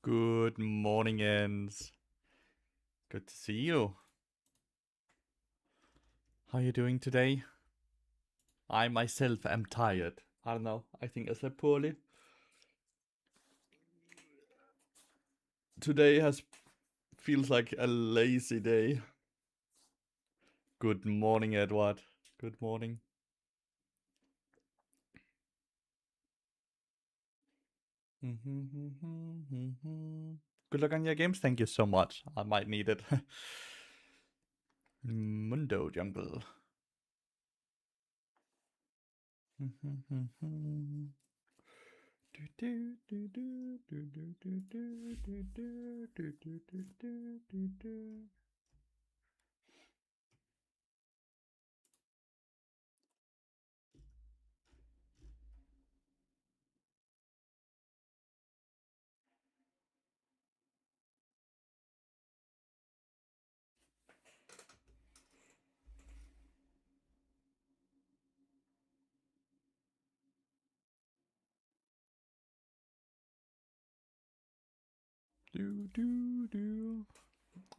Good morning, Ens. Good to see you. How are you doing today? I myself am tired. I don't know. I think I slept poorly. Today feels like a lazy day. Good morning, Edward. Good morning. Good luck on your games. Thank you so much. I might need it. Mundo Jungle.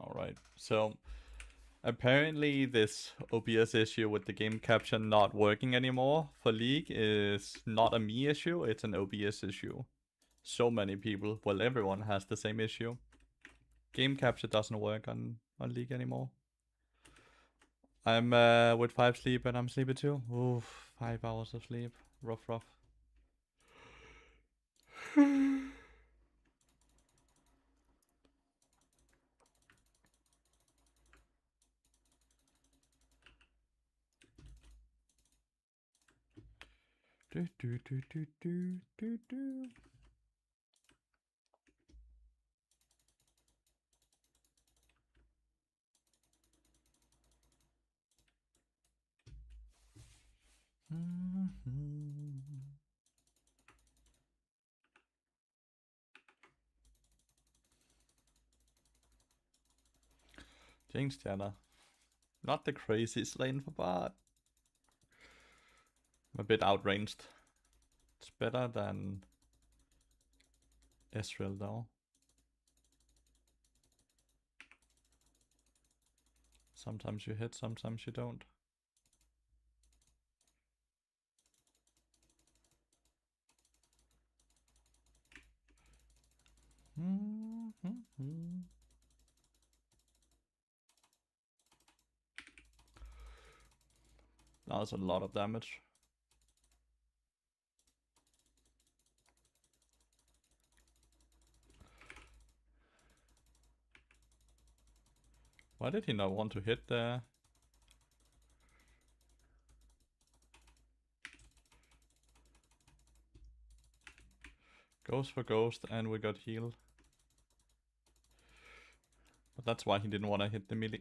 Alright, so apparently this OBS issue with the game capture not working anymore for League is not a me issue, it's an OBS issue. So many people, well everyone has the same issue. Game capture doesn't work on League anymore. I'm with 5 sleep and I'm sleepy too. Oof, 5 hours of sleep. Rough. Jinx-stjerner. Not the craziest lane for bot. I'm a bit outranged. It's better than Israel though. Sometimes you hit, sometimes you don't. That was a lot of damage. Why did he not want to hit there? Ghost for ghost and we got healed. But that's why he didn't want to hit the melee.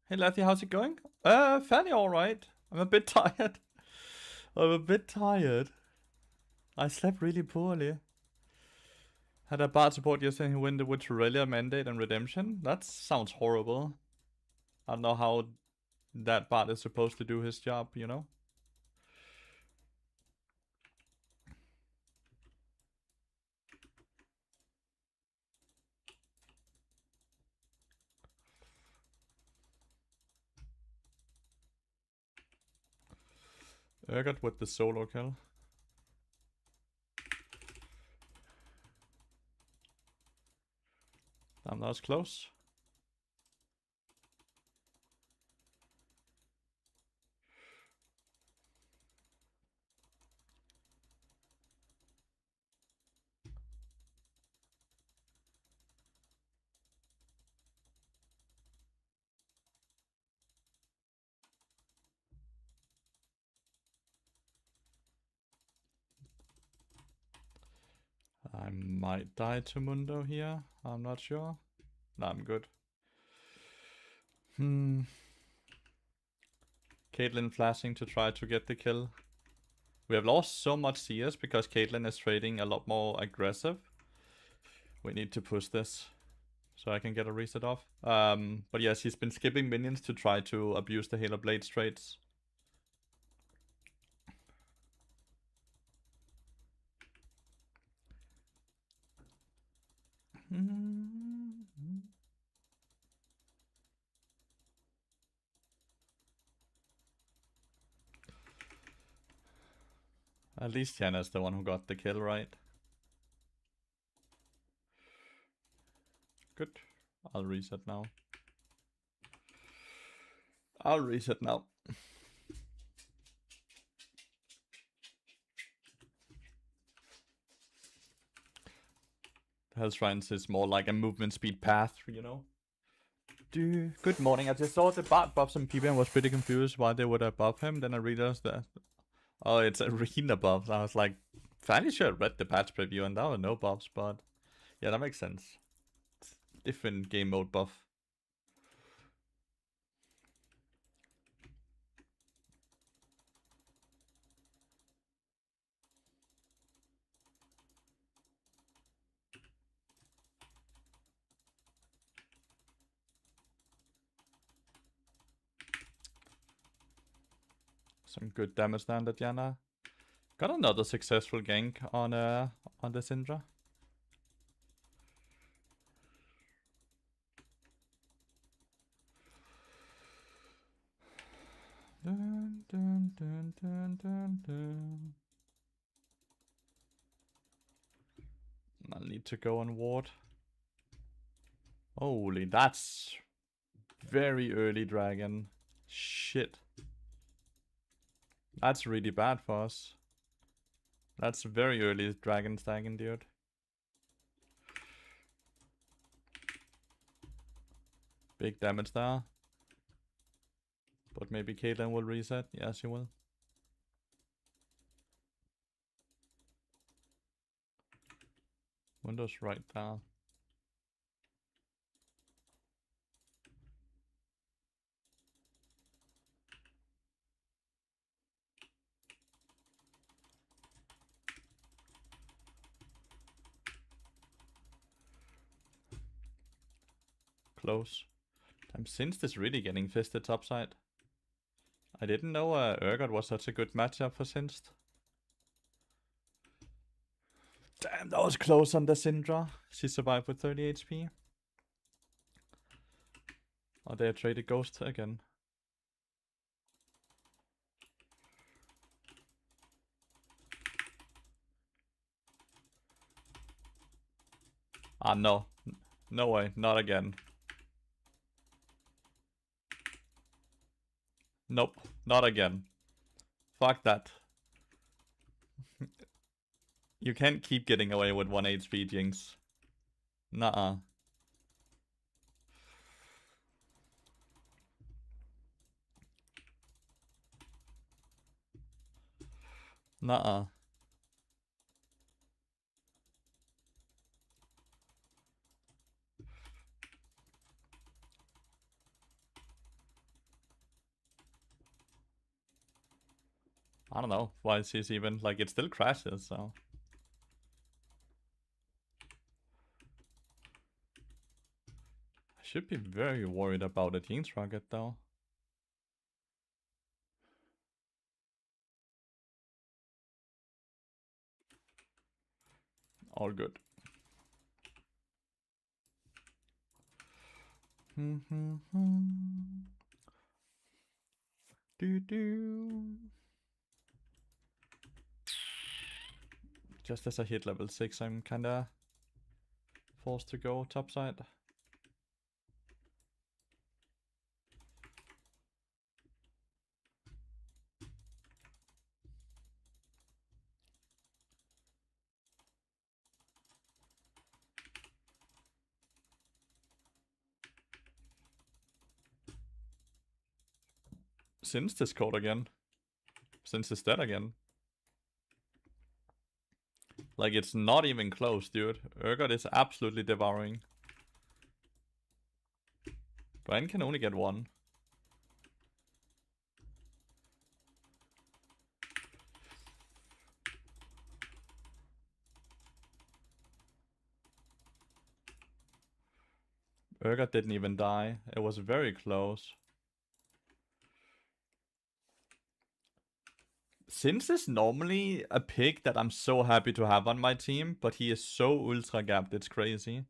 Hey Lathy, how's it going? Fairly alright. I'm a bit tired. I slept really poorly. Had a bad support yesterday who went with Aurelia, Mandate, and Redemption. That sounds horrible. I don't know how that bot is supposed to do his job, you know? Urgot with the solo kill. Damn, that was close. I might die to Mundo here. I'm not sure. No, I'm good. Caitlyn flashing to try to get the kill. We have lost so much CS because Caitlyn is trading a lot more aggressive. We need to push this so I can get a reset off. But yes, he's been skipping minions to try to abuse the Halo Blade traits. At least Tiana's the one who got the kill, right? Good. I'll reset now. I'll reset now. Hell Shrines is more like a movement speed path, you know? Good morning. I just saw the bot buff some people and was pretty confused why they would have buffed him. Then I realized that, oh, it's arena buffs. I was like, fairly sure I read the patch preview and there were no buffs, but yeah, that makes sense. It's different game mode buff. Some good damage down the Diana. Got another successful gank on the Syndra. Dun, dun, dun, dun, dun, dun. I'll need to go on ward. Holy, that's very early dragon. Shit. That's really bad for us. That's very early dragon stacking, dude. Big damage there. But maybe Caitlyn will reset. Yeah, she will. Windows right there. Close. Damn, Sinst is really getting fisted topside. I didn't know Urgot was such a good matchup for Sinst. Damn, that was close on the Syndra. She survived with 30 HP. Oh, they traded Ghost again. Ah, no. No way, not again. Nope, not again. Fuck that. You can't keep getting away with 1 HP, Jinx. Nuh-uh. Nuh-uh. I don't know why she's even, like, it still crashes, so. I should be very worried about a Jinx rocket, though. All good. Just as I hit level 6, I'm kinda forced to go topside. Since this code again. Since it's dead again. Like, it's not even close, dude. Urgot is absolutely devouring. Brian can only get 1. Urgot didn't even die. It was very close. Since is normally a pick that I'm so happy to have on my team, but he is so ultra gapped, it's crazy.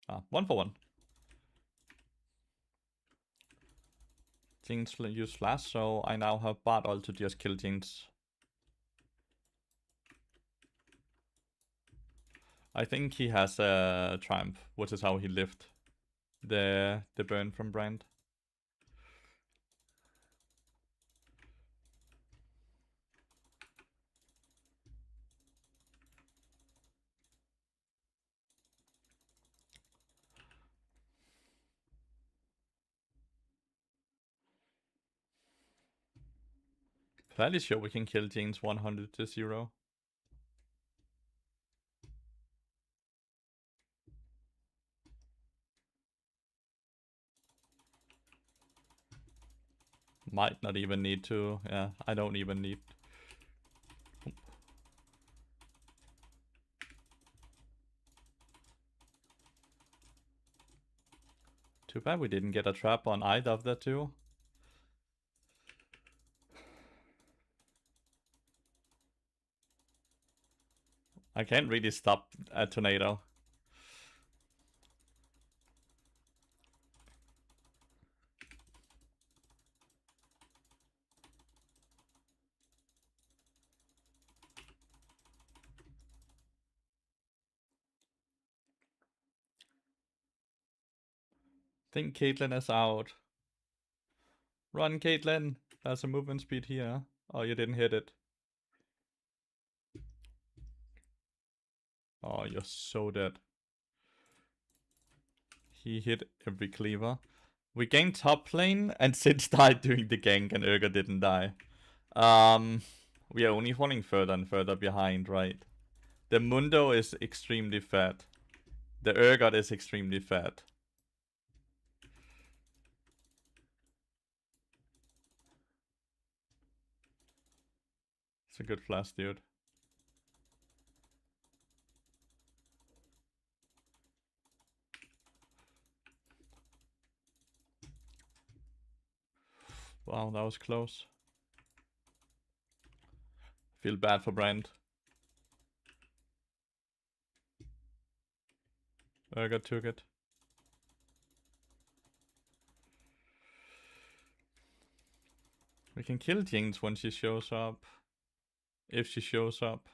Ah, 1-for-1. Jinx use flash, so I now have Bard ult to just kill Jinx. I think he has a Triumph, which is how he lived the burn from Brand. Fairly sure we can kill Jinx 100-0. Might not even need to. Yeah, I don't even need. Too bad we didn't get a trap on either of the two. I can't really stop a tornado. Think Caitlyn is out. Run, Caitlyn! There's a movement speed here. Oh, you didn't hit it. Oh, you're so dead. He hit every cleaver. We gained top lane, and Sid died during the gank, and Urga didn't die. We are only falling further and further behind, right? The Mundo is extremely fat. The Urgot is extremely fat. It's a good flash, dude. Wow, that was close. Feel bad for Brand. Urgot took it. We can kill Jinx when she shows up. If she shows up.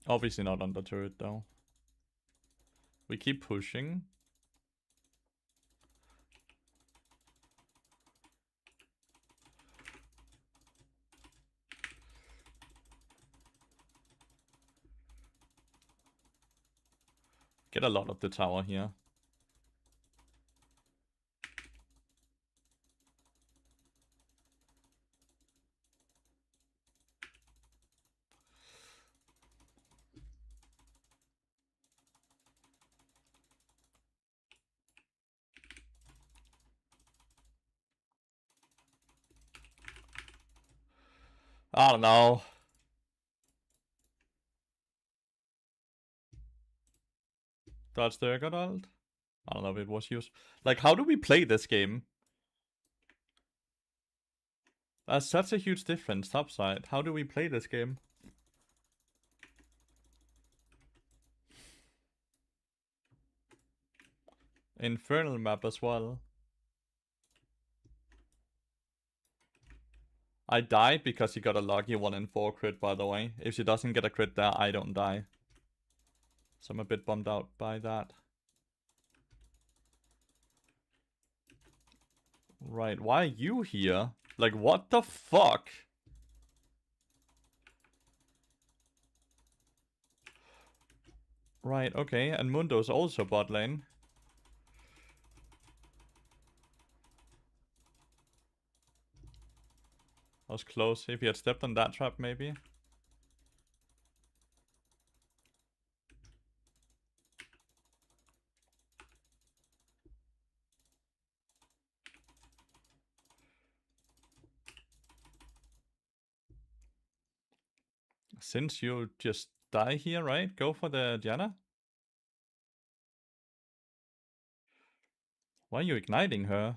Obviously not on the turret though. We keep pushing. Get a lot of the tower here. I don't know. Dodge the Urgot ult? I don't know if it was used. Like, how do we play this game? That's such a huge difference, topside. How do we play this game? Infernal map as well. I died because he got a lucky 1 in 4 crit, by the way. If she doesn't get a crit there, I don't die. So I'm a bit bummed out by that. Right, why are you here? Like, what the fuck? Right, okay, and Mundo's also bot lane. I was close. If he had stepped on that trap, maybe. Since you just die here, right? Go for the Diana. Why are you igniting her?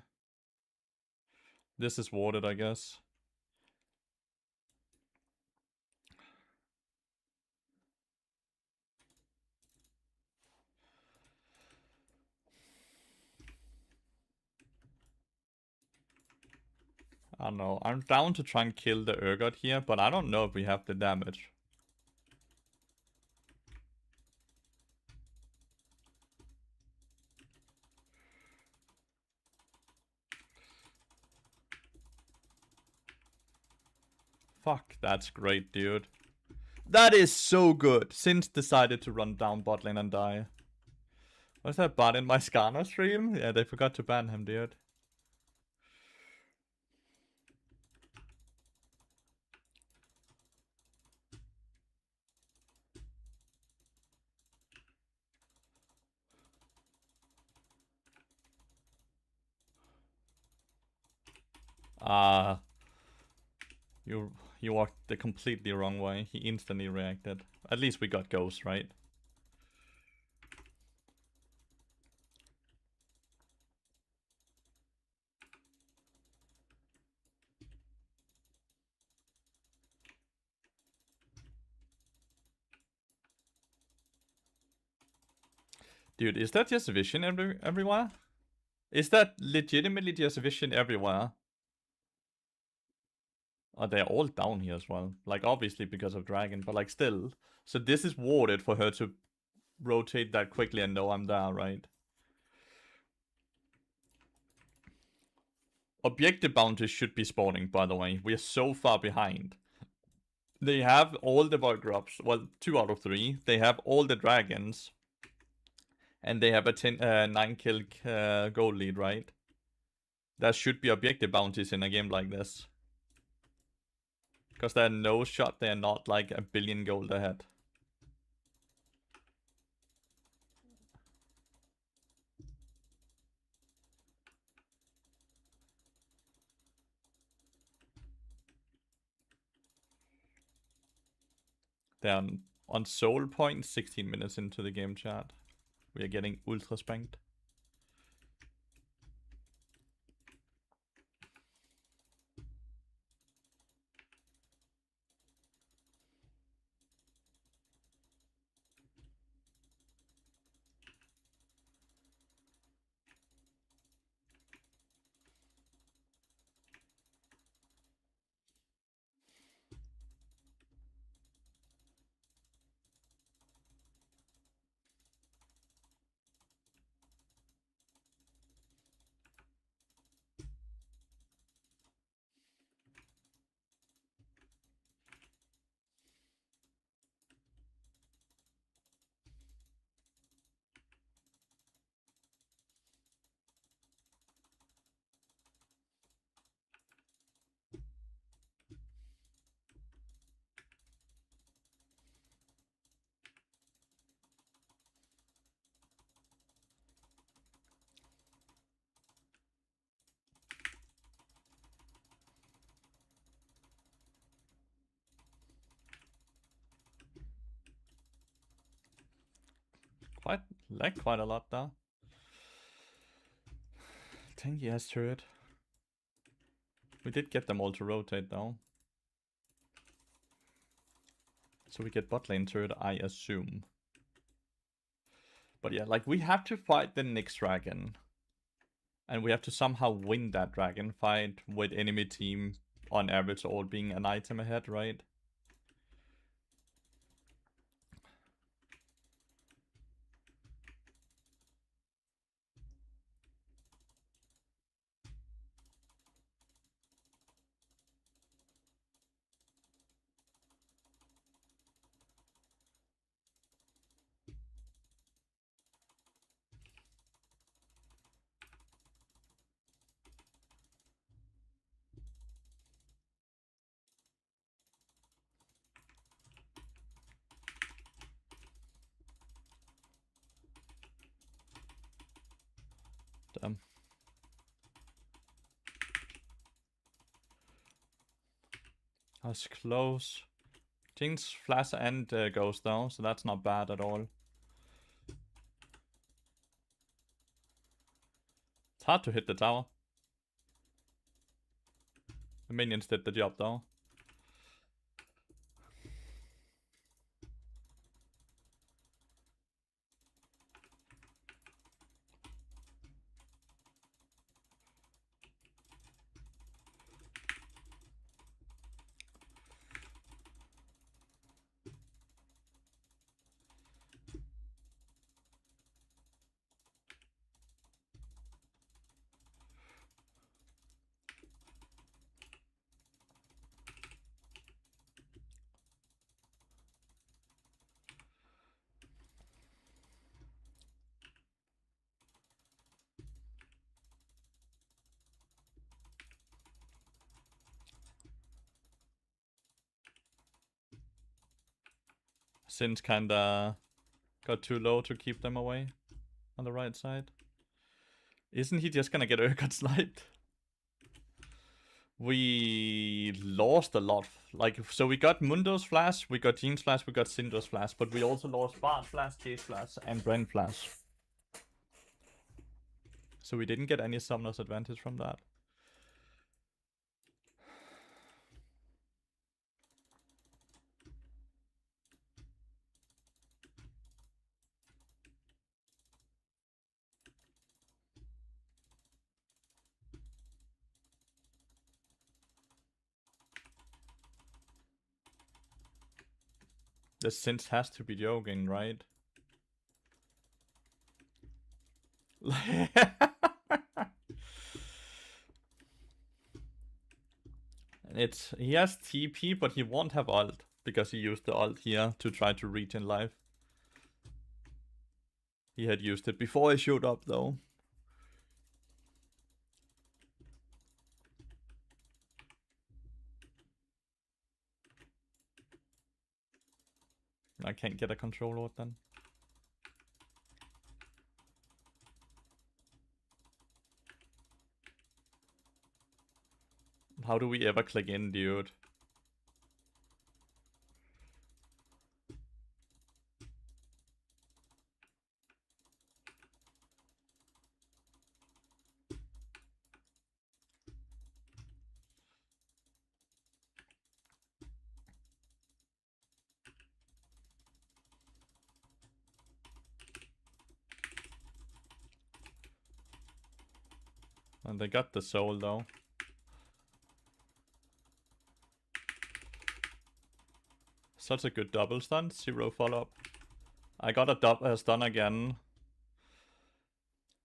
This is warded, I guess. I don't know. I'm down to try and kill the Urgot here, but I don't know if we have the damage. Fuck, that's great, dude. That is so good. Since decided to run down bot lane and die. Was that bot in my Skarner stream? Yeah, they forgot to ban him, dude. You walked the completely wrong way. He instantly reacted. At least we got Ghost, right? Dude, is that just vision everywhere? Is that legitimately just vision everywhere? Oh, they're all down here as well. Like, obviously because of Dragon, but like still. So this is warded for her to rotate that quickly and know I'm there, right? Objective bounties should be spawning, by the way. We are so far behind. They have all the void drops. Well, 2 out of 3. They have all the dragons. And they have a 9 kill goal lead, right? There should be objective bounties in a game like this. Because they're no shot, they're not like a billion gold ahead. They're on soul point 16 minutes into the game, chat. We are getting ultra spanked. Quite a lot there. Tanky has turret. We did get them all to rotate though. So we get bot lane turret, I assume. But yeah, like we have to fight the next dragon. And we have to somehow win that dragon fight with enemy team on average all being an item ahead, right? Damn. That's close. Jinx, flash, and ghost though, so that's not bad at all. It's hard to hit the tower. The minions did the job though. Sin's kinda got too low to keep them away on the right side. Isn't he just gonna get Urgot sniped? We lost a lot. Like, so we got Mundo's flash, we got Jean's flash, we got Syndra's flash, but we also lost Bart's flash, Jay's flash, and Brent flash. So we didn't get any summoner's advantage from that. The Synth has to be joking, right? He has TP, but he won't have ult because he used the ult here to try to regen life. He had used it before he showed up though. I can't get a control ward then. How do we ever click in, dude? And they got the soul though. Such a good double stun, 0 follow-up. I got a stun again.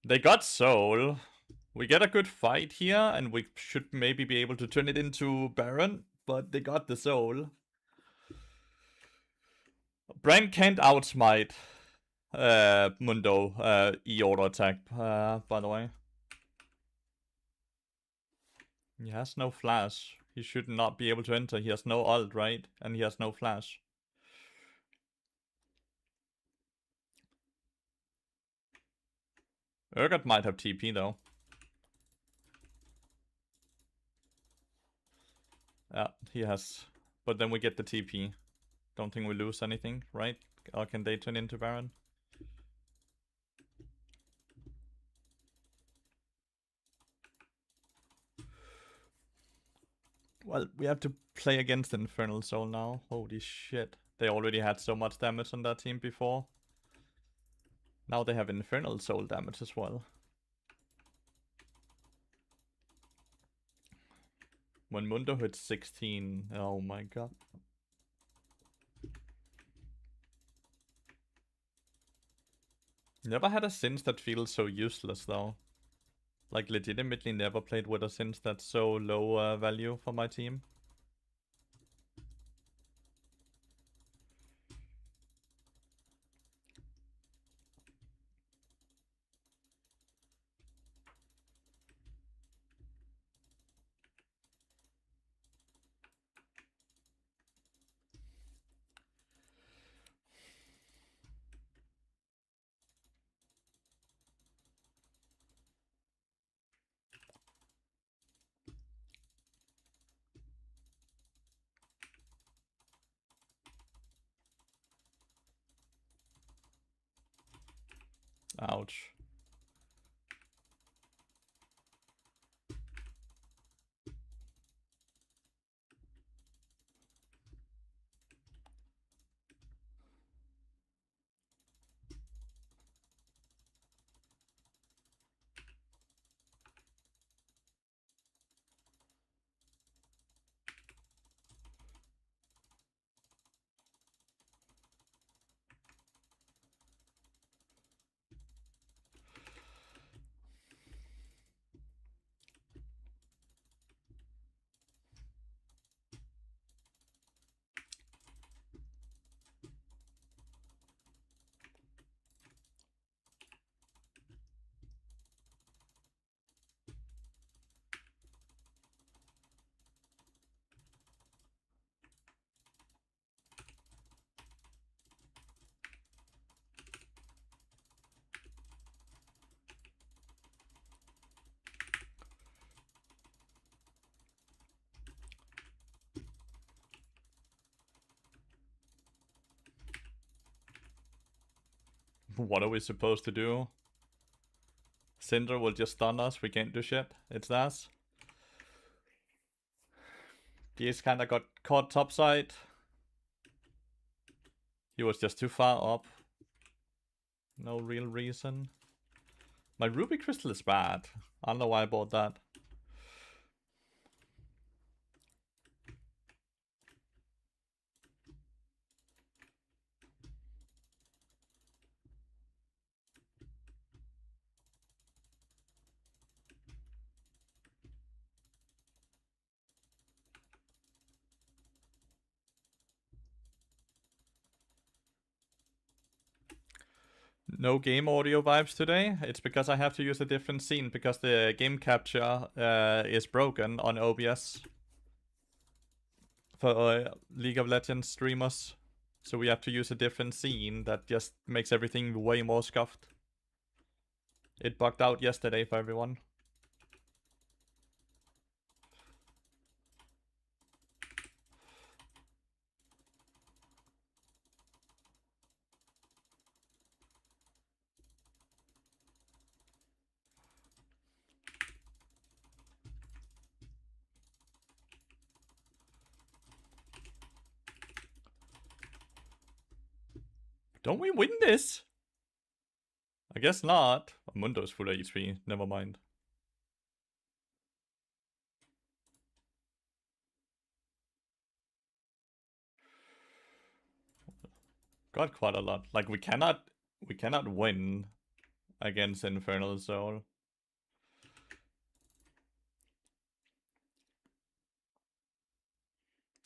They got soul. We get a good fight here, and we should maybe be able to turn it into Baron, but they got the soul. Brand can't outsmite Mundo E-order attack, by the way. He has no flash. He should not be able to enter. He has no ult, right? And he has no flash. Urgot might have TP though. Yeah, he has. But then we get the TP. Don't think we lose anything, right? Or can they turn into Baron? Well, we have to play against Infernal Soul now. Holy shit. They already had so much damage on that team before. Now they have Infernal Soul damage as well. When Mundo hits 16, oh my god. Never had a Synth that feels so useless though. Like legitimately never played with a Synth that's so low value for my team. Ouch. What are we supposed to do? Cinder will just stun us, we can't do shit. It's that. He's kinda got caught topside. He was just too far up. No real reason. My ruby crystal is bad. I don't know why I bought that. No game audio vibes today. It's because I have to use a different scene because the game capture is broken on OBS for League of Legends streamers. So we have to use a different scene that just makes everything way more scuffed. It bugged out yesterday for everyone. Don't we win this? I guess not. Mundo's full HP, never mind. Got quite a lot. Like we cannot win against Infernal Soul.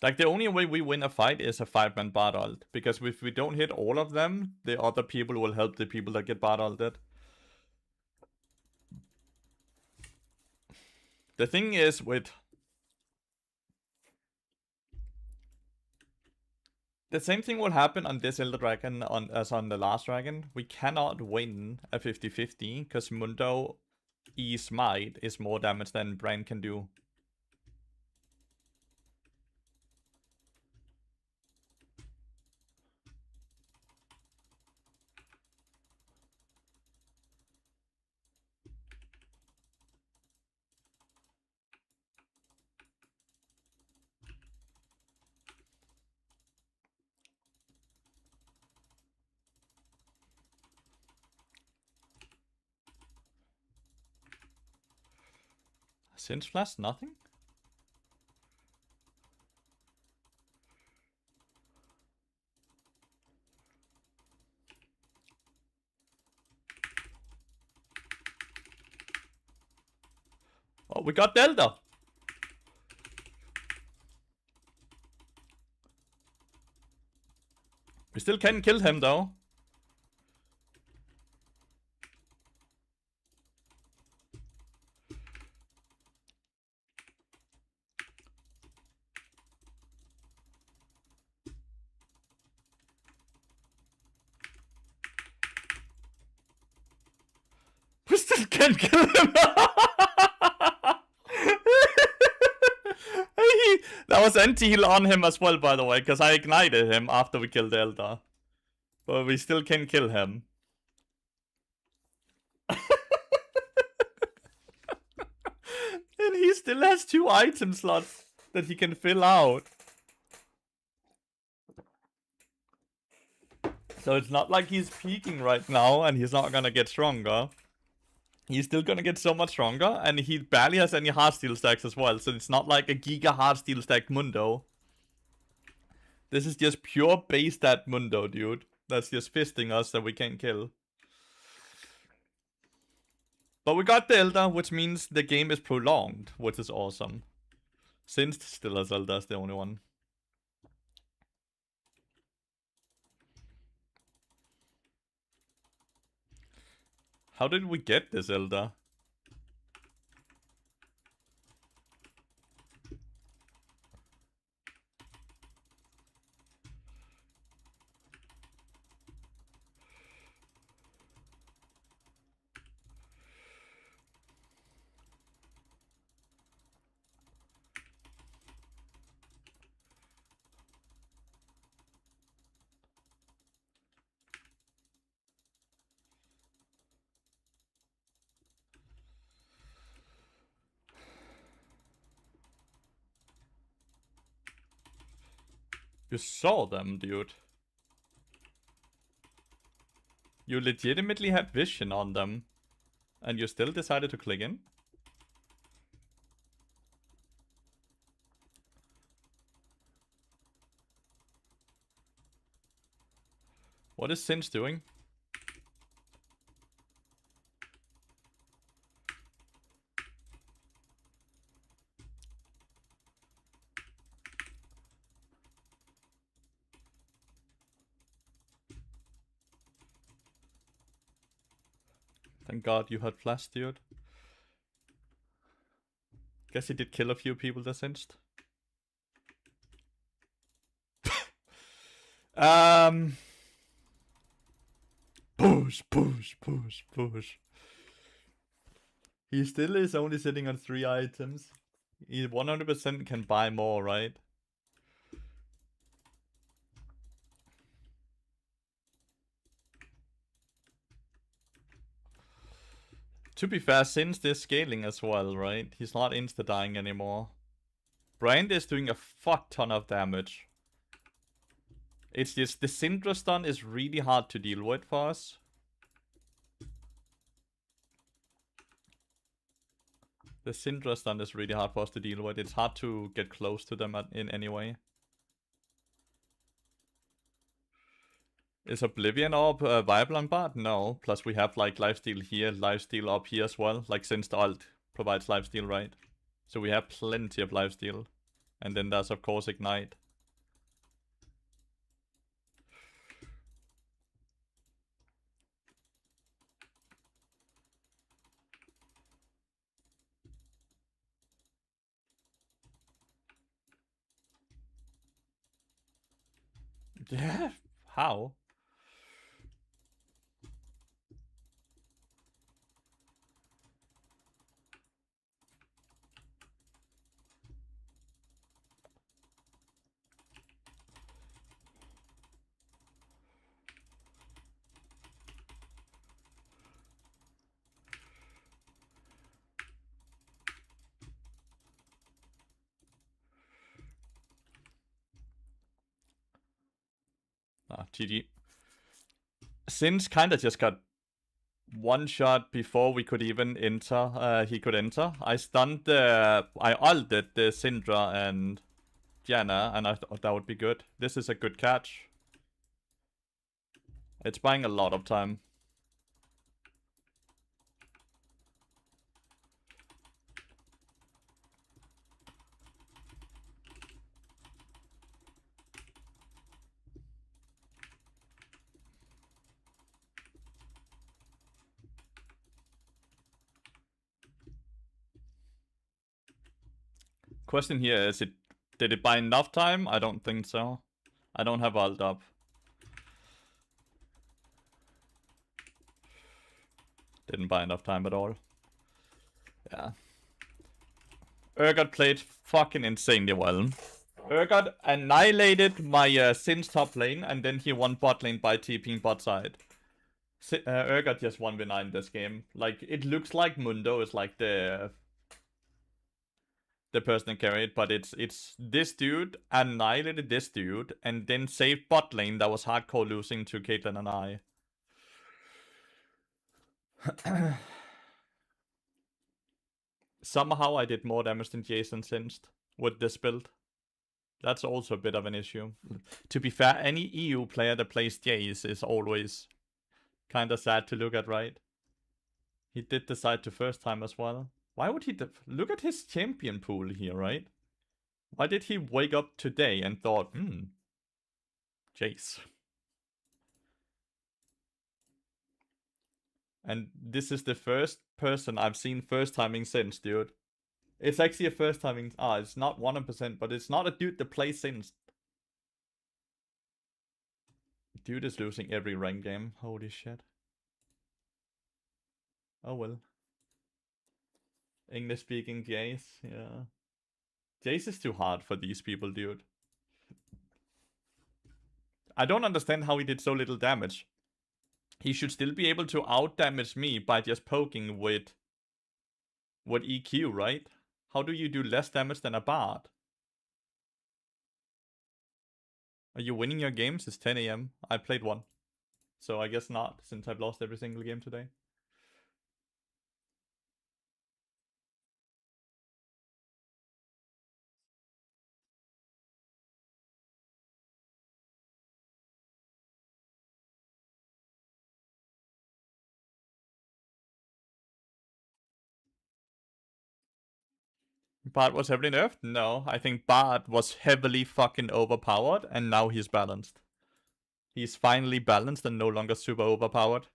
Like, the only way we win a fight is a 5-man bot ult. Because if we don't hit all of them, the other people will help the people that get bot ulted. The thing is with... The same thing will happen on this Elder Dragon as on the last dragon. We cannot win a 50-50 because Mundo E Smite is more damage than Brain can do. Since Flash, nothing? Oh, we got Delta! We still can kill him though. We still can't kill him! That was anti-heal on him as well, by the way, because I ignited him after we killed Elder. But we still can kill him. still has 2 item slots that he can fill out. So it's not like he's peaking right now and he's not gonna get stronger. He's still gonna get so much stronger, and he barely has any heartsteel stacks as well, so it's not like a giga heartsteel stack Mundo. This is just pure base stat Mundo, dude. That's just fisting us that we can't kill. But we got the Elder, which means the game is prolonged, which is awesome. Since still has Elder is the only one. How did we get this Elder? You saw them, dude. You legitimately had vision on them. And you still decided to click in? What is Sinch doing? Thank God you had flash, dude. Guess he did kill a few people that Sinched. Push, push, push, push. He still is only sitting on 3 items. He 100% can buy more, right? To be fair, Sinch is scaling as well, right? He's not insta-dying anymore. Brand is doing a fuck ton of damage. It's just the Syndra stun is really hard to deal with for us. The Syndra stun is really hard for us to deal with. It's hard to get close to them in any way. Is Oblivion Orb viable on bot? No. Plus we have like lifesteal here, lifesteal up here as well. Like since the ult provides lifesteal, right? So we have plenty of lifesteal. And then there's of course Ignite. Yeah, how? GG. Since kinda just got one shot before we could even enter, he could enter. I stunned the... I ulted the Syndra and Janna, and I thought that would be good. This is a good catch. It's buying a lot of time. Question here is did it buy enough time? I don't think so. I don't have ult up. Didn't buy enough time at all. Yeah. Urgot played fucking insanely well. Urgot annihilated my Sin's top lane, and then he won bot lane by TPing bot side. Urgot just 1v9 this game. Like, it looks like Mundo is like the the person that carried, but it's this dude annihilated this dude and then saved bot lane that was hardcore losing to Caitlyn and I. Somehow I did more damage than Jason sensed with this build. That's also a bit of an issue. To be fair, any EU player that plays Jace is always kind of sad to look at, right? He did decide to first time as well. Why would he look at his champion pool here, right? Why did he wake up today and thought, Jace? And this is the first person I've seen first timing since, dude. It's actually a first timing. It's not 100%, but it's not a dude that plays since. Dude is losing every rank game. Holy shit. Oh well. English speaking Jace, yeah. Jace is too hard for these people, dude. I don't understand how he did so little damage. He should still be able to out-damage me by just poking with EQ, right? How do you do less damage than a bard? Are you winning your games? It's 10 AM. I played one. So I guess not, since I've lost every single game today. Bard was heavily nerfed? No, I think Bard was heavily fucking overpowered, and now he's balanced. He's finally balanced and no longer super overpowered.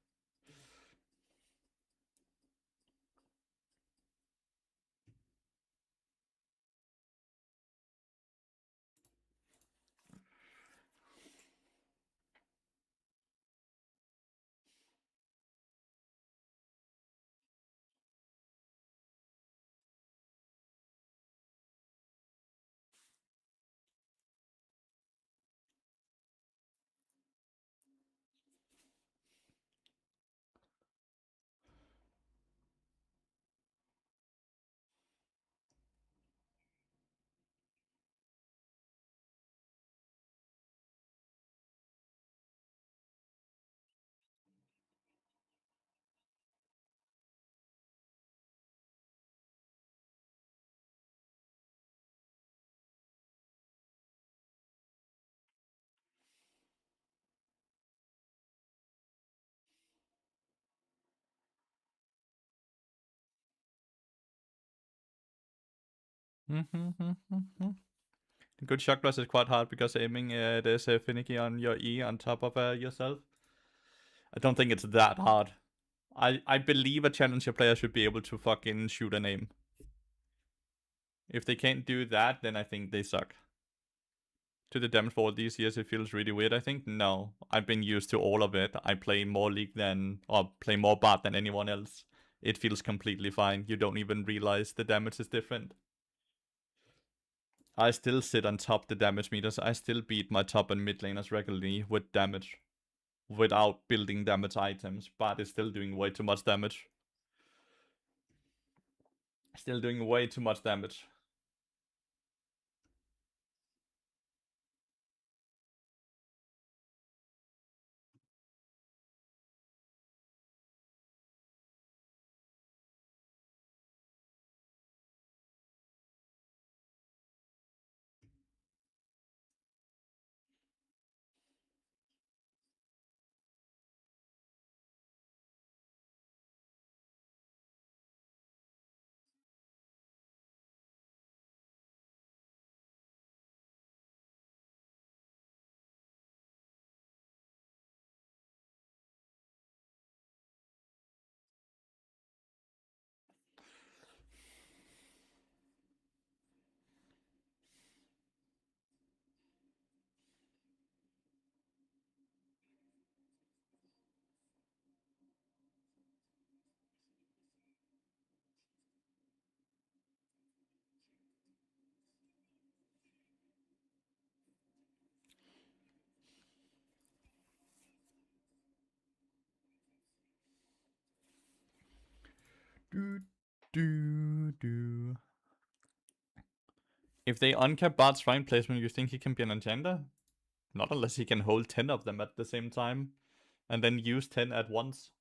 Good shot class is quite hard because aiming is finicky on your E on top of yourself. I don't think it's that hard. I believe a challenger player should be able to fucking shoot an aim. If they can't do that, then I think they suck. To the damage for all these years, it feels really weird, I think. No, I've been used to all of it. I play more League or play more Bard than anyone else. It feels completely fine. You don't even realize the damage is different. I still sit on top the damage meters. I still beat my top and mid laners regularly with damage. Without building damage items. But it's still doing way too much damage. Still doing way too much damage. Do, do, do. If they uncap Bart's Shrine placement, you think he can be an enchanter? Not unless he can hold 10 of them at the same time. And then use 10 at once.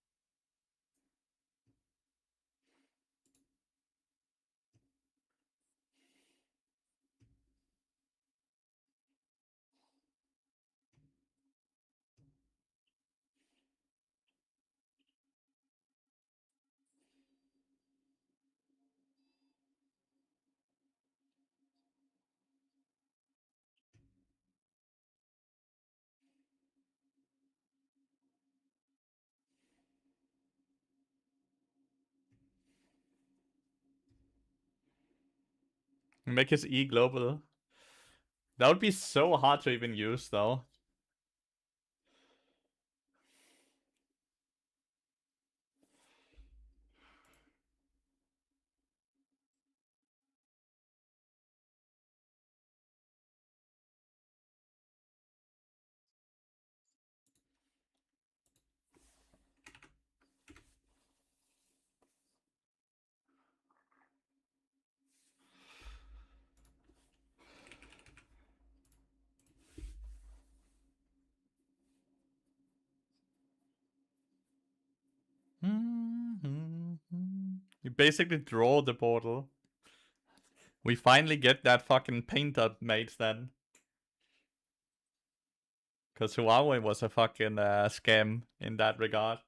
Make his E global. That would be so hard to even use, though. You basically draw the portal. We finally get that fucking painter mate then. Because Huawei was a fucking scam in that regard.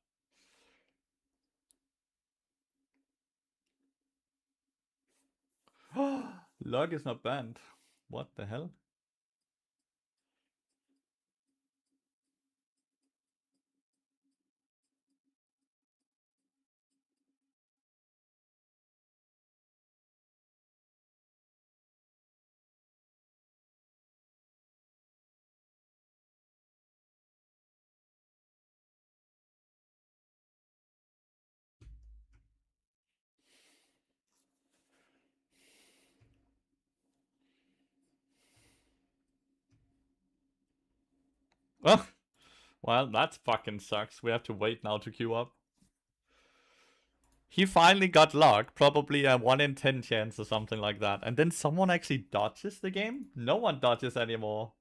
Log is not banned. What the hell? Oh, well, that fucking sucks. We have to wait now to queue up. He finally got luck, probably a 1 in 10 chance or something like that. And then someone actually dodges the game? No one dodges anymore.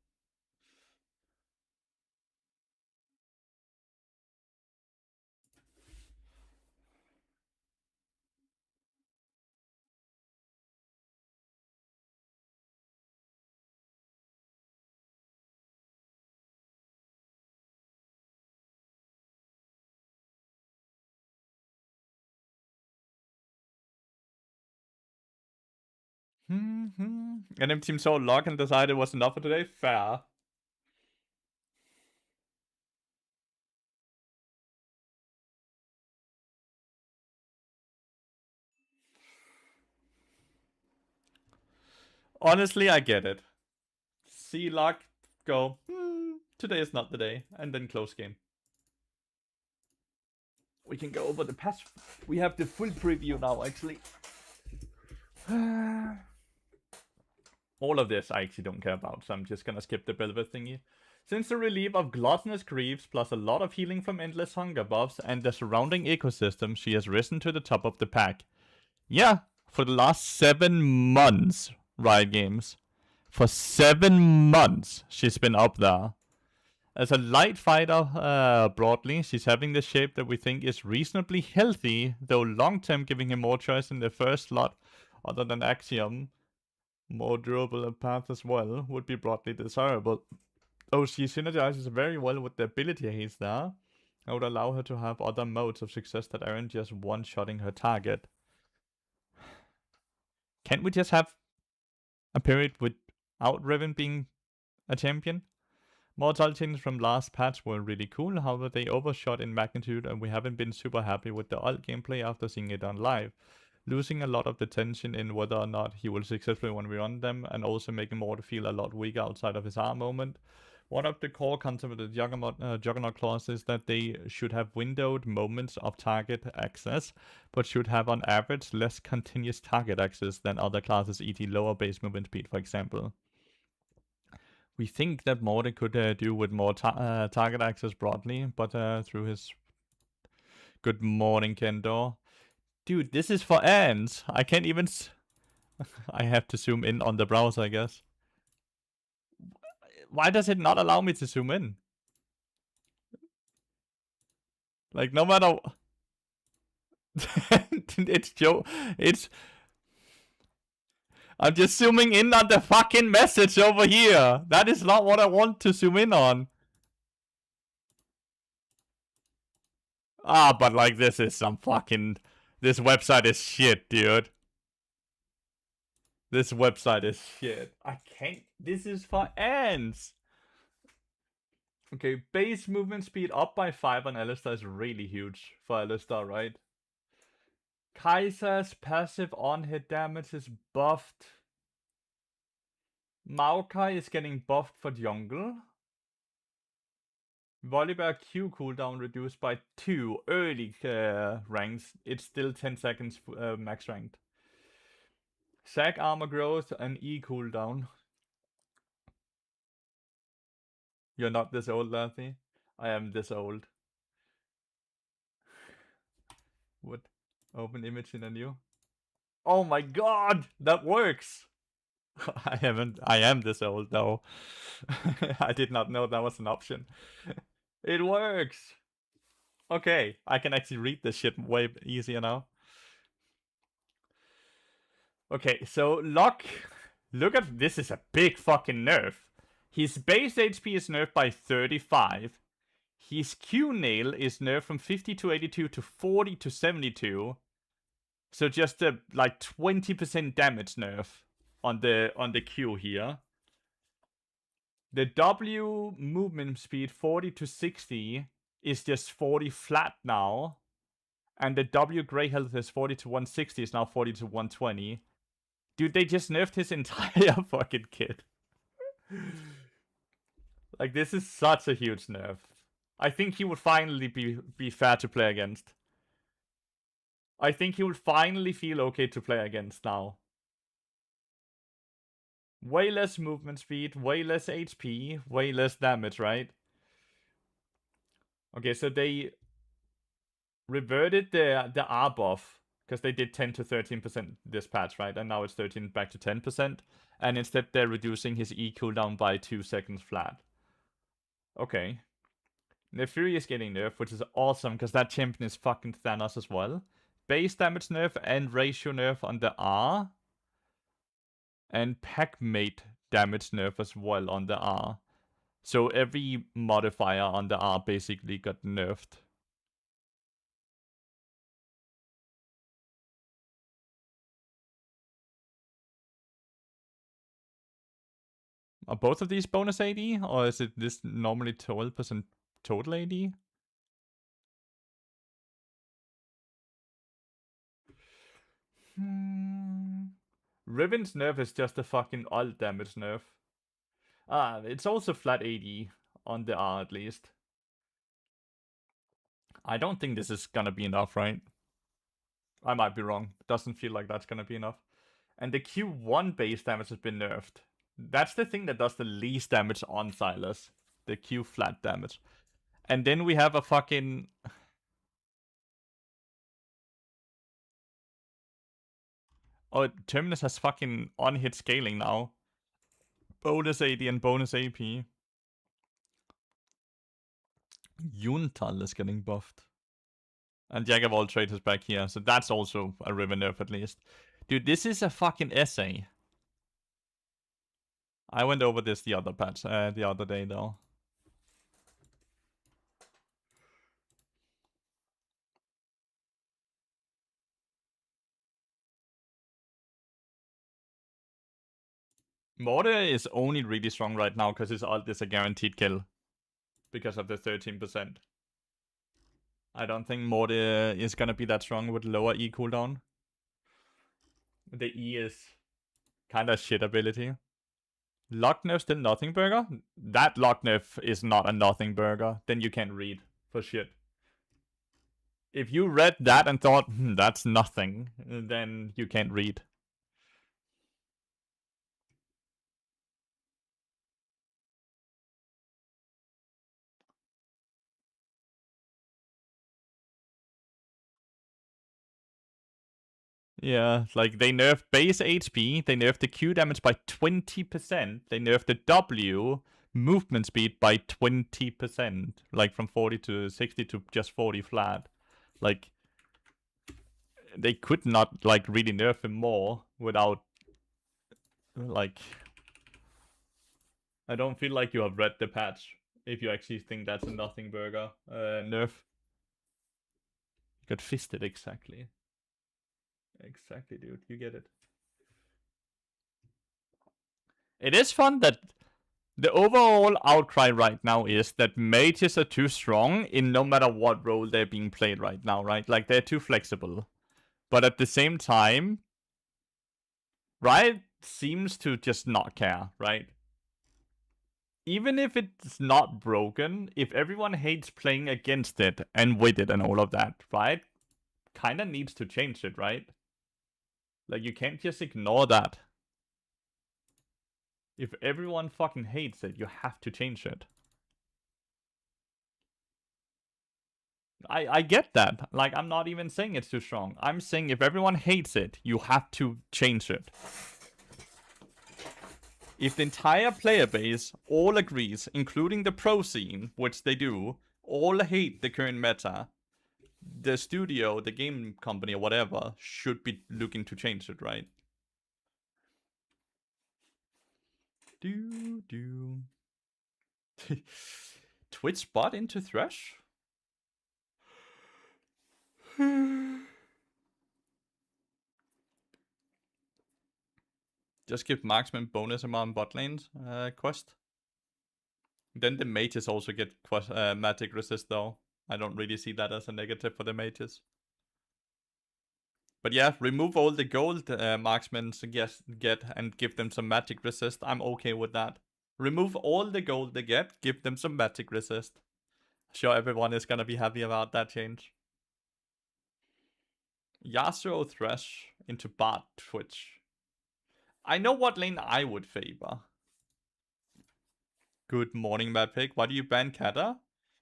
And team saw luck and decided it was enough for today? Fair. Honestly, I get it. See luck, go, today is not the day, and then close game. We can go over the patch. We have the full preview now, actually. All of this I actually don't care about, so I'm just gonna skip the Belver thingy. Since the relief of gluttonous griefs, plus a lot of healing from endless hunger buffs and the surrounding ecosystem, she has risen to the top of the pack. Yeah, for the last 7 months, Riot Games. For 7 months, she's been up there. As a light fighter, broadly, she's having the shape that we think is reasonably healthy, though long-term giving him more choice in the first slot, other than Axiom. More durable path as well would be broadly desirable. Oh, she synergizes very well with the ability haze there. I would allow her to have other modes of success that aren't just one-shotting her target. Can't we just have a period without Riven being a champion? Mortal changes from last patch were really cool, however they overshot in magnitude and we haven't been super happy with the ult gameplay after seeing it on live. Losing a lot of the tension in whether or not he will successfully 1v1 them, and also making Mort feel a lot weaker outside of his arm moment. One of the core concepts of the Juggernaut clause is that they should have windowed moments of target access, but should have on average less continuous target access than other classes, e.g. lower base movement speed, for example. We think that Morty could do with more target access broadly, but through his... Good morning, Kendor. Dude, this is for ants. I can't even... I have to zoom in on the browser, I guess. Why does it not allow me to zoom in? Like, no matter... it's Joe. It's... I'm just zooming in on the fucking message over here. That is not what I want to zoom in on. Ah, but like this is some fucking... This website is shit, dude. This website is shit. I can't... This is for ants. Okay, base movement speed up by 5 on Alistar is really huge for Alistar, right? Kaiser's passive on-hit damage is buffed. Maokai is getting buffed for jungle. Volibear Q cooldown reduced by 2 early ranks. It's still 10 seconds max ranked. Sack armor growth and E cooldown. You're not this old, Lathy. I am this old. What? Open image in a new? Oh my god! That works! I am this old though. I did not know that was an option. It works! Okay, I can actually read this shit way easier now. Okay, so Locke, look at this, is a big fucking nerf. His base HP is nerfed by 35. His Q nail is nerfed from 50 to 82 to 40 to 72. So just a like 20% damage nerf on the Q here. The W movement speed 40 to 60 is just 40 flat now. And the W gray health is 40 to 160 is now 40 to 120. Dude, they just nerfed his entire fucking kit. Like, this is such a huge nerf. I think he would finally be fair to play against. I think he would finally feel okay to play against now. Way less movement speed, way less HP, way less damage, right? Okay, so they reverted the R buff, because they did 10 to 13% this patch, right? And now it's 13 back to 10%. And instead they're reducing his E cooldown by 2 seconds flat. Okay. Lathyrus is getting nerfed, which is awesome, because that champion is fucking Thanos as well. Base damage nerf and ratio nerf on the R. And pack mate damage nerf as well on the R. So every modifier on the R basically got nerfed. Are both of these bonus AD? Or is it this normally 12% total AD? Riven's nerf is just a fucking ult damage nerf. It's also flat AD on the R at least. I don't think this is gonna be enough, right? I might be wrong. Doesn't feel like that's gonna be enough. And the Q1 base damage has been nerfed. That's the thing that does the least damage on Silas. The Q flat damage. And then we have a fucking... Oh, Terminus has fucking on-hit scaling now. Bonus AD and bonus AP. Yuntal is getting buffed. And Jack of all trades is back here, so that's also a Riven nerf at least. Dude, this is a fucking essay. I went over this the other patch, the other day though. Mortar is only really strong right now because his ult is a guaranteed kill. Because of the 13%. I don't think Mortar is gonna be that strong with lower E cooldown. The E is kinda shit ability. Lock nerf still nothing burger? That lock nerf is not a nothing burger. Then you can't read for shit. If you read that and thought, that's nothing, then you can't read. Yeah, like they nerfed base HP, they nerfed the Q damage by 20%, they nerfed the W movement speed by 20%, like from 40 to 60 to just 40 flat. Like, they could not, like, really nerf him more without, like... I don't feel like you have read the patch if you actually think that's a nothing burger nerf. You got fisted, exactly. Exactly, dude. You get it. It is fun that the overall outcry right now is that mages are too strong in no matter what role they're being played right now, right? Like, they're too flexible. But at the same time, Riot seems to just not care, right? Even if it's not broken, if everyone hates playing against it and with it and all of that, right? Kinda needs to change it, right? Like, you can't just ignore that. If everyone fucking hates it, you have to change it. I get that. Like, I'm not even saying it's too strong. I'm saying if everyone hates it, you have to change it. If the entire player base all agrees, including the pro scene, which they do, all hate the current meta, the studio, the game company, or whatever, should be looking to change it, right? Twitch bot into Thresh? Just give marksman bonus amount bot lanes quest. Then the mages also get magic resist though. I don't really see that as a negative for the mages. But yeah, remove all the gold marksmen get and give them some magic resist. I'm okay with that. Remove all the gold they get, give them some magic resist. Sure, everyone is gonna be happy about that change. Yasuo Thresh into bot Twitch. I know what lane I would favor. Good morning, Mad Pig. Why do you ban Kata?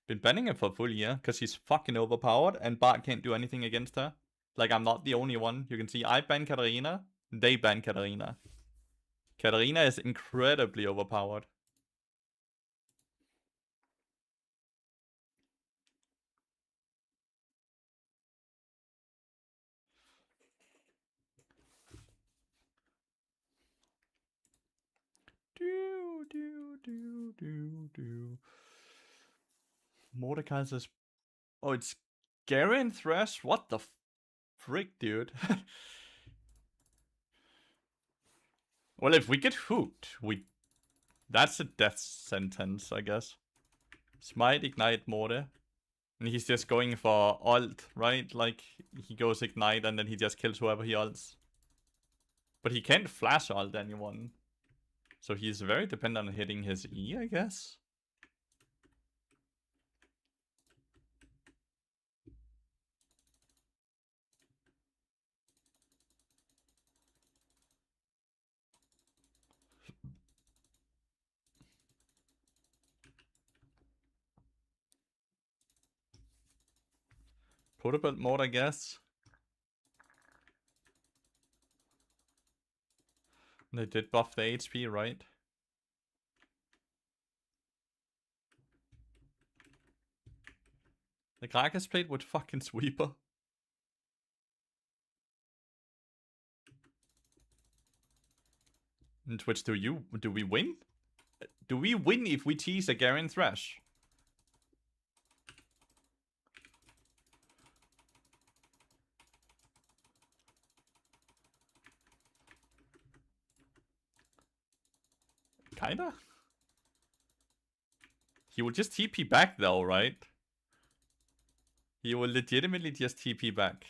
Been banning him for a full year, because he's fucking overpowered, and Bart can't do anything against her. Like, I'm not the only one. You can see I ban Katarina, they ban Katarina. Katarina is incredibly overpowered. Mordecai says, oh, it's Garen Thresh? What the frick, dude? Well, if we get hooked, that's a death sentence, I guess. Smite, Ignite, Morde. And he's just going for ult, right? Like, he goes Ignite and then he just kills whoever he ults. But he can't flash ult anyone. So he's very dependent on hitting his E, I guess. Protobelt mode, I guess. They did buff the HP, right? The Gragas played with fucking Sweeper. And Twitch, do we win? Do we win if we tease a Garen Thresh? Kinda. He will just TP back though, right? He will legitimately just TP back.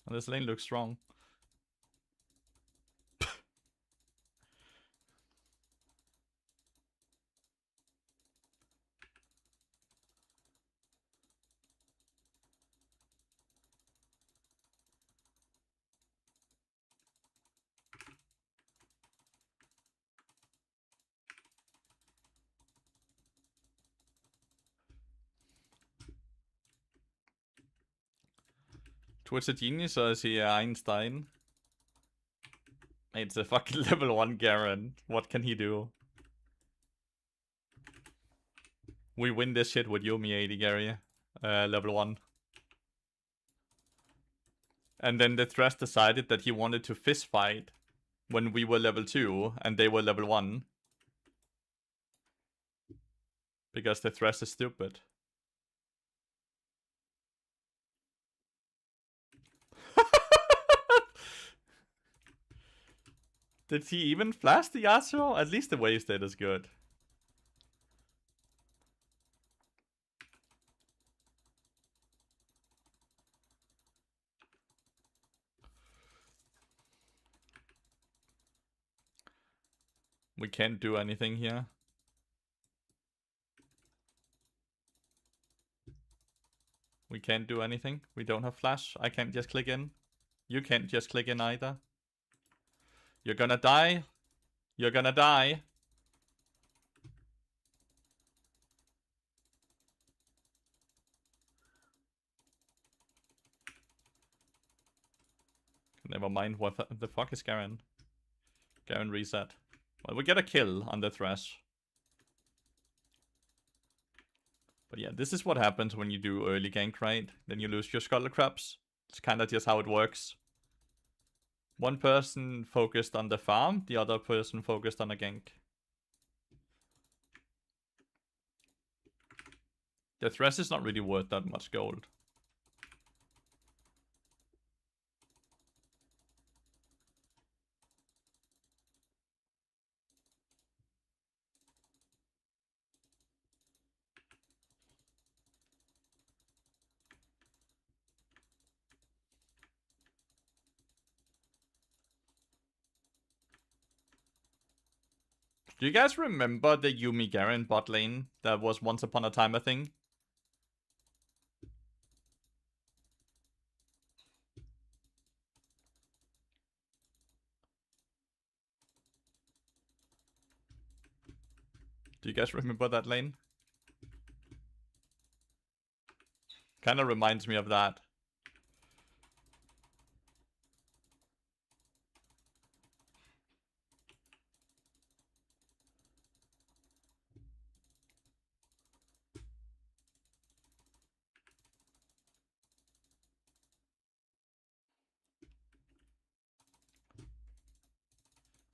And this lane looks strong. Twitch a genius or is he Einstein? It's a fucking level 1 Garen. What can he do? We win this shit with Yomi 80 Gary. Level 1. And then the Thresh decided that he wanted to fist fight when we were level 2 and they were level 1. Because the Thresh is stupid. Did he even flash the Yasuo? At least the wave state is good. We can't do anything here. We can't do anything. We don't have flash. I can't just click in. You can't just click in either. You're gonna die. You're gonna die. Never mind, what the fuck is Garen? Garen reset. Well, we get a kill on the Thresh. But yeah, this is what happens when you do early gank, right? Then you lose your Scuttle Crabs. It's kind of just how it works. One person focused on the farm, the other person focused on a gank. The Thresh is not really worth that much gold. Do you guys remember the Yuumi Garen bot lane that was once upon a time a thing? Do you guys remember that lane? Kind of reminds me of that.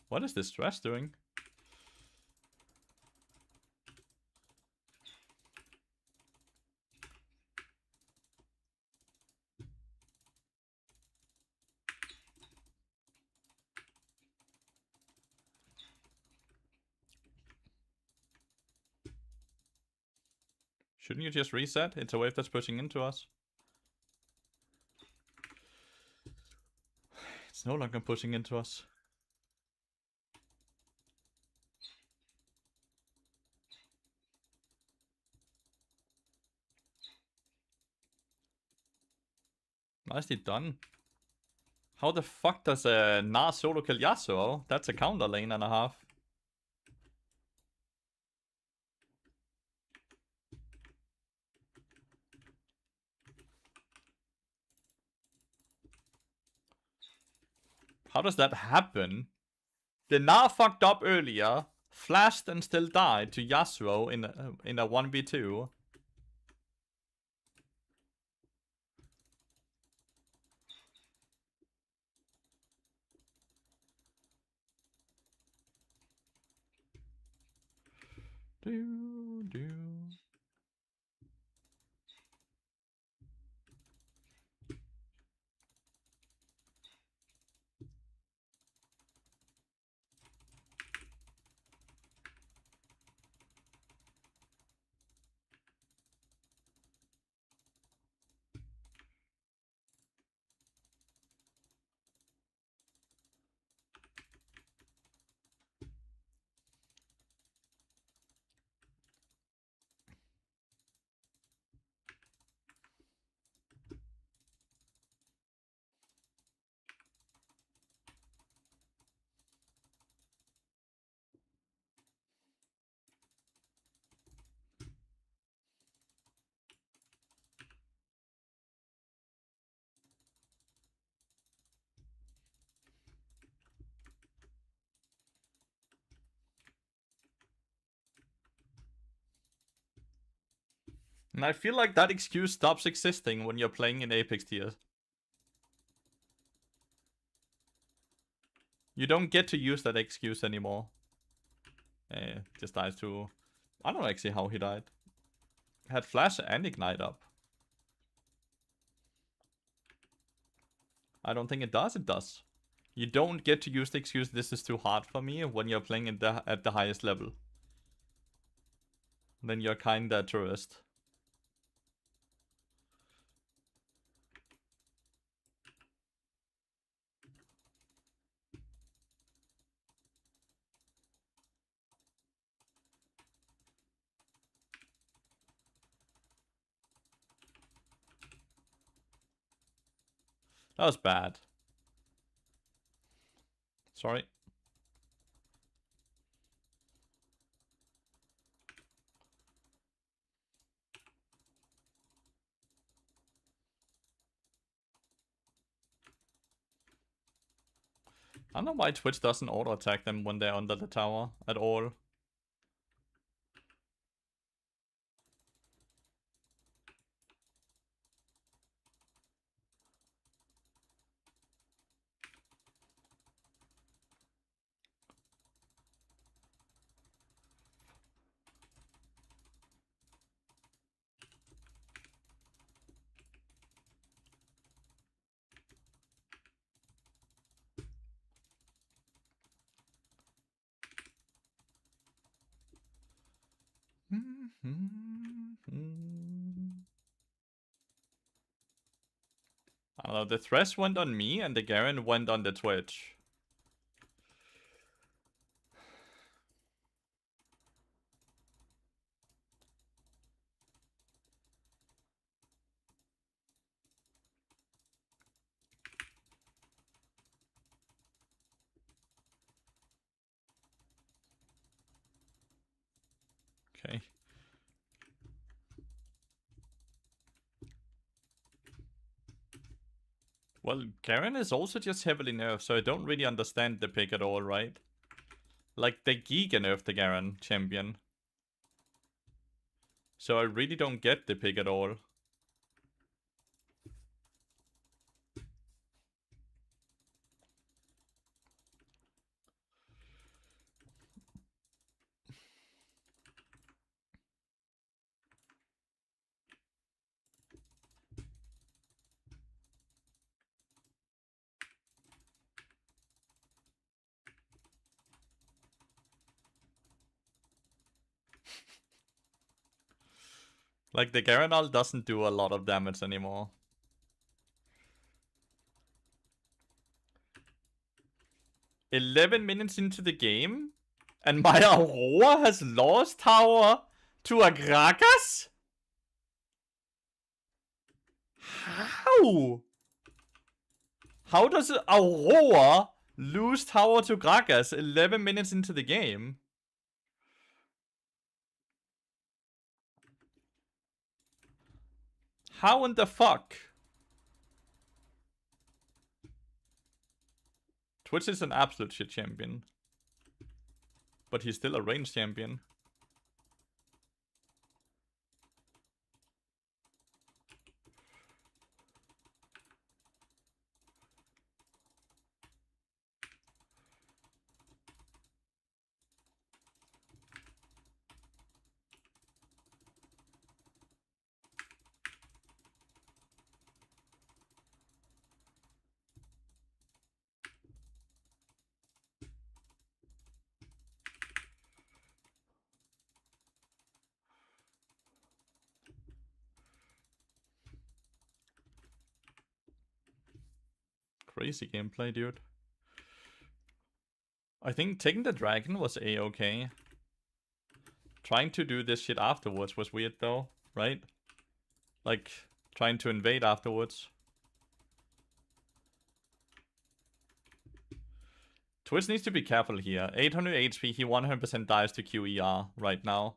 What is this Thresh doing? Shouldn't you just reset? It's a wave that's pushing into us. It's no longer pushing into us. Nicely done. How the fuck does a Gnar solo kill Yasuo? That's a counter lane and a half. How does that happen? The Gnar fucked up earlier, flashed and still died to Yasuo in a 1v2. Do, do. And I feel like that excuse stops existing when you're playing in Apex tiers. You don't get to use that excuse anymore. Just dies to... I don't know actually how he died. Had flash and ignite up. I don't think it does. It does. You don't get to use the excuse, this is too hard for me, when you're playing at the highest level. Then you're kinda a tourist. That was bad. Sorry. I don't know why Twitch doesn't auto-attack them when they're under the tower at all. I don't know, the Thresh went on me and the Garen went on the Twitch. Okay. Well, Garen is also just heavily nerfed, so I don't really understand the pick at all, right? Like, they Giga nerfed the Garen champion. So I really don't get the pick at all. Like, the Garen ult doesn't do a lot of damage anymore. "11 minutes into the game, and my Aurora has lost tower to a Gragas? How? How does Aurora lose tower to Gragas 11 minutes into the game? How in the fuck? Twitch is an absolute shit champion. But he's still a range champion. Crazy gameplay, dude. I think taking the dragon was a-okay. Trying to do this shit afterwards was weird though, right? Like, trying to invade afterwards. Twitch needs to be careful here. 800 HP, he 100% dies to QER right now.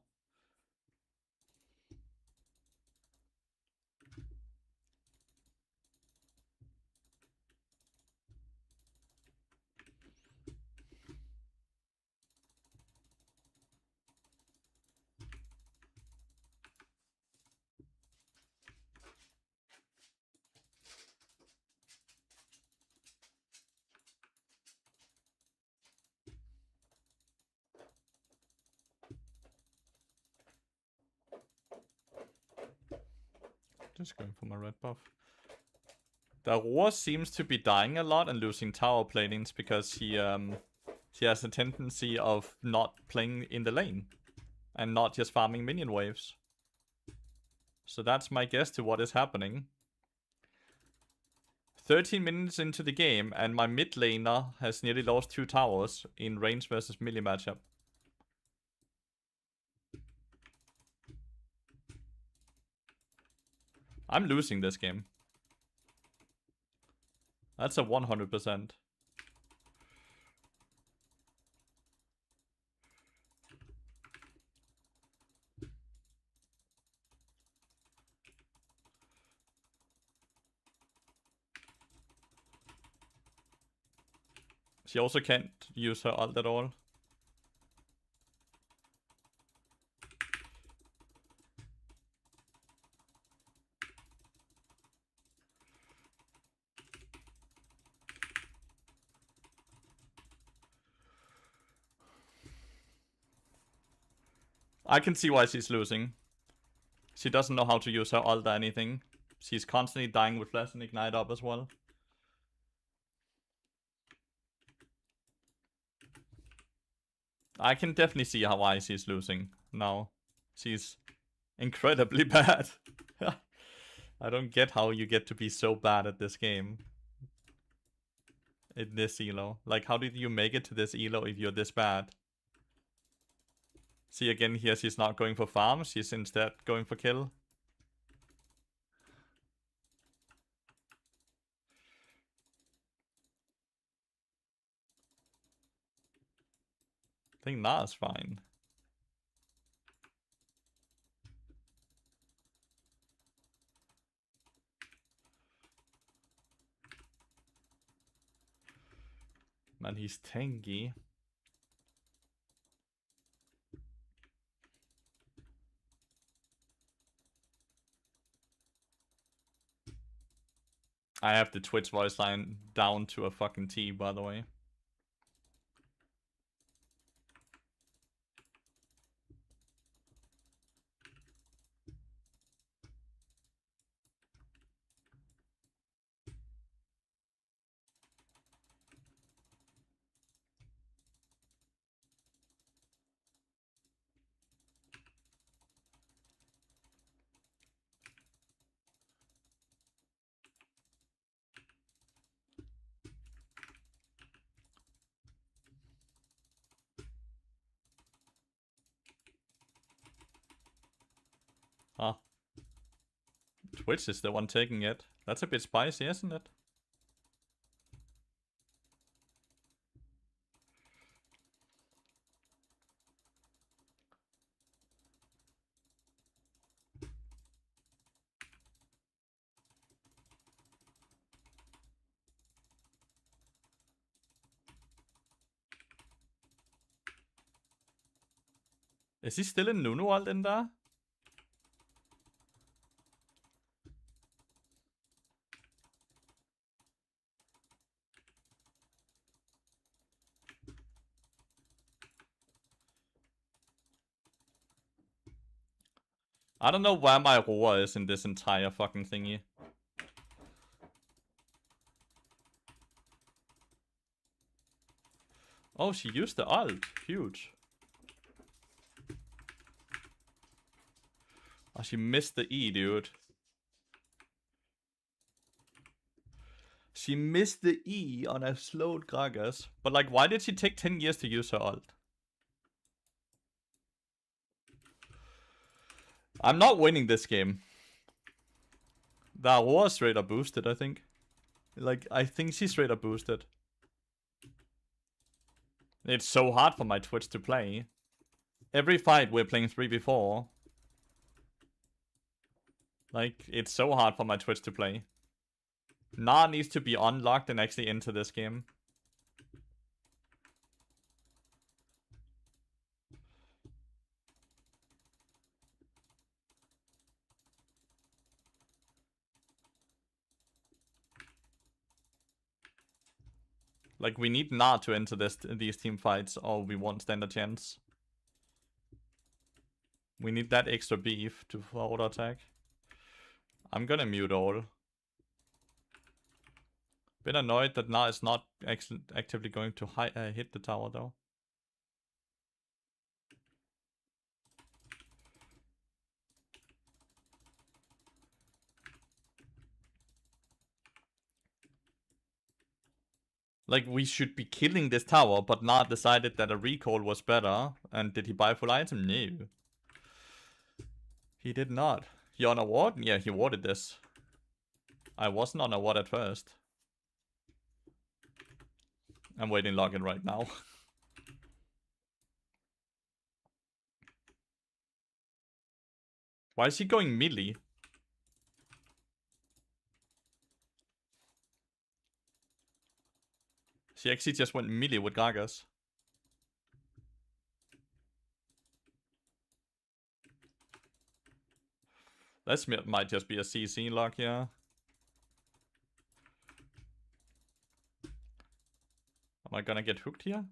just going for my red buff. Lathyrus seems to be dying a lot and losing tower planings because he has a tendency of not playing in the lane and not just farming minion waves. So that's my guess to what is happening. 13 minutes into the game and my mid laner has nearly lost 2 towers in range versus melee matchup. I'm losing this game. That's a 100%. She also can't use her ult at all. I can see why she's losing. She doesn't know how to use her ult or anything. She's constantly dying with flash and ignite up as well. I can definitely see why she's losing now. She's incredibly bad. I don't get how you get to be so bad at this game. In this elo. Like, how did you make it to this elo if you're this bad? See, again here, she's not going for farm. She's instead going for kill. I think Na's fine. Man, he's tanky. I have the Twitch voice line down to a fucking T, by the way. Huh. Twitch is the one taking it. That's a bit spicy, isn't it? Is he still in Nunu ult in there? I don't know where my Roar is in this entire fucking thingy. Oh, she used the ult. Huge. Oh, she missed the E, dude. She missed the E on a slowed Gragas. But like, why did she take 10 years to use her ult? I'm not winning this game. That was straight up boosted, I think. Like, I think she's straight up boosted. It's so hard for my Twitch to play. Every fight we're playing 3v4. Like, it's so hard for my Twitch to play. Na needs to be unlocked and actually into this game. Like, we need Na to enter these team fights or we won't stand a chance. We need that extra beef to auto attack. I'm gonna mute all. Bit annoyed that now it's not actively going to hit the tower though. Like, we should be killing this tower, but not decided that a recall was better. And did he buy full item? No. He did not. You on a ward? Yeah, he warded this. I wasn't on a ward at first. I'm waiting login right now. Why is he going melee? She actually just went melee with Gragas. This might just be a CC lock, yeah. Am I gonna get hooked here?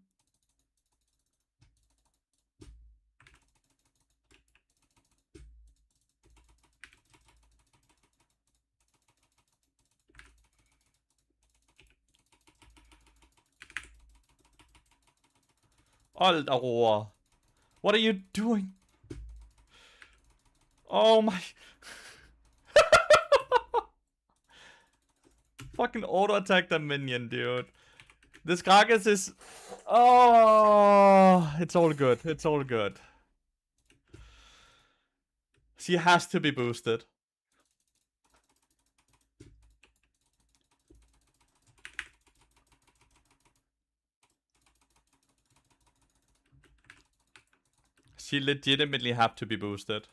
Alt Aurora. What are you doing? Oh my... Fucking auto-attack the minion, dude. This Gragas is... Oh... It's all good. It's all good. She has to be boosted. She legitimately have to be boosted.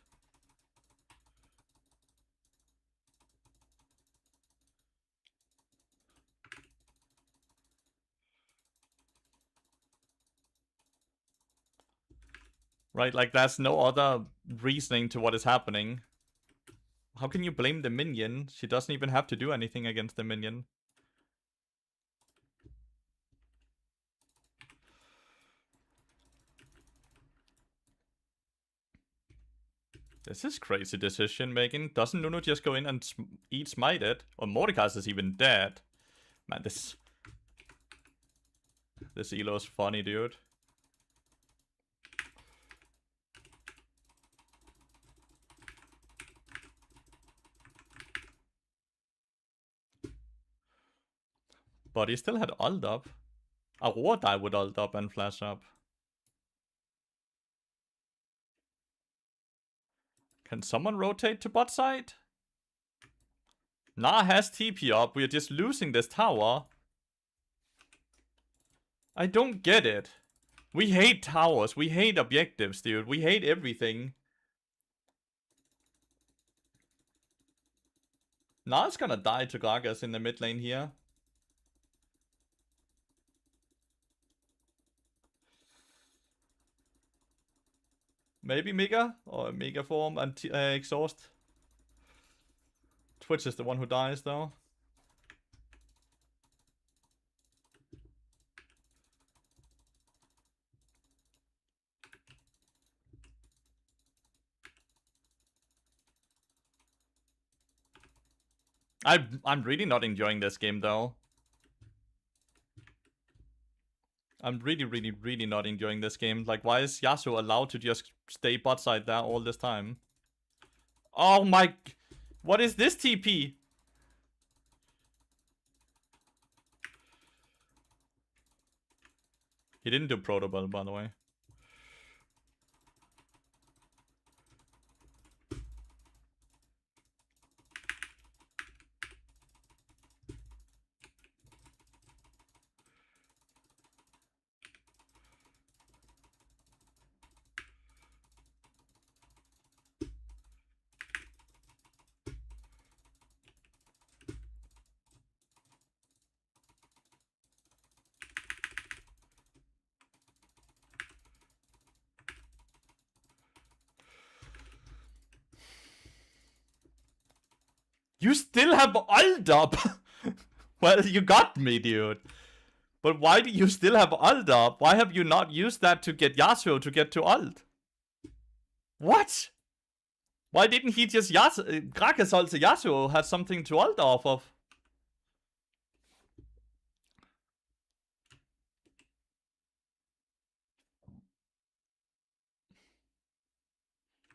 Right, like there's no other reasoning to what is happening. How can you blame the minion? She doesn't even have to do anything against the minion. This is crazy decision making. Doesn't Nuno just go in and eat smite it? Or Mordecai's is even dead. Man, this elo is funny, dude. But he still had ult up. Aurora died with ult up and flash up. Can someone rotate to bot side? Nah has TP up. We're just losing this tower. I don't get it. We hate towers. We hate objectives, dude. We hate everything. Na's gonna die to Gragas in the mid lane here. Maybe Mega? Or Mega form and exhaust. Twitch is the one who dies though. I'm really not enjoying this game though. I'm really not enjoying this game. Like, why is Yasuo allowed to just stay bot side there all this time? Oh my... What is this TP? He didn't do protocol, by the way. You still have ult up! Well, you got me, dude. But why do you still have ult up? Why have you not used that to get Yasuo to get to ult? What? Why didn't he just Gragas ult Yasuo had something to ult off of?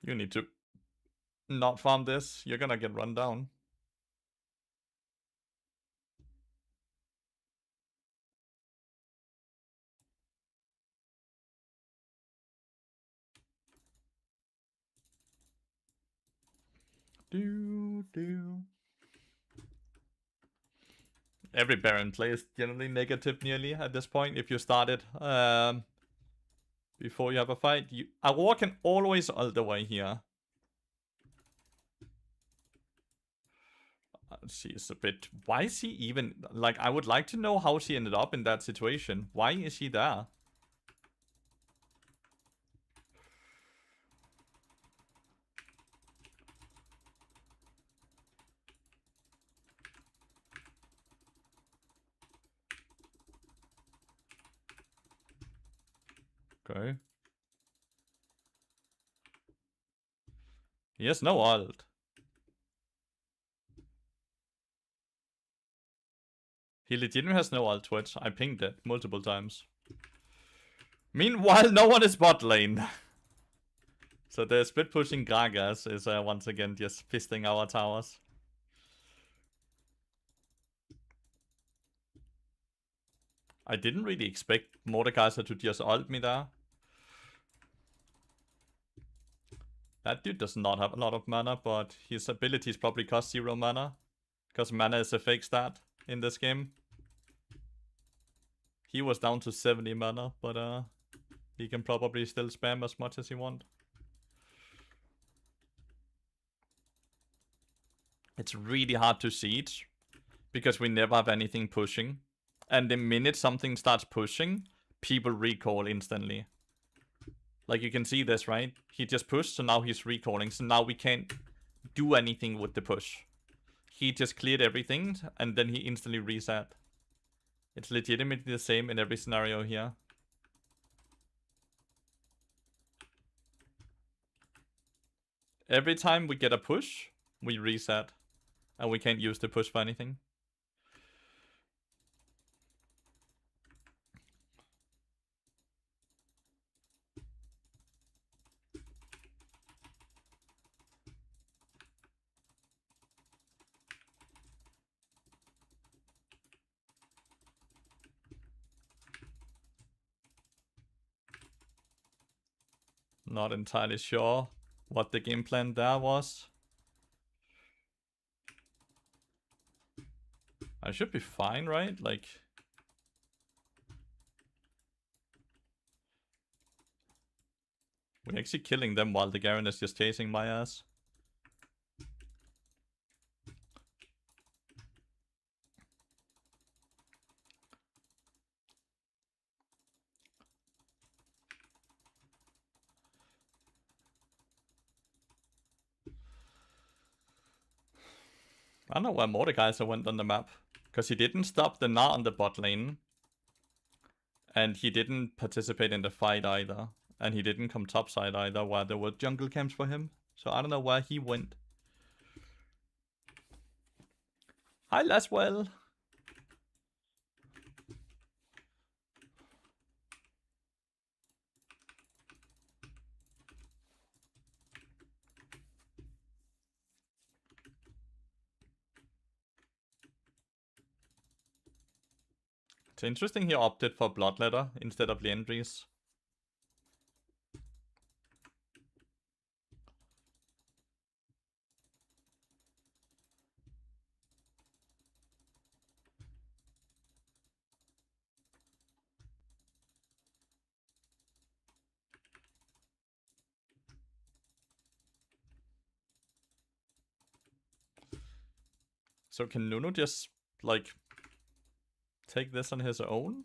You need to not farm this. You're gonna get run down. Every Baron play is generally negative nearly at this point if you start it before you have a fight. Aurora can always ult away here. She is a bit... Why is he even... Like, I would like to know how she ended up in that situation. Why is she there? Okay. He has no ult. He legitimately has no ult Twitch. I pinged it multiple times. Meanwhile, no one is bot lane. So the split pushing Gragas is once again just fisting our towers. I didn't really expect Mordekaiser to just ult me there. That dude does not have a lot of mana, but his abilities probably cost 0 mana. Because mana is a fake stat in this game. He was down to 70 mana, but he can probably still spam as much as he wants. It's really hard to siege, because we never have anything pushing. And the minute something starts pushing, people recall instantly. Like you can see this, right? He just pushed, so now he's recalling. So now we can't do anything with the push. He just cleared everything, and then he instantly reset. It's legitimately the same in every scenario here. Every time we get a push, we reset. And we can't use the push for anything. Not entirely sure what the game plan there was. I should be fine, right? Like... We're actually killing them while the Garen is just chasing my ass. I don't know where Mordekaiser went on the map. Because he didn't stop the Gnar on the bot lane. And he didn't participate in the fight either. And he didn't come topside either, where there were jungle camps for him. So I don't know where he went. Hi, Laswell. It's interesting he opted for Bloodletter instead of Liandry's. So can Nunu just, like, take this on his own?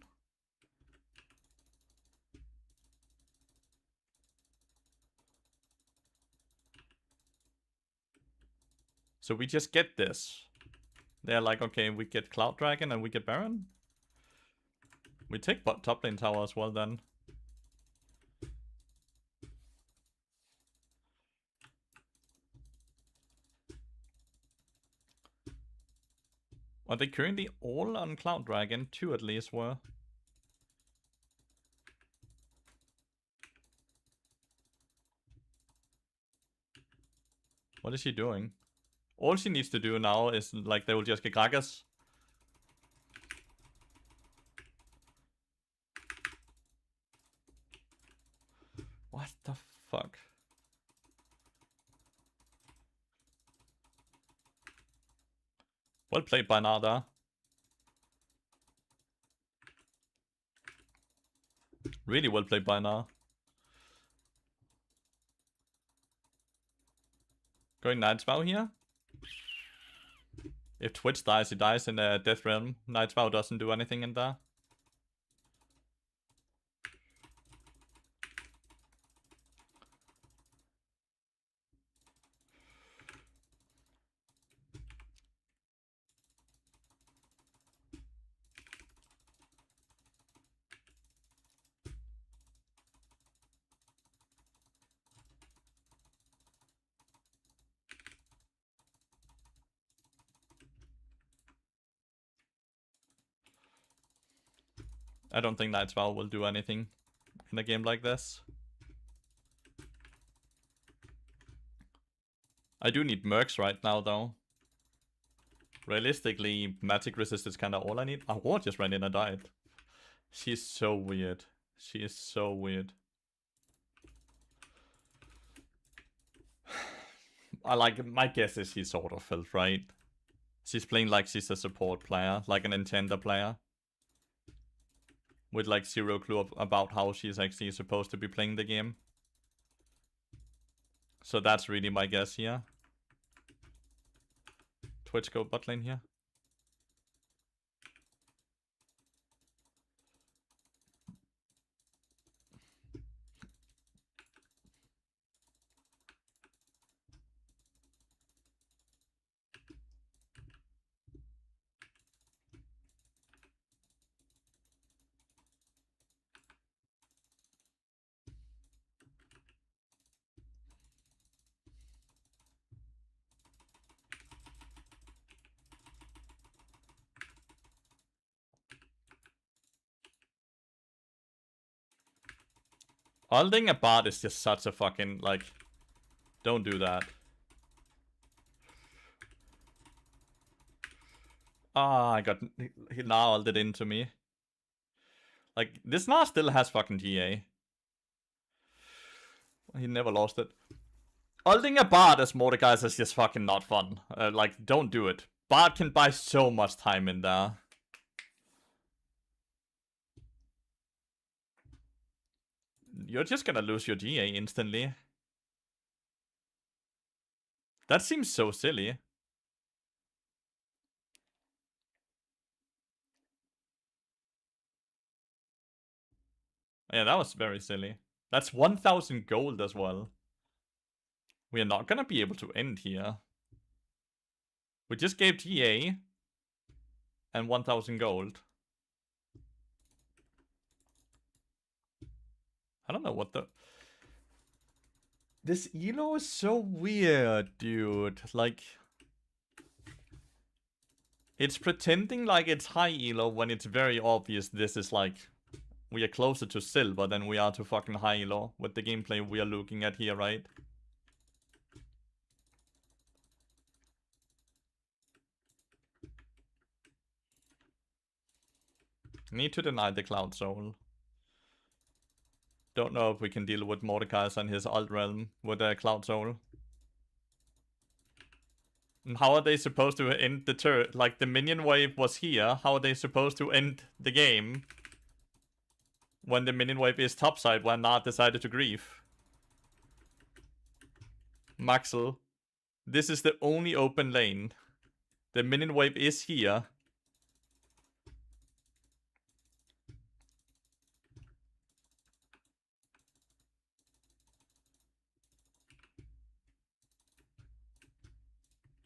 So we just get this. They're like, okay, we get Cloud Dragon and we get Baron. We take top lane tower as well then. Are they currently all on Cloud Dragon? 2 at least were. What is she doing? All she needs to do now is, like, they will just get Gragas. What the fuck? Well played by Nada. Really well played by Nada. Going Nightspow here. If Twitch dies, he dies in the Death Realm. Nightspow doesn't do anything in there. I don't think Nightspow will do anything in a game like this. I do need Mercs right now, though. Realistically, magic resist is kind of all I need. Oh, Ward just ran in and died. She's so weird. She is so weird. My guess is she's sort of felt right. She's playing like she's a support player, like an Enchanter player. With like zero clue about how she's actually supposed to be playing the game. So that's really my guess here. Twitch go bot lane here. Holding a bot is just such a fucking, like, don't do that. Ah, I got, he now ulted into me. Like, this Gnar still has fucking GA. He never lost it. Ulting a bard as Mordekaiser is just fucking not fun. Like, don't do it. Bard can buy so much time in there. You're just gonna lose your GA instantly. That seems so silly. Yeah, that was very silly. That's 1000 gold as well. We are not gonna be able to end here. We just gave GA and 1000 gold. I don't know what the... This elo is so weird, dude. Like... It's pretending like it's high elo when it's very obvious this is like... We are closer to silver than we are to fucking high elo with the gameplay we are looking at here, right? Need to deny the Cloud Soul. Don't know if we can deal with Mordekaiser and his alt realm with a Cloud Soul. And how are they supposed to end the turret? Like, the minion wave was here. How are they supposed to end the game when the minion wave is topside when Nard decided to grief? Maxel, this is the only open lane. The minion wave is here.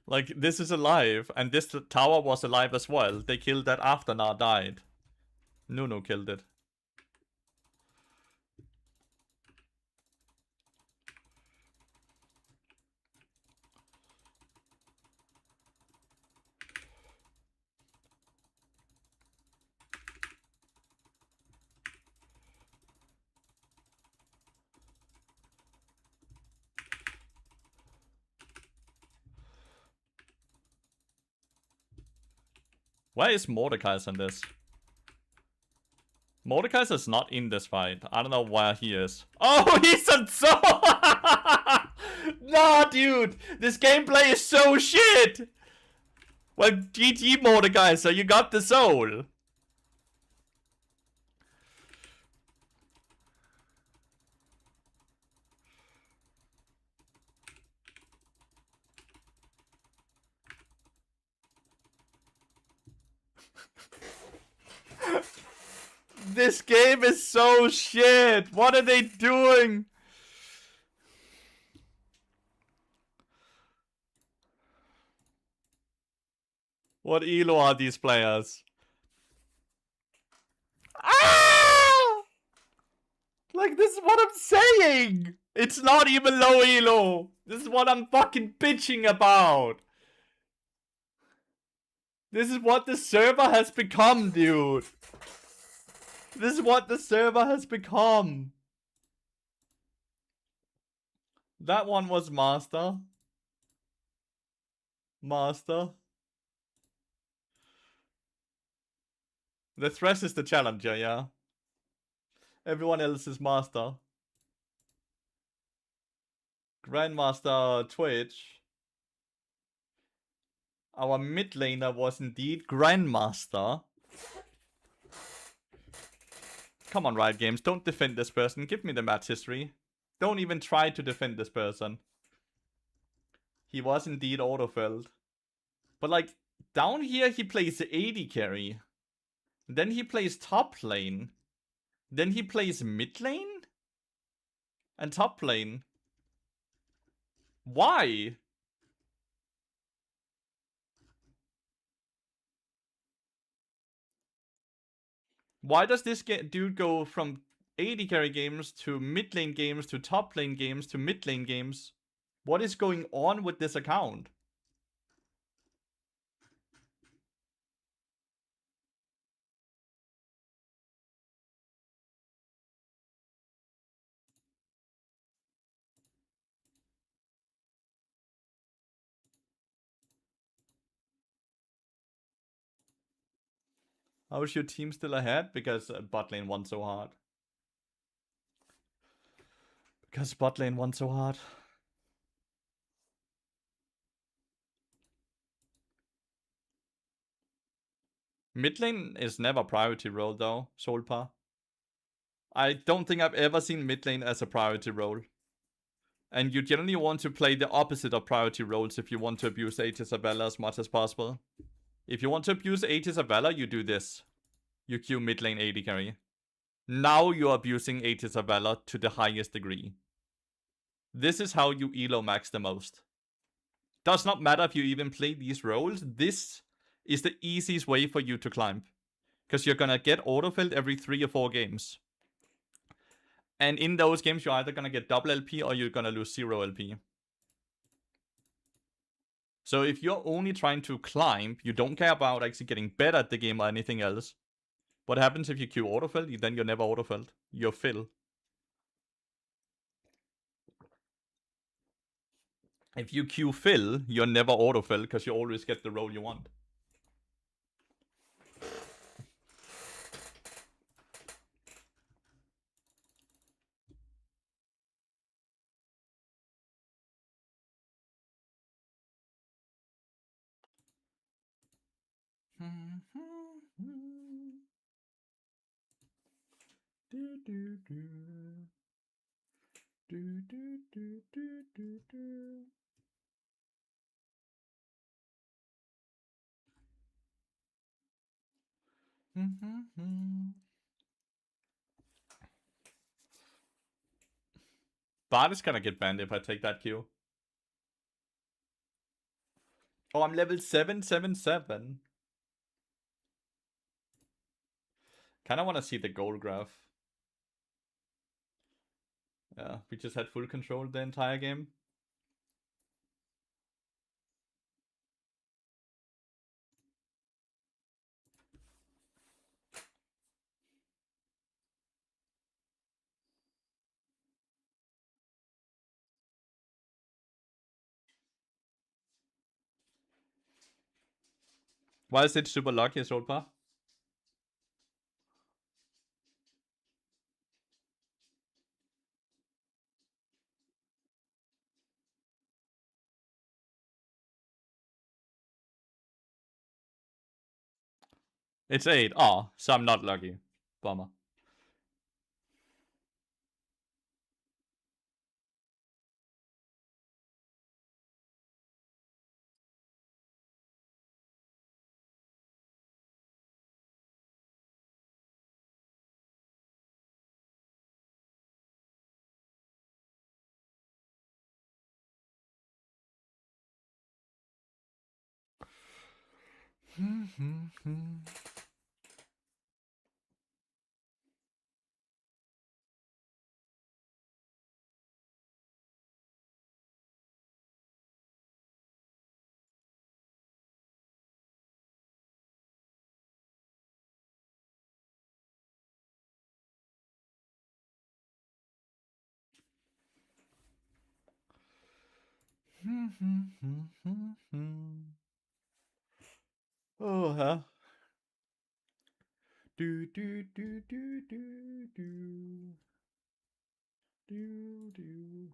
Like, this is alive, and this tower was alive as well. They killed that after Nard died. Nuno killed it. Where is Mordekaiser in this? Mordekaiser's not in this fight. I don't know where he is. Oh, he's on soul! Nah, dude! This gameplay is so shit! Well, GG Mordekaiser, you got the soul. This game is so shit! What are they doing? What elo are these players? Ah! Like, this is what I'm saying! It's not even low elo! This is what I'm fucking bitching about! This is what the server has become, dude! This is what the server has become! That one was Master. Master. The Thresh is the challenger, yeah. Everyone else is Master. Grandmaster Twitch. Our mid laner was indeed Grandmaster. Come on, Riot Games, don't defend this person. Give me the match history. Don't even try to defend this person. He was indeed autofilled. But like, down here he plays the AD carry. Then he plays top lane. Then he plays mid lane? And top lane. Why? Why does this dude go from AD carry games to mid lane games to top lane games to mid lane games? What is going on with this account? How is your team still ahead? Because bot lane won so hard. Because bot lane won so hard. Mid lane is never priority role though, Solpa. I don't think I've ever seen mid lane as a priority role. And you generally want to play the opposite of priority roles if you want to abuse Aegis of Valor as much as possible. If you want to abuse Aegis of Valor, you do this. You queue mid lane AD carry. Now you're abusing Aegis of Valor to the highest degree. This is how you elo max the most. Does not matter if you even play these roles. This is the easiest way for you to climb. Because you're gonna get autofilled every 3 or 4 games. And in those games, you're either gonna get double LP or you're gonna lose 0 LP. So if you're only trying to climb, you don't care about actually getting better at the game or anything else. What happens if you queue autofill? Then you're never autofilled. You're fill. If you queue fill, you're never autofill because you always get the role you want. Bard is gonna get banned if I take that Q. Oh, I'm level 777. Kinda wanna see the goal graph. Yeah, we just had full control the entire game. Why is it super lucky, Solpa? It's 8. Oh, so I'm not lucky. Bummer. Oh, huh? Do do do do do do do do.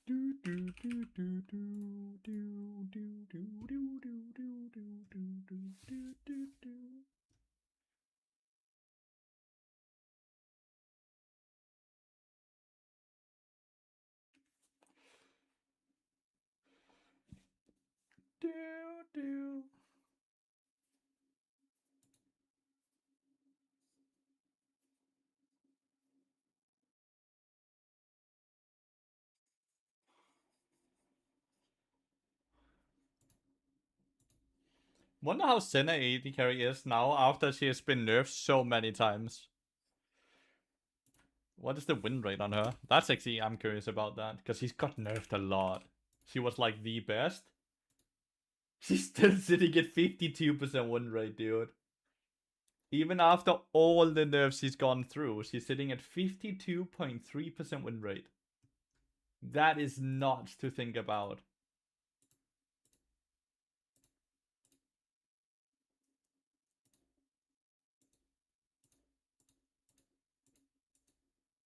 Do do do do do do do do do do do do do do do do. Do do. Wonder how Senna AD carry is now after she has been nerfed so many times. What is the win rate on her? That's actually, I'm curious about that, because she's got nerfed a lot. She was like the best. She's still sitting at 52% win rate, dude. Even after all the nerfs she's gone through, she's sitting at 52.3% win rate. That is not to think about.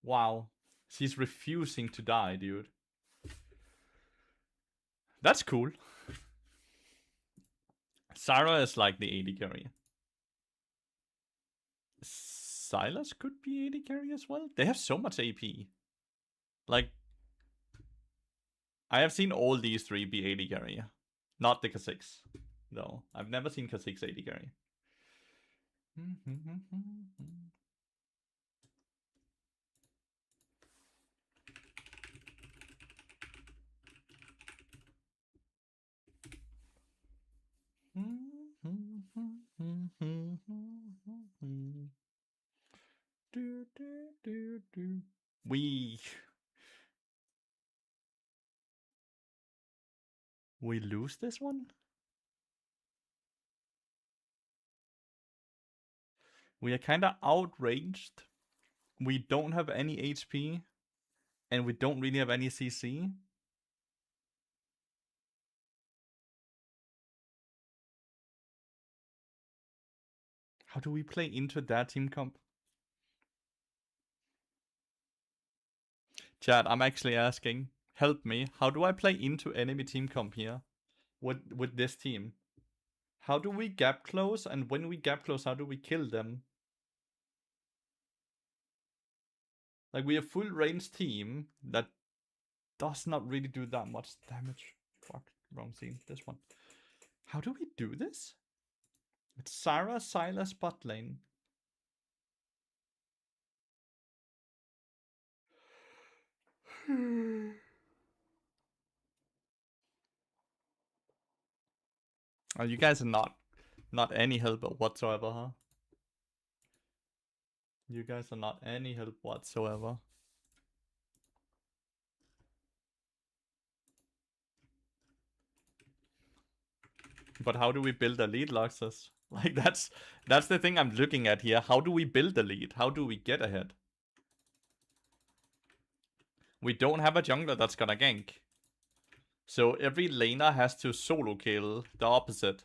Wow. She's refusing to die, dude. That's cool. Sarah is like the AD carry. Silas could be AD carry as well. They have so much AP. Like, I have seen all these three be AD carry. Not the Kha'Zix, though. I've never seen Kha'Zix AD carry. We lose this one? We are kind of outraged. We don't have any HP, and we don't really have any CC. How do we play into that team comp? Chad, I'm actually asking. Help me. How do I play into enemy team comp here? With this team? How do we gap close? And when we gap close, how do we kill them? Like, we have full range team that does not really do that much damage. Fuck. Wrong scene. This one. How do we do this? It's Sarah, Silas, bot lane. Oh, you guys are not any help whatsoever, huh? You guys are not any help whatsoever. But how do we build a lead, Luxus? Like that's the thing I'm looking at here. How do we build a lead? How do we get ahead? We don't have a jungler that's gonna gank. So every laner has to solo kill the opposite.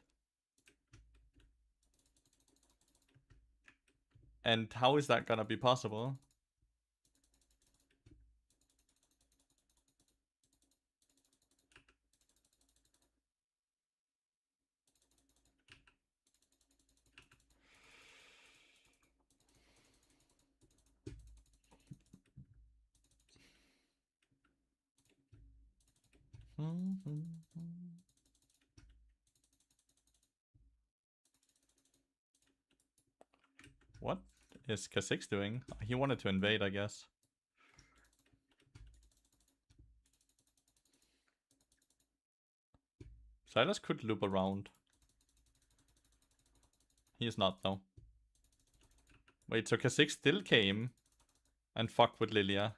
And how is that gonna be possible? What is Kha'Zix doing? He wanted to invade, I guess. Silas could loop around. He is not, though. Wait, so Kha'Zix still came and fucked with Lilia.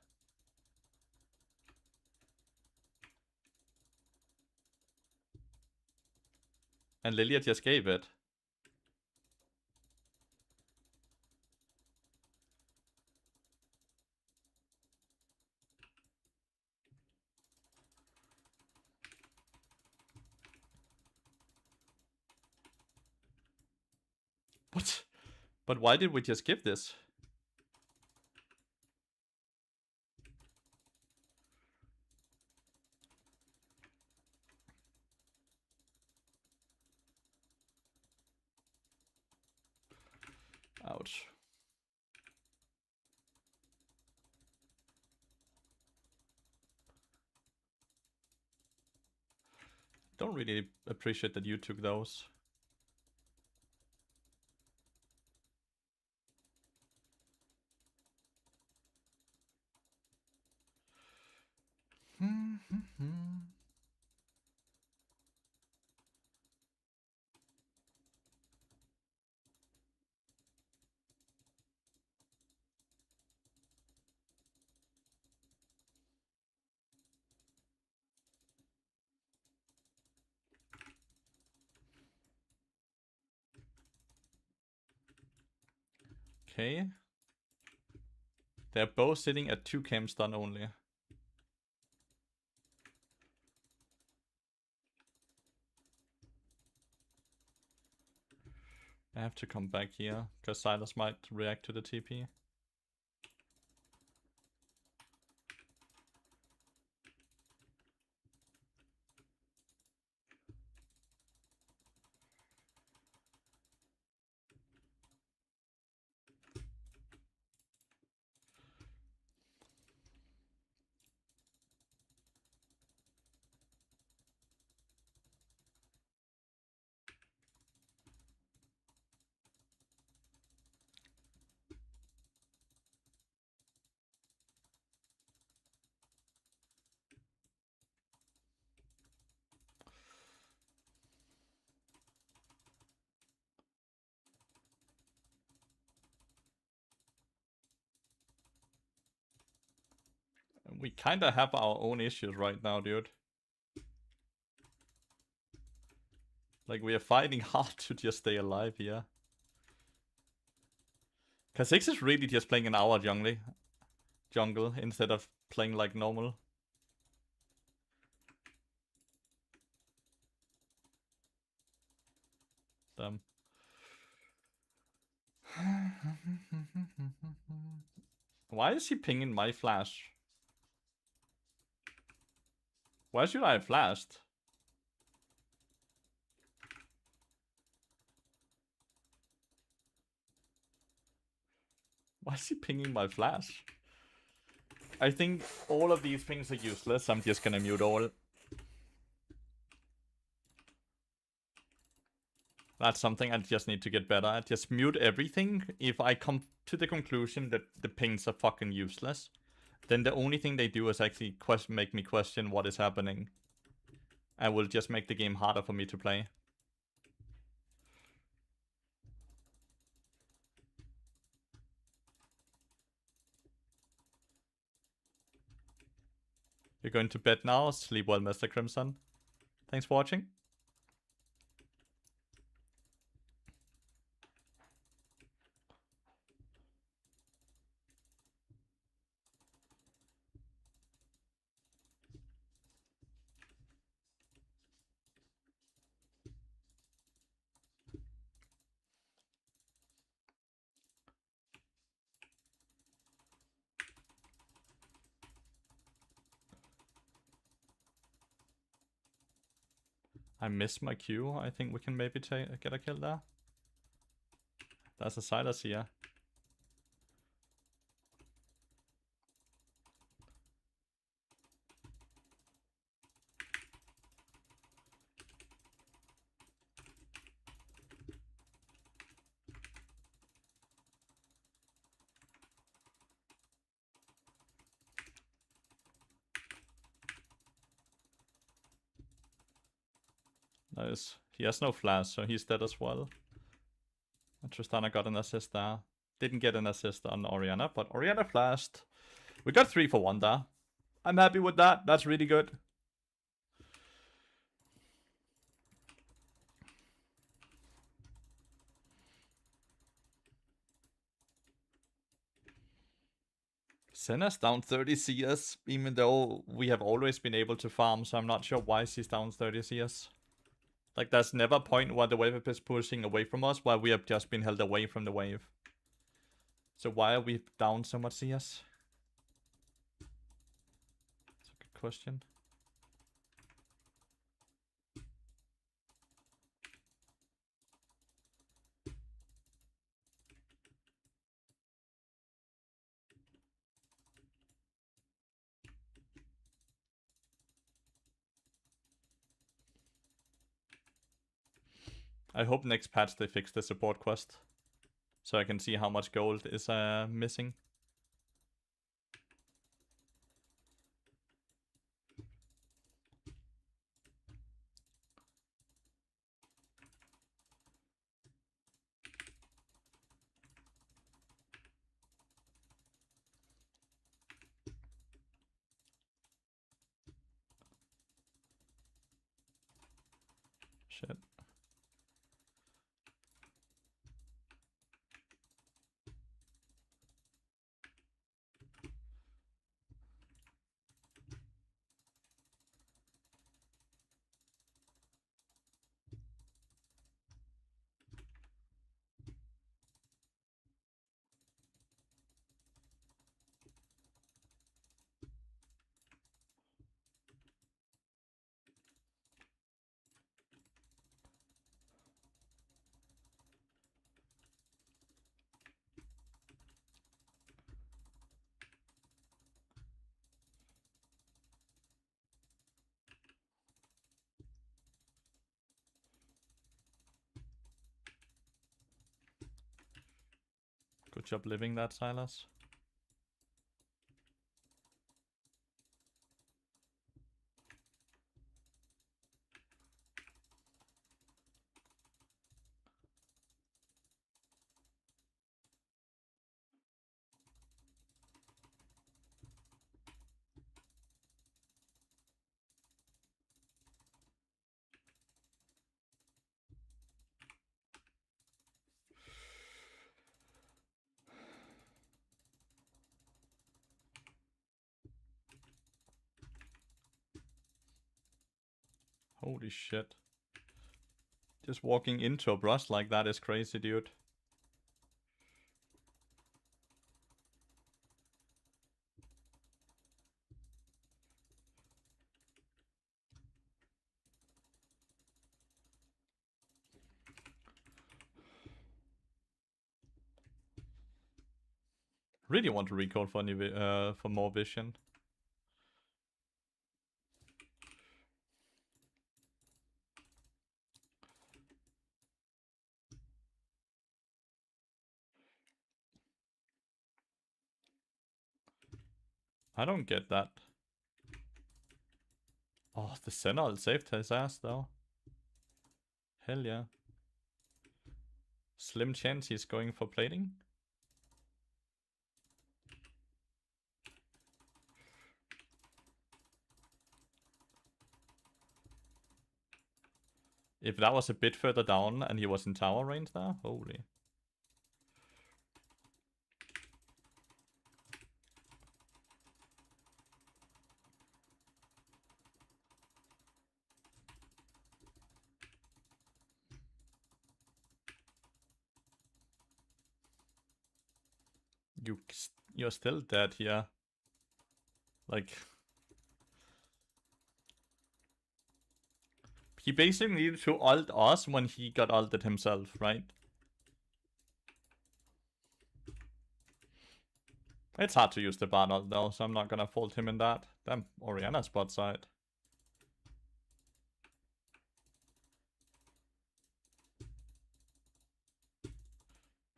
And Lilia just gave it. What? But why did we just give this? Ouch. Don't really appreciate that you took those. Okay. They're both sitting at 2 cam stun only. I have to come back here, because Silas might react to the TP. We kinda have our own issues right now, dude. Like, we are fighting hard to just stay alive here. Kha'Zix is really just playing an hour jungle instead of playing like normal. Damn. Why is he pinging my flash? Why should I have flashed? Why is he pinging my flash? I think all of these pings are useless. I'm just gonna mute all. That's something I just need to get better at. Just mute everything. If I come to the conclusion that the pings are fucking useless, then the only thing they do is actually make me question what is happening. And will just make the game harder for me to play. You're going to bed now? Sleep well, Mr. Crimson. Thanks for watching. I missed my Q. I think we can maybe get a kill there. There's a Silas here. Nice. He has no flash, so he's dead as well. And Tristana got an assist there. Didn't get an assist on Oriana, but Oriana flashed. We got 3 for 1 there. I'm happy with that. That's really good. Senna's down 30 CS, even though we have always been able to farm, so I'm not sure why she's down 30 CS. Like, there's never a point where the wave is pushing away from us, while we have just been held away from the wave. So why are we down so much CS? That's a good question. I hope next patch they fix the support quest, so I can see how much gold is missing. Shit. Good job living that, Silas. Holy shit. Just walking into a brush like that is crazy, dude. Really want to recall for more vision. I don't get that. Oh, the Sentinel saved his ass though. Hell yeah. Slim chance he's going for plating. If that was a bit further down and he was in tower range there, holy. You're still dead here. Like, he basically needed to ult us when he got ulted himself, right? It's hard to use the bad ult though, so I'm not gonna fault him in that. Damn, Orianna's bot side.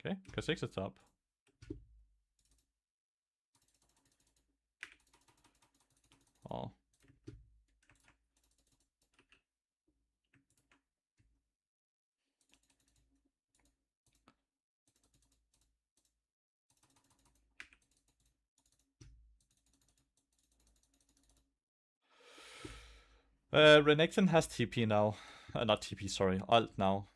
Okay, Kha'Zix is top. Oh. Renekton has TP now. Not TP, sorry. Ult now.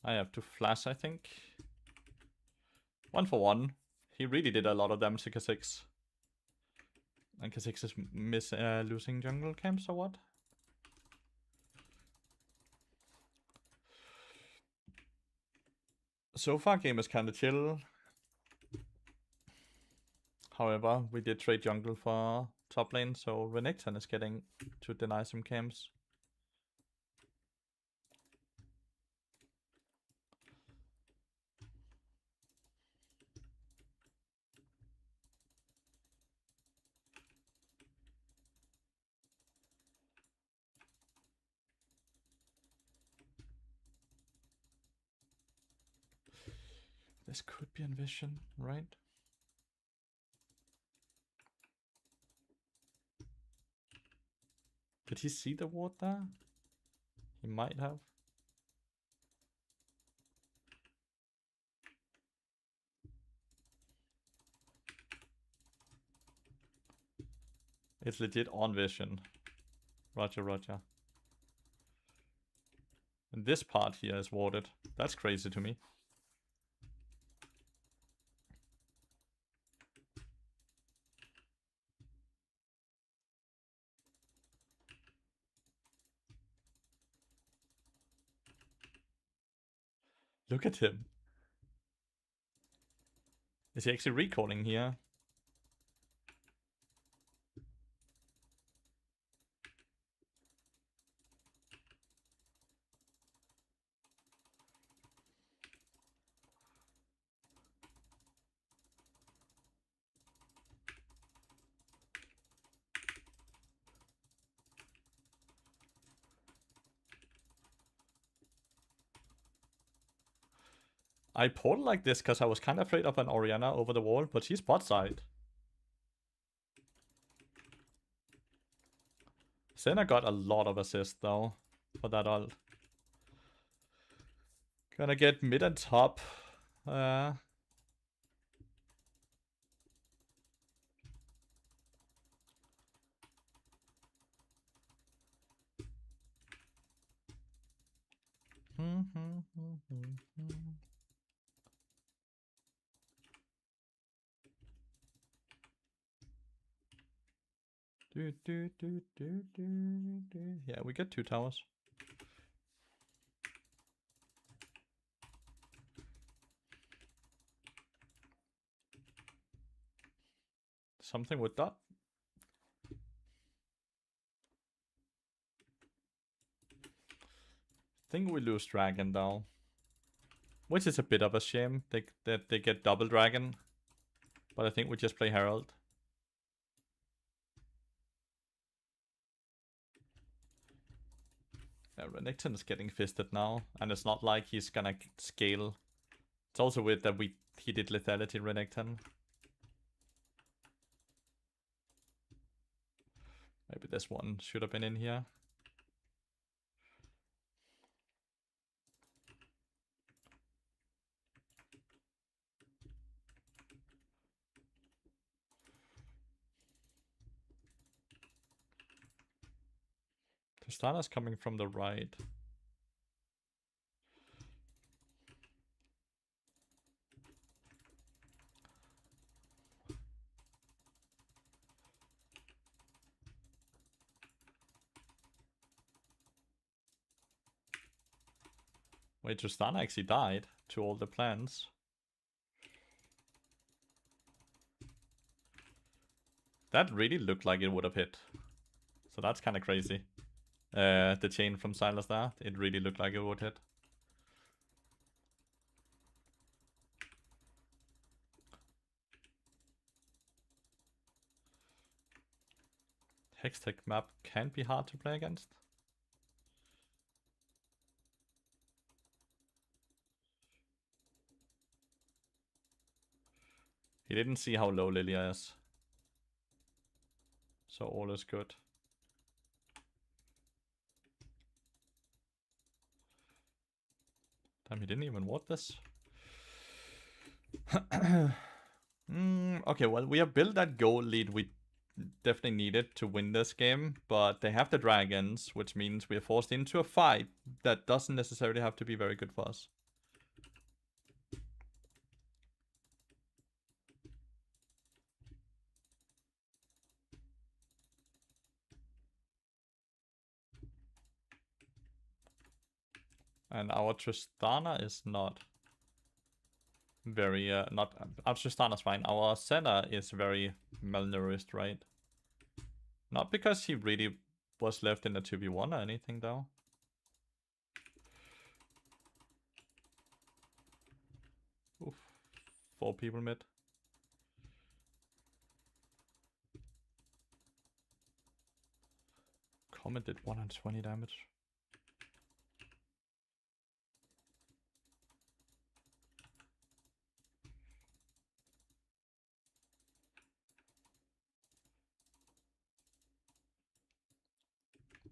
I have to flash, I think. 1 for 1. He really did a lot of damage to Kha'Zix. And Kha'Zix is losing jungle camps or what? So far, game is kinda chill. However, we did trade jungle for top lane, so Renekton is getting to deny some camps. This could be Envision, right? Did he see the ward there? He might have. It's legit on vision. Roger, roger. And this part here is warded. That's crazy to me. Look at him. Is he actually recalling here? I portal like this because I was kind of afraid of an Orianna over the wall, but she's bot side. Senna got a lot of assist though for that ult. Gonna get mid and top. Yeah, we get 2 towers. Something with that. think we lose dragon though. Which is a bit of a shame that they get double dragon. But I think we just play Herald. Yeah, Renekton is getting fisted now. And it's not like he's gonna scale. It's also weird that he did lethality Renekton. Maybe this one should have been in here. Tristana's coming from the right. Wait, Tristana actually died to all the plans. That really looked like it would have hit. So that's kind of crazy. The chain from Silas there, it really looked like it would hit. Hextech map can be hard to play against. He didn't see how low Lilia is. So all is good. Damn, he didn't even want this. Okay, well, we have built that goal lead we definitely needed to win this game, but they have the dragons, which means we are forced into a fight that doesn't necessarily have to be very good for us. And our Tristana is not very, not, our Tristana's fine. Our Senna is very malnourished, right? Not because he really was left in a 2v1 or anything, though. Oof. 4 people mid. Comet did 120 damage.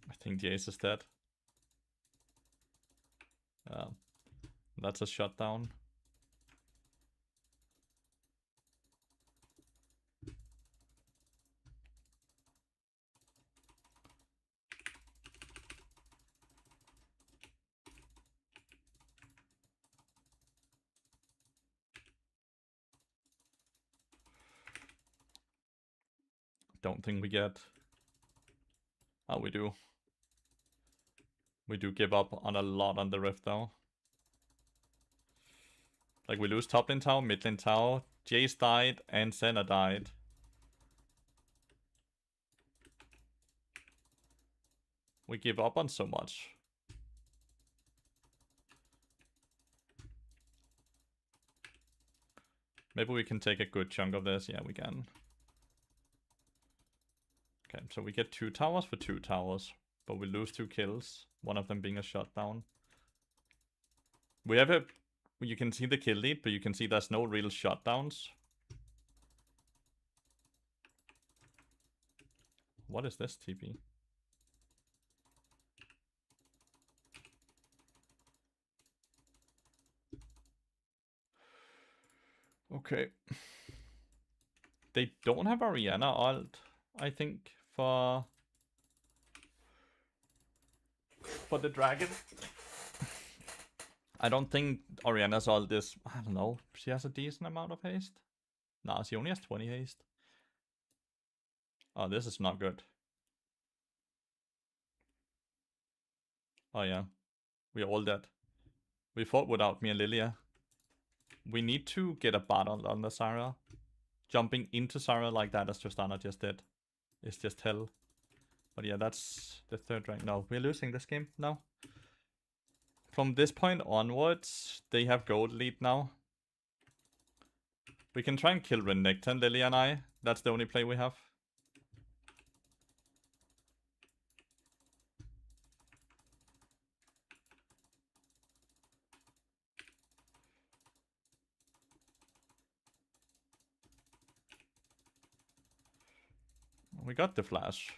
I think the ace is dead. That's a shutdown. Don't think we get... Oh, we do. We do give up on a lot on the Rift, though. Like, we lose top lane tower, mid lane tower, Jace died, and Senna died. We give up on so much. Maybe we can take a good chunk of this. Yeah, we can. Okay, so we get 2 towers for 2 towers. But we lose 2 kills. One of them being a shutdown. We have a... You can see the kill lead, but you can see there's no real shutdowns. What is this TP? Okay. They don't have Ariana ult, I think, for the dragon. I don't think Oriana's ult is... I don't know. She has a decent amount of haste. Nah, she only has 20 haste. Oh, this is not good. Oh yeah. We are all dead. We fought without me and Lilia. We need to get a bot on the Sarah. Jumping into Sarah like that as Tristana just did is just hell. But yeah, that's the 3rd rank. No, we're losing this game now. From this point onwards, they have gold lead now. We can try and kill Renekton, Lily and I. That's the only play we have. We got the flash.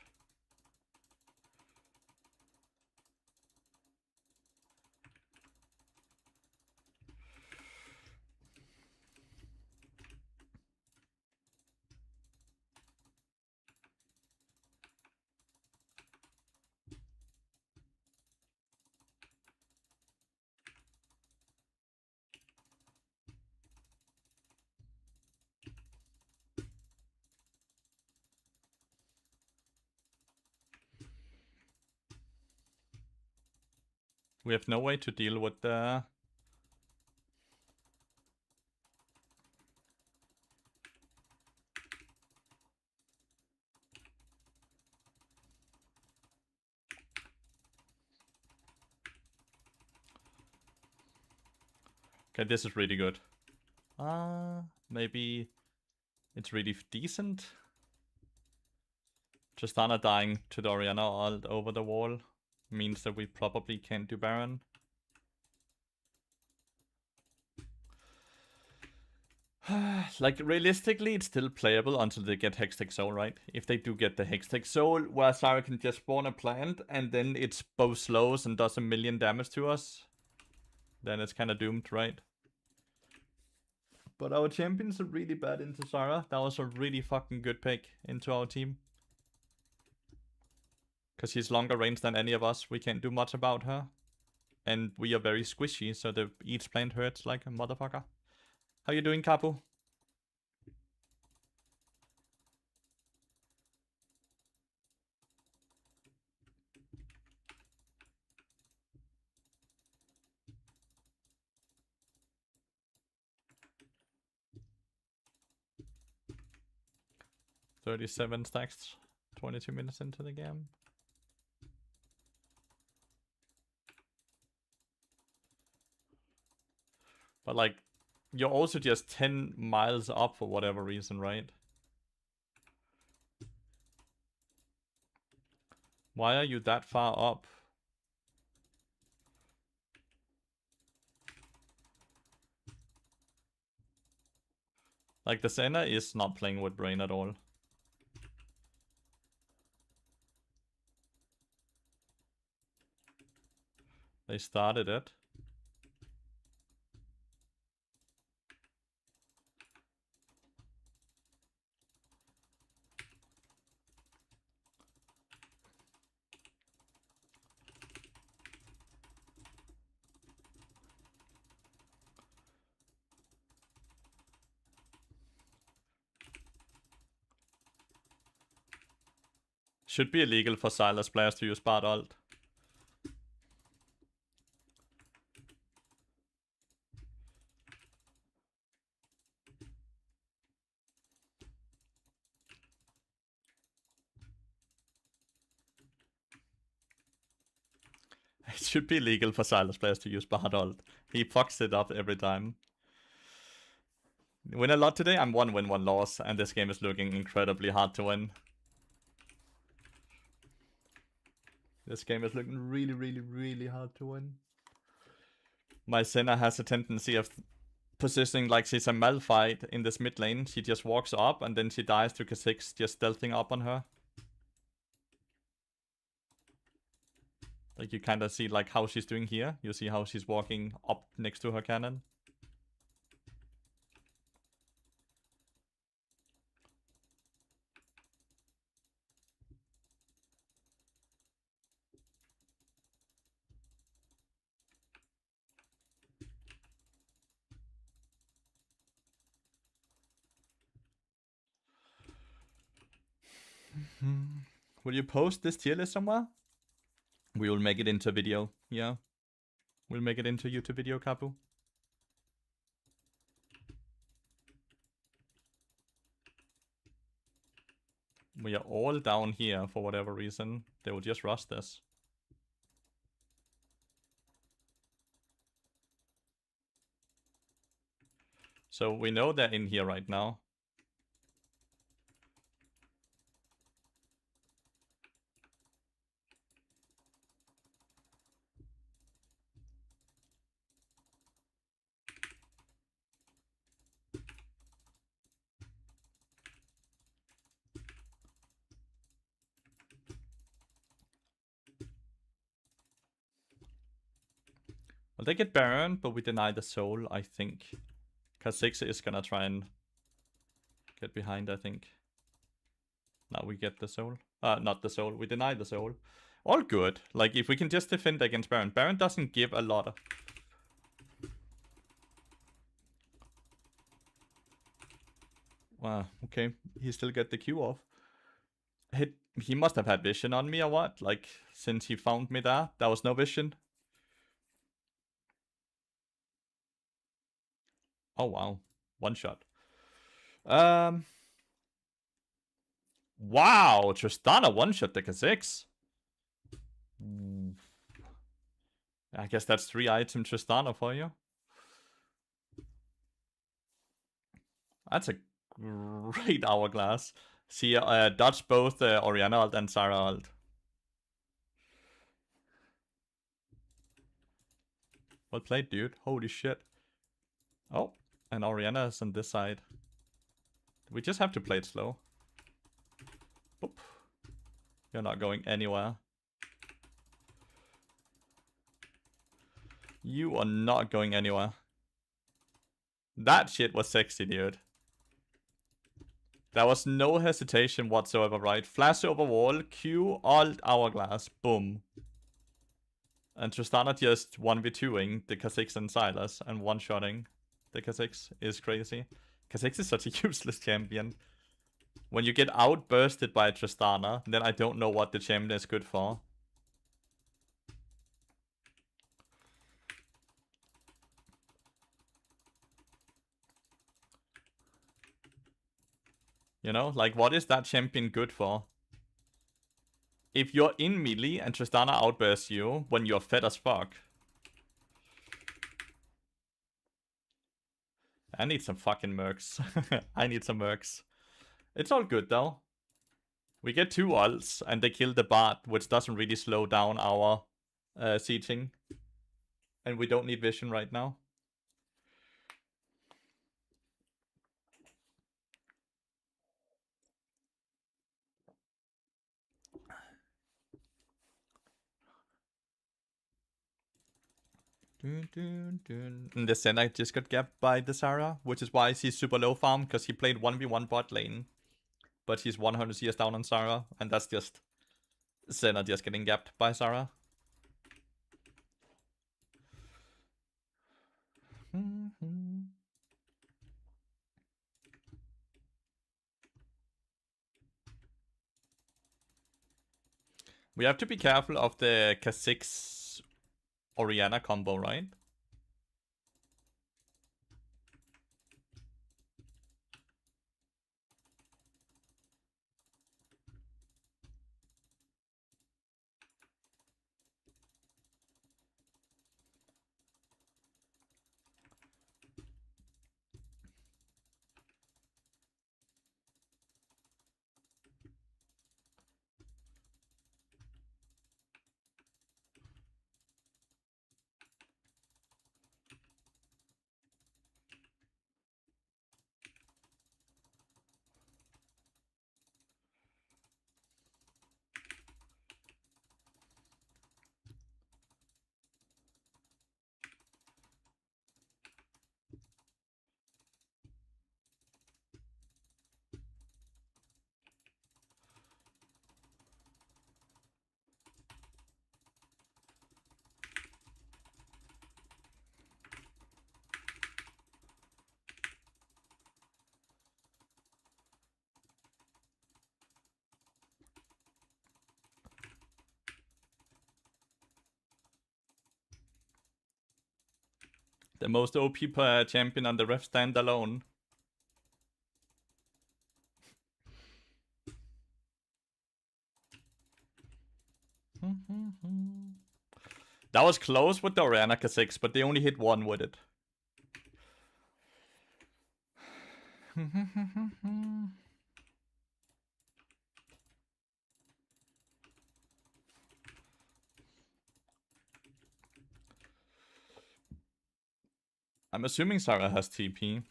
We have no way to deal with the... Okay, this is really good. Maybe it's really decent. Tristana dying to the Orianna all over the wall means that we probably can't do Baron. Like, realistically, it's still playable until they get Hextech Soul, right? If they do get the Hextech Soul, where Sarah can just spawn a plant, and then it's both slows and does 1,000,000 damage to us, then it's kind of doomed, right? But our champions are really bad into Sarah. That was a really fucking good pick into our team. Because she's longer range than any of us. We can't do much about her. And we are very squishy, so each plant hurts like a motherfucker. How you doing, Capu? $37 stacks, 22 minutes into the game. But like, you're also just 10 miles up for whatever reason, right? Why are you that far up? Like, the Senna is not playing with brain at all. They started it. Should be illegal for Silas players to use Bard ult. It should be illegal for Silas players to use Bard ult. He fucks it up every time. Win a lot today? I'm 1 win, 1 loss, and this game is looking incredibly hard to win. This game is looking really, really, really hard to win. My Senna has a tendency of positioning like she's a Malphite in this mid lane. She just walks up and then she dies to Kha'Zix just stealthing up on her. Like, you kind of see like how she's doing here. You see how she's walking up next to her cannon. Will you post this tier list somewhere? We will make it into a video. Yeah. We'll make it into a YouTube video, Capu. We are all down here for whatever reason. They will just rush this. So we know they're in here right now. Well, they get Baron, but we deny the soul, I think. Kha'Zix is gonna try and get behind, I think. Now we get the soul. Not the soul. We deny the soul. All good. Like, if we can just defend against Baron. Baron doesn't give a lot of... Wow, okay. He still get the Q off. He must have had vision on me or what? Like, since he found me there was no vision. Oh, wow. One shot. Wow, Tristana one-shot the Kha'Zix. I guess that's 3 item Tristana for you. That's a great hourglass. See, dodge both Orianna ult and Sarah ult. Well played, dude. Holy shit. Oh, and Orianna is on this side. We just have to play it slow. Oop. You're not going anywhere. You are not going anywhere. That shit was sexy, dude. There was no hesitation whatsoever, right? Flash over wall, Q, alt, hourglass, boom. And Tristana just 1v2ing the Kha'Zix and Sylas and one-shotting the Kha'Zix is crazy. Kha'Zix is such a useless champion. When you get outbursted by Tristana, then I don't know what the champion is good for. You know, like, what is that champion good for? If you're in melee and Tristana outbursts you when you're fed as fuck. I need some fucking mercs. I need some mercs. It's all good though. We get 2 ults and they kill the bot, which doesn't really slow down our sieging. And we don't need vision right now. And the Senna just got gapped by the Sarah, which is why he's super low farm, because he played 1v1 bot lane. But he's 100 CS down on Sarah, and that's just Senna just getting gapped by Sarah. We have to be careful of the Kha'Zix Orianna combo, right? The most OP champion on the ref stand alone. That was close with the Orianna Kha'Zix, but they only hit 1 with it. I'm assuming Sarah has TP.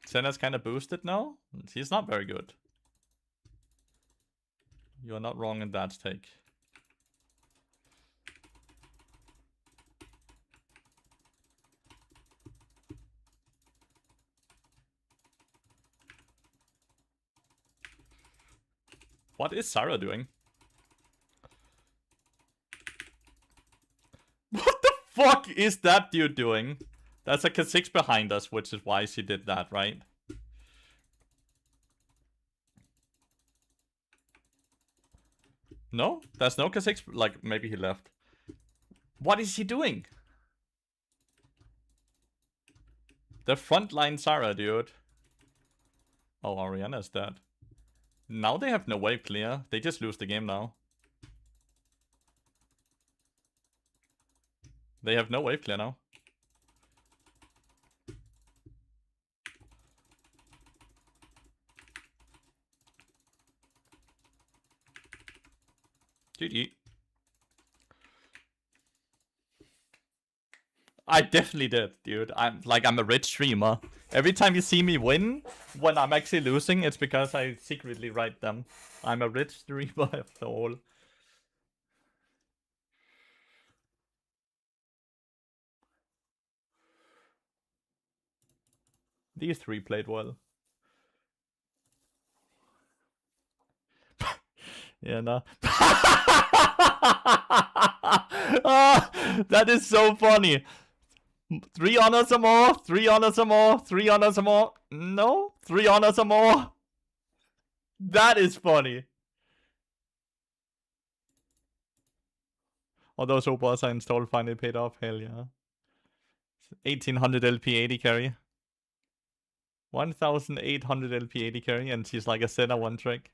Senna's kind of boosted now. He's not very good. You're not wrong in that take. What is Sarah doing? What the fuck is that dude doing? That's a Kha'Zix behind us, which is why she did that, right? No? There's no Kha'Zix? Like, maybe he left. What is he doing? The frontline Sarah, dude. Oh, Ariana's dead. Now they have no wave clear. They just lose the game now. They have no wave clear now. GG. I definitely did, dude. I'm a rich streamer. Every time you see me win, when I'm actually losing, it's because I secretly write them. I'm a rich streamer after all. These three played well. Yeah, no. That is so funny. 3 honors or more, 3 honors or more, 3 honors or more. No, 3 honors or more. That is funny. All those robots I installed finally paid off. Hell yeah. 1800 LP 80 carry. 1800 LP 80 carry, and she's like a Senna one trick.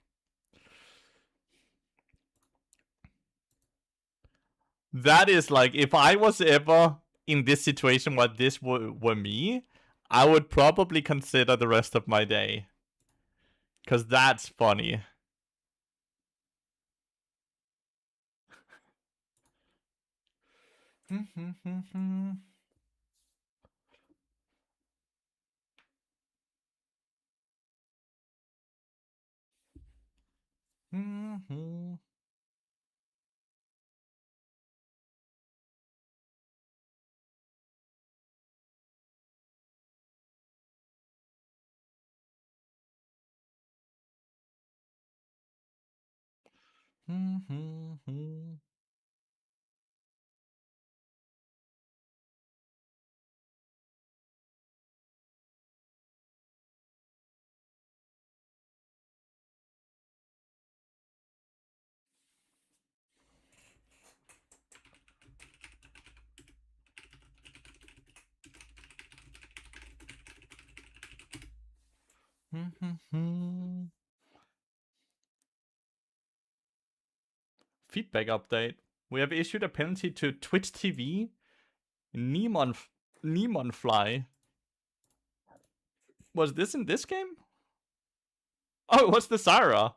That is like, if I was ever in this situation where this were me, I would probably consider the rest of my day. Because that's funny. Feedback update. We have issued a penalty to Twitch TV. Neemon Fly. Was this in this game? Oh, it was the Sarah.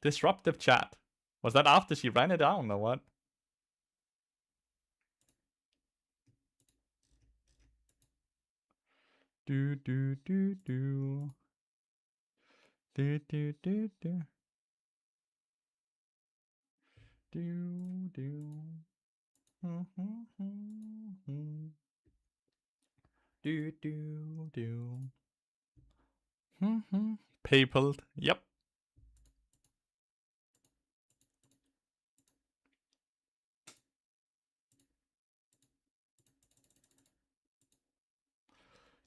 Disruptive chat. Was that after she ran it down or what? Do do do do. Do do do do. Do do. Do do do. Papal. Yep.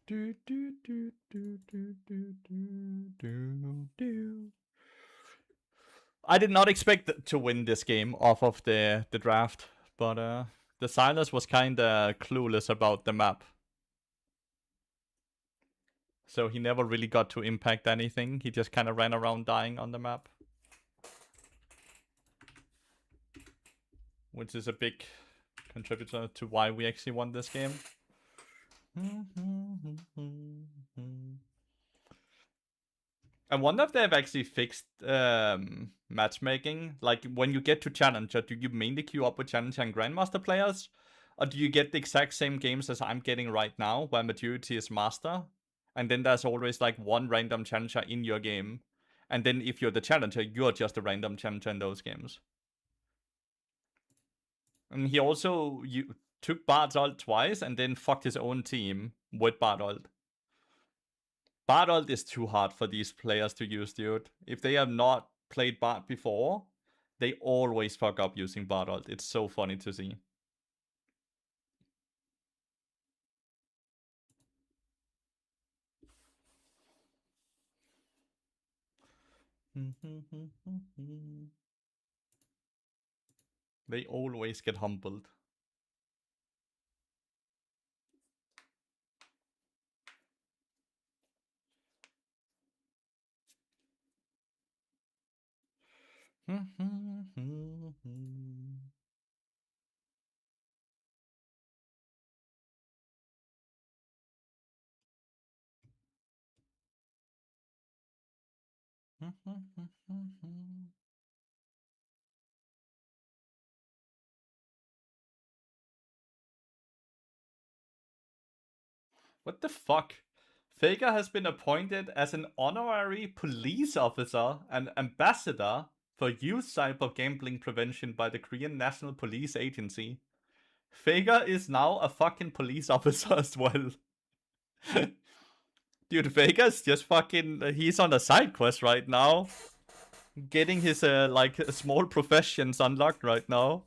Do do do do do do do do do. I did not expect to win this game off of the draft, but the Silas was kinda clueless about the map. So he never really got to impact anything. He just kinda ran around dying on the map. which is a big contributor to why we actually won this game. I wonder if they've actually fixed matchmaking. Like, when you get to Challenger, do you mainly queue up with Challenger and Grandmaster players? Or do you get the exact same games as I'm getting right now, where majority is Master? And then there's always, like, one random Challenger in your game. And then if you're the Challenger, you're just a random Challenger in those games. And he also took Bard's ult twice and then fucked his own team with Bard ult. Bard ult is too hard for these players to use, dude. If they have not played Bard before, they always fuck up using Bard ult. It's so funny to see. They always get humbled. What the fuck? Faker has been appointed as an honorary police officer and ambassador for youth cyber gambling prevention by the Korean National Police Agency. Faker is now a fucking police officer as well. Dude, Faker's just fucking... He's on a side quest right now. Getting his, like, small professions unlocked right now.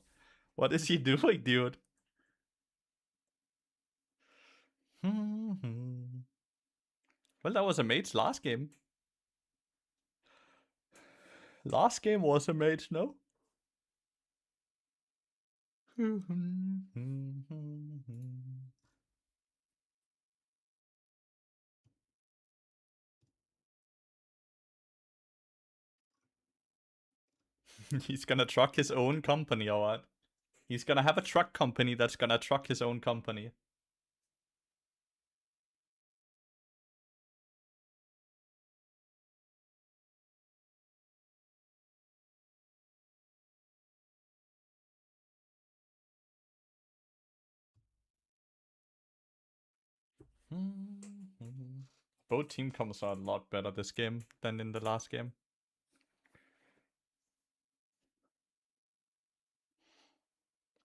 What is he doing, dude? Well, that was a mage's last game. Last game was a mage, no? He's gonna truck his own company, or what? He's gonna have a truck company that's gonna truck his own company. Both team comps are a lot better this game than in the last game.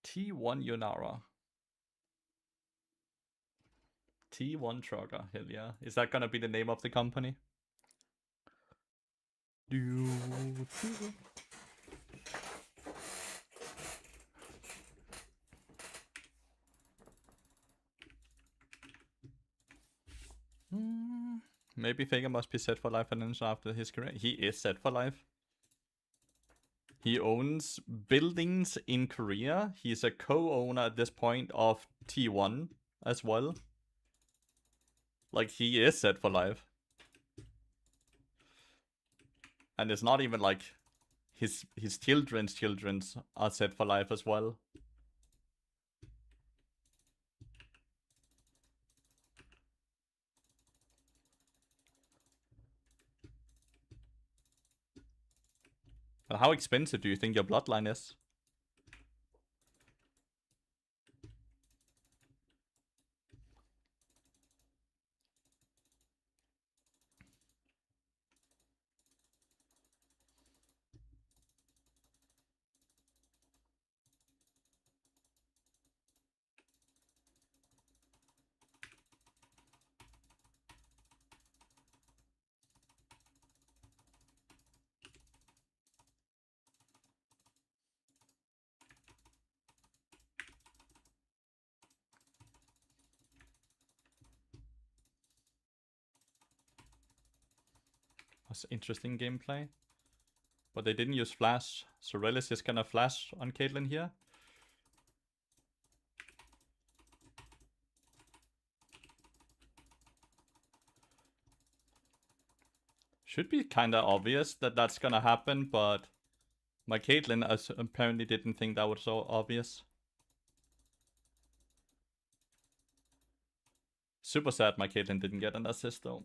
T1 Yonara. T1 Trucker, hell yeah. Is that gonna be the name of the company? Maybe Faker must be set for life and after his career. He is set for life. He owns buildings in Korea. He's a co-owner at this point of T1 as well. Like, he is set for life. And it's not even like his children's are set for life as well. But how expensive do you think your bloodline is? That's interesting gameplay. But they didn't use flash. So Relish is gonna flash on Caitlyn here. Should be kinda obvious that that's gonna happen, but My Caitlyn apparently didn't think that was so obvious. Super sad my Caitlyn didn't get an assist though.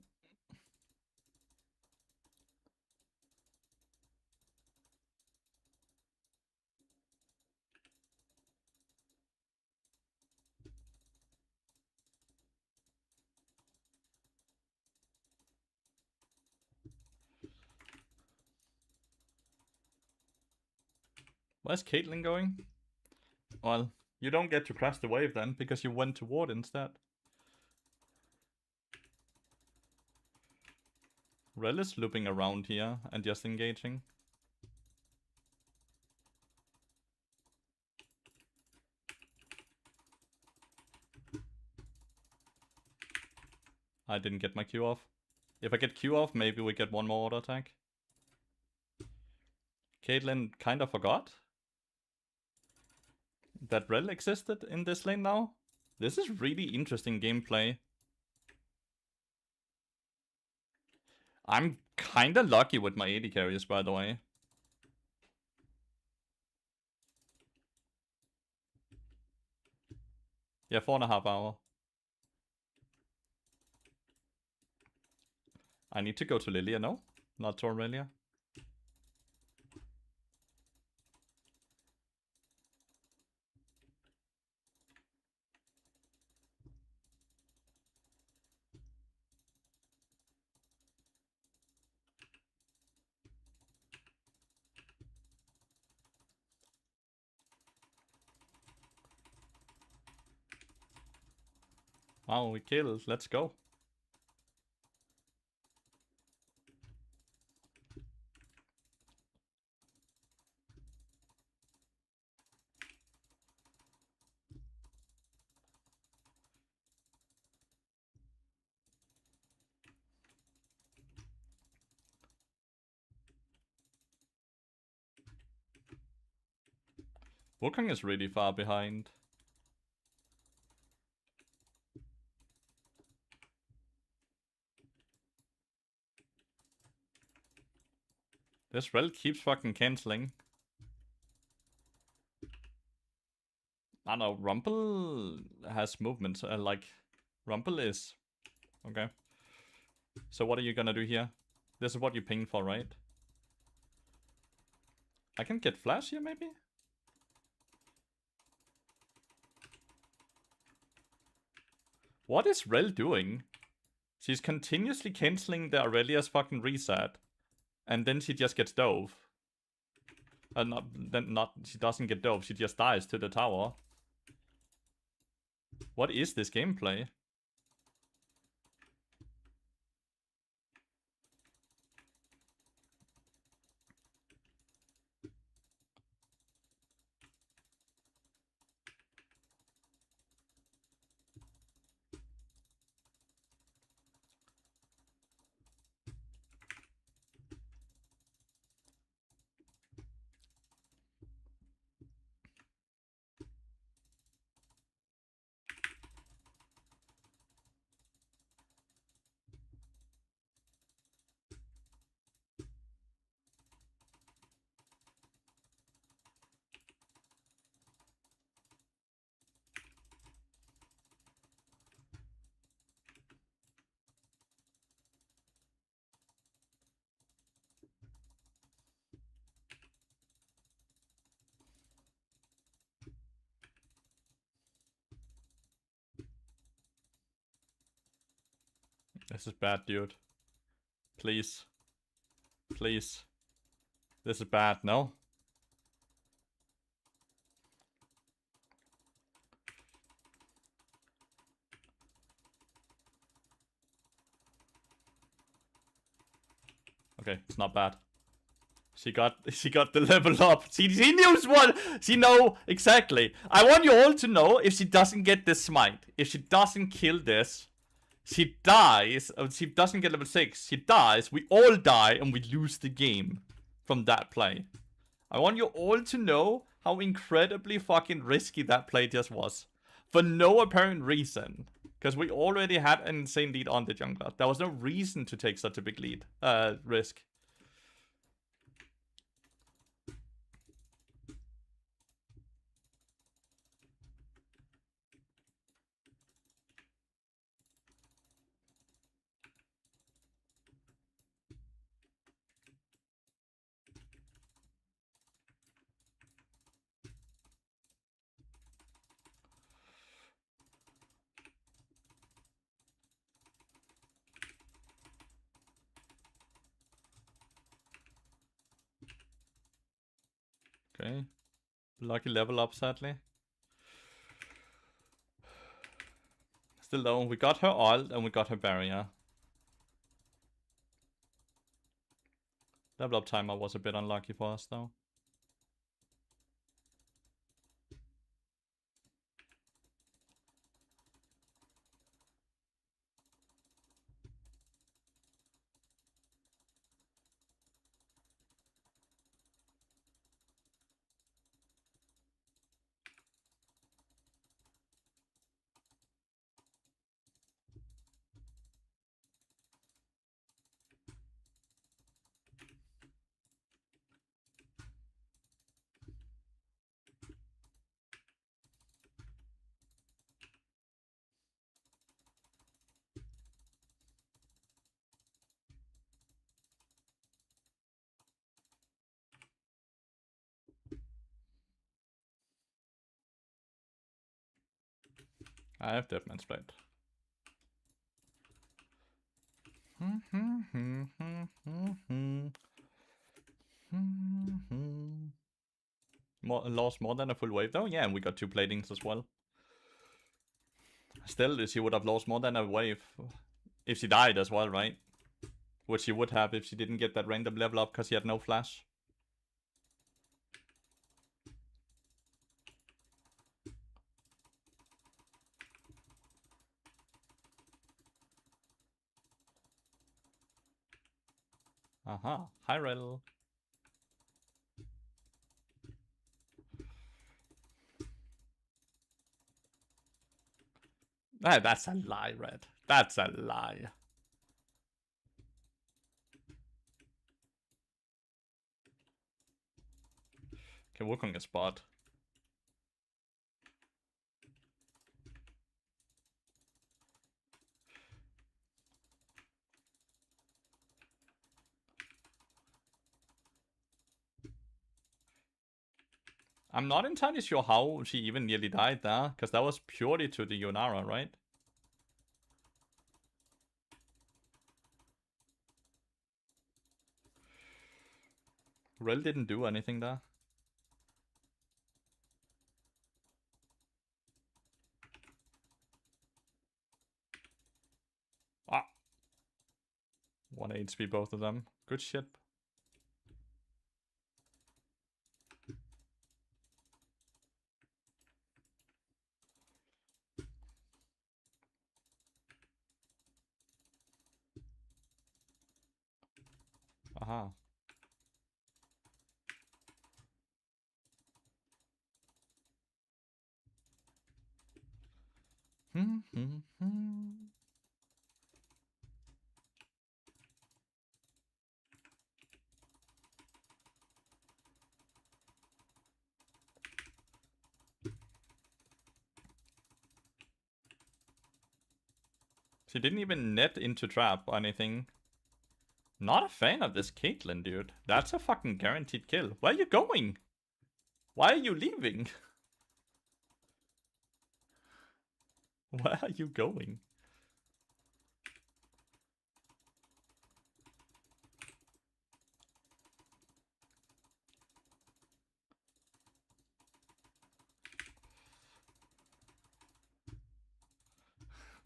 Where's Caitlyn going? Well, you don't get to crash the wave then, because you went to ward instead. Rel is looping around here and just engaging. I didn't get my Q off. If I get Q off, maybe we get one more auto attack. Caitlyn kind of forgot that Rel existed in this lane now. This is really interesting gameplay. I'm kinda lucky with my AD carries, by the way. Yeah, 4.5 hours. I need to go to Lilia, no? Not to Aurelia. Wow, we killed. Let's go. Wukong is really far behind. This Rel keeps fucking cancelling. I don't know, Rumble has movement. Like, Rumble is... Okay. So what are you gonna do here? This is what you ping for, right? I can get flash here, maybe? What is Rel doing? She's continuously cancelling the Aurelia's fucking reset. And then she just gets dove. She doesn't get dove, she just dies to the tower. What is this gameplay? This is bad, dude. Please. Please. This is bad, no? Okay, it's not bad. She got the level up. She knows what. She know exactly. I want you all to know, if she doesn't get this smite, if she doesn't kill this, she dies. She doesn't get level 6. She dies. We all die, and we lose the game from that play. I want you all to know how incredibly fucking risky that play just was, for no apparent reason. Because we already had an insane lead on the jungler. There was no reason to take such a big lead risk. Okay. Lucky level up, sadly. Still though, we got her ult and we got her barrier. Level up timer was a bit unlucky for us though. I have Deadman's Blade. Lost more than a full wave though? Yeah, and we got 2 platings as well. Still, she would have lost more than a wave if she died as well, right? Which she would have if she didn't get that random level up because she had no flash. Aha, hi Rel. Ah, that's a lie, Red. That's a lie. Can work on a spot. I'm not entirely sure how she even nearly died there, because that was purely to the Yonara, right? Rel didn't do anything there. Ah. 1 HP both of them. Good shit. Aha. Hmm, hmm, hmm. She didn't even net into trap or anything. Not a fan of this Caitlyn, dude. That's a fucking guaranteed kill. Where are you going? Why are you leaving? Where are you going?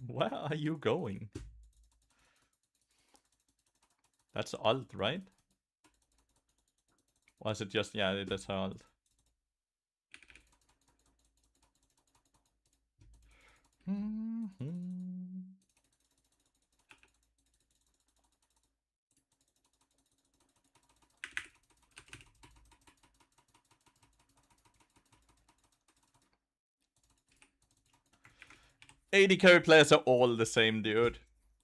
Where are you going? That's ult, right? Or is it just... yeah, it is her ult. Mm-hmm. 80 carry players are all the same, dude.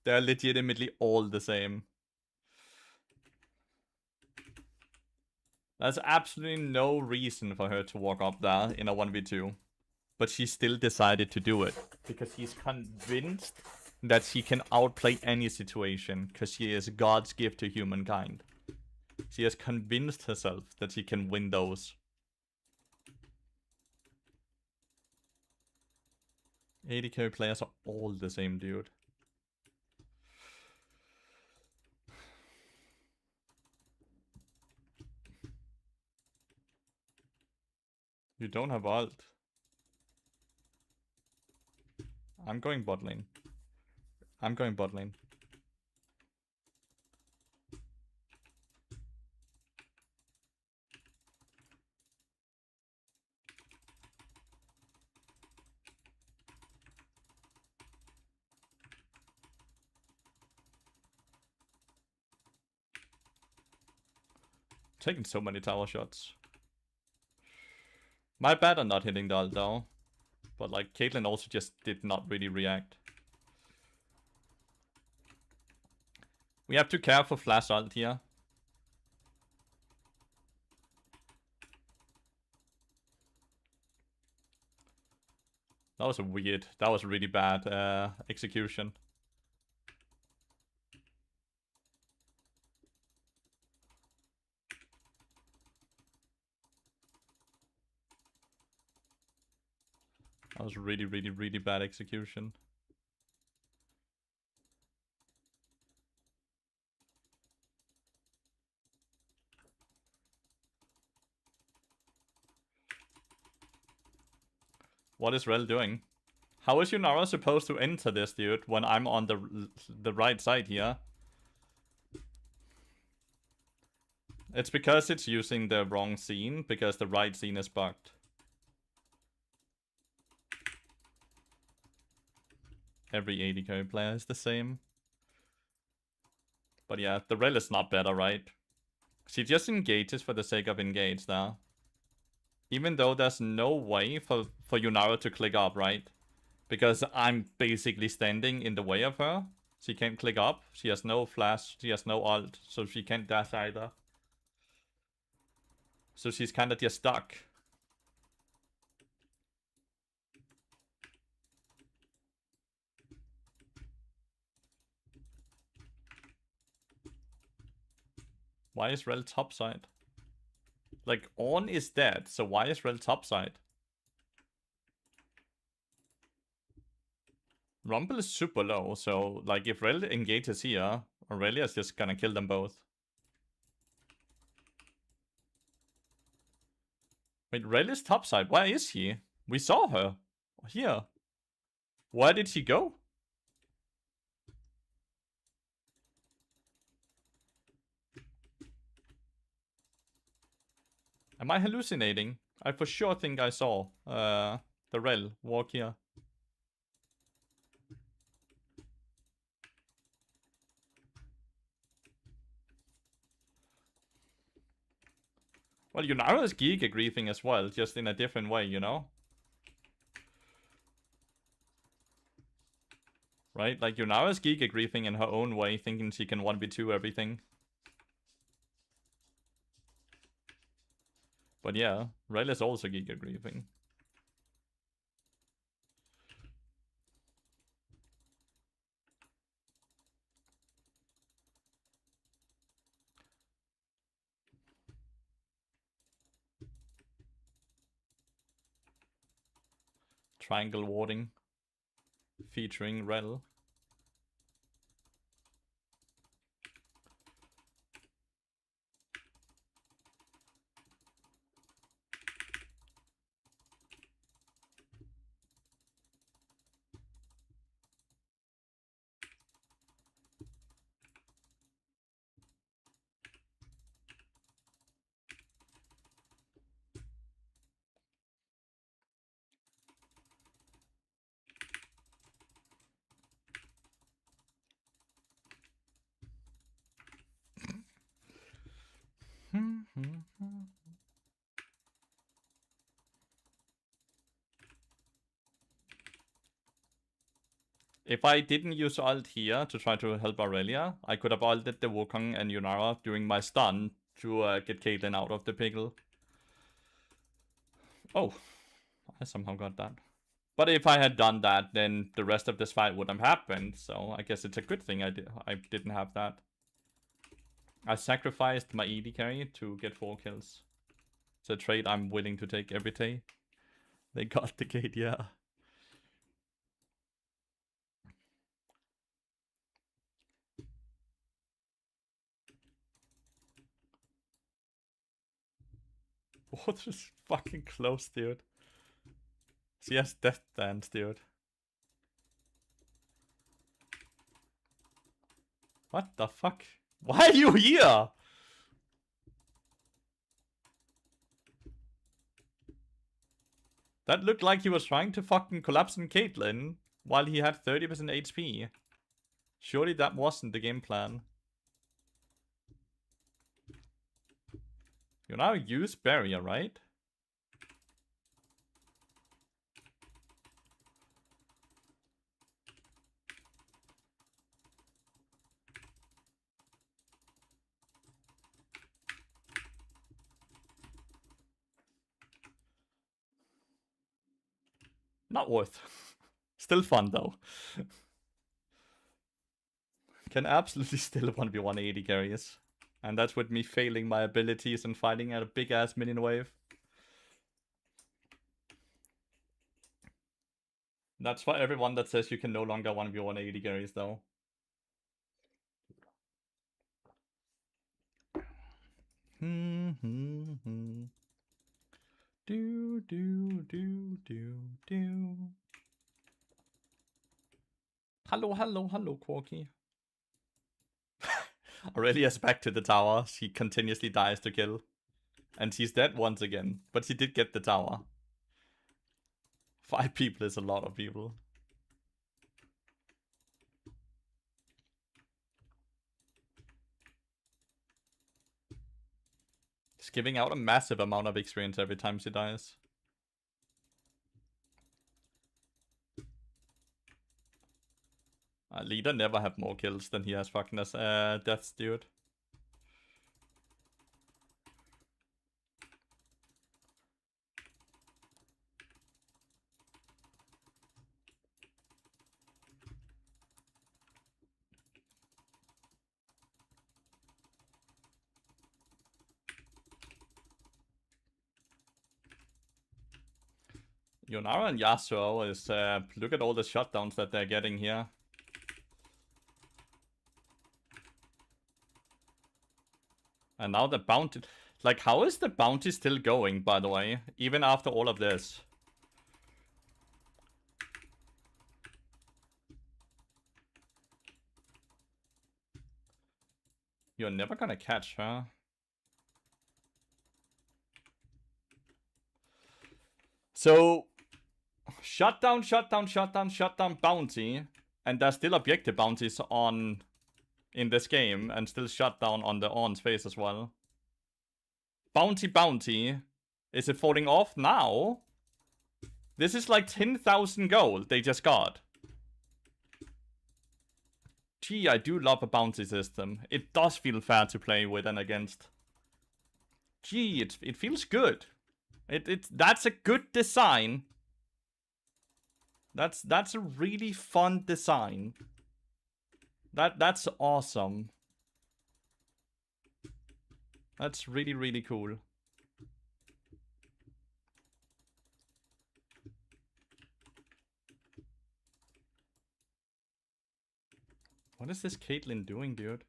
They're legitimately all the same. There's absolutely no reason for her to walk up there in a 1v2. But she still decided to do it. Because she's convinced that she can outplay any situation. Because she is God's gift to humankind. She has convinced herself that she can win those. 80 carry players are all the same, dude. You don't have ult. I'm going bot lane. I'm going bot lane. Taking so many tower shots. My bad on not hitting the ult though. But like, Caitlyn also just did not really react. We have to care for flash ult here. That was that was really bad execution. That was really bad execution. What is Rel doing? How is Yunara supposed to enter this, dude, when I'm on the right side here? It's because it's using the wrong scene, because the right scene is bugged. Every AD carry player is the same. But yeah, the Rel is not better, right? She just engages for the sake of engage there. Even though there's no way for Yunara to click up, right? Because I'm basically standing in the way of her. She can't click up. She has no flash. She has no ult. So she can't dash either. So she's kind of just stuck. Why is Rel topside? Like, Ornn is dead. So why is Rel topside? Rumble is super low. So, like, if Rel engages here, Aurelia's just gonna kill them both. Wait, Rel is topside. Where is she? We saw her. Here. Where did she go? Am I hallucinating? I for sure think I saw the Rel walk here. Well, Yunara is Giga griefing as well, just in a different way, you know? Right? Like, Yunara is Giga griefing in her own way, thinking she can 1v2 everything. But yeah, Rel is also Giga griefing. Triangle warding. Featuring Rel. If I didn't use ult here to try to help Aurelia, I could have ulted the Wukong and Yunara during my stun to get Caitlyn out of the pickle. Oh, I somehow got that. But if I had done that, then the rest of this fight wouldn't have happened. So I guess it's a good thing I didn't have that. I sacrificed my ED carry to get 4 kills. It's a trade I'm willing to take every day. They got the gate, yeah. Oh, this is fucking close, dude. She has death dance, dude. What the fuck? Why are you here? That looked like he was trying to fucking collapse in Caitlyn while he had 30% HP. Surely that wasn't the game plan. You now use barrier, right? Not worth. Still fun though. Can absolutely still 1v1 80 carries. And that's with me failing my abilities and fighting at a big ass minion wave. That's for everyone that says you can no longer 1v1 80 carries though. Do do do do do. Hello, Quarky. Aurelia's back to the tower. She continuously dies to kill. And she's dead once again. But she did get the tower. 5 people is a lot of people. She's giving out a massive amount of experience every time she dies. Leader never have more kills than he has fucking deaths, dude. Yonara and Yasuo is, look at all the shutdowns that they're getting here. And now the bounty, like, how is the bounty still going, by the way, even after all of this? You're never gonna catch her. So, shutdown, bounty. And there's still objective bounties on in this game. And still shutdown on the Ornn's face as well. Bounty. Is it falling off now? This is like 10,000 gold they just got. Gee, I do love a bounty system. It does feel fair to play with and against. Gee, it feels good. That's a good design. That's a really fun design. That's awesome. That's really, really cool. What is this Caitlyn doing, dude?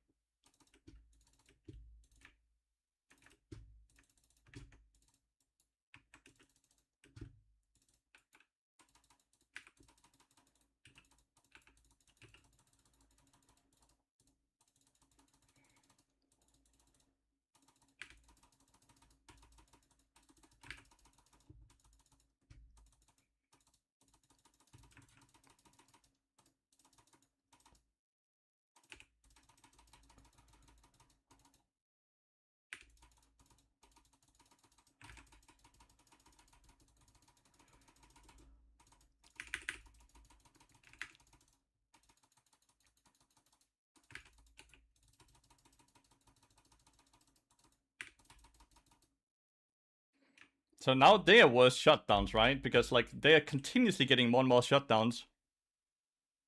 So now they are worse shutdowns, right? Because like they are continuously getting more and more shutdowns.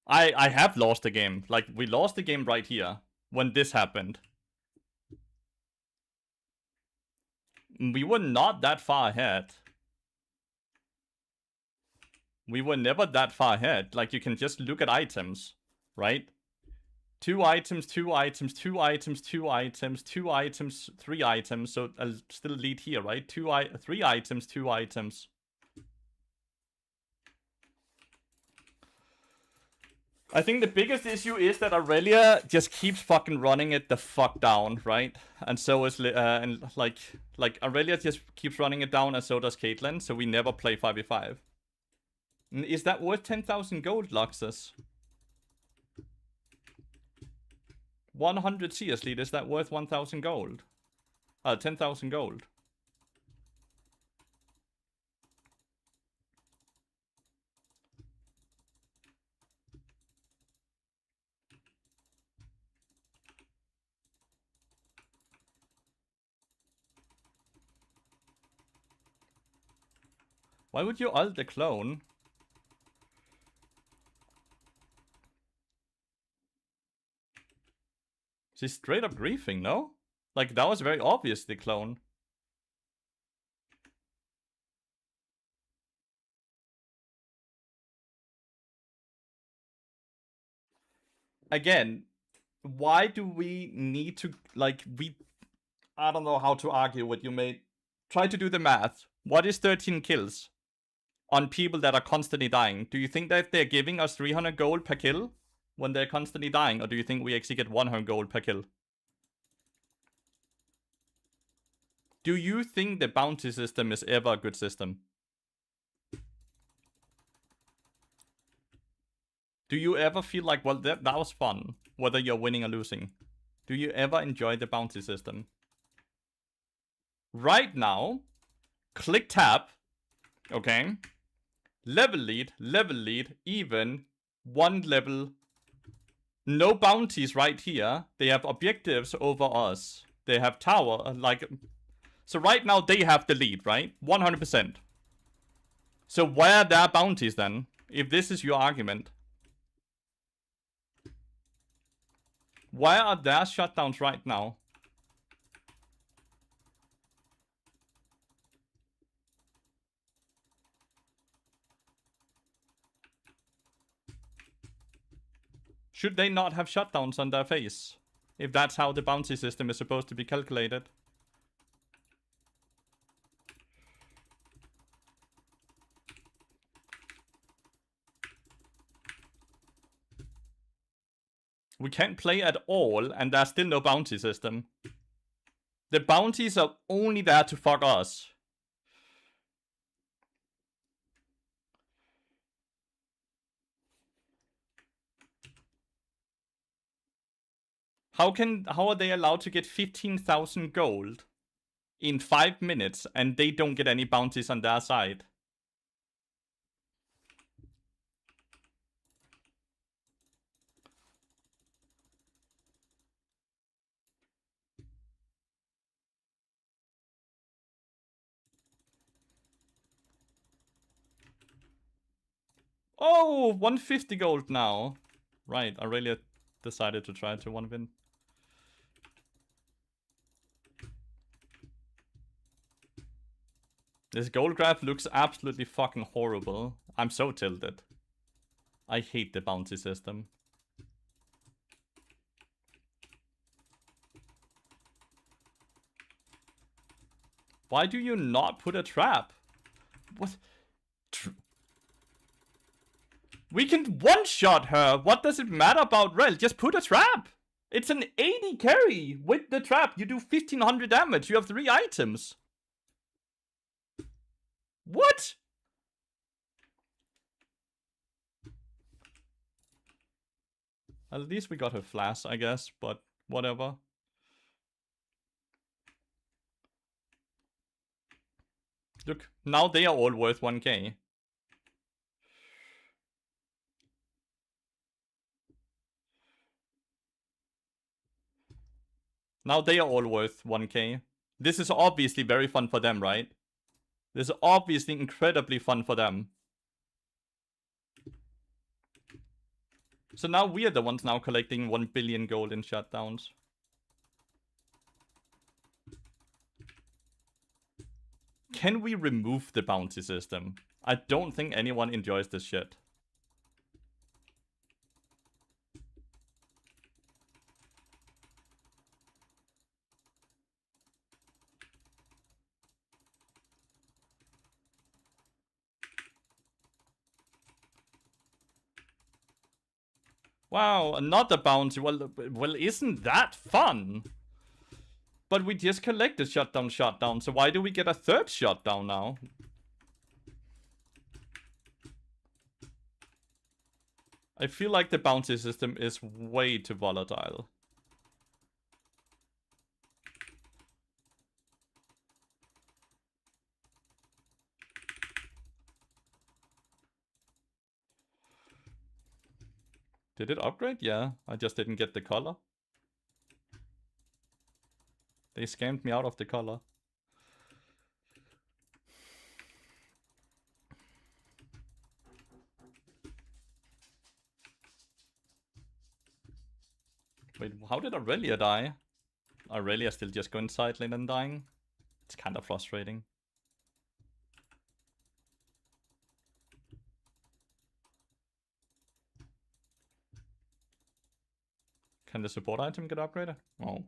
I have lost the game. Like we lost the game right here when this happened. We were not that far ahead. We were never that far ahead. Like you can just look at items, right? 2 items, 2 items, 2 items, 2 items, 2 items, 3 items. So I'll still lead here, right? 3 items, 2 items. I think the biggest issue is that Aurelia just keeps fucking running it the fuck down, right? And so is and like Aurelia just keeps running it down, and so does Caitlyn. So we never play 5v5. Is that worth 10,000 gold, Luxus? 100 CS lead, is that worth 1,000 gold? 10,000 gold. Why would you ult the clone? She's straight up griefing, no? Like, that was very obvious, the clone. Again, why do we need to, like, I don't know how to argue what you made. Try to do the math. What is 13 kills on people that are constantly dying? Do you think that they're giving us 300 gold per kill when they're constantly dying? Or do you think we actually get 100 gold per kill? Do you think the bounty system is ever a good system? Do you ever feel like, well, that was fun, whether you're winning or losing? Do you ever enjoy the bounty system? Right now, click tab, okay? Level lead, even, 1 level. No bounties right here. They have objectives over us. They have tower, like... So right now, they have the lead, right? 100%. So where are their bounties then? If this is your argument. Where are their shutdowns right now? Should they not have shutdowns on their face? If that's how the bounty system is supposed to be calculated. We can't play at all, and there's still no bounty system. The bounties are only there to fuck us. How are they allowed to get 15,000 gold in 5 minutes and they don't get any bounties on their side? Oh, 150 gold now. Right, Aurelia decided to try to 1-win. This gold graph looks absolutely fucking horrible. I'm so tilted. I hate the bounty system. Why do you not put a trap? What? We can one-shot her. What does it matter about Rel? Just put a trap. It's an 80 carry. With the trap, you do 1500 damage. You have 3 items. What? At least we got her flash, I guess, but whatever. Look, now they are all worth 1k. Now they are all worth 1k. This is obviously very fun for them, right? This is obviously incredibly fun for them. So now we are the ones now collecting 1 billion gold in shutdowns. Can we remove the bounty system? I don't think anyone enjoys this shit. Wow, another bounty. Well, isn't that fun? But we just collected shutdown, so why do we get a third shutdown now? I feel like the bounty system is way too volatile. Did it upgrade? Yeah, I just didn't get the color. They scammed me out of the color. Wait, how did Aurelia die? Aurelia still just going side lane and dying? It's kind of frustrating. Can the support item get upgraded? Oh.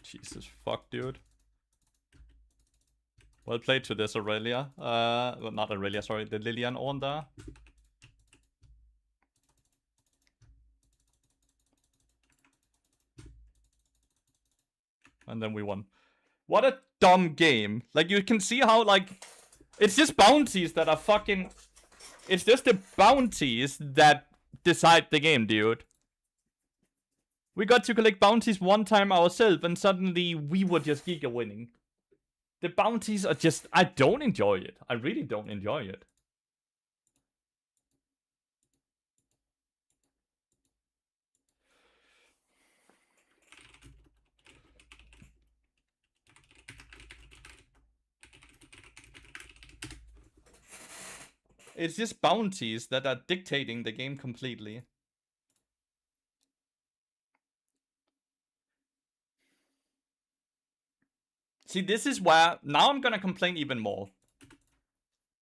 Jesus fuck, dude. Well played to this Aurelia. Well, not Aurelia, sorry, the Lilian on there. And then we won. What a dumb game. Like, you can see how, like, it's just bounties that are fucking... It's just the bounties that decide the game, dude. We got to collect bounties one time ourselves, and suddenly we were just giga winning. The bounties are just... I don't enjoy it. I really don't enjoy it. It's just bounties that are dictating the game completely. See, this is where... Now I'm gonna complain even more.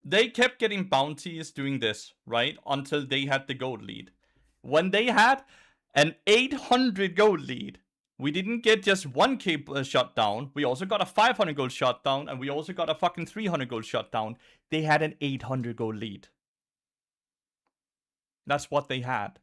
They kept getting bounties doing this, right? Until they had the gold lead. When they had an 800 gold lead, we didn't get just 1k shutdown. We also got a 500 gold shutdown, and we also got a fucking 300 gold shutdown. They had an 800 gold lead. That's what they had.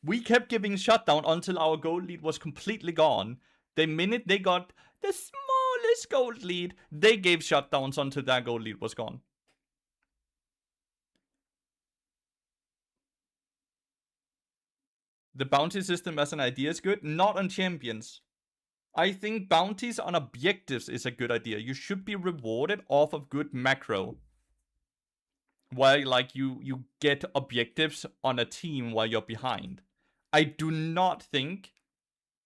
We kept giving shutdown until our gold lead was completely gone. The minute they got the smallest gold lead, they gave shutdowns until that gold lead was gone. The bounty system as an idea is good, not on champions. I think bounties on objectives is a good idea. You should be rewarded off of good macro. Where, like, you get objectives on a team while you're behind. I do not think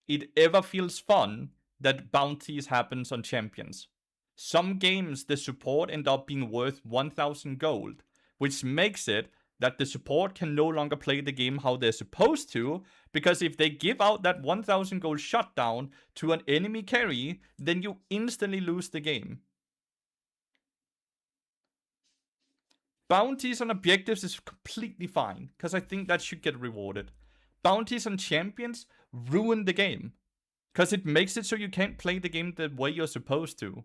it ever feels fun that bounties happens on champions. Some games, the support end up being worth 1000 gold, which makes it that the support can no longer play the game how they're supposed to, because if they give out that 1000 gold shutdown to an enemy carry, then you instantly lose the game. Bounties on objectives is completely fine, because I think that should get rewarded. Bounties on champions ruin the game, because it makes it so you can't play the game the way you're supposed to.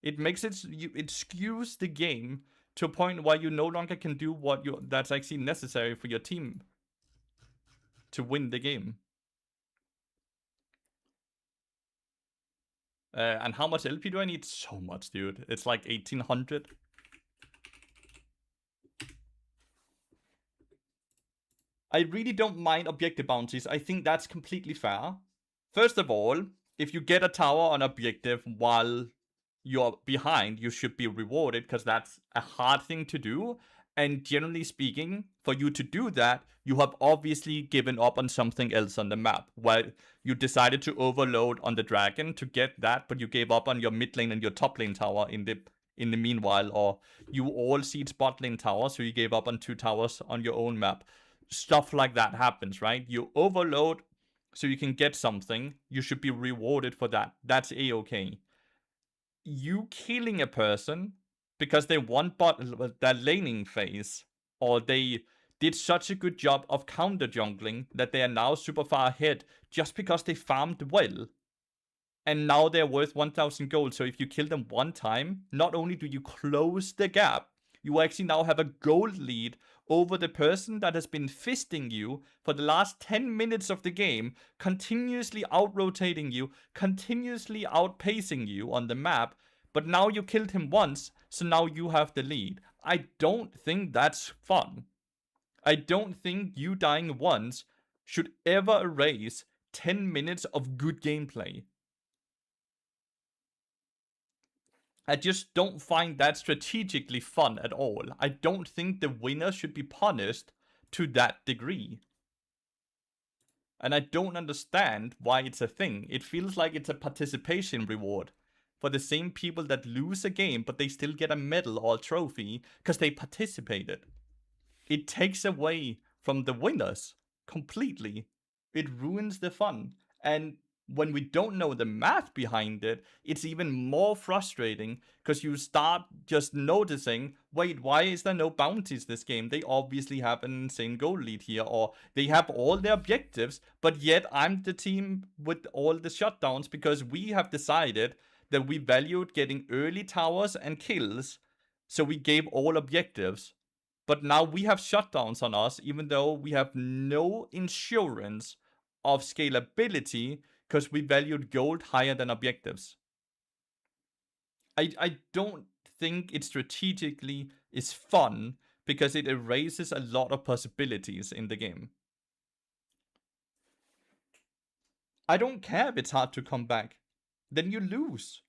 It makes it skews the game to a point where you no longer can do what that's actually necessary for your team to win the game. And how much LP do I need? So much, dude. It's like 1800. I really don't mind objective bounties. I think that's completely fair. First of all, if you get a tower on objective while you're behind, you should be rewarded, because that's a hard thing to do. And generally speaking, for you to do that, you have obviously given up on something else on the map, where you decided to overload on the dragon to get that, but you gave up on your mid lane and your top lane tower in the meanwhile, or you all seed bot lane tower, so you gave up on 2 towers on your own map. Stuff like that happens, right? You overload so you can get something, you should be rewarded for that. That's a-okay. You killing a person because they won that laning phase, or they did such a good job of counter jungling that they are now super far ahead just because they farmed well. And now they're worth 1000 gold. So if you kill them one time, not only do you close the gap, you actually now have a gold lead over the person that has been fisting you for the last 10 minutes of the game, continuously out-rotating you, continuously outpacing you on the map. But now you killed him once, so now you have the lead. I don't think that's fun. I don't think you dying once should ever erase 10 minutes of good gameplay. I just don't find that strategically fun at all. I don't think the winner should be punished to that degree. And I don't understand why it's a thing. It feels like it's a participation reward for the same people that lose a game, but they still get a medal or a trophy because they participated. It takes away from the winners completely. It ruins the fun. And when we don't know the math behind it, it's even more frustrating because you start just noticing, wait, why is there no bounties this game? They obviously have an insane goal lead here, or they have all their objectives, but yet I'm the team with all the shutdowns because we have decided that we valued getting early towers and kills, so we gave all objectives. But now we have shutdowns on us, even though we have no insurance of scalability because we valued gold higher than objectives. I don't think it strategically is fun because it erases a lot of possibilities in the game. I don't care if it's hard to come back. Then you lose.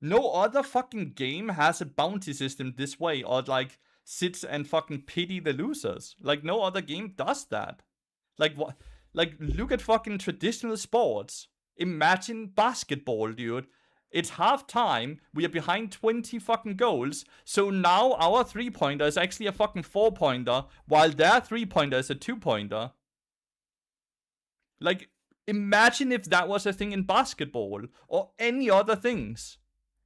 No other fucking game has a bounty system this way, or like sits and fucking pity the losers. Like no other game does that. Like what? Like look at fucking traditional sports. Imagine basketball, dude. It's half time. We are behind 20 fucking goals. So now our 3-pointer is actually a fucking 4-pointer, while their 3-pointer is a 2-pointer. Like, imagine if that was a thing in basketball or any other things.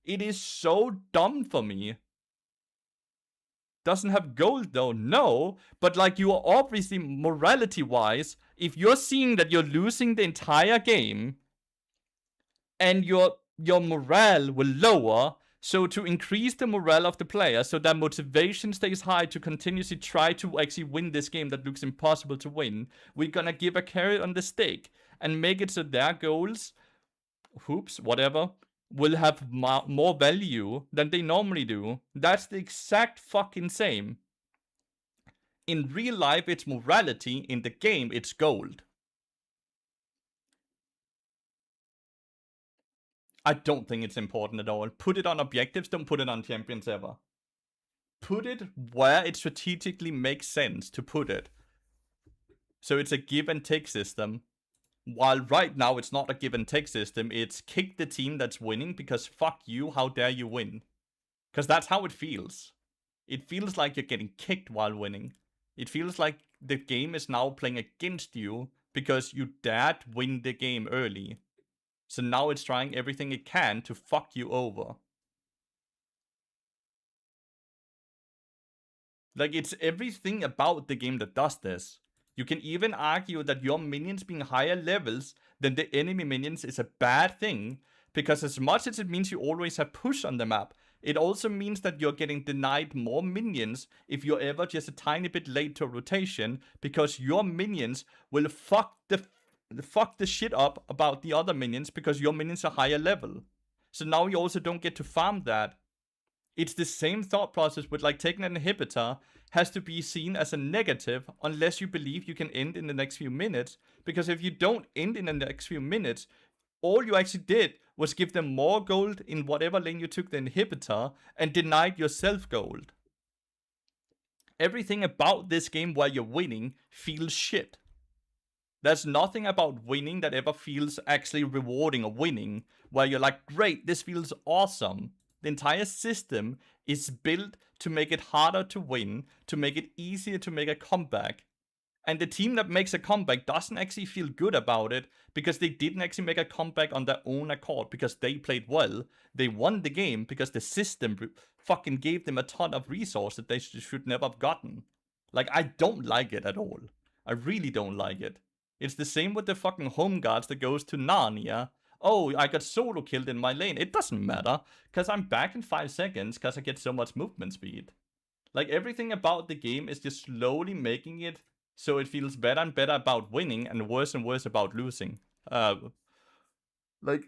It is so dumb for me. Doesn't have gold though, no. But like you are obviously morality wise, if you're seeing that you're losing the entire game and your morale will lower, so to increase the morale of the player so that motivation stays high to continuously try to actually win this game that looks impossible to win, we're gonna give a carrot on the stick and make it so their goals, whatever, will have more value than they normally do. That's the exact fucking same. In real life, it's morality. In the game, it's gold. I don't think it's important at all. Put it on objectives, don't put it on champions ever. Put it where it strategically makes sense to put it. So it's a give and take system. While right now it's not a give and take system, it's kick the team that's winning because fuck you, how dare you win. Because that's how it feels. It feels like you're getting kicked while winning. It feels like the game is now playing against you because you dared win the game early. So now it's trying everything it can to fuck you over. Like, it's everything about the game that does this. You can even argue that your minions being higher levels than the enemy minions is a bad thing, because as much as it means you always have push on the map, it also means that you're getting denied more minions if you're ever just a tiny bit late to a rotation, because your minions will fuck the shit up about the other minions because your minions are higher level. So now you also don't get to farm that. It's the same thought process with like taking an inhibitor has to be seen as a negative unless you believe you can end in the next few minutes. Because if you don't end in the next few minutes, all you actually did was give them more gold in whatever lane you took the inhibitor and denied yourself gold. Everything about this game while you're winning feels shit. There's nothing about winning that ever feels actually rewarding or winning, where you're like, great, this feels awesome. The entire system is built to make it harder to win, to make it easier to make a comeback. And the team that makes a comeback doesn't actually feel good about it because they didn't actually make a comeback on their own accord because they played well. They won the game because the system fucking gave them a ton of resources they should never have gotten. Like, I don't like it at all. I really don't like it. It's the same with the fucking home guards that goes to Narnia. Oh, I got solo killed in my lane. It doesn't matter because I'm back in 5 seconds because I get so much movement speed. Like, everything about the game is just slowly making it so it feels better and better about winning and worse about losing. Like,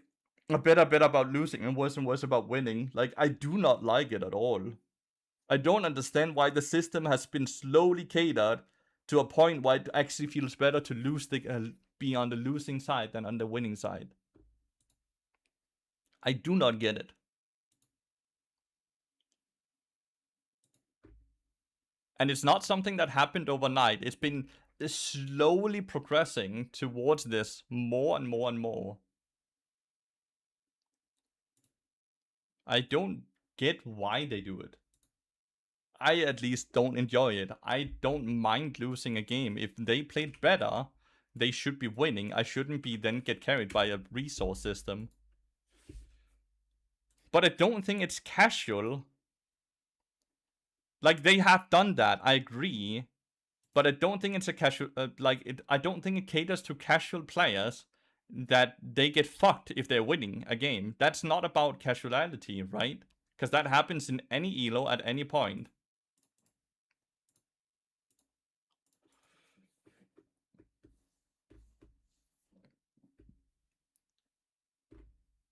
better about losing and worse about winning. Like, I do not like it at all. I don't understand why the system has been slowly catered to a point where it actually feels better to lose be on the losing side than on the winning side. I do not get it. And it's not something that happened overnight. It's been slowly progressing towards this more and more and more. I don't get why they do it. I at least don't enjoy it. I don't mind losing a game. If they played better, they should be winning. I shouldn't be then get carried by a resource system. But I don't think it's casual. Like, they have done that, I agree. But I don't think it's a casual, I don't think it caters to casual players that they get fucked if they're winning a game. That's not about casuality, right? Because that happens in any elo at any point.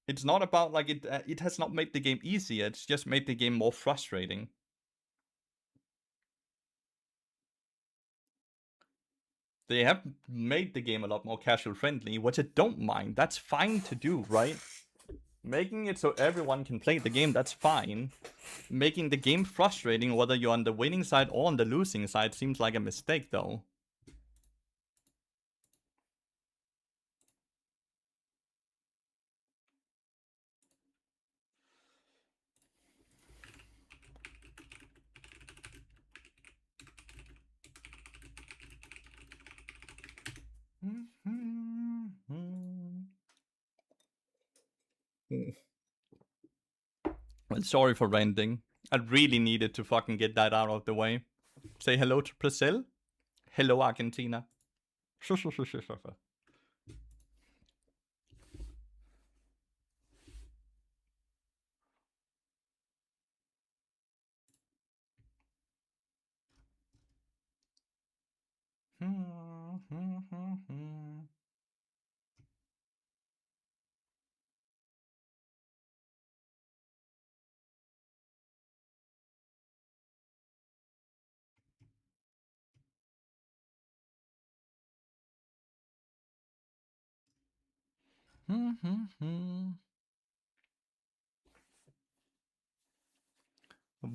It's not about, like, it has not made the game easier, it's just made the game more frustrating. They have made the game a lot more casual friendly, which I don't mind. That's fine to do, right? Making it so everyone can play the game, that's fine. Making the game frustrating, whether you're on the winning side or on the losing side, seems like a mistake, though. Well, sorry for ranting. I really needed to fucking get that out of the way. Say hello to Brazil. Hello, Argentina.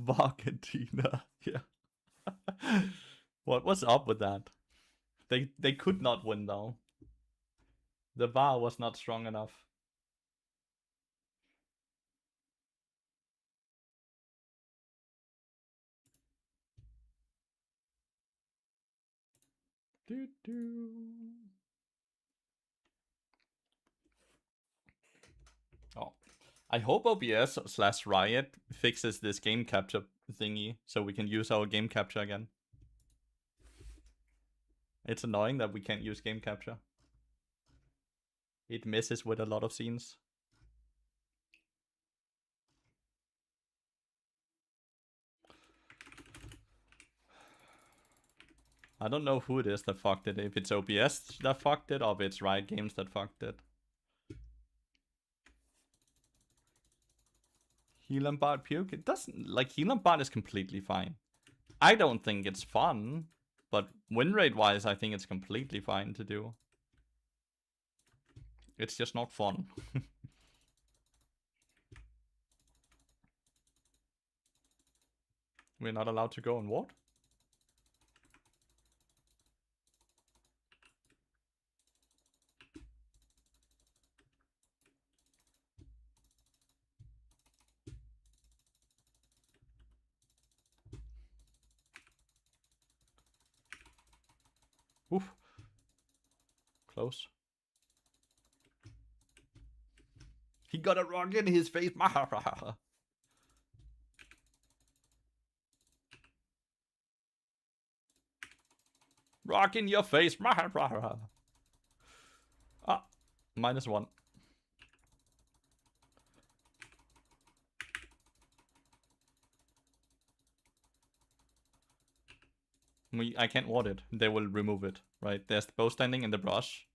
Argentina. Yeah. What was up with that? They could not win though. The VAR was not strong enough. Oh, I hope OBS/Riot fixes this game capture thingy so we can use our game capture again. It's annoying that we can't use game capture. It messes with a lot of scenes. I don't know who it is that fucked it. If it's OBS that fucked it, or if it's Riot Games that fucked it. Heal and Bard puke? It doesn't... Like, Heal and Bard is completely fine. I don't think it's fun, but win rate wise, I think it's completely fine to do. It's just not fun. We're not allowed to go on what? Oof. Close. He got a rock in his face. Rock in your face. Ah, -1. I can't ward it. They will remove it, right? There's the bow standing in the brush.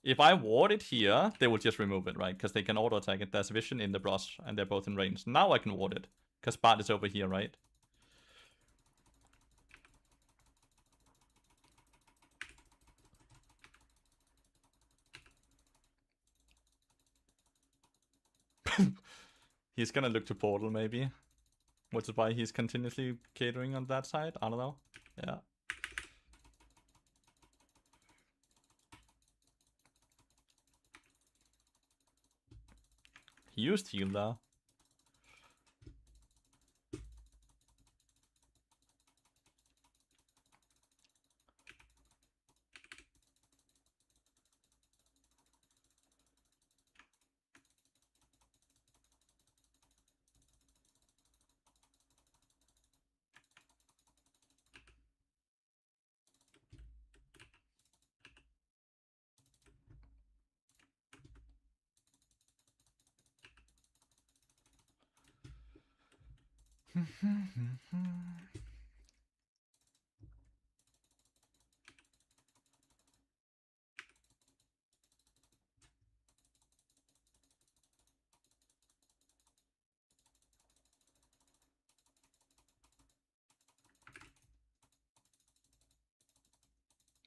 If I ward it here, they will just remove it, right? Because they can auto attack it. There's vision in the brush, and they're both in range. Now I can ward it, because Bart is over here, right? He's gonna look to portal, maybe. Which is why he's continuously catering on that side. I don't know. Yeah. He used heal there.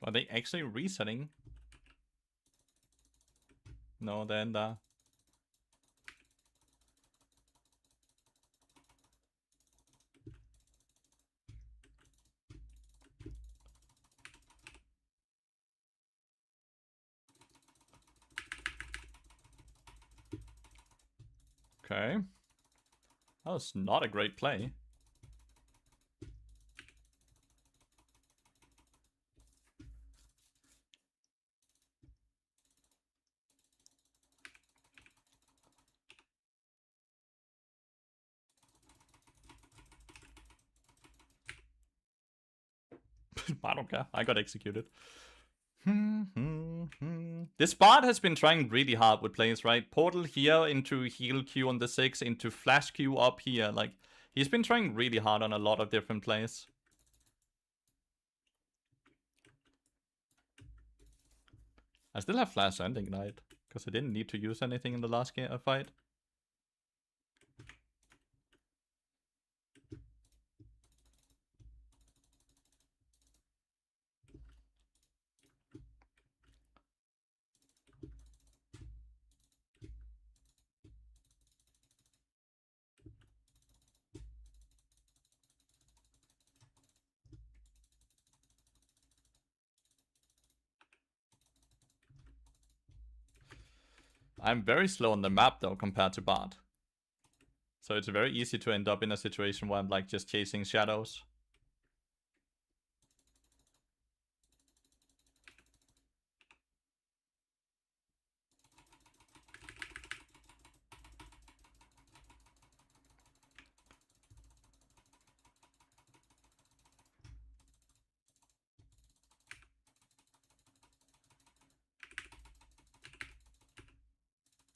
Are they actually resetting? No, then okay. That was not a great play. I don't care. I got executed. This bot has been trying really hard with plays, right? Portal here into heal Q on the 6, into flash Q up here. Like, he's been trying really hard on a lot of different plays. I still have flash and ignite, because I didn't need to use anything in the last fight. I'm very slow on the map though compared to Bart. So it's very easy to end up in a situation where I'm like just chasing shadows.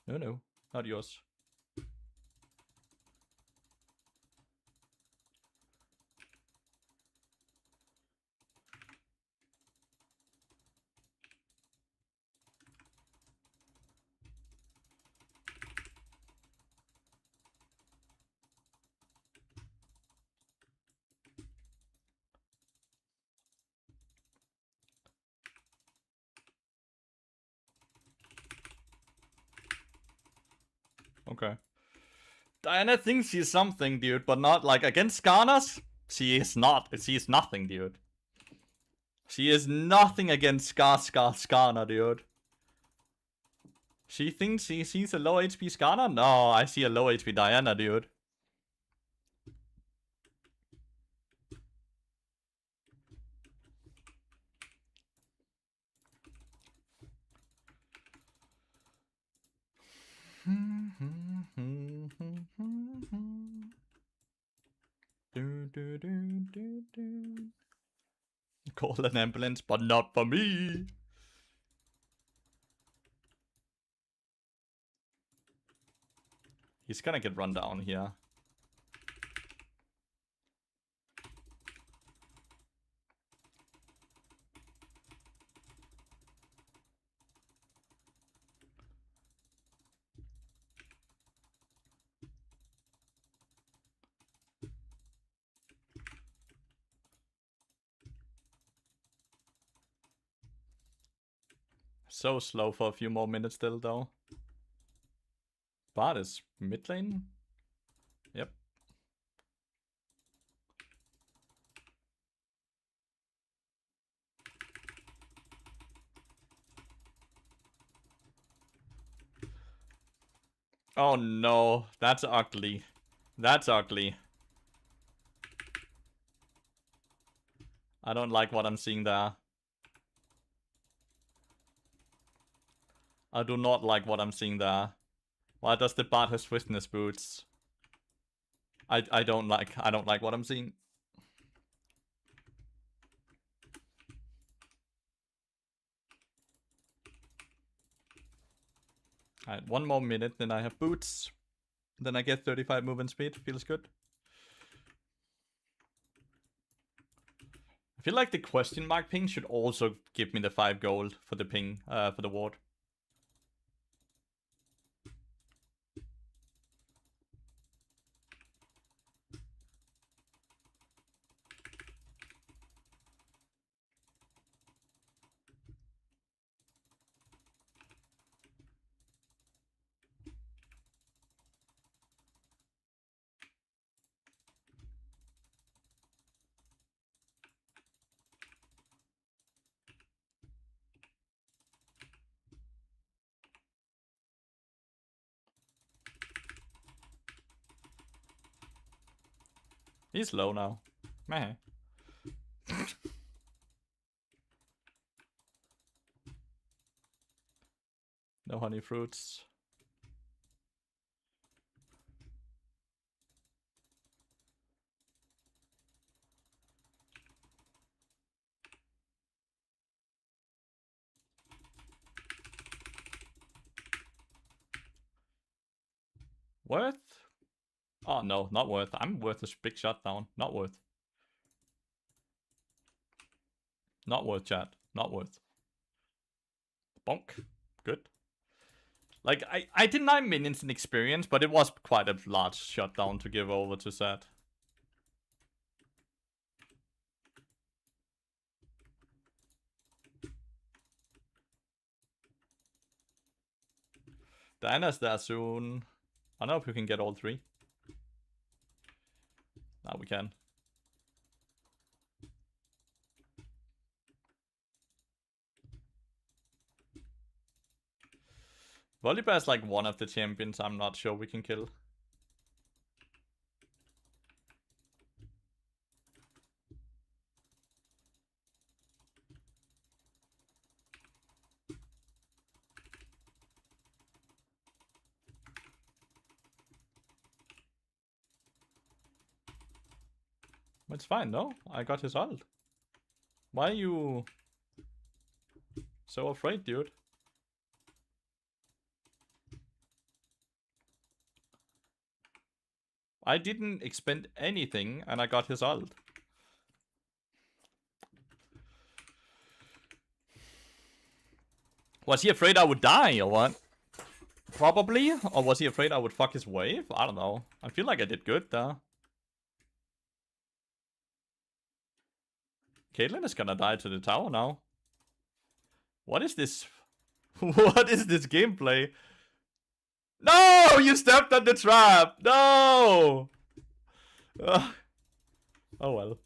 No, not yours. Okay. Diana thinks she's something, dude, but not like against Skarnas. She is not. She is nothing, dude. She is nothing against Skarna, dude. She thinks she sees a low HP Skarna? No, I see a low HP Diana, dude. call an ambulance, but not for me. He's gonna get run down here. So slow for a few more minutes still, though. Bard is mid lane? Yep. Oh no, that's ugly. That's ugly. I don't like what I'm seeing there. I do not like what I'm seeing there. Why does the bot have swiftness boots? I don't like what I'm seeing. Alright, 1 more minute, then I have boots. Then I get 35 movement speed. Feels good. I feel like the question mark ping should also give me the 5 gold for the ping, for the ward. He's low now. Meh. No honey fruits. Worth? Oh no, not worth. I'm worth a big shutdown. Not worth. Not worth, chat. Not worth. Bonk. Good. Like, I deny minions in experience, but it was quite a large shutdown to give over to CET. Diana's there soon. I don't know if we can get all 3. Now we can. Volibear is like one of the champions I'm not sure we can kill. It's fine, no? I got his ult. Why are you so afraid, dude? I didn't expend anything and I got his ult. Was he afraid I would die or what? Probably. Or was he afraid I would fuck his wave? I don't know. I feel like I did good there. Caitlyn is gonna die to the tower now. What is this? What is this gameplay? No! You stepped on the trap! No! Oh well.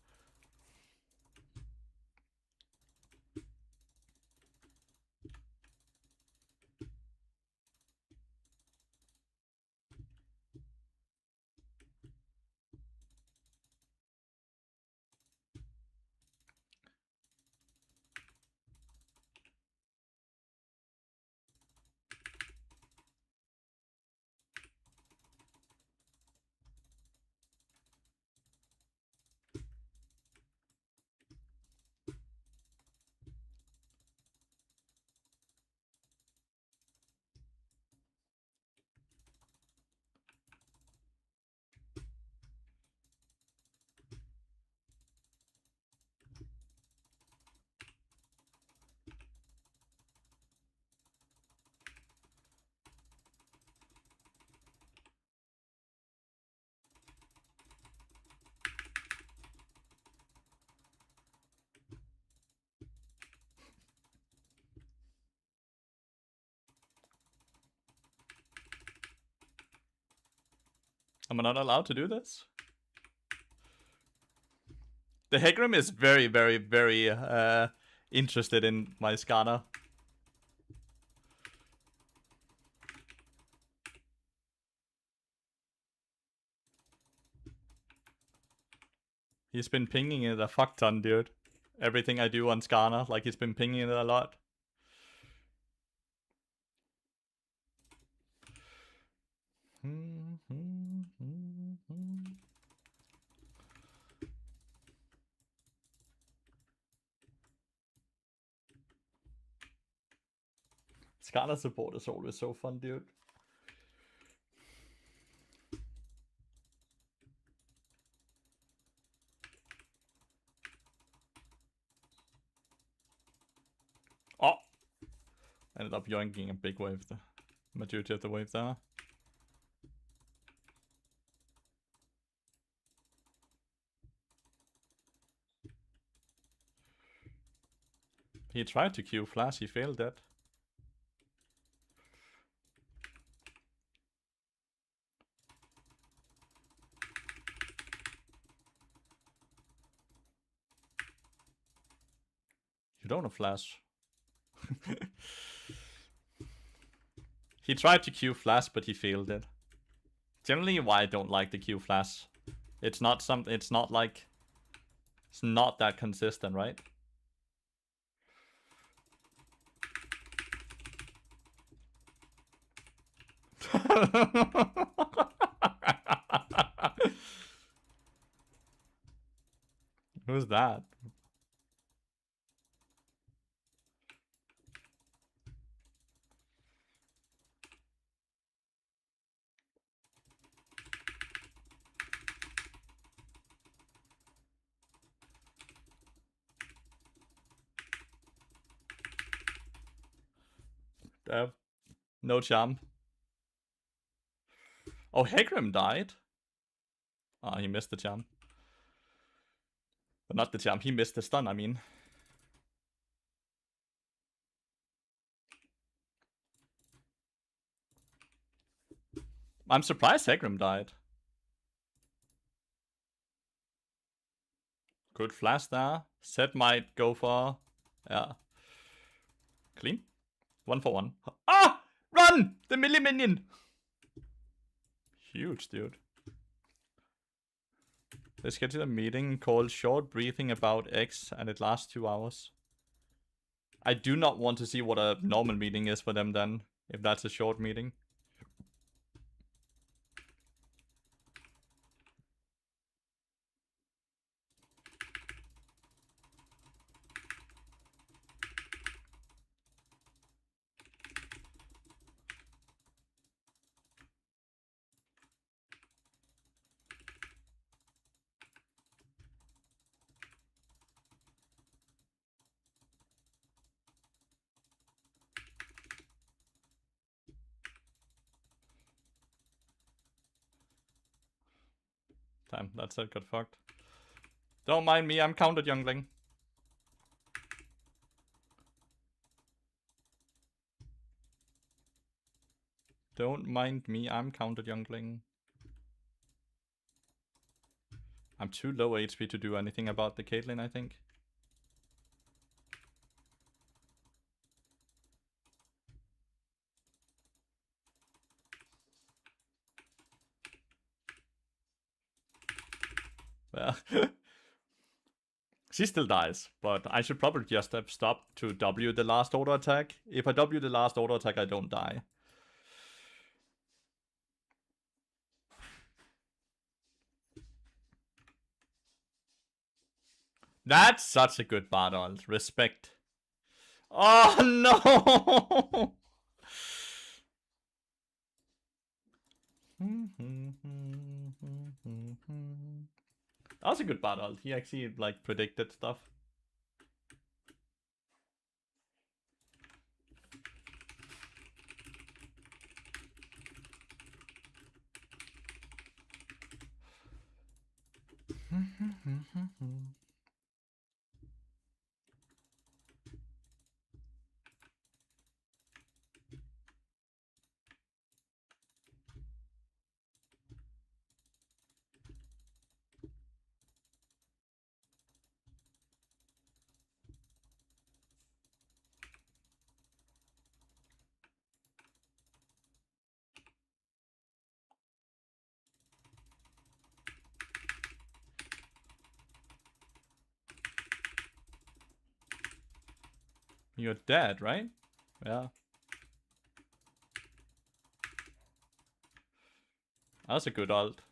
Am I not allowed to do this? The Hegram is very, very, very interested in my Skana. He's been pinging it a fuck ton, dude. Everything I do on Skana, like he's been pinging it a lot. Skana support is always so fun, dude. Oh! Ended up yoinking a big wave, the majority of the wave there. He tried to Q flash, he failed that. You don't have flash. He tried to Q flash, but he failed it. Generally, why I don't like the Q flash. It's not like it's not that consistent, right? Who's that? No charm. Oh, Hegram died. Ah, he missed the charm. But not the charm, he missed the stun, I mean. I'm surprised Hegram died. Good flash there. Set might go for... Yeah. Clean. 1 for 1. Ah! Run! The melee minion! Huge, dude. Let's get to the meeting called Short Briefing About X, and it lasts 2 hours. I do not want to see what a normal meeting is for them then, if that's a short meeting. Damn, that set got fucked. Don't mind me, I'm counted, youngling. Don't mind me, I'm counted, youngling. I'm too low HP to do anything about the Caitlyn, I think. Well, she still dies, but I should probably just have stopped to W the last auto attack. If I W the last auto attack, I don't die. That's such a good battle. Respect. Oh no! That was a good battle. He actually like predicted stuff. You're dead, right? Yeah. That's a good ult.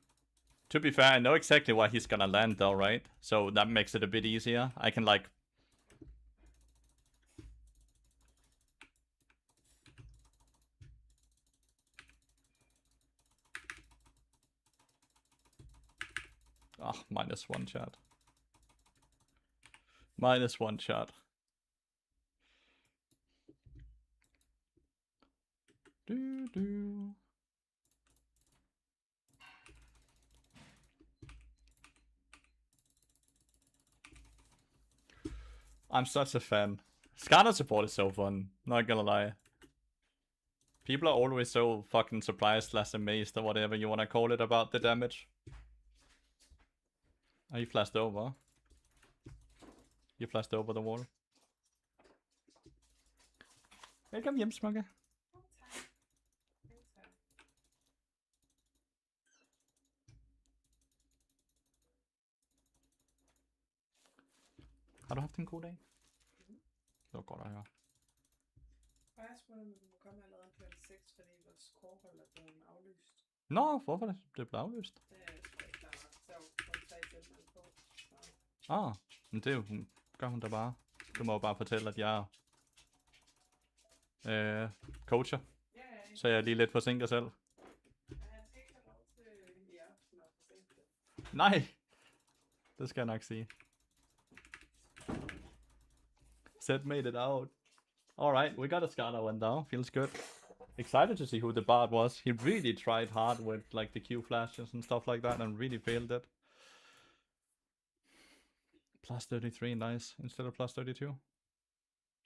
To be fair, I know exactly why he's gonna land though, right? So that makes it a bit easier. I can like... Oh, -1 shot. -1 shot. Do. I'm such a fan. Skarner support is so fun, not gonna lie. People are always so fucking surprised, less amazed, or whatever you wanna call it, about the damage. Are you flashed over? You flashed over the wall. Velkommen hjem, smukke. Har du haft en god dag? Det var godt at høre. Og jeg spurgte, om du må komme allerede kl. 6, fordi vores korhold er blevet aflyst. Nå, hvorfor det? Det blev aflyst. Det er sgu ikke klar nok. Så hun sagde tilmeldt på. Så. Men det er jo, gør hun da bare. Du må jo bare fortælle, at jeg er coacher. Ja. Så jeg er lige lidt forsinket selv. Men han skal ikke have lov til i aften at forsinke det. Nej! Det skal jeg nok sige. Set made it out. Alright, we got a Skarner one down. Feels good. Excited to see who the bard was. He really tried hard with like the Q flashes and stuff like that and really failed it. Plus 33, nice. Instead of plus 32.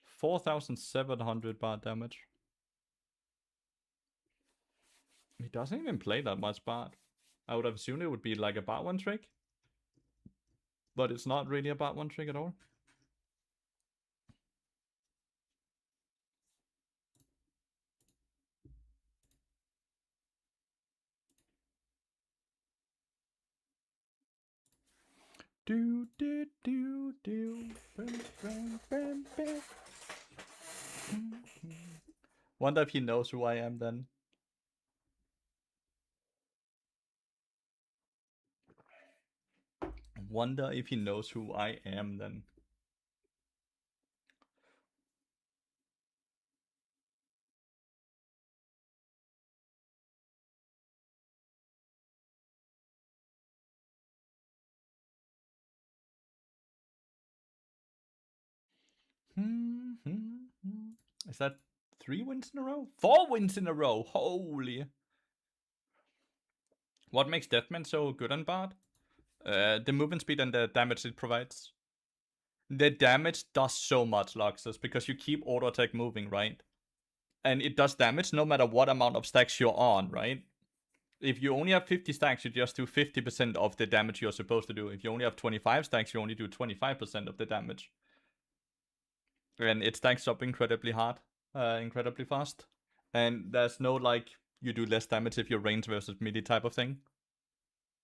4,700 bard damage. He doesn't even play that much bard. I would have assumed it would be like a bard one trick. But it's not really a bard one trick at all. Do. Wonder if he knows who I am then. Wonder if he knows who I am then. Is that 3 wins in a row? 4 wins in a row! Holy! What makes Deathman so good on Bard? The movement speed and the damage it provides. The damage does so much, Luxus, because you keep auto attack moving, right? And it does damage no matter what amount of stacks you're on, right? If you only have 50 stacks, you just do 50% of the damage you're supposed to do. If you only have 25 stacks, you only do 25% of the damage. And it stacks up incredibly hard, incredibly fast. And there's no, like, you do less damage if you're range versus melee type of thing.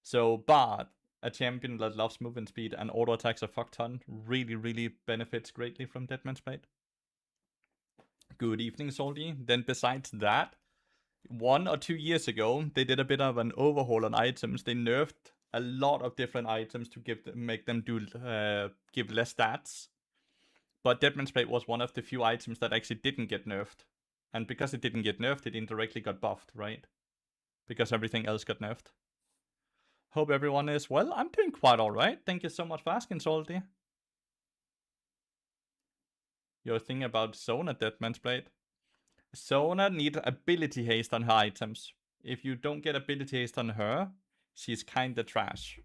So, Bard, a champion that loves movement speed and auto attacks a fuck ton, really benefits greatly from Deadman's Blade. Good evening, Salty. Then besides that, 1 or 2 years ago, they did a bit of an overhaul on items. They nerfed a lot of different items to make them give less stats. But Deadman's Blade was one of the few items that actually didn't get nerfed. And because it didn't get nerfed, it indirectly got buffed, right? Because everything else got nerfed. Hope everyone is well. I'm doing quite alright. Thank you so much for asking, Salty. Your thing about Zona Deadman's Blade. Zona needs ability haste on her items. If you don't get ability haste on her, she's kinda trash.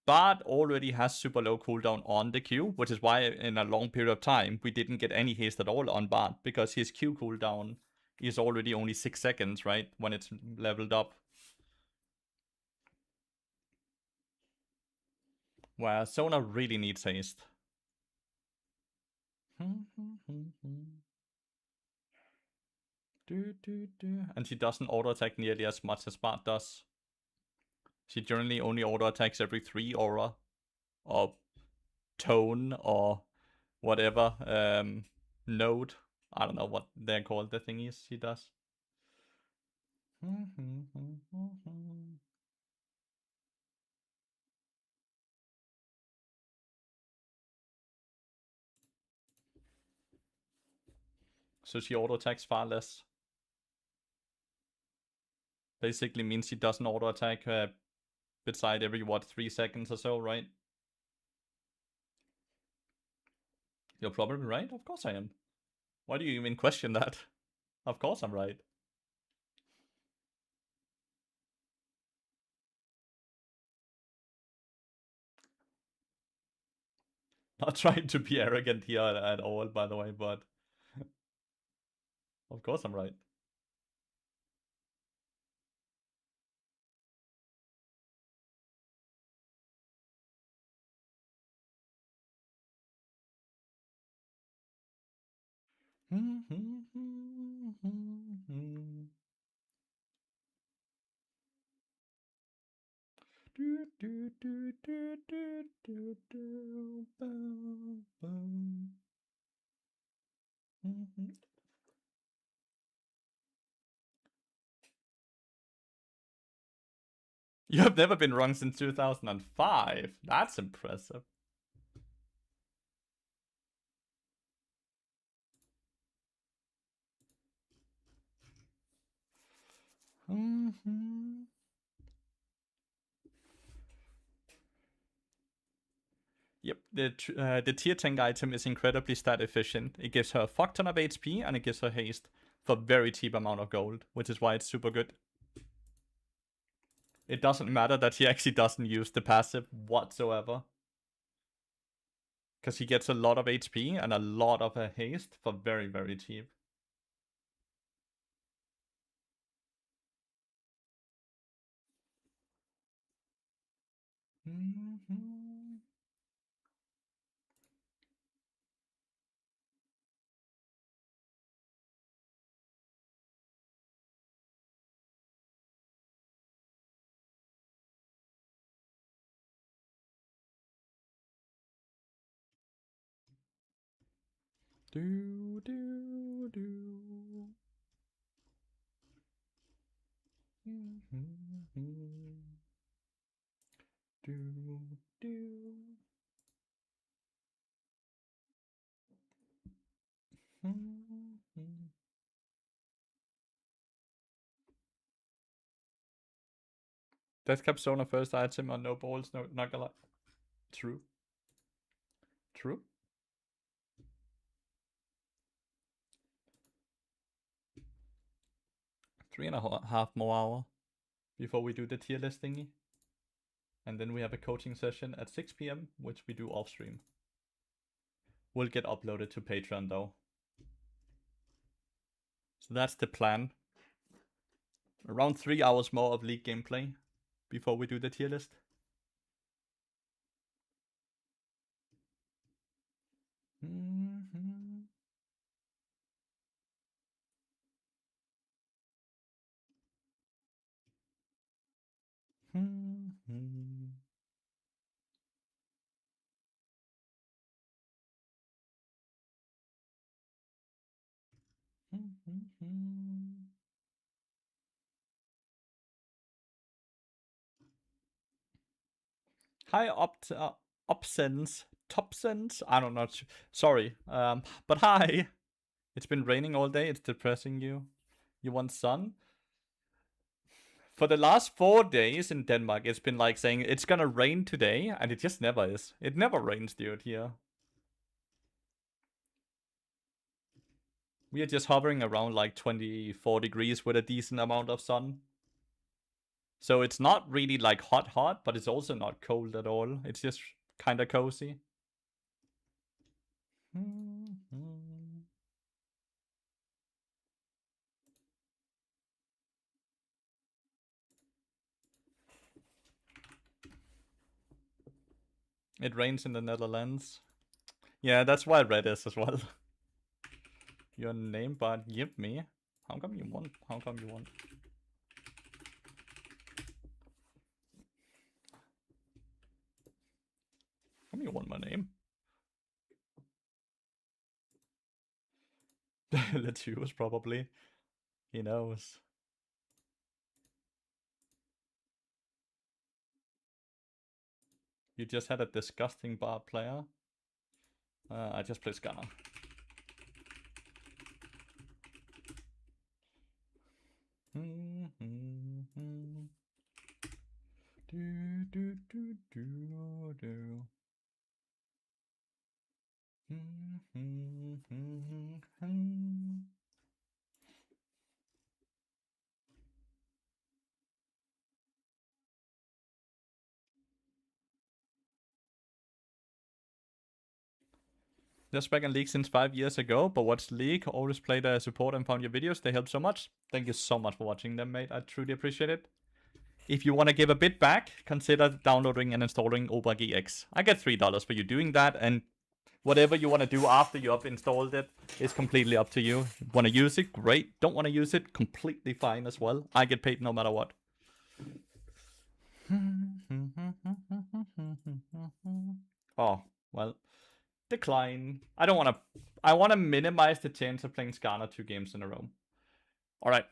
Bard already has super low cooldown on the Q, which is why in a long period of time we didn't get any haste at all on Bard, because his Q cooldown is already only 6 seconds, right, when it's leveled up. Where Zona really needs haste. And she doesn't auto attack nearly as much as Bard does. She generally only auto attacks every 3 aura, or tone, or whatever. node. I don't know what they're called, the thingies he does. So she auto attacks far less. Basically means she doesn't auto attack beside every 3 seconds or so, right? You're probably right. Of course I am. Why do you even question that? Of course I'm right. Not trying to be arrogant here at all, by the way, but of course I'm right. You have never been wrong since 2005. That's impressive. Yep, the tier tank item is incredibly stat efficient. It gives her a fuck ton of HP and it gives her haste for a very cheap amount of gold, which is why it's super good. It doesn't matter that he actually doesn't use the passive whatsoever. Because he gets a lot of HP and a lot of haste for very, very cheap. Do, do, do. Do, do. Death Capstone first item on no balls, no, not gonna lie. True. True. 3.5 more hours before we do the tier list thingy. And then we have a coaching session at 6 p.m, which we do off stream. Will get uploaded to Patreon though. So that's the plan. Around 3 hours more of League gameplay before we do the tier list. Hi, Opsense. Topsense? I don't know. Sorry. But hi. It's been raining all day. It's depressing you. You want sun? For the last 4 days in Denmark, it's been like saying it's gonna rain today, and it just never is. It never rains, dude, here. We are just hovering around like 24 degrees with a decent amount of sun. So it's not really like hot, but it's also not cold at all. It's just kind of cozy. It rains in the Netherlands. Yeah, that's why red is as well. Your name, but give me. How come you want? How come you want? How come you want my name? Lathyrus probably. He knows. You just had a disgusting bard player. I just played Scanner. Just back in League since 5 years ago, but watched League, always played as support and found your videos. They help so much. Thank you so much for watching them, mate. I truly appreciate it. If you want to give a bit back, consider downloading and installing OBGX. I get $3 for you doing that, and whatever you want to do after you have installed it is completely up to you. Want to use it? Great. Don't want to use it? Completely fine as well. I get paid no matter what. Oh, well. Decline. I don't want to... I want to minimize the chance of playing Skarner 2 games in a row. Alright.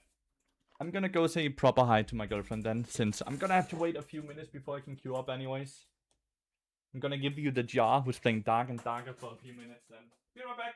I'm gonna go say proper hi to my girlfriend then, since I'm gonna have to wait a few minutes before I can queue up anyways. I'm gonna give you the jar who's playing Dark and Darker for a few minutes then. Be right back.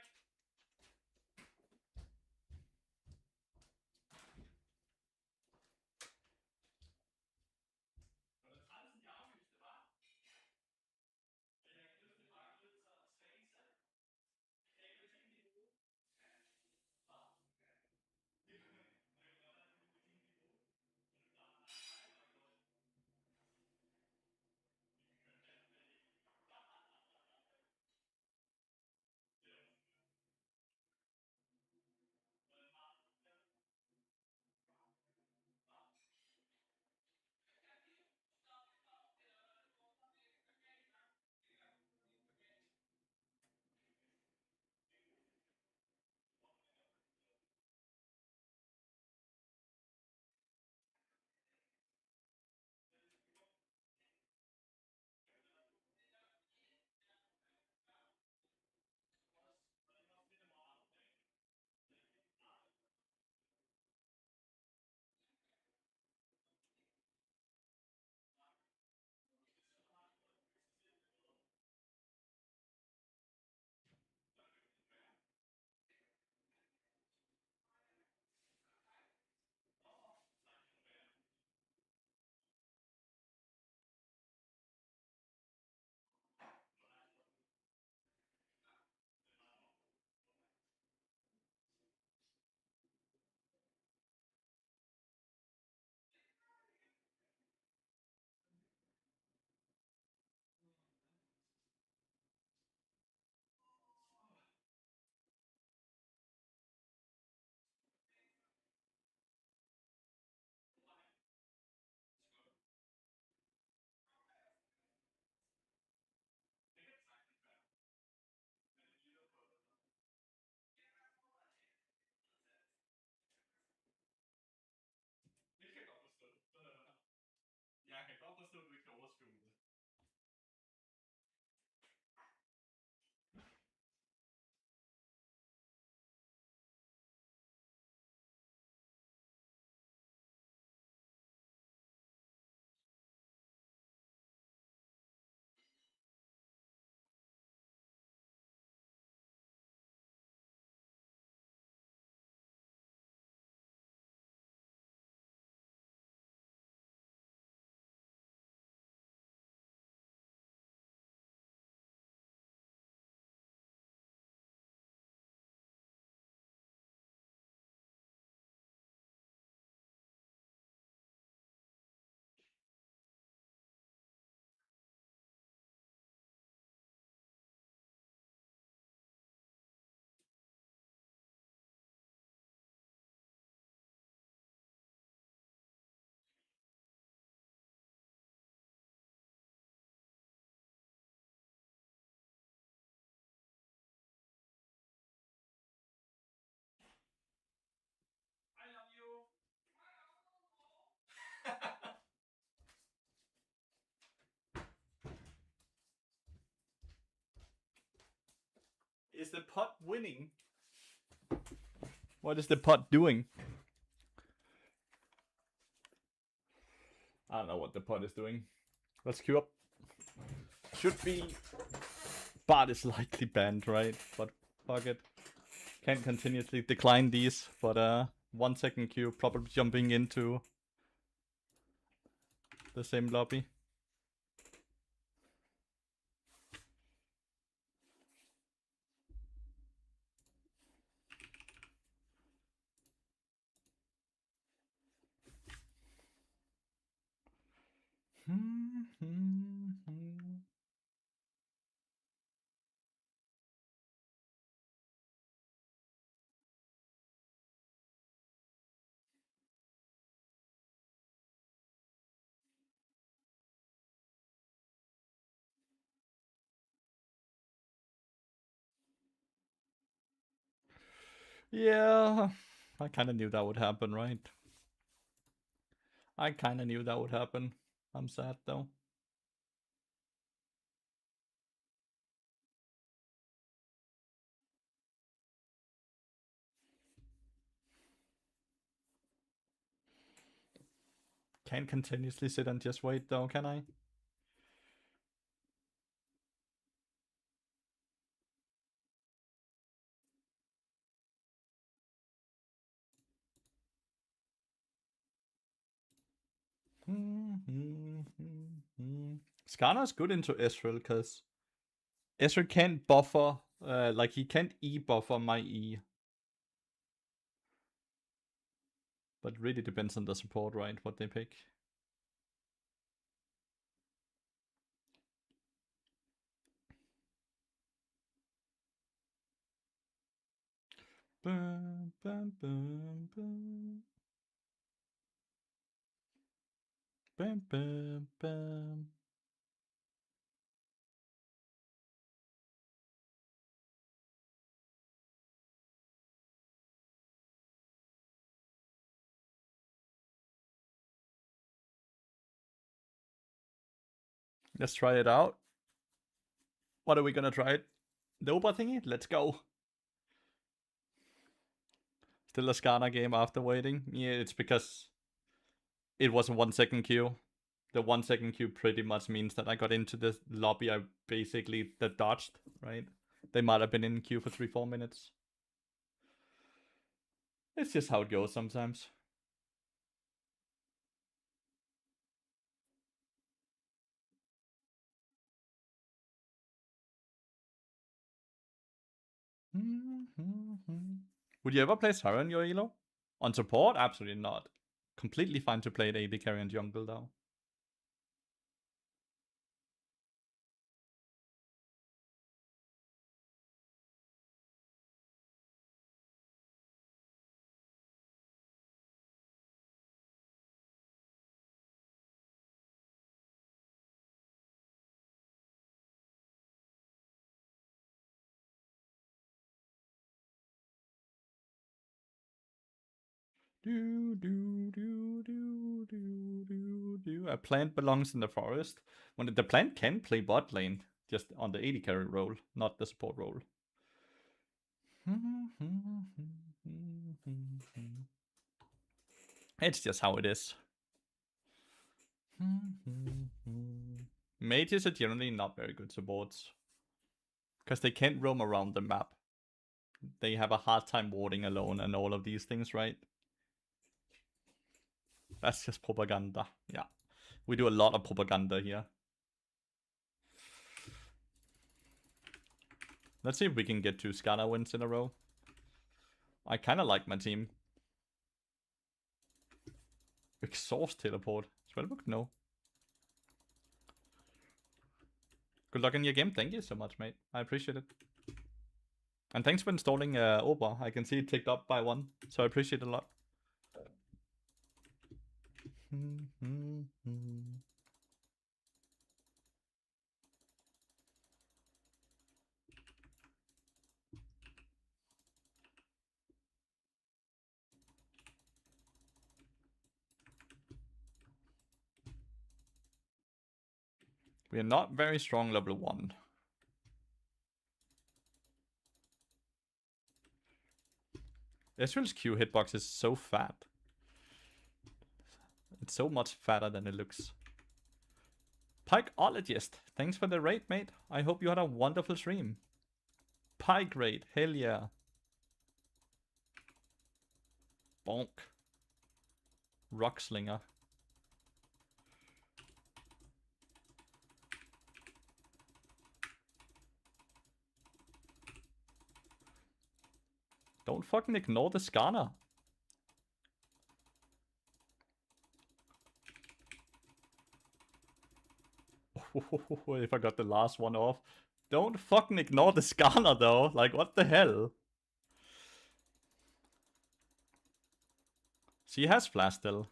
Jeg kan godt forstå, at du ikke kan overskue det. I love you. Is the pot winning? What is the pot doing? I don't know what the pot is doing. Let's queue up. Should be... Bot is likely banned, right? But fuck it. Can't continuously decline these, but 1 second queue, probably jumping into the same lobby. Yeah, I kind of knew that would happen, right? I kind of knew that would happen. I'm sad though. Can't continuously sit and just wait though, can I? Skarner's good into Ezreal because Ezreal can't buffer, like he can't E-buffer my E. But it really depends on the support, right? What they pick. Bum, bum, bum, bum. Bum, bum, bum. Let's try it out. What are we gonna try it? Nova thingy? Let's go. Still a Skarner game after waiting? Yeah, it's because it was a 1 second queue. The 1 second queue pretty much means that I got into the lobby I basically that dodged, right? They might have been in queue for 3-4 minutes. It's just how it goes sometimes. Would you ever play Sarah in your elo? On support? Absolutely not. Completely fine to play it AD carry and jungle though. A plant belongs in the forest. When the plant can play bot lane, just on the AD carry role, not the support role. It's just how it is. Mages are generally not very good supports. Because they can't roam around the map. They have a hard time warding alone and all of these things, right? That's just propaganda. Yeah. We do a lot of propaganda here. Let's see if we can get 2 Skarner wins in a row. I kind of like my team. Exhaust teleport. Spellbook? No. Good luck in your game. Thank you so much, mate. I appreciate it. And thanks for installing Oba. I can see it ticked up by 1. So I appreciate it a lot. We are not very strong level 1. Ezreal's Q hitbox is so fat. It's so much fatter than it looks. Pikeologist, thanks for the raid, mate. I hope you had a wonderful stream. Pike raid, hell yeah. Bonk. Rockslinger. Don't fucking ignore the scanner. If I got the last one off. Don't fucking ignore the scanner though. Like, what the hell? She has flash still.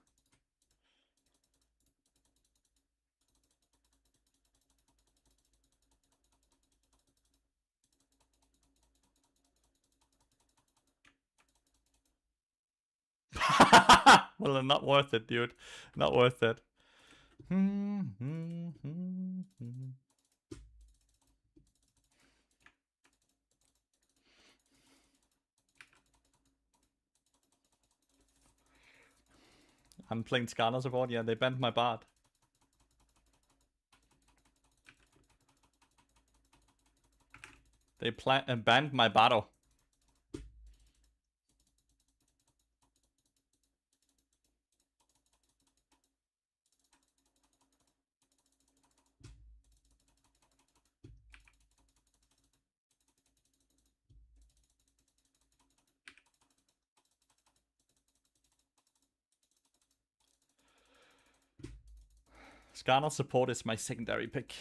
Well, not worth it, dude. Not worth it. I'm playing Scanner support. Yeah, they banned my bard. They banned my battle. Scanner support is my secondary pick.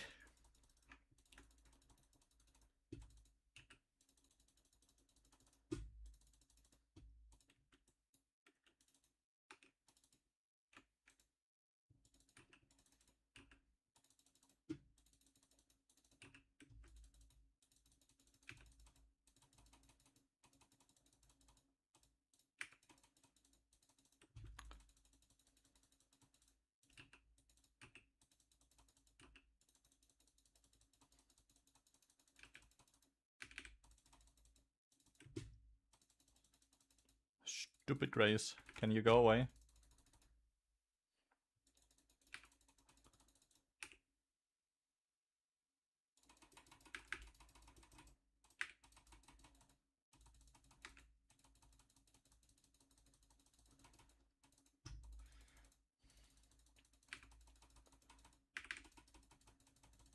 Stupid Grace. Can you go away?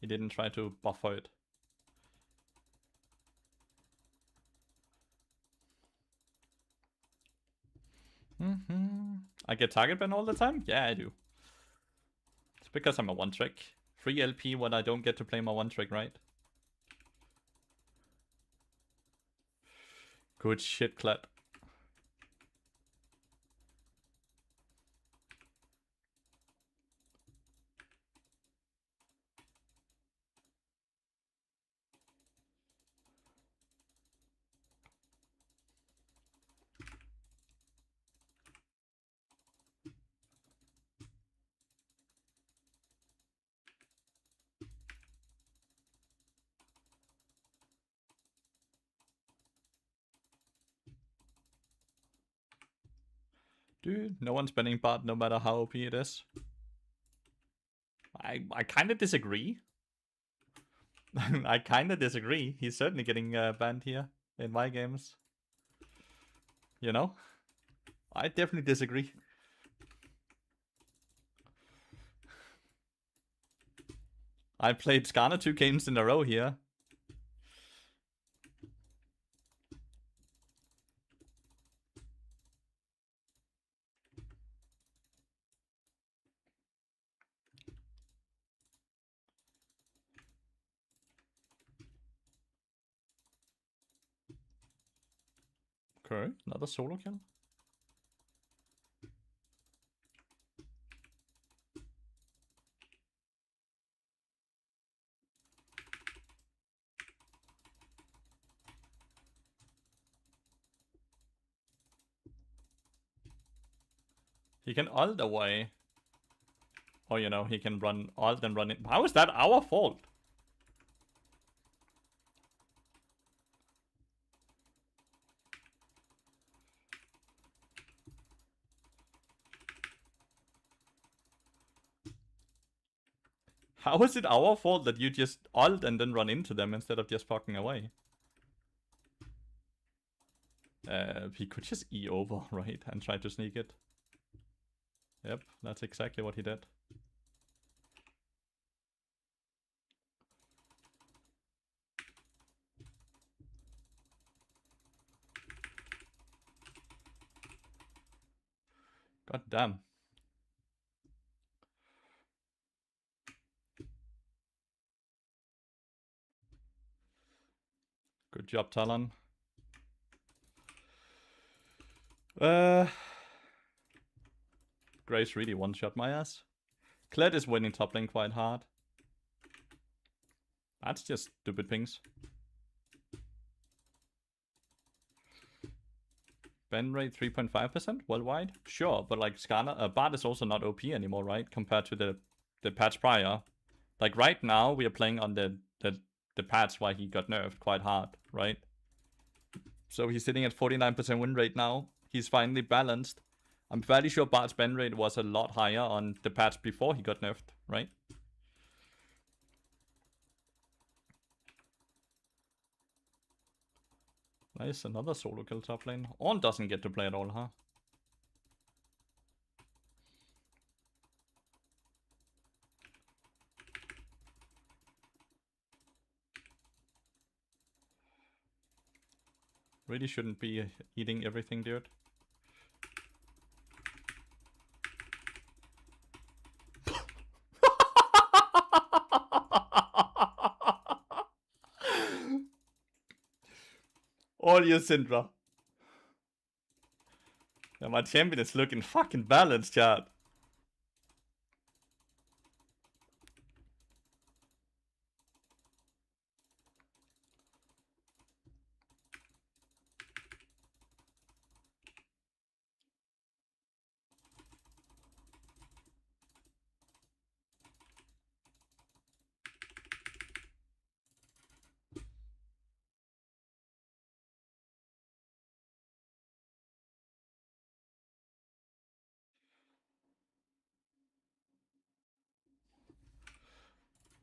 He didn't try to buffer it. I get target ban all the time? Yeah, I do. It's because I'm a one trick. Free LP when I don't get to play my one trick, right? Good shit, Clat. Dude, no one's banning bot no matter how OP it is. I kind of disagree. I kind of disagree. He's certainly getting banned here in my games. You know? I definitely disagree. I played Skarner 2 games in a row here. Okay, another solo kill. He can ult away. Or, you know, he can run ult and run it. How is that our fault? How is it our fault that you just ult and then run into them instead of just fucking away? He could just E over, right? And try to sneak it. Yep, that's exactly what he did. God damn. Good job, Talon. Grace really one-shot my ass. Kled is winning top lane quite hard. That's just stupid pings. Ben rate 3.5% worldwide? Sure, but like Skarner, Bard is also not OP anymore, right? Compared to the patch prior. Like right now, we are playing on the patch why he got nerfed quite hard, right? So he's sitting at 49% win rate now. He's finally balanced. I'm fairly sure Bard's Ben rate was a lot higher on the patch before he got nerfed, right? Nice, another solo kill top lane. Ornn doesn't get to play at all, huh? Really shouldn't be eating everything, dude. All you, Syndra. Yeah, my champion is looking fucking balanced, chat.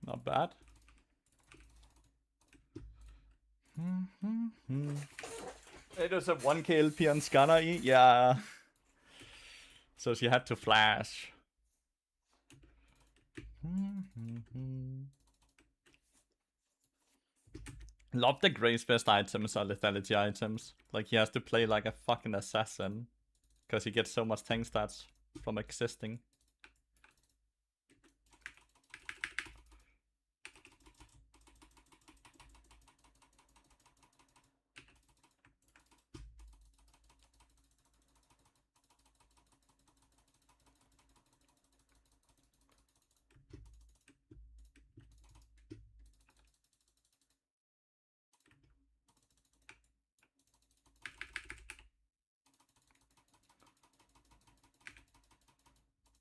Not bad. It was a 1k LP on Skarner E? Yeah. So she had to flash. Love the Gray's best items are lethality items. Like, he has to play like a fucking assassin. Because he gets so much tank stats from existing.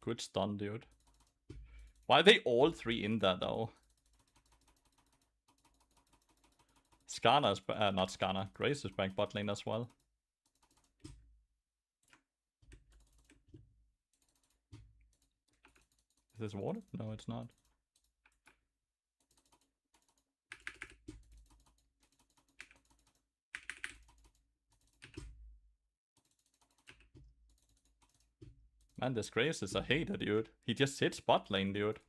Good stun, dude. Why are they all three in there, though? Skarner's... not Skarner. Grace is back bot lane as well. Is this water? No, it's not. Man, this Grace is a hater, dude. He just sits bot lane, dude.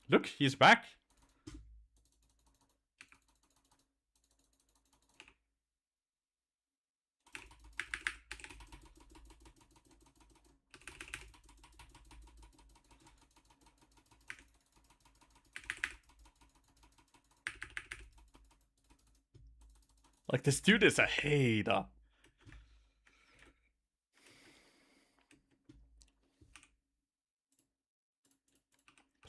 Look, he's back. Like, this dude is a hater.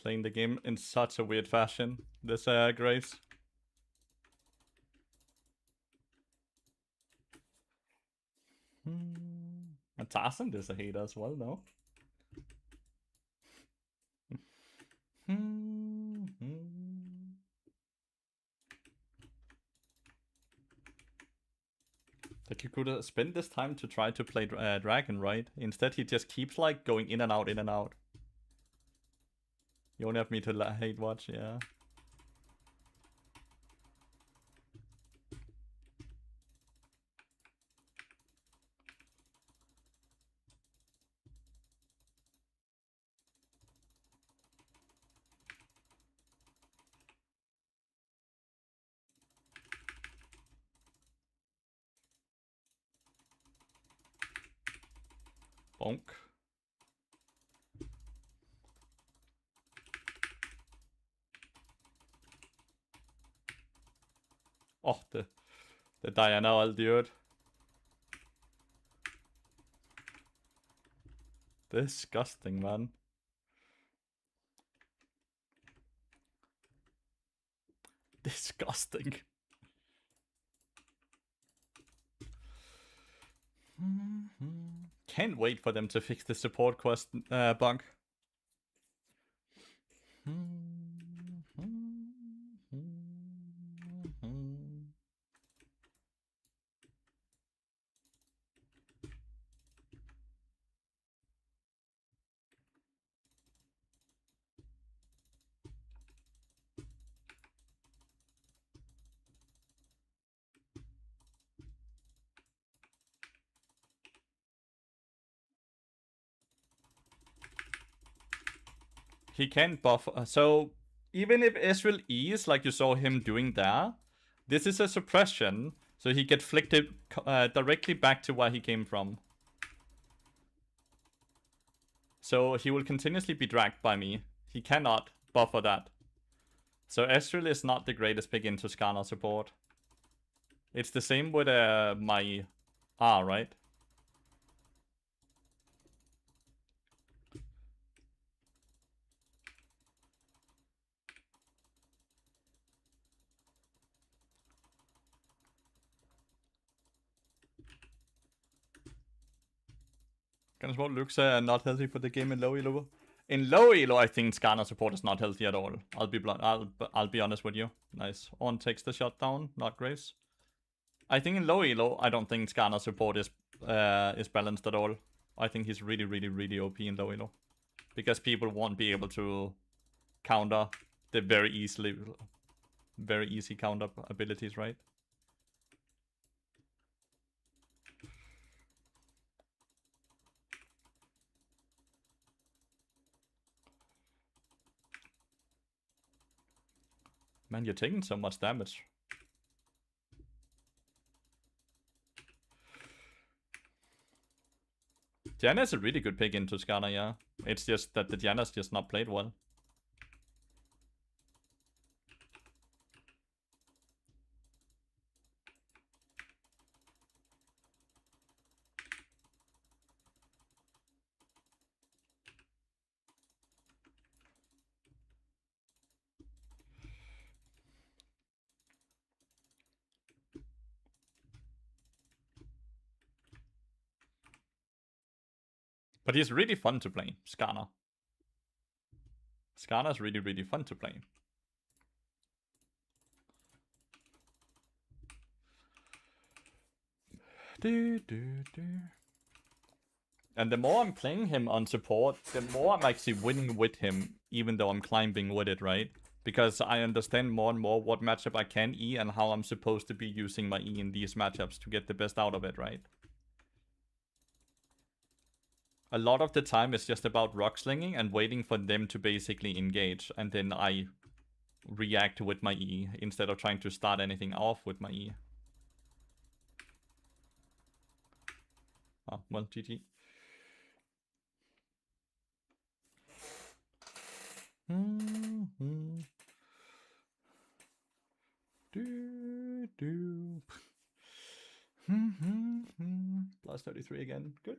Playing the game in such a weird fashion, this Grace. And Tarzan is a hater as well, no? Like, you could spend this time to try to play Dragon, right? Instead, he just keeps, like, going in and out, in and out. You only have me to hate watch, yeah. Bonk. Oh, the Diana ult, dude. Disgusting, man. Disgusting. Can't wait for them to fix the support quest bug. He can't buff. So even if Ezreal E's, like you saw him doing there, this is a suppression, so he get flicked directly back to where he came from. So he will continuously be dragged by me. He cannot buffer that. So Ezreal is not the greatest pick into Skarner support. It's the same with my R, right? Gunsmoke looks not healthy for the game in low elo. In low elo, I think Skarner support is not healthy at all. I'll be honest with you. Nice. On takes the shot down, not Grace. I think in low elo, I don't think Skarner support is balanced at all. I think he's really, really, really OP in low elo. Because people won't be able to counter the very easy counter abilities, right? Man, you're taking so much damage. Diana is a really good pick into Skarner, yeah. It's just that the Diana's just not played well. But he's really fun to play, Skarner. Skarner's really, really fun to play. And the more I'm playing him on support, the more I'm actually winning with him, even though I'm climbing with it, right? Because I understand more and more what matchup I can E and how I'm supposed to be using my E in these matchups to get the best out of it, right? A lot of the time it's just about rock slinging and waiting for them to basically engage, and then I react with my E instead of trying to start anything off with my E. Oh, well, GG. Plus 33 again. Good.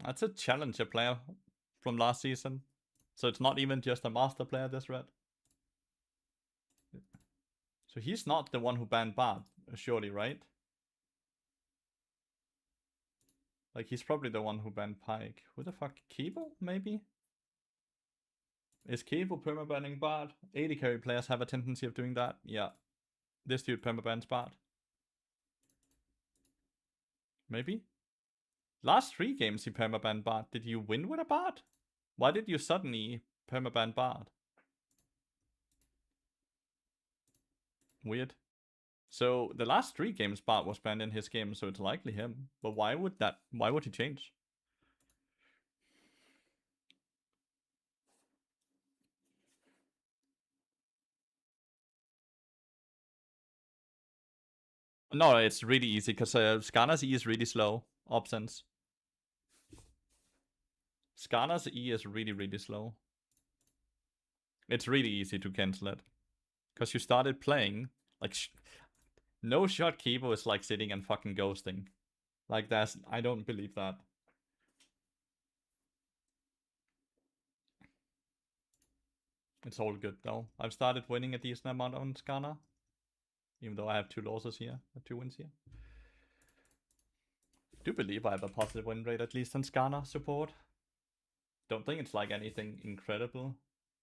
That's a challenger player from last season. So it's not even just a master player, this red. So he's not the one who banned Bard, surely, right? Like, he's probably the one who banned Pike. Who the fuck? Keeble, maybe? Is Keeble permabanning Bard? 80 carry players have a tendency of doing that. Yeah. This dude permabans Bard. Maybe? Last 3 games he permaban Bard. Did you win with a Bard? Why did you suddenly permaban Bard? Weird. So the last 3 games Bard was banned in his game, so it's likely him. But why would he change? No, it's really easy because Skarner's E is really slow. Options. Skarner's E is really, really slow. It's really easy to cancel it. Because you started playing, like, no shot Kibo is like sitting and fucking ghosting. Like, I don't believe that. It's all good though. I've started winning a decent amount on Skarner. Even though I have 2 losses here, 2 wins here. I do believe I have a positive win rate at least on Skarner support. Don't think it's like anything incredible.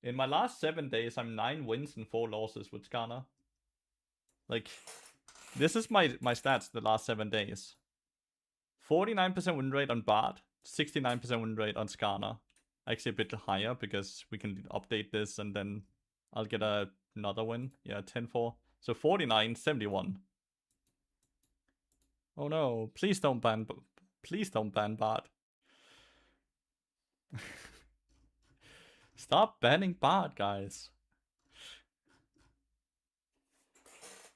In my last 7 days, I'm 9 wins and 4 losses with Skarner. Like, this is my stats the last 7 days. 49% win rate on Bard, 69% win rate on Skarner. Actually a bit higher because we can update this and then I'll get another win. Yeah, 10-4. So 49, 71. Oh no, please don't ban Bard. Stop banning Bard, guys.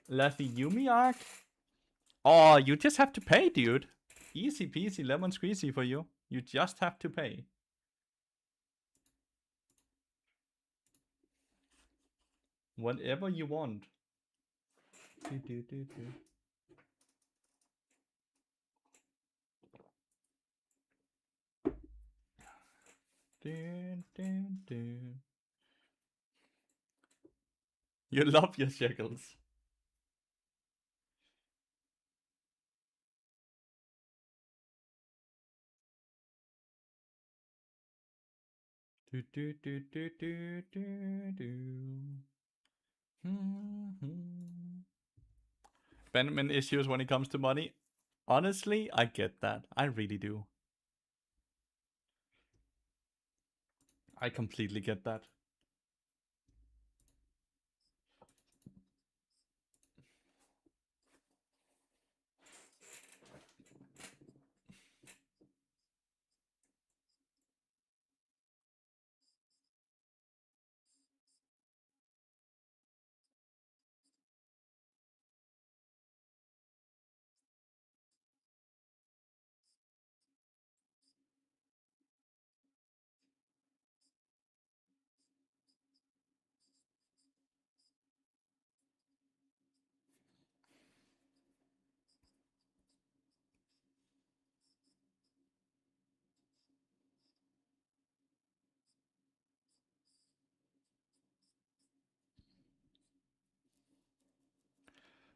Lathyrus arc? Oh, you just have to pay, dude. Easy peasy lemon squeezy for you. You just have to pay. Whatever you want. You love your shekels. Abandonment issues when it comes to money. Honestly, I get that. I really do. I completely get that.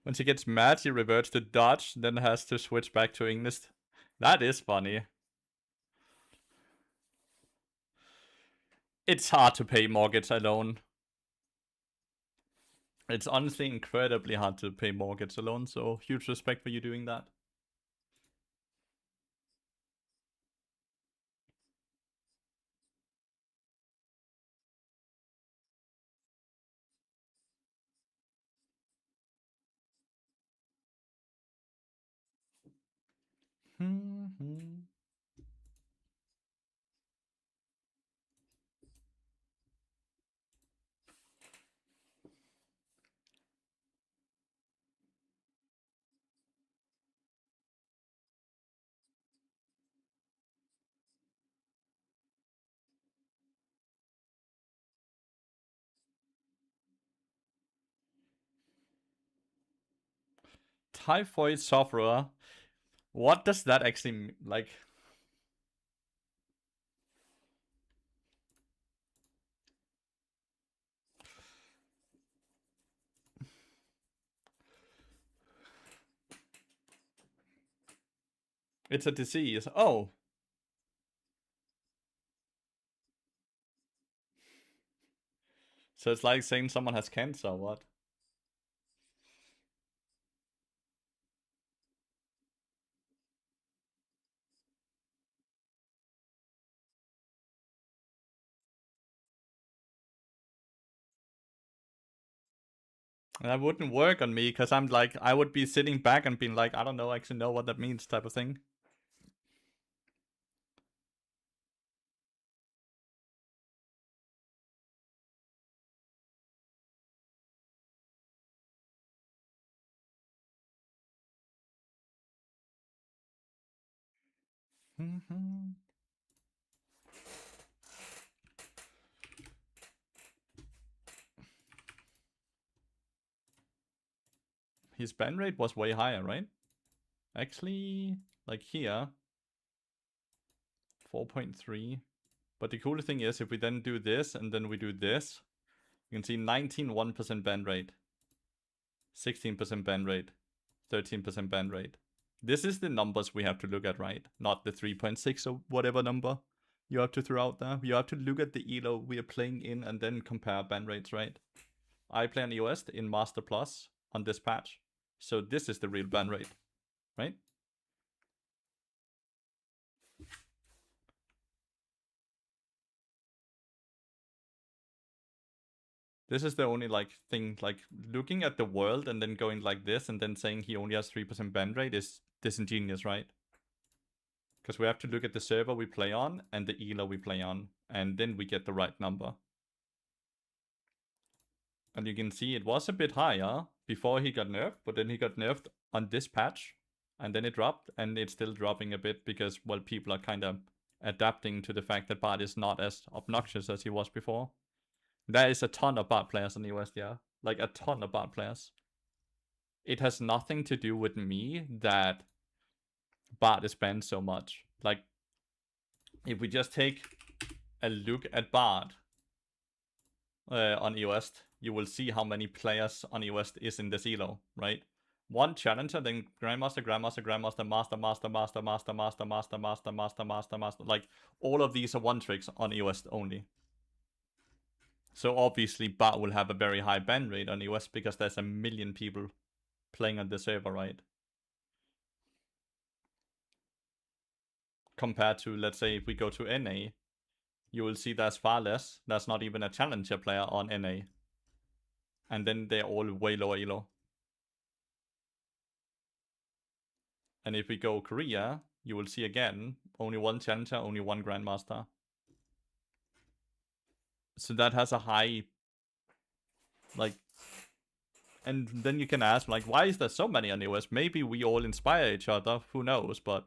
When she gets mad, she reverts to Dutch, then has to switch back to English. That is funny. It's hard to pay mortgage alone. It's honestly incredibly hard to pay mortgage alone, so huge respect for you doing that. Typhoid sufferer. What does that actually mean? Like, it's a disease. Oh. So it's like saying someone has cancer, what? And that wouldn't work on me, because I'm like, I would be sitting back and being like, I don't know, actually know what that means, type of thing. His ban rate was way higher, right? Actually, like here, 4.3. But the cool thing is, if we then do this, and then we do this, you can see 1% ban rate, 16% ban rate, 13% ban rate. This is the numbers we have to look at, right? Not the 3.6 or whatever number you have to throw out there. You have to look at the elo we are playing in and then compare ban rates, right? I play on EOS in Master Plus on this patch. So this is the real ban rate, right? This is the only like thing, like looking at the world and then going like this and then saying he only has 3% ban rate is disingenuous, right? Because we have to look at the server we play on and the elo we play on, and then we get the right number. And you can see it was a bit higher before he got nerfed, but then he got nerfed on this patch, and then it dropped, and it's still dropping a bit because, well, people are kind of adapting to the fact that Bard is not as obnoxious as he was before. There is a ton of Bard players in the US, yeah. Like, a ton of Bard players. It has nothing to do with me that Bard is banned so much. Like, if we just take a look at Bard on EOS, you will see how many players on EOS is in this elo, right? One challenger, then Grandmaster, Grandmaster, Grandmaster, Master, Master, Master, Master, Master, Master, Master, Master, Master, Master. Like, all of these are one tricks on EOS only. So obviously Bard will have a very high ban rate on EOS because there's a million people playing on the server, right? Compared to, let's say, if we go to NA, you will see there's far less. There's not even a challenger player on NA. And then they're all way lower elo. And if we go Korea, you will see again, only one challenger, only one grandmaster. So that has a high, like, and then you can ask, like, why is there so many on EOS? Maybe we all inspire each other, who knows, but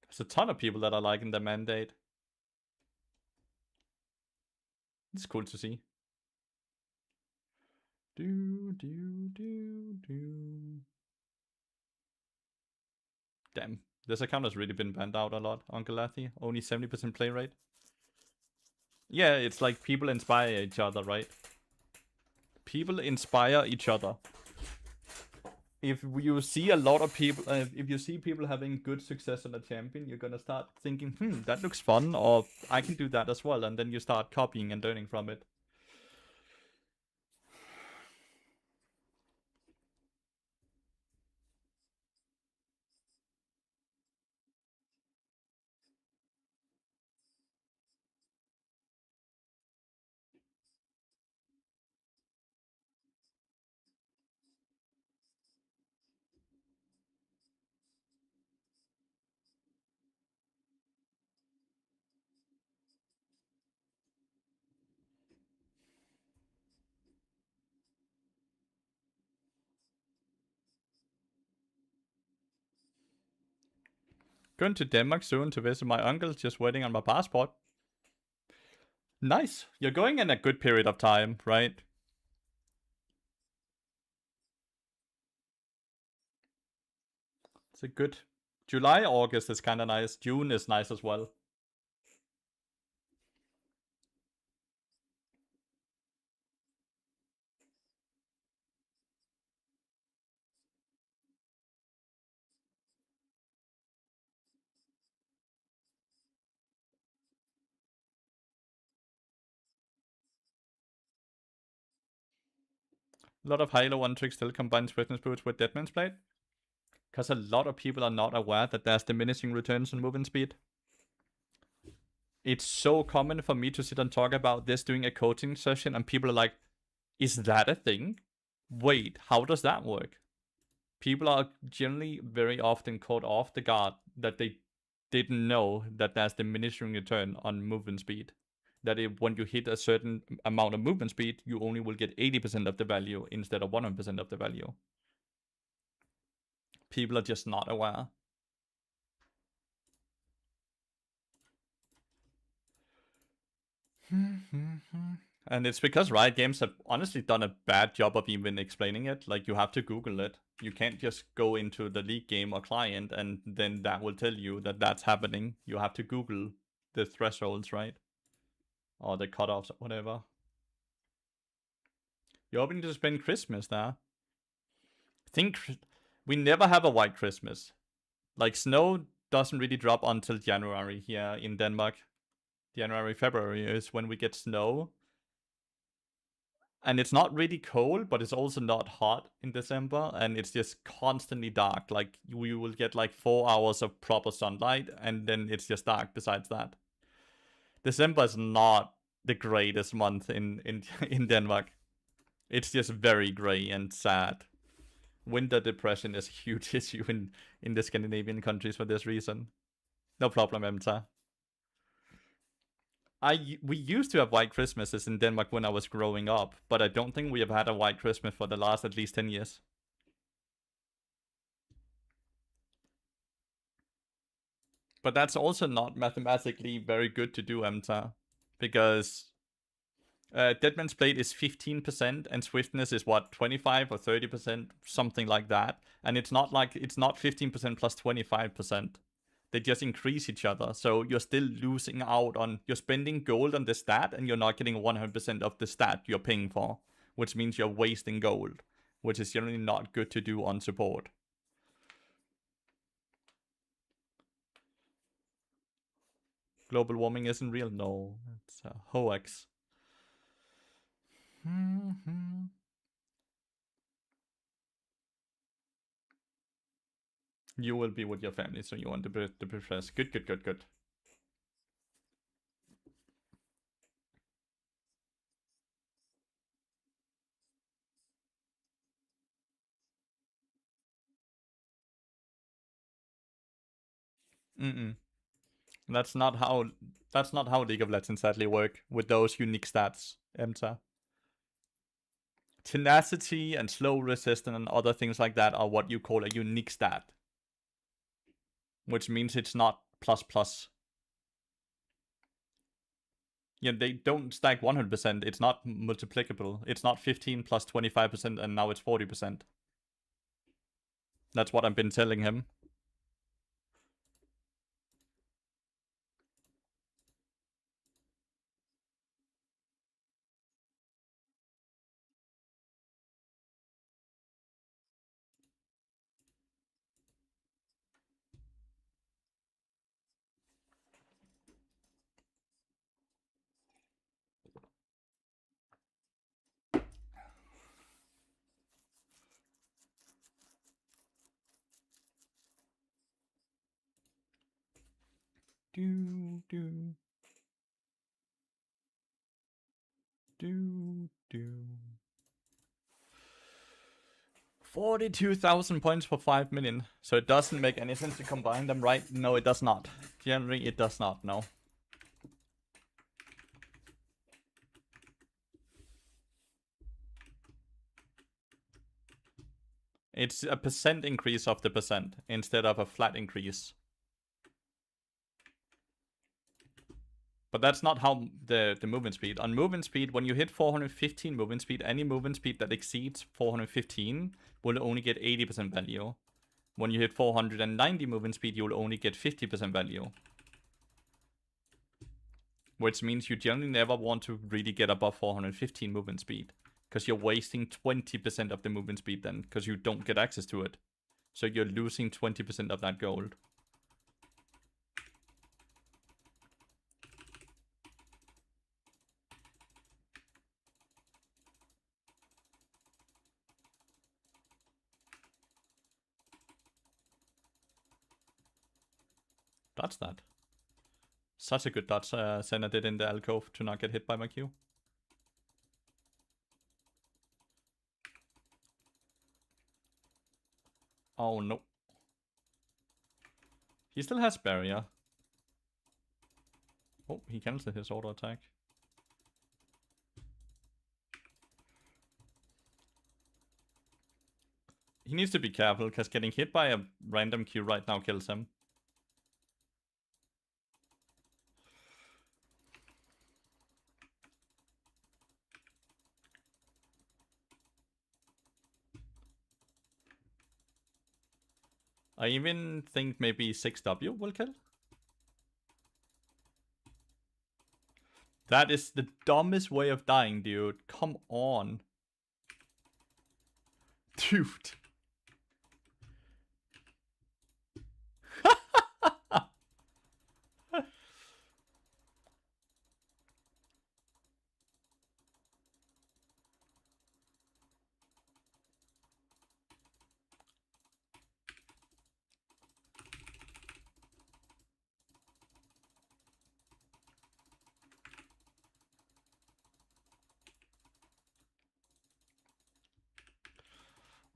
there's a ton of people that are liking the mandate. It's cool to see. Damn, this account has really been banned out a lot, Uncle Lathy. Only 70% play rate. Yeah, it's like people inspire each other, right? People inspire each other. If you see a lot of people, if you see people having good success on a champion, you're gonna start thinking, that looks fun, or I can do that as well, and then you start copying and learning from it. Going to Denmark soon to visit my uncle, just waiting on my passport. Nice. You're going in a good period of time, right? It's a good... July, August is kind of nice. June is nice as well. A lot of Halo 1 tricks still combine Swiftness Boots with Deadman's Blade. Because a lot of people are not aware that there's diminishing returns on movement speed. it's so common for me to sit and talk about this during a coaching session, and people are like, is that a thing? Wait, how does that work? People are generally very often caught off the guard that they didn't know that there's diminishing return on movement speed. That when you hit a certain amount of movement speed, you only will get 80% of the value instead of 100% of the value. People are just not aware. And it's because Riot Games have honestly done a bad job of even explaining it. Like, you have to Google it. You can't just go into the League game or client and then that will tell you that that's happening. You have to Google the thresholds, right? Or the cutoffs, or whatever. You're hoping to spend Christmas there. Think we never have a white Christmas. Like, snow doesn't really drop until January here in Denmark. January, February is when we get snow. And it's not really cold, but it's also not hot in December, and it's just constantly dark. Like, we will get like 4 hours of proper sunlight, and then it's just dark besides that. December is not the greatest month in in Denmark. It's just very gray and sad. Winter depression is a huge issue in the Scandinavian countries for this reason. No problem, Emta. We used to have white Christmases in Denmark when I was growing up, but I don't think we have had a white Christmas for the last at least 10 years. But that's also not mathematically very good to do, Emta, because Deadman's Blade is 15% and Swiftness is what, 25 or 30%, something like that. And it's not 15% plus 25%. They just increase each other. So you're still losing out on, you're spending gold on the stat and you're not getting 100% of the stat you're paying for, which means you're wasting gold, which is generally not good to do on support. Global warming isn't real? No, it's a hoax. You will be with your family, so you want to be fresh. Good, good, good, good. That's not how League of Legends sadly work with those unique stats, Emta. Tenacity and slow resistance and other things like that are what you call a unique stat, which means it's not plus. Yeah, they don't stack 100%. It's not multiplicable. It's not 15 plus 25% and now it's 40%. That's what I've been telling him. Do. 42,000 points for 5 million. So it doesn't make any sense to combine them, right? No, it does not. Generally, it does not, no. It's a percent increase of the percent instead of a flat increase. But that's not how the movement speed. On movement speed, when you hit 415 movement speed, any movement speed that exceeds 415 will only get 80% value. When you hit 490 movement speed, you will only get 50% value. Which means you generally never want to really get above 415 movement speed, because you're wasting 20% of the movement speed then, because you don't get access to it. So you're losing 20% of that gold. That's that. Such a good dodge Senna did in the alcove to not get hit by my Q. Oh no. He still has barrier. Oh, he cancelled his auto attack. He needs to be careful, because getting hit by a random Q right now kills him. I even think maybe 6W will kill. That is the dumbest way of dying, dude. Come on. Dude.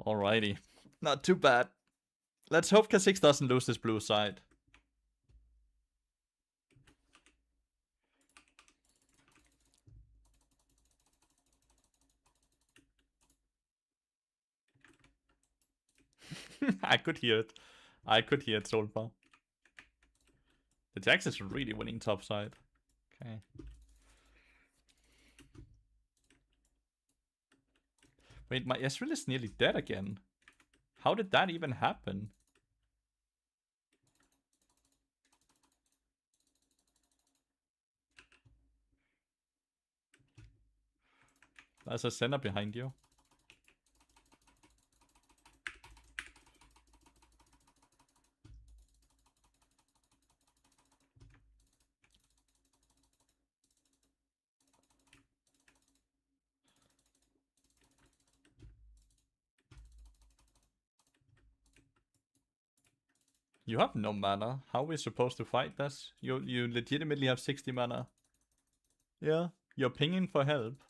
Alrighty. Not too bad. Let's hope Kha'Zix doesn't lose his blue side. I could hear it. I could hear it so far. The Jax is really winning top side. Okay. Wait, my Ezreal is nearly dead again. How did that even happen? There's a Senna behind you. You have no mana. How are we supposed to fight this? You legitimately have 60 mana. Yeah, you're pinging for help.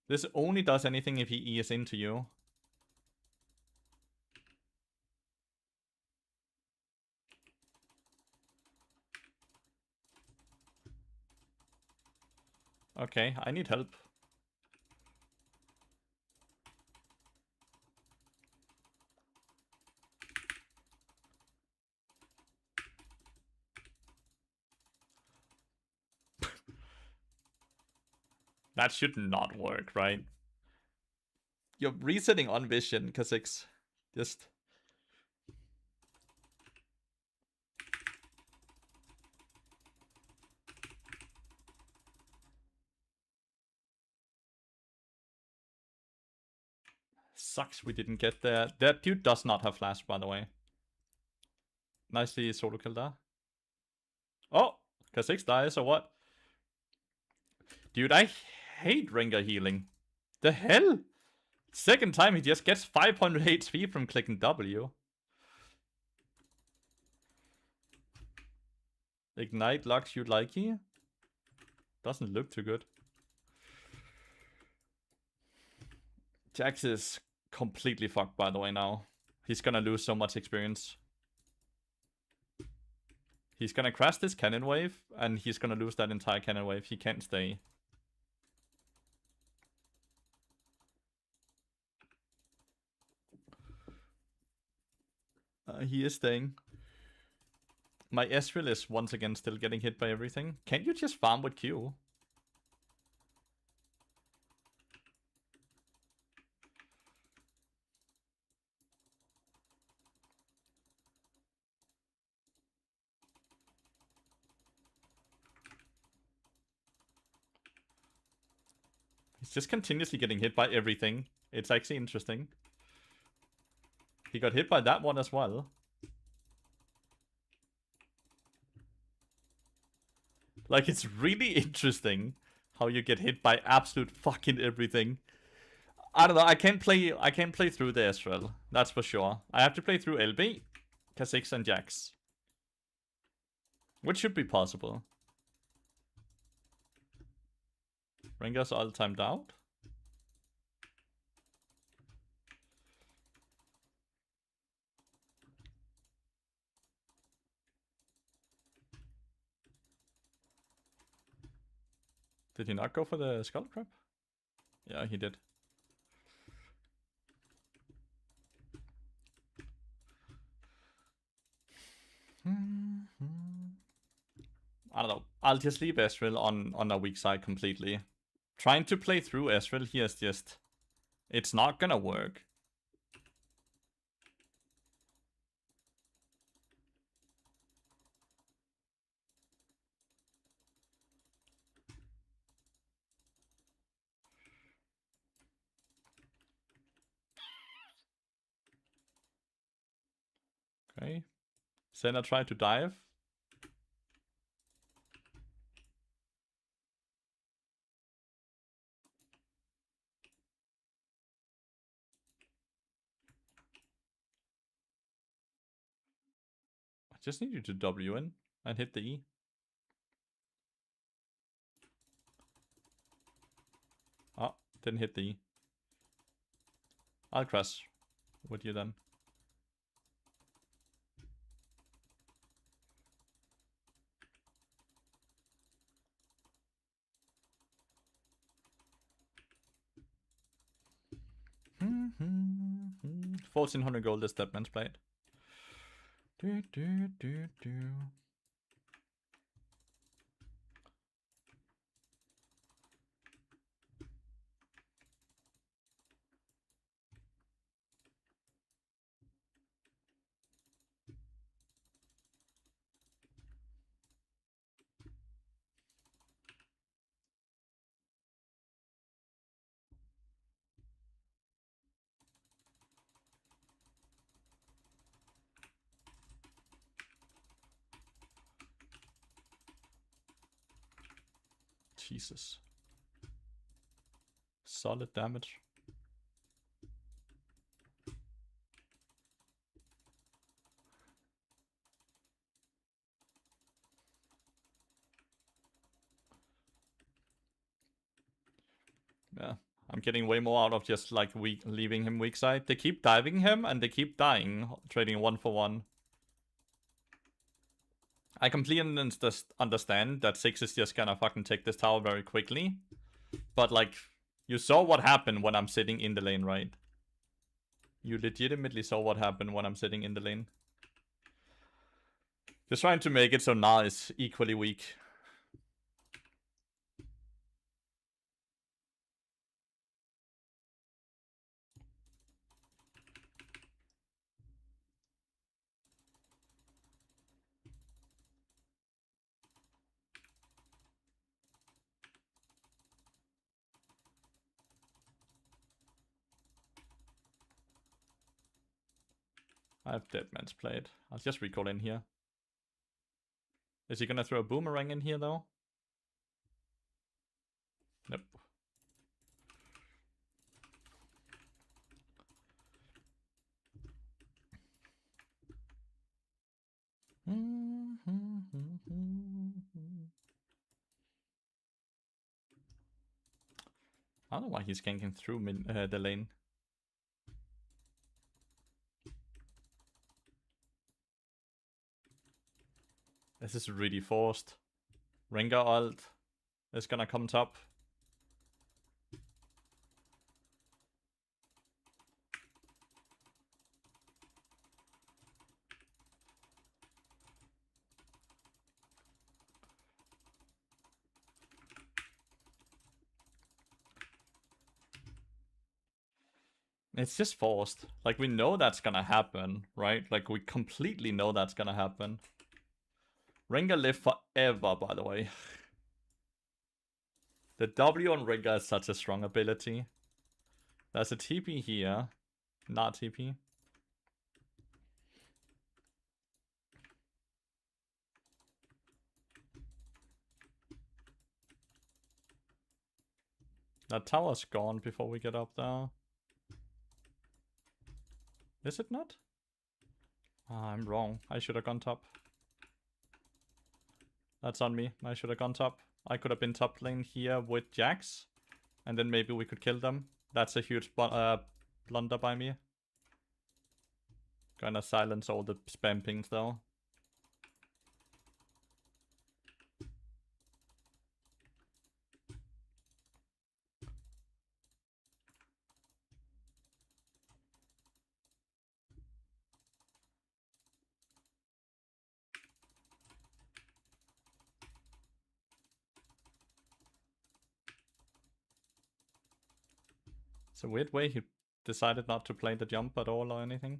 This only does anything if he ES into you. Okay, I need help. That should not work, right? You're resetting on vision, Kha'Zix. Just... Sucks we didn't get there. That dude does not have flash, by the way. Nicely solo kill there. Oh! Kha'Zix dies, or what? Dude, I hate Rengar healing. The hell? Second time he just gets 500 HP from clicking W. Ignite Lux you likey? Doesn't look too good. Jax is completely fucked, by the way, now. He's gonna lose so much experience. He's gonna crash this cannon wave, and he's gonna lose that entire cannon wave. He can't stay. He is staying. My Ezreal is once again still getting hit by everything. Can't you just farm with Q? He's just continuously getting hit by everything. It's actually interesting. He got hit by that one as well. Like, it's really interesting how you get hit by absolute fucking everything. I don't know, I can't play through the Ezreal. That's for sure. I have to play through LB, Kha'Zix, and Jax. Which should be possible. Rengar's all timed out. Did he not go for the Skull Crab? Yeah, he did. I don't know. I'll just leave Ezreal on a weak side completely. Trying to play through Ezreal here is just... It's not gonna work. Okay. Senna tried to dive. I just need you to W in and hit the E. Oh, didn't hit the E. I'll cross with you then. Mm-hmm. 1400 gold is that man's plate. Do, do, do, do. Jesus. Solid damage. Yeah, I'm getting way more out of just like leaving him weak side. They keep diving him and they keep dying, trading 1 for 1. I completely understand that 6 is just gonna fucking take this tower very quickly. But like, you saw what happened when I'm sitting in the lane, right? You legitimately saw what happened when I'm sitting in the lane. Just trying to make it so Na is equally weak. I have Dead Man's Plate. I'll just recall in here. Is he gonna throw a boomerang in here though? Nope. I don't know why he's ganking through the lane. This is really forced. Rengar ult is gonna come top. It's just forced. Like, we know that's gonna happen, right? Like, we completely know that's gonna happen. Rengar live forever, by the way. The W on Rengar is such a strong ability. There's a TP here. Not TP. That tower's gone before we get up there. Is it not? Ah, I'm wrong. I should have gone top. That's on me. I should have gone top. I could have been top lane here with Jax. And then maybe we could kill them. That's a huge blunder by me. Gonna silence all the spam pings though. It's a weird way he decided not to play the jump at all or anything.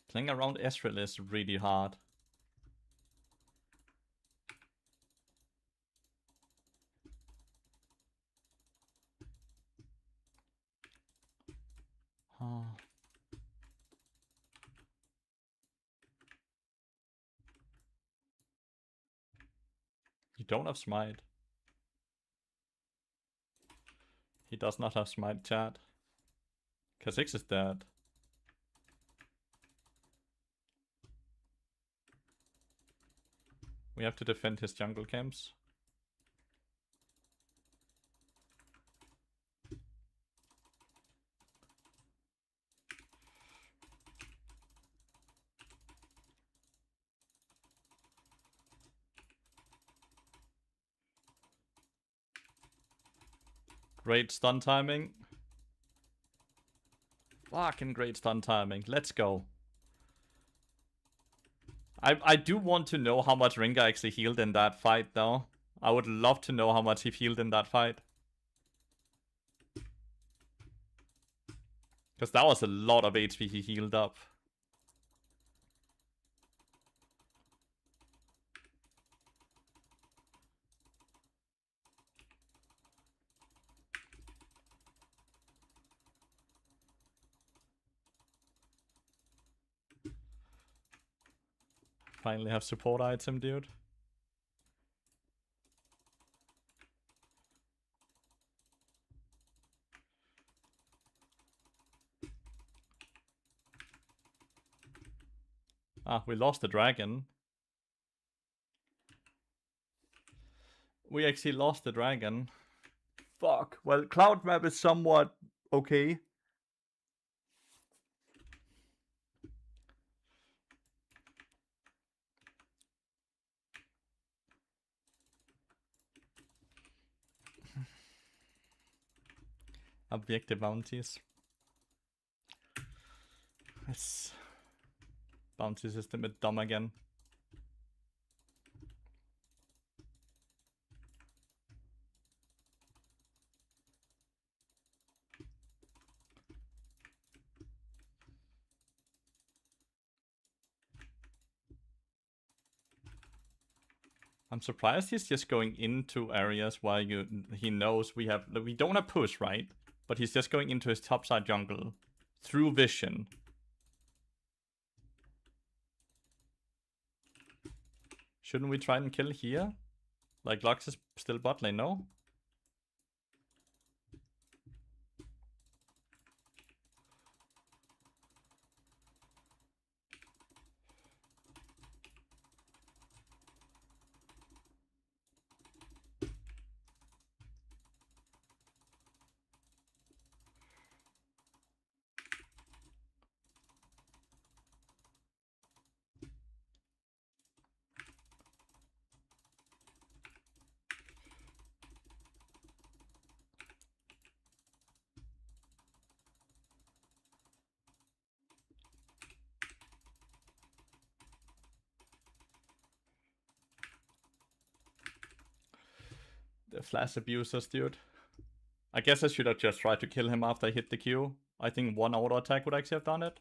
Playing around Ezreal is really hard. Oh. You don't have smite. He does not have smite, chat. Kha'Zix is dead. We have to defend his jungle camps. Great stun timing. Fucking great stun timing. Let's go. I do want to know how much Ringa actually healed in that fight, though. I would love to know how much he healed in that fight. Because that was a lot of HP he healed up. Finally have support item, dude. Ah, we lost the dragon. We actually lost the dragon. Fuck. Well, Cloud Map is somewhat okay. Objective bounties. This bounty system is dumb again. I'm surprised he's just going into areas where he knows we don't have push, right? But he's just going into his topside jungle through vision. Shouldn't we try and kill here? Like, Lux is still bot lane, no? The flash abusers, dude. I guess I should have just tried to kill him after I hit the Q. I think one auto attack would actually have done it.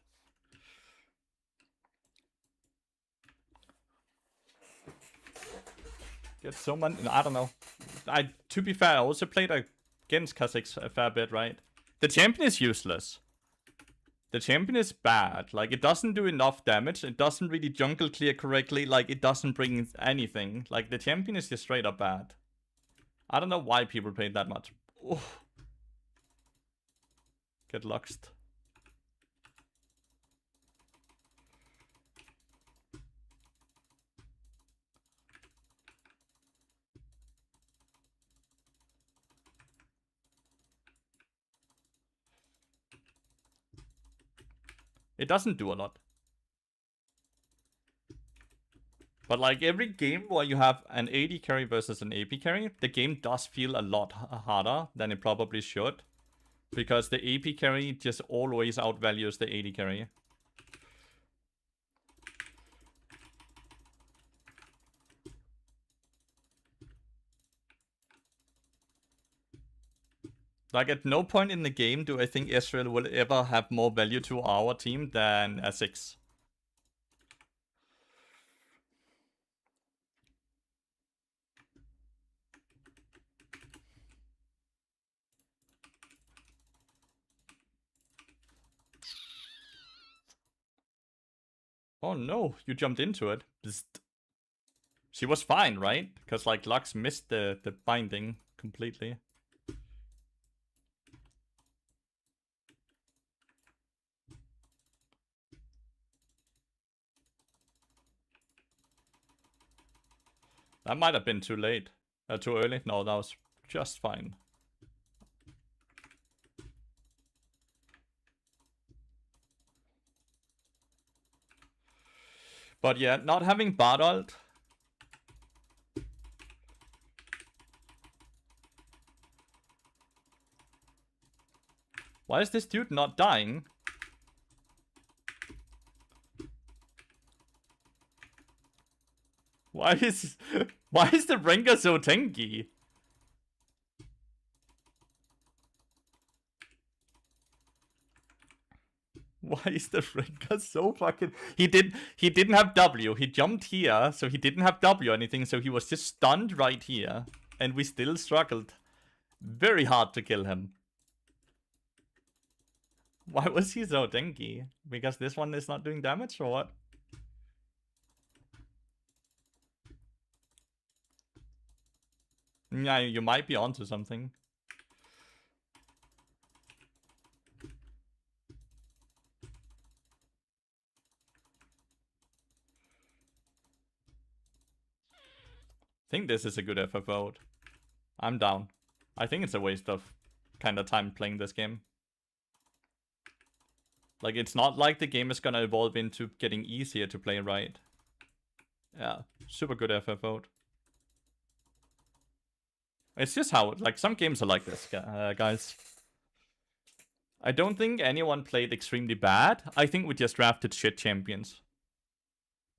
Get so many. I don't know. To be fair, I also played against Kha'Zix a fair bit, right? The champion is useless. The champion is bad. Like, it doesn't do enough damage. It doesn't really jungle clear correctly. Like, it doesn't bring anything. Like, the champion is just straight up bad. I don't know why people paid that much. Oof. Get luxed. It doesn't do a lot. But like every game where you have an AD carry versus an AP carry, the game does feel a lot harder than it probably should. Because the AP carry just always outvalues the AD carry. Like, at no point in the game do I think Israel will ever have more value to our team than a 6. Oh no, you jumped into it. Bzzt. She was fine, right? Because like Lux missed the binding completely. That might have been too late. Too early? No, that was just fine. But yeah, not having Bard ult. Why is this dude not dying? Why is the Rengar so tanky? Why is the Rengar so fucking... He didn't have W. He jumped here, so he didn't have W or anything, so he was just stunned right here. And we still struggled very hard to kill him. Why was he so tanky? Because this one is not doing damage or what? Yeah, you might be onto something. I think this is a good FF vote. I'm down. I think it's a waste of kind of time playing this game. Like, it's not like the game is gonna evolve into getting easier to play right. Yeah, super good FF vote. It's just how, like, some games are like this, guys. I don't think anyone played extremely bad. I think we just drafted shit champions.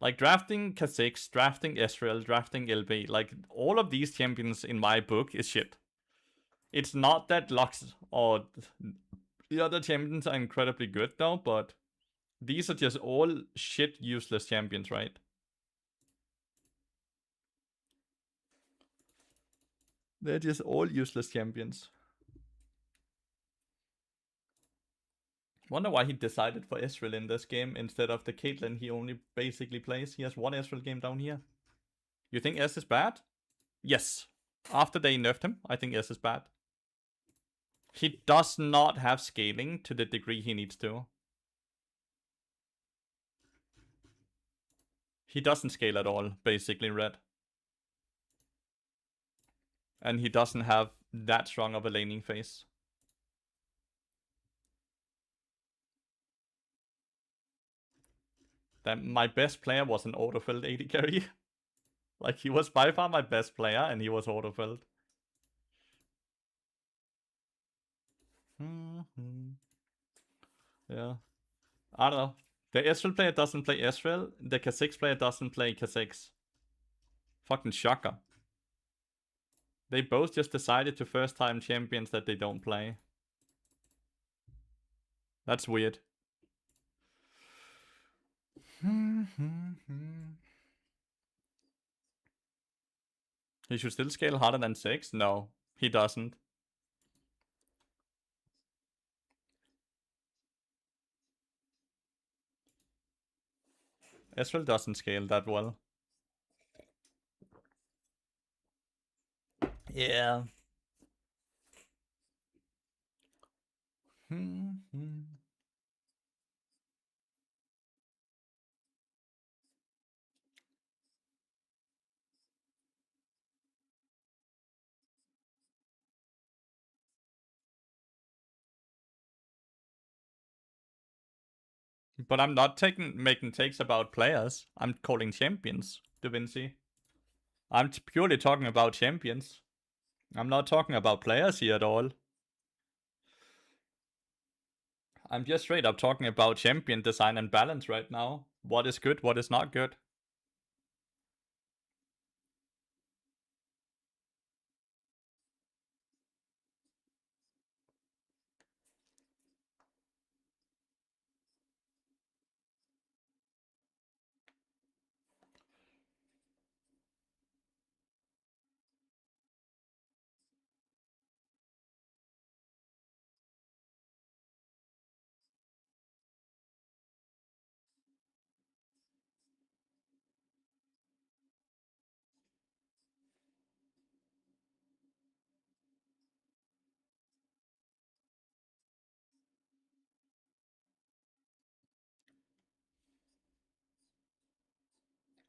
Like, drafting Kha'Zix, drafting Ezreal, drafting LB, like, all of these champions in my book is shit. It's not that Lux or the other champions are incredibly good though, but these are just all shit useless champions, right? They're just all useless champions. Wonder why he decided for Ezreal in this game instead of the Caitlyn he only basically plays. He has one Ezreal game down here. You think S is bad? Yes. After they nerfed him, I think S is bad. He does not have scaling to the degree he needs to. He doesn't scale at all, basically, Red. And he doesn't have that strong of a laning phase. That my best player was an auto-filled AD carry. Like, he was by far my best player, and he was auto-filled. Yeah. I don't know. The Ezreal player doesn't play Ezreal. The Kha'Zix player doesn't play Kha'Zix. Fucking shocker. They both just decided to first-time champions that they don't play. That's weird. He should still scale harder than 6? No, he doesn't. Ezreal doesn't scale that well. Yeah. But I'm not making takes about players. I'm calling champions, Da Vinci. I'm purely talking about champions. I'm not talking about players here at all. I'm just straight up talking about champion design and balance right now. What is good, what is not good.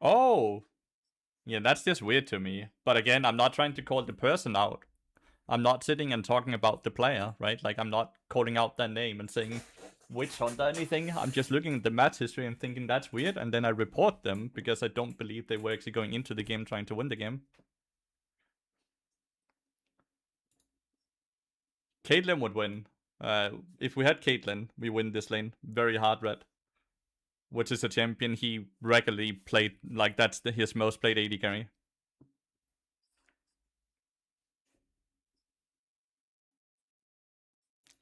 Oh, yeah, that's just weird to me. But again, I'm not trying to call the person out. I'm not sitting and talking about the player, right? Like, I'm not calling out their name and saying witch hunt or anything. I'm just looking at the match history and thinking that's weird, and then I report them because I don't believe they were actually going into the game trying to win the game. Caitlyn would win. If we had Caitlyn, we win this lane. Very hard red. Which is a champion he regularly played, like that's his most played AD carry.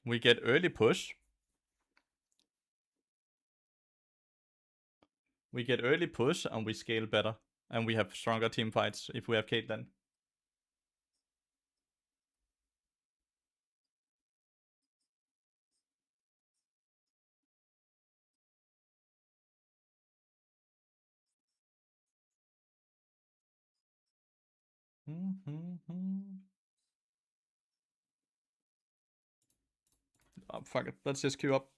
We get early push. We get early push and we scale better. And we have stronger team fights if we have Caitlyn. Oh, fuck it. Let's just queue up.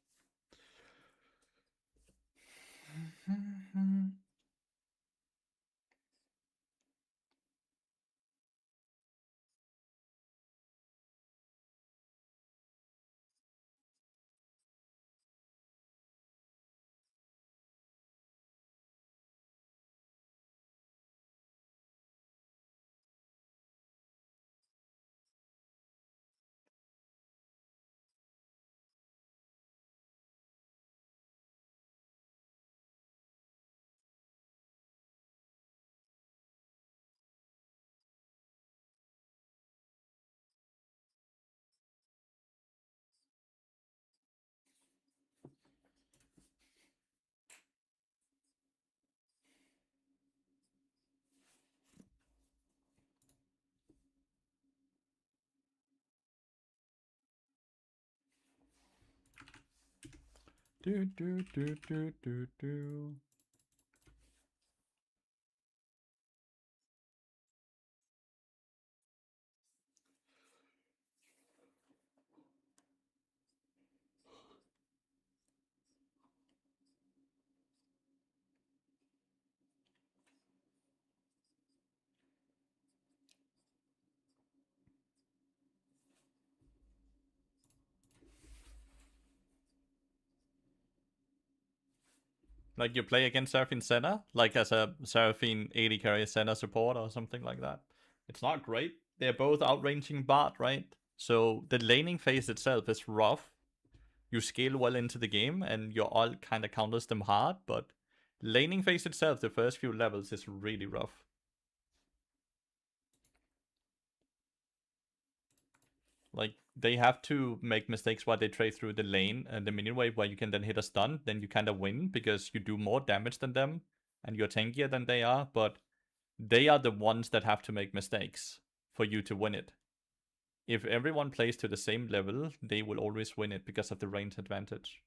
Do. Like you play against Seraphine Senna, like as a Seraphine AD carry Senna support or something like that. It's not great. They're both outranging Bard, right? So the laning phase itself is rough. You scale well into the game and your ult kind of counters them hard, but laning phase itself, the first few levels, is really rough. Like, they have to make mistakes while they trade through the lane and the minion wave where you can then hit a stun, then you kind of win because you do more damage than them and you're tankier than they are, but they are the ones that have to make mistakes for you to win it. If everyone plays to the same level, they will always win it because of the range advantage.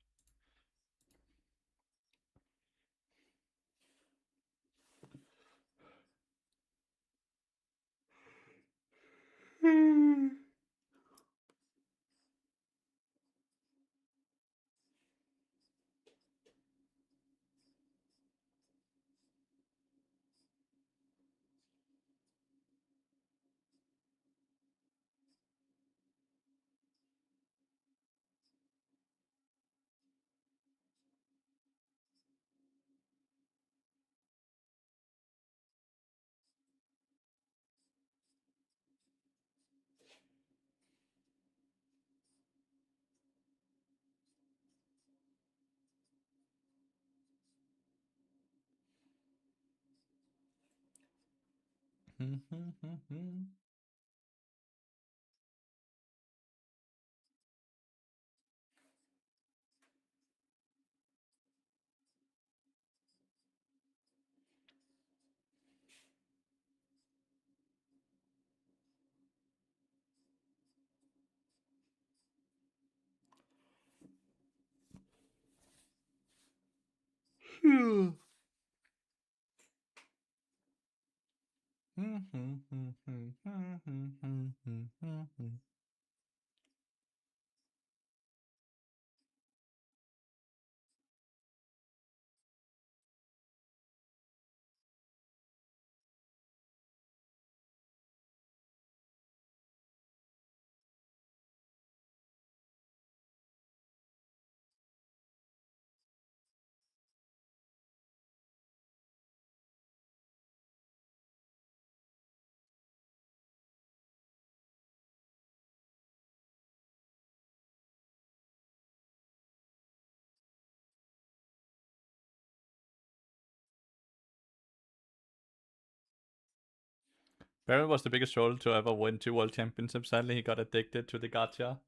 Baron was the biggest troll to ever win 2 world championships. Sadly, he got addicted to the gacha.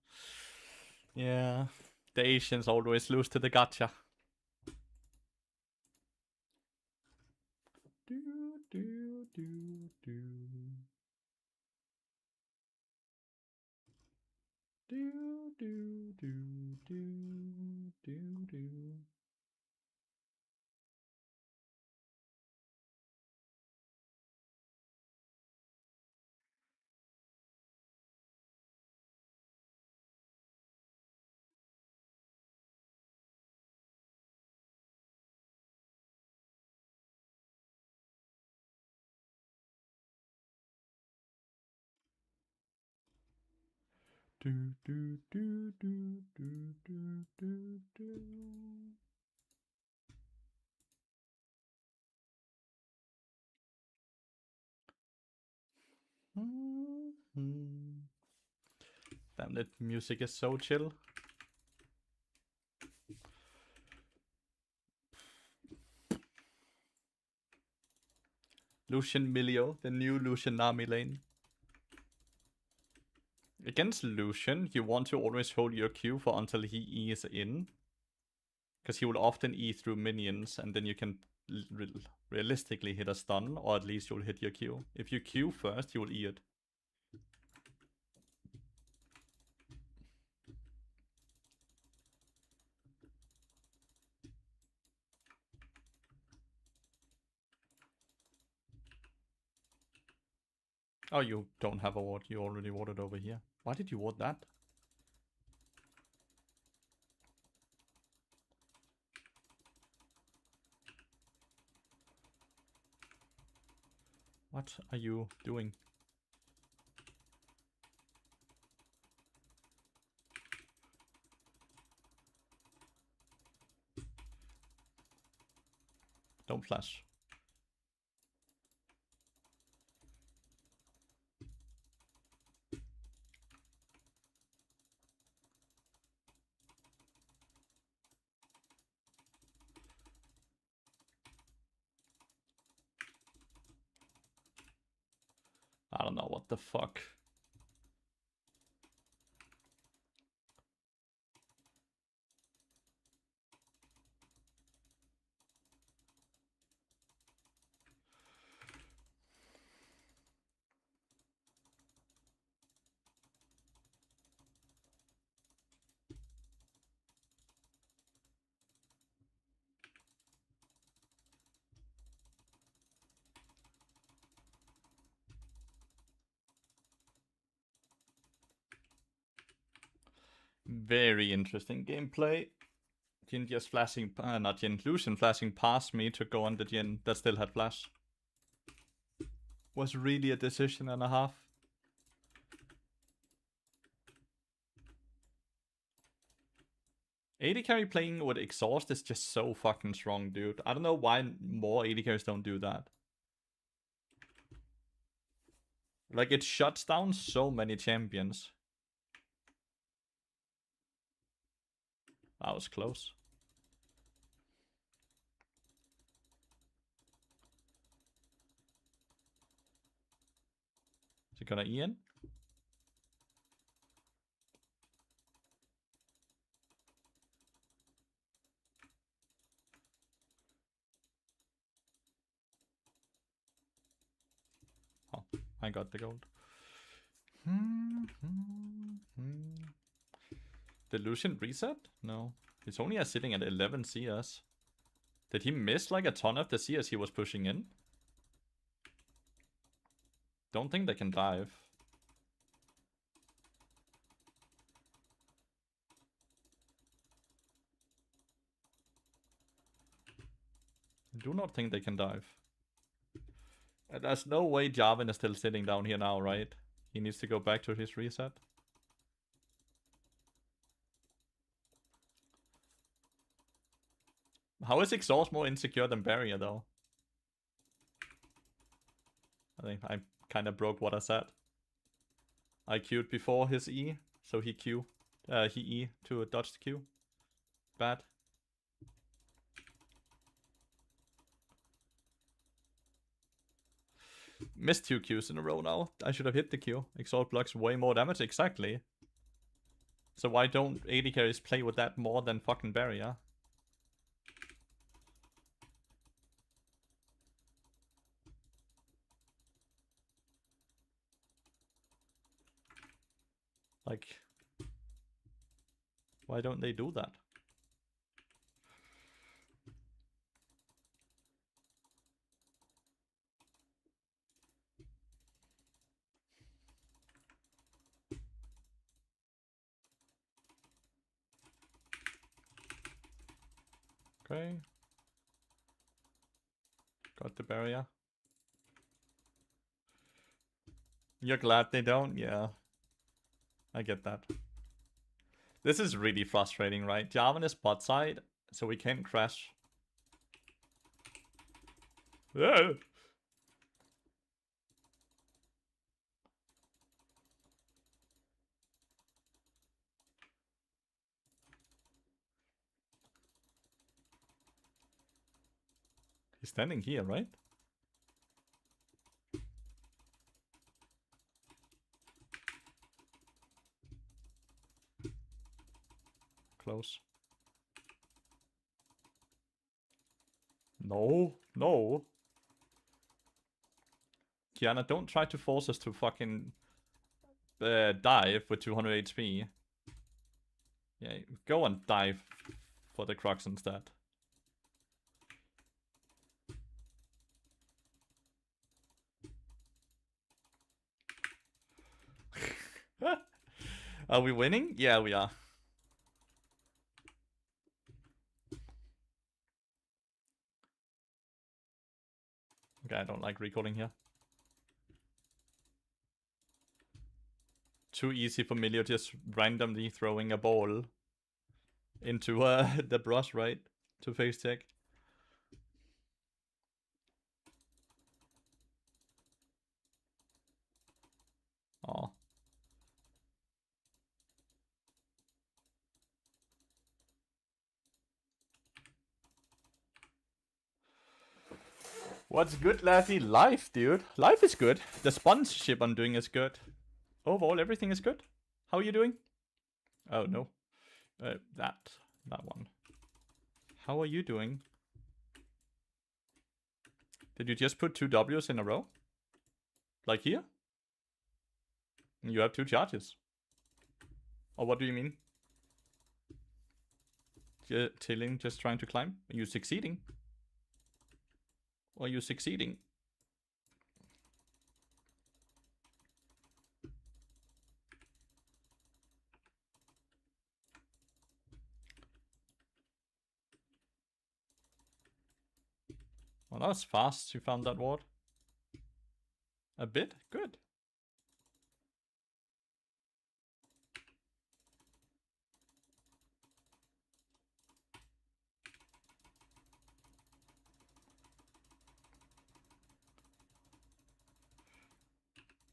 Yeah, the Asians always lose to the gacha. Do, do, do, do. Do, do, do, do, do, do. Do, do, do, do, do, do, do, do. Damn, that music is so chill. Lucian Milio, the new Lucian Nami lane. Against Lucian, you want to always hold your Q for until he E's in. Because he will often E through minions, and then you can realistically hit a stun, or at least you'll hit your Q. If you Q first, you will E it. Oh, you don't have a ward. You already warded over here. Why did you ward that? What are you doing? Don't flash. I don't know what the fuck. Very interesting gameplay. Jin just flashing, not Jin, Lucian flashing past me to go on the Jin that still had flash. Was really a decision and a half. AD carry playing with exhaust is just so fucking strong, dude. I don't know why more AD carries don't do that. Like, it shuts down so many champions. That was close. Is it gonna Ian? Oh, I got the gold. Did Lucian reset? No. He's only sitting at 11 CS. Did he miss like a ton of the CS he was pushing in? Don't think they can dive. I do not think they can dive. There's no way Jarvan is still sitting down here now, right? He needs to go back to his reset. How is Exhaust more insecure than Barrier, though? I think I kind of broke what I said. I Q'd before his E, so he E to dodge the Q. Bad. Missed 2 Qs in a row now. I should have hit the Q. Exalt blocks way more damage, exactly. So why don't AD carries play with that more than fucking Barrier? Like, why don't they do that? Okay. Got the Barrier. You're glad they don't? Yeah. I get that. This is really frustrating, right? Jarvan is bot side, so we can't crash. Yeah. He's standing here, right? Close. No, no. Kiana, don't try to force us to fucking dive with 200 HP. Yeah, go and dive for the Crux instead. Are we winning? Yeah, we are. Okay, I don't like recalling here. Too easy for Milio just randomly throwing a ball into the brush, right? To face check. Oh. What's good, Lassie? Life, dude. Life is good. The sponsorship I'm doing is good. Overall, everything is good. How are you doing? Oh, no. That one. How are you doing? Did you just put 2 Ws in a row? Like here? You have 2 charges. Or what do you mean? Tilling, just trying to climb? Are you succeeding? Or are you succeeding? Well, that was fast. You found that ward. A bit? Good.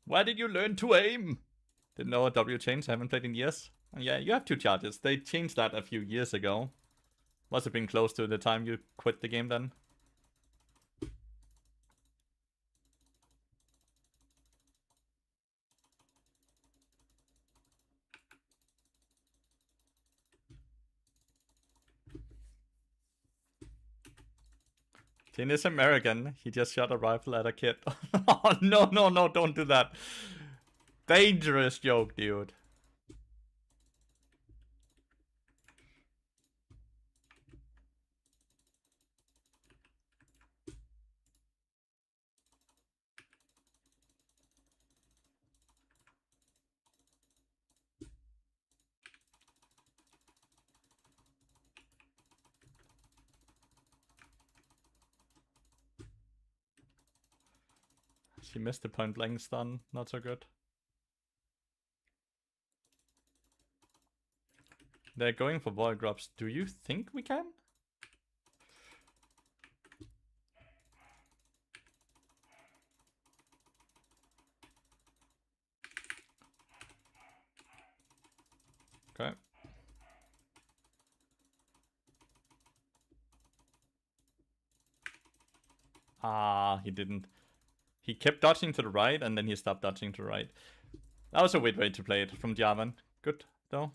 Where did you learn to aim? Didn't know a W change. I haven't played in years. And yeah, you have 2 charges. They changed that a few years ago. Must have been close to the time you quit the game then. Tin is American. He just shot a rifle at a kid. Oh, no, no, no, don't do that. Dangerous joke, dude. She missed the point blank stun. Not so good. They're going for void drops. Do you think we can? Okay. Ah, he didn't. He kept dodging to the right, and then he stopped dodging to the right. That was a weird way to play it from Javan. Good, though.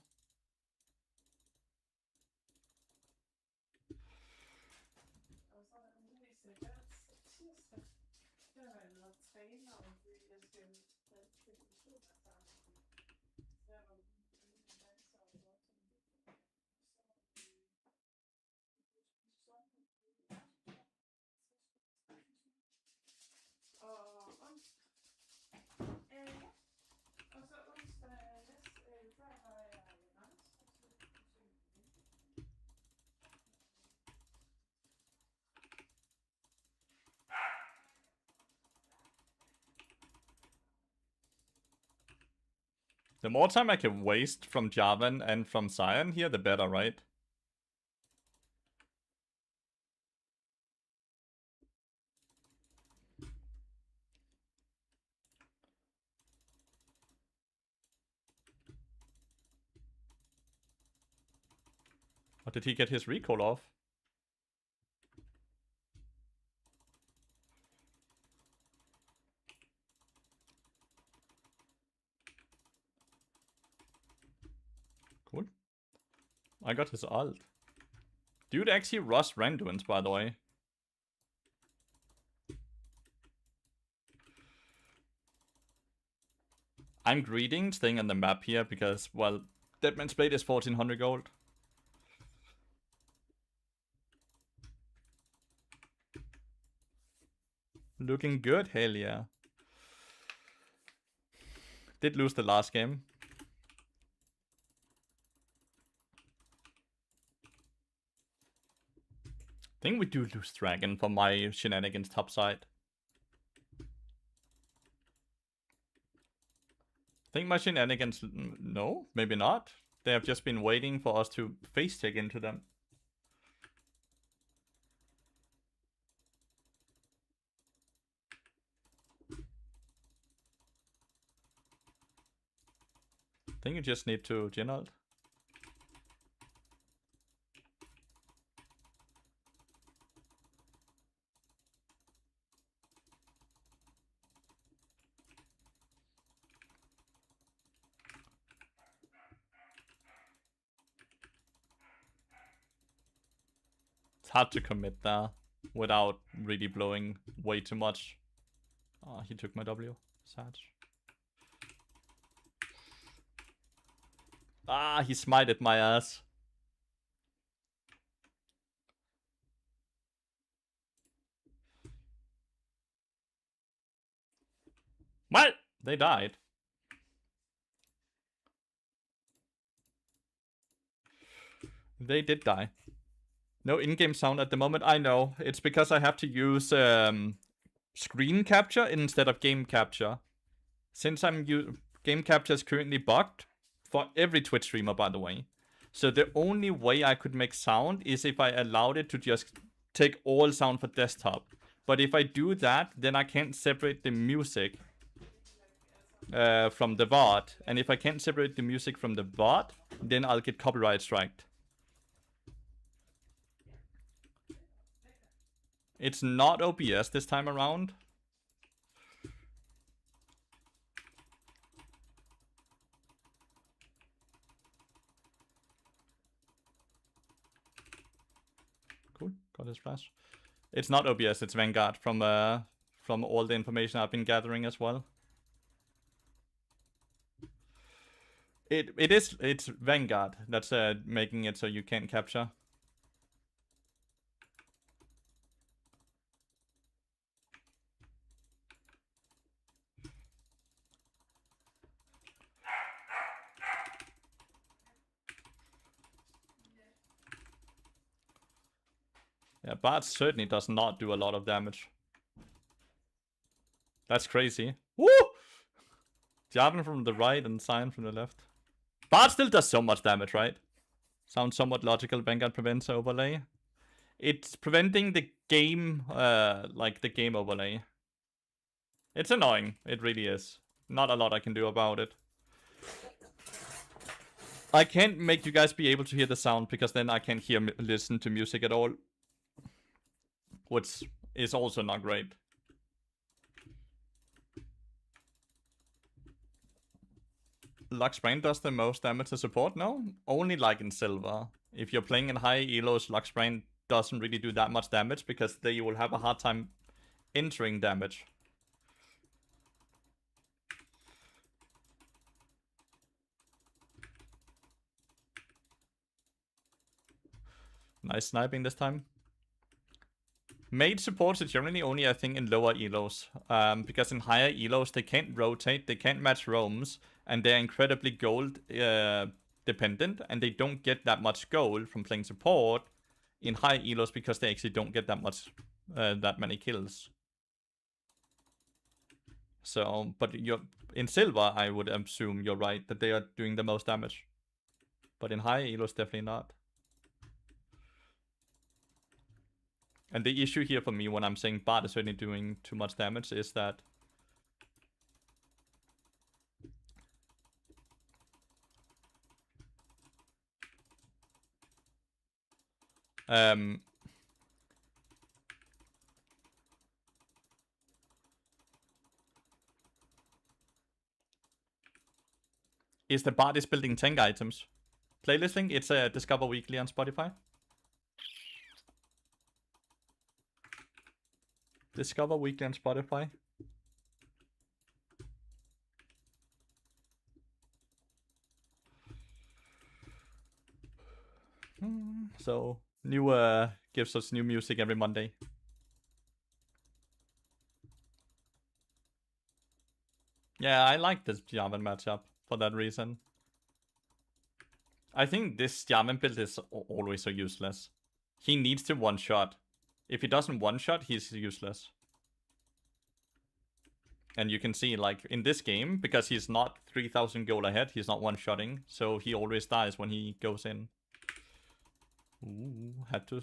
The more time I can waste from Javan and from Cyan here, the better, right? Or did he get his recall off? Cool. I got his ult. Dude actually rushed Randuin's, by the way. I'm greeting staying on the map here because, well, Deadman's Blade is 1400 gold. Looking good, hell yeah. Did lose the last game. I think we do lose Dragon for my shenanigans topside. I think my shenanigans... No, maybe not. They have just been waiting for us to face check into them. I think you just need to Gen ult. It's hard to commit there without really blowing way too much. Oh, he took my W. Sad. Ah, he smited my ass. What? They died. They did die. No in-game sound at the moment. I know. It's because I have to use screen capture instead of game capture. Since game capture is currently bugged for every Twitch streamer, by the way. So the only way I could make sound is if I allowed it to just take all sound for desktop. But if I do that, then I can't separate the music from the VOD. And if I can't separate the music from the VOD, then I'll get copyright striked. It's not OBS this time around. Cool, got his flash. It's not OBS, it's Vanguard from all the information I've been gathering as well. It's Vanguard that's making it so you can't capture. Yeah, Bart certainly does not do a lot of damage. That's crazy. Woo! Jarvan from the right and Sion from the left. Bart still does so much damage, right? Sounds somewhat logical. Vanguard prevents overlay. It's preventing the game, like the game overlay. It's annoying. It really is. Not a lot I can do about it. I can't make you guys be able to hear the sound because then I can't listen to music at all. Which is also not great. Lux Brain does the most damage to support? No? Only like in silver. If you're playing in high elos, Lux Brain doesn't really do that much damage because they will have a hard time entering damage. Nice sniping this time. Mage supports it generally only, I think, in lower elos. Because in higher elos, they can't rotate, they can't match roams, and they're incredibly gold dependent, and they don't get that much gold from playing support in high elos because they actually don't get that many kills. So, but in silver, I would assume you're right that they are doing the most damage. But in high elos, definitely not. And the issue here for me when I'm saying Bart is certainly doing too much damage is that is the Bart is building tank items. Playlisting, it's a Discover Weekly on Spotify. Discover Weekly on Spotify. So, gives us new music every Monday. Yeah, I like this Jarvan matchup for that reason. I think this Jarvan build is always so useless. He needs to one-shot. If he doesn't one-shot, he's useless. And you can see, like, in this game, because he's not 3,000 gold ahead, he's not one-shotting. So he always dies when he goes in. Ooh, had to...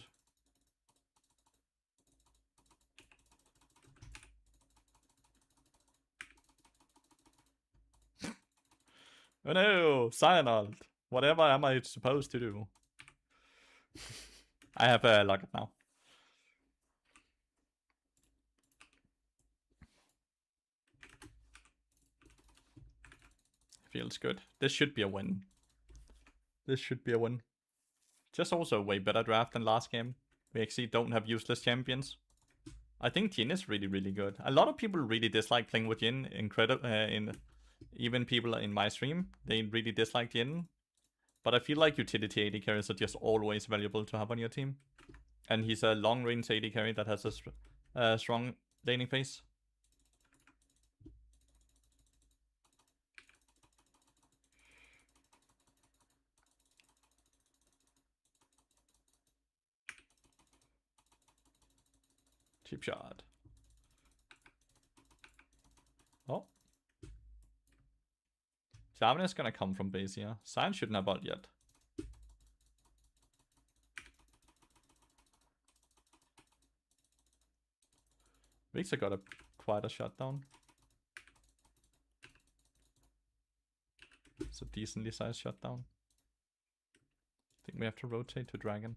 Oh no! Cyanide! Whatever am I supposed to do? I have a locket now. Feels good. This should be a win. This should be a win. Just also a way better draft than last game. We actually don't have useless champions. I think Jhin is really, really good. A lot of people really dislike playing with Jhin. Even people in my stream, they really dislike Jhin. But I feel like utility AD carries are just always valuable to have on your team. And he's a long-range AD carry that has a strong laning phase. Cheap shot. Oh. Jarvan is gonna come from base here. Sion shouldn't have ult yet. Vixar got quite a shutdown. It's a decently sized shutdown. I think we have to rotate to Dragon.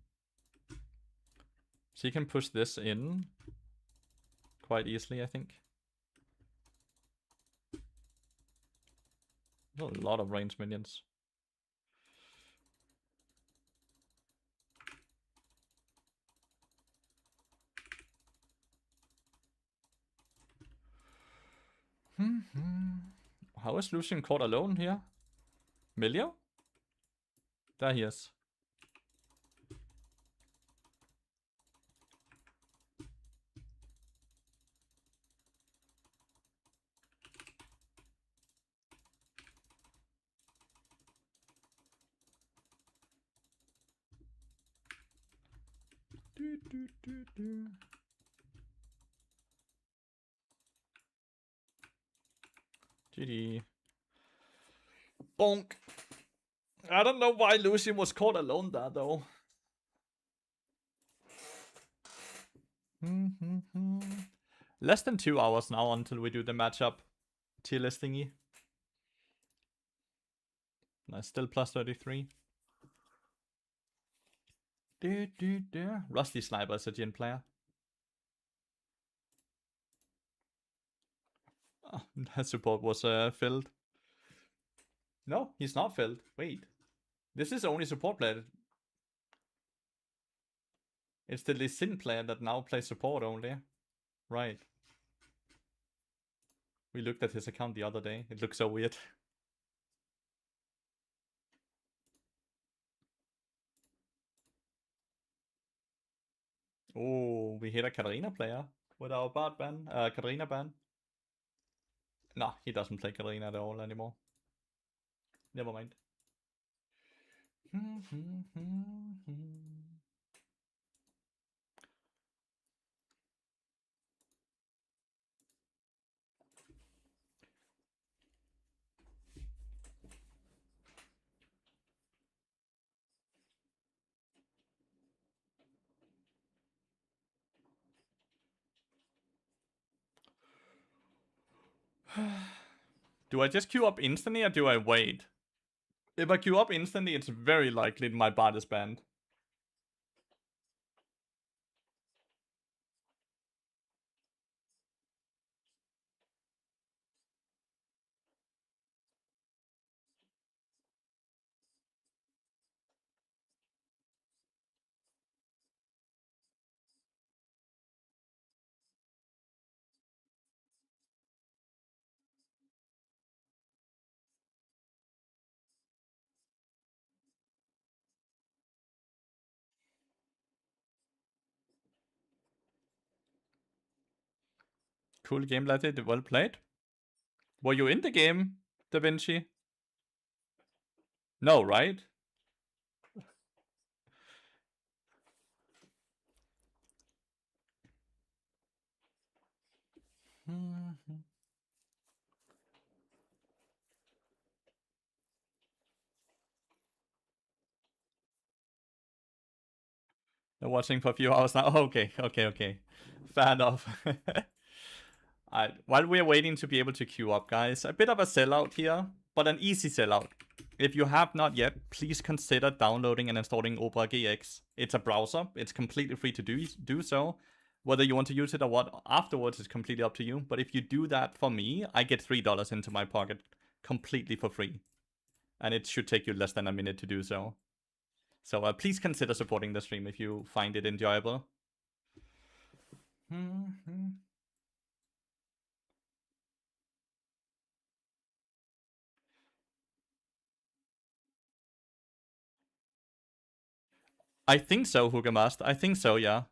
So you can push this in quite easily, I think. A lot of range minions. How is Lucian caught alone here? Milio? There he is. GG. Bonk. I don't know why Lucian was caught alone there, though. Less than 2 hours now until we do the matchup tier list thingy. Nice, still plus 33. Rusty Sniper is a Jin player. Oh, that support was filled. No, he's not filled. Wait. This is the only support player. It's the Lee Sin player that now plays support only. Right. We looked at his account the other day. It looks so weird. Oh, we hit a Katarina player with our bard ban. Katarina ban. No, he doesn't play Katarina at all anymore. Never mind. Do I just queue up instantly or do I wait? If I queue up instantly, it's very likely my bard is banned. Cool game, Lathyrus. Well played. Were you in the game, Da Vinci? No, right? They're watching for a few hours now. Okay. Fair enough. Alright, while we're waiting to be able to queue up, guys, a bit of a sellout here, but an easy sellout. If you have not yet, please consider downloading and installing Opera GX. It's a browser. It's completely free to do so. Whether you want to use it or what afterwards is completely up to you. But if you do that for me, I get $3 into my pocket completely for free. And it should take you less than a minute to do so. So please consider supporting the stream if you find it enjoyable. I think so, Hugamast. I think so, yeah.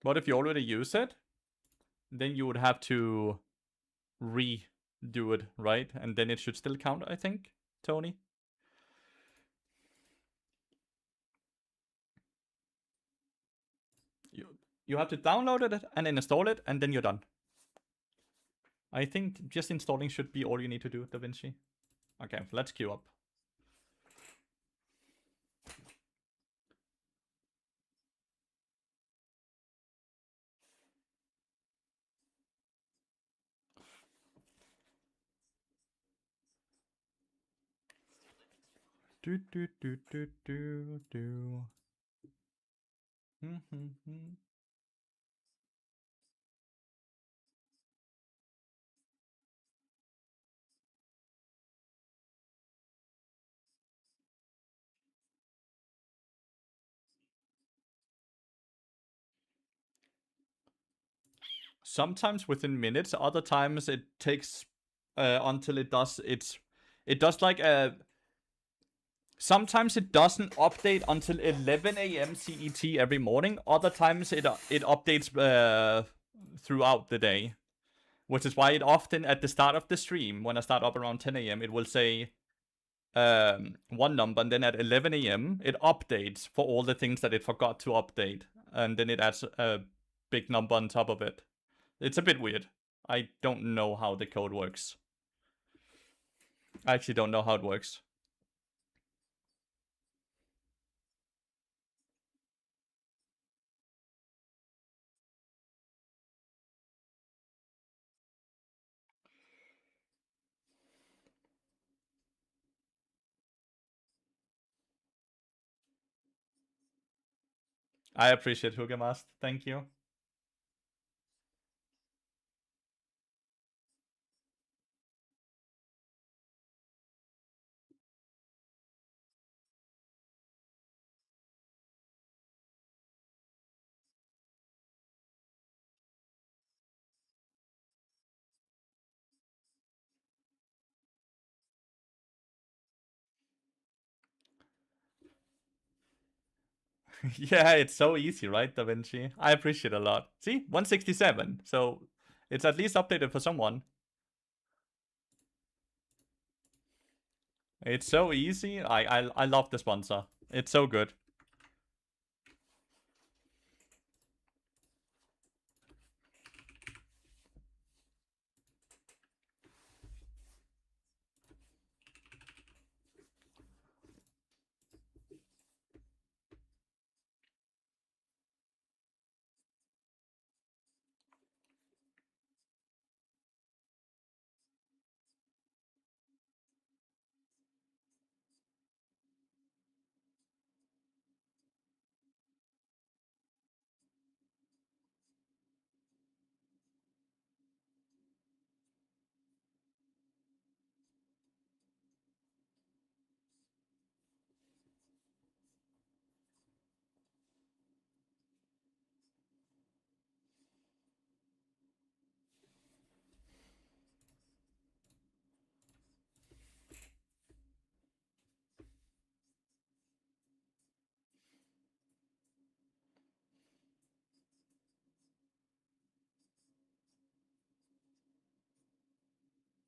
What if you already use it? Then you would have to redo it, right? And then it should still count, I think, Tony. You have to download it and then install it, and then you're done. I think just installing should be all you need to do, DaVinci. Okay, let's queue up. Do do do do do do. Sometimes within minutes, other times it takes until it does its. It does like a. Sometimes it doesn't update until 11 a.m. CET every morning. Other times it updates throughout the day, which is why it often at the start of the stream, when I start up around 10 a.m., it will say one number, and then at 11 a.m. it updates for all the things that it forgot to update, and then it adds a big number on top of it. It's a bit weird. I don't know how the code works. I actually don't know how it works. I appreciate Hugemast. Thank you. Yeah, it's so easy, right, DaVinci? I appreciate it a lot. See, 167. So it's at least updated for someone. It's so easy. I love the sponsor. It's so good.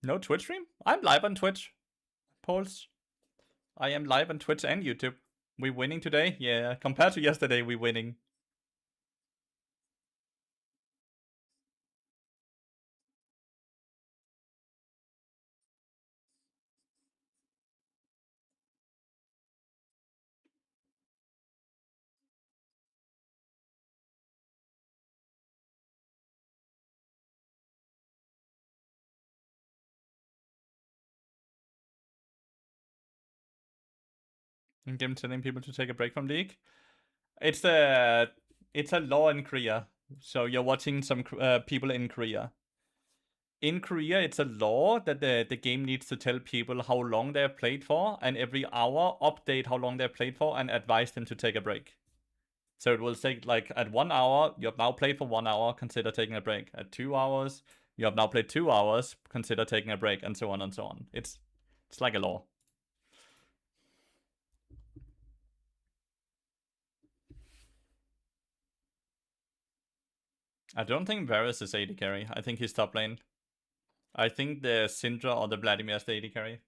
No Twitch stream? I'm live on Twitch. Pulse. I am live on Twitch and YouTube. We winning today? Yeah, compared to yesterday, we winning. And game telling people to take a break from League. It's a law in Korea. So you're watching some people in Korea. In Korea, it's a law that the game needs to tell people how long they've played for, and every hour update how long they've played for and advise them to take a break. So it will say, like, at 1 hour, you have now played for 1 hour, consider taking a break. At 2 hours, you have now played 2 hours, consider taking a break, and so on and so on. It's like a law. I don't think Varus is AD carry. I think he's top lane. I think the Syndra or the Vladimir is the AD carry.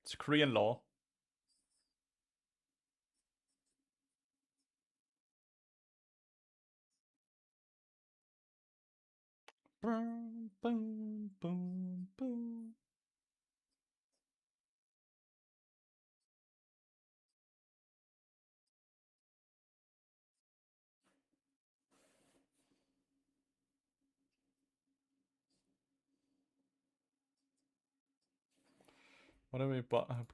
It's Korean law. Boom, boom, boom, boom. What are we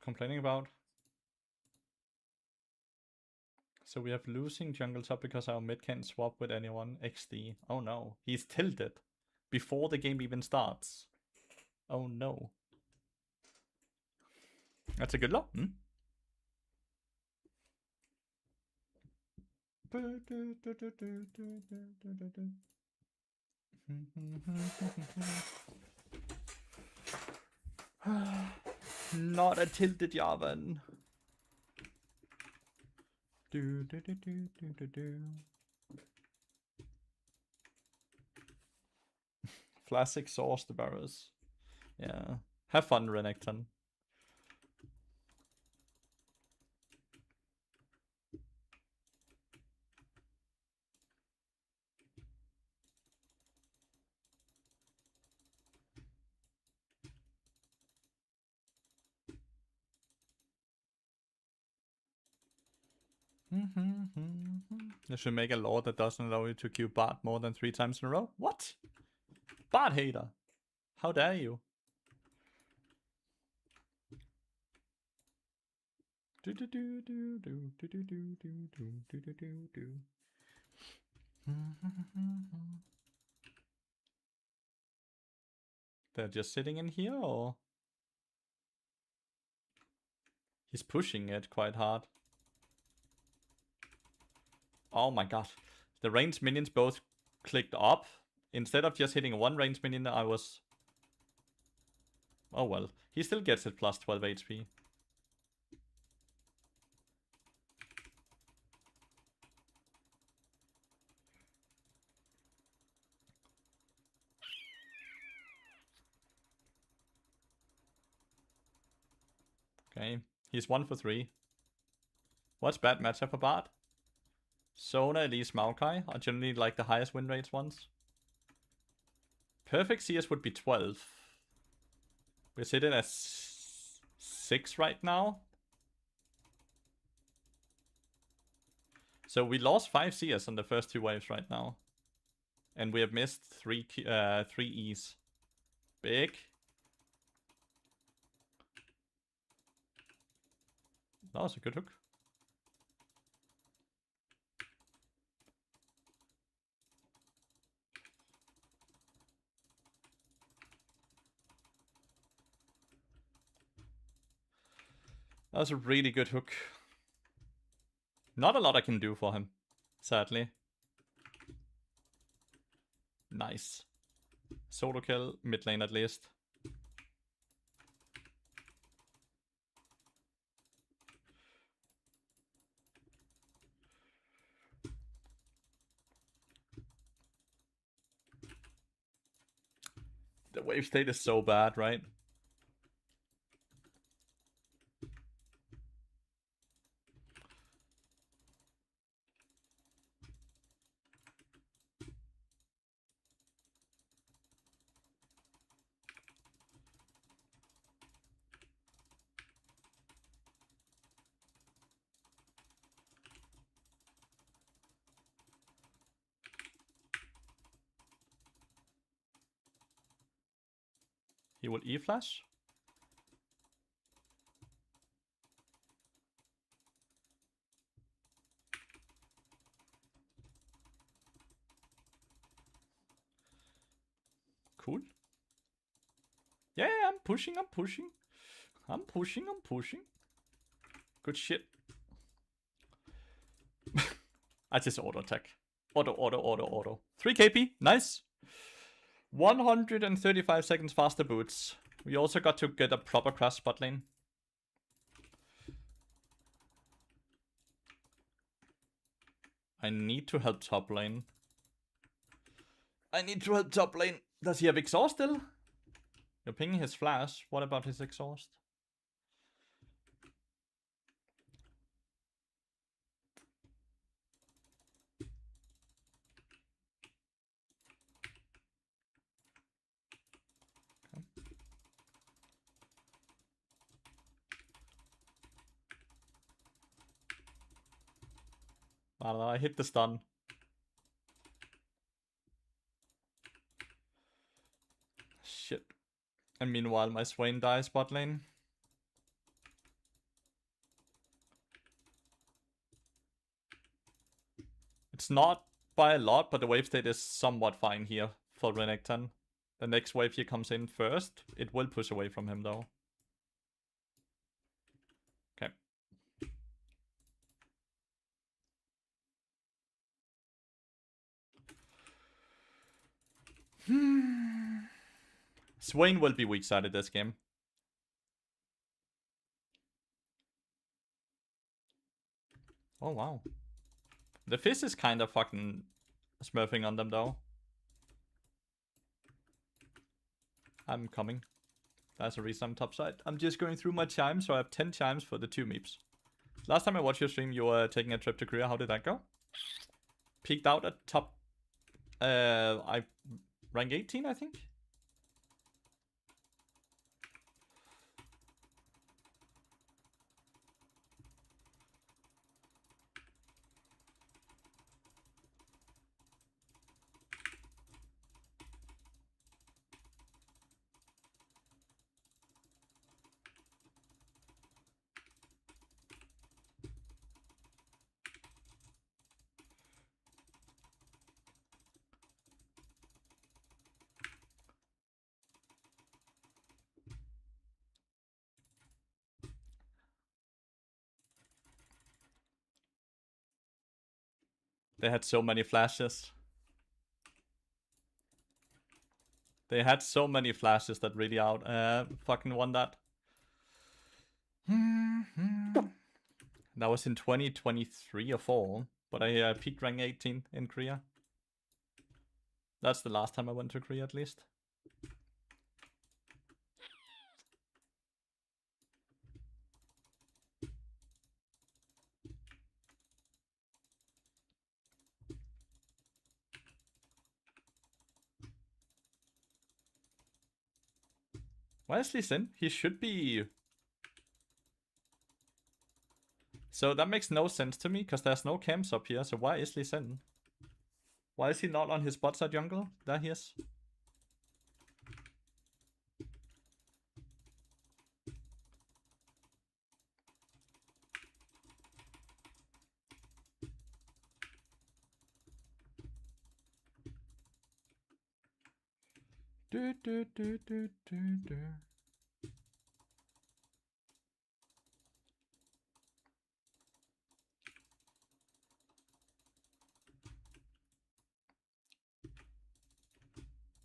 complaining about? So we have losing jungle top because our mid can't swap with anyone. XD. Oh no. He's tilted. Before the game even starts. Oh no. That's a good law. Hmm? Not a tilted Jarvan. Flash exhaust the barrows. Yeah. Have fun, Renekton. They should make a law that doesn't allow you to queue Bard more than 3 times in a row. What? Bard hater. How dare you? They're just sitting in here, or? He's pushing it quite hard. Oh my god. The ranged minions both clicked up. Instead of just hitting one ranged minion, I was... Oh well. He still gets it plus 12 HP. Okay. He's 1 for 3. What's bad matchup for Bard? Sona, Elise, Maokai are generally like the highest win rates ones. Perfect CS would be 12. We're sitting at 6 right now. So we lost 5 CS on the first 2 waves right now. And we have missed 3 E's. Big. That was a good hook. That was a really good hook. Not a lot I can do for him, sadly. Nice. Solo kill, mid lane at least. The wave state is so bad, right? He will E-flash. Cool. Yeah, I'm pushing. I'm pushing. Good shit. I just auto attack. Auto. 3 KP. Nice. 135 seconds faster boots. We also got to get a proper crash spot lane. I need to help top lane. I need to help top lane. Does he have exhaust still? You're pinging his flash. What about his exhaust? Okay. I hit the stun. Shit. And meanwhile, my Swain dies bot lane. It's not by a lot, but the wave state is somewhat fine here for Renekton. The next wave he comes in first. It will push away from him though. Okay. Swain will be weak-sided this game. Oh, wow. The Fizz is kind of fucking smurfing on them, though. I'm coming. That's a reason I'm topside. I'm just going through my chimes, so I have 10 chimes for the 2 meeps. Last time I watched your stream, you were taking a trip to Korea. How did that go? Peaked out at top... I rank 18, I think? They had so many flashes. They had so many flashes that really out fucking won that. That was in 2023 or 4, but I peaked rank 18 in Korea. That's the last time I went to Korea, at least. Why is Lee Sin? He should be... So that makes no sense to me, because there's no camps up here, so why is Lee Sin? Why is he not on his bot side jungle? There he is. Do, do, do, do, do, do.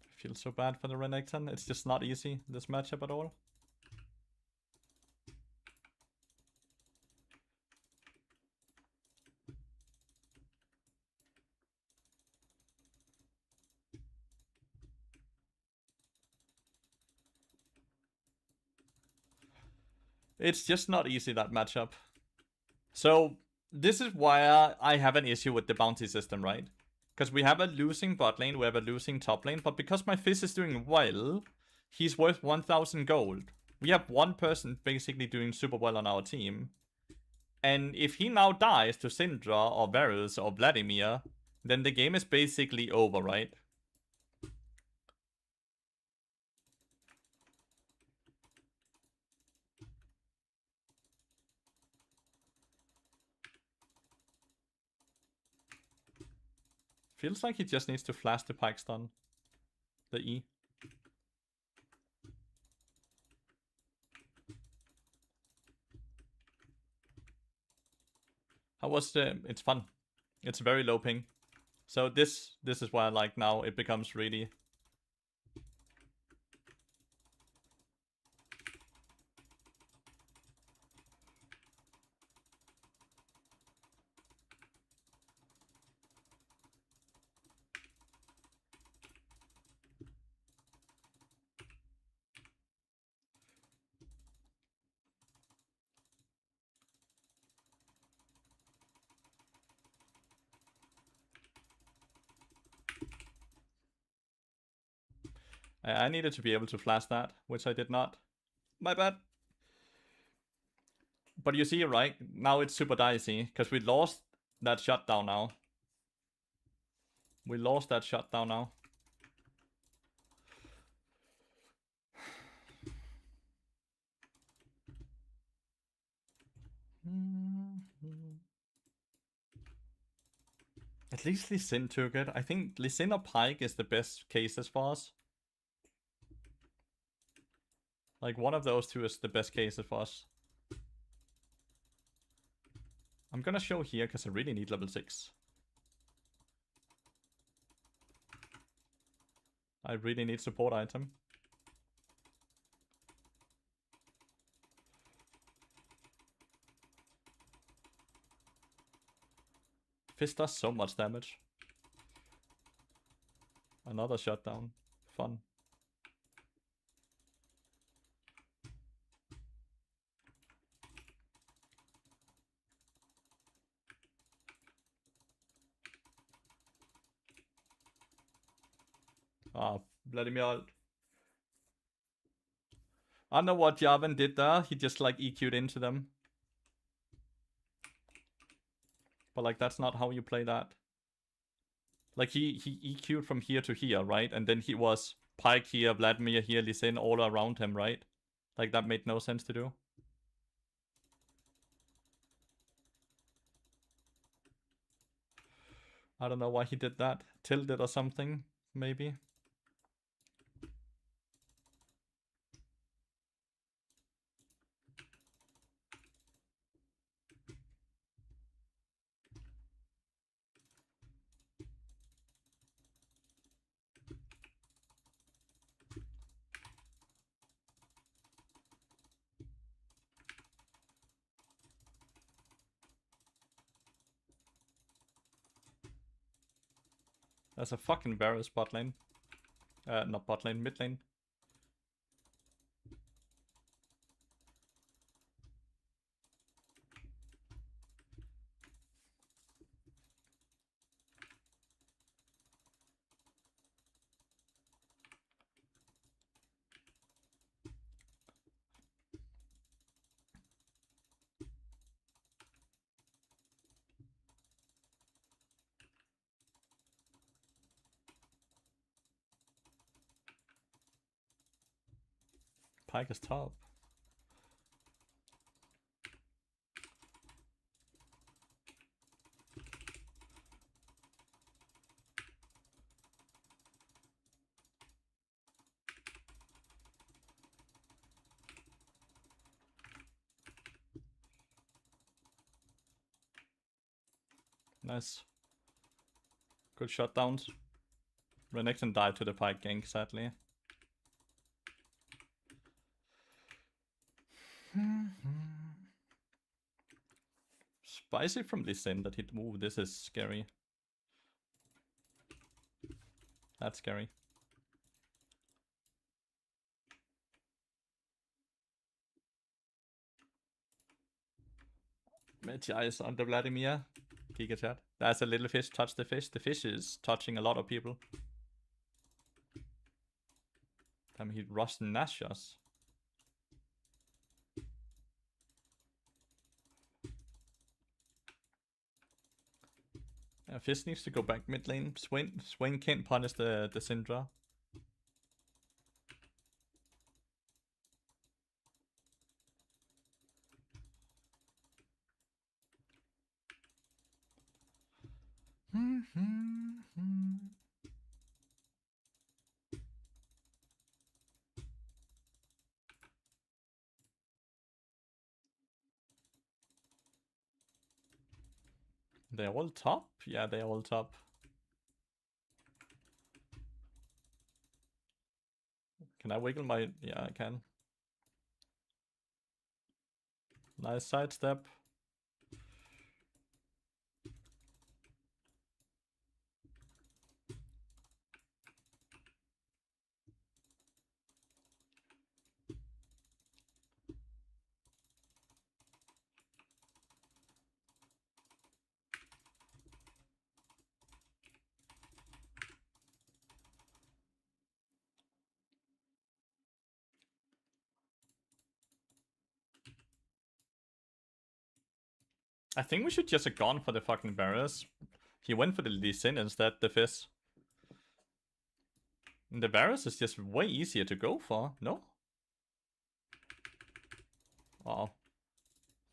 I feel so bad for the Renekton. It's just not easy, this matchup at all. It's just not easy, that matchup. So, this is why I have an issue with the bounty system, right? Because we have a losing bot lane, we have a losing top lane, but because my Fizz is doing well, he's worth 1000 gold. We have one person basically doing super well on our team. And if he now dies to Syndra or Varus or Vladimir, then the game is basically over, right? Feels like he just needs to flash the pike stun. The E. How was the... It's fun. It's very low ping. So this is why, like, now it becomes really... I needed to be able to flash that, which I did not. My bad. But you see, right? Now it's super dicey, because we lost that shutdown now. We lost that shutdown now. At least Lee Sin took it. I think Lee Sin or Pike is the best cases for us. Like, one of those two is the best cases for us. I'm gonna show here because I really need level 6. I really need support item. Fist does so much damage. Another shutdown. Fun. Ah, Vladimir ult. I don't know what Javan did there. He just like EQ'd into them. But like that's not how you play that. Like he EQ'd from here to here, right? And then he was Pike here, Vladimir here, Lee Sin all around him, right? Like that made no sense to do. I don't know why he did that. Tilted or something, maybe. There's a fucking Varus bot lane. Not bot lane, mid lane. Pike is top. Nice. Good shutdowns. Renekton died to the Pike gank, sadly. Spicy from Lee Sin that he'd move. This is scary. That's scary. Magi is under Vladimir. Giga chat. That's a little fish. Touch the fish. The fish is touching a lot of people. Damn, he rushed Nash us. Fish needs to go back mid lane. Swain can't punish the Syndra. They're all top? Yeah, they're all top. Can I wiggle my... Yeah, I can. Nice sidestep. I think we should just have gone for the fucking barriers. He went for the Lee Sin instead, the Fizz. And the Varus is just way easier to go for, no? Oh.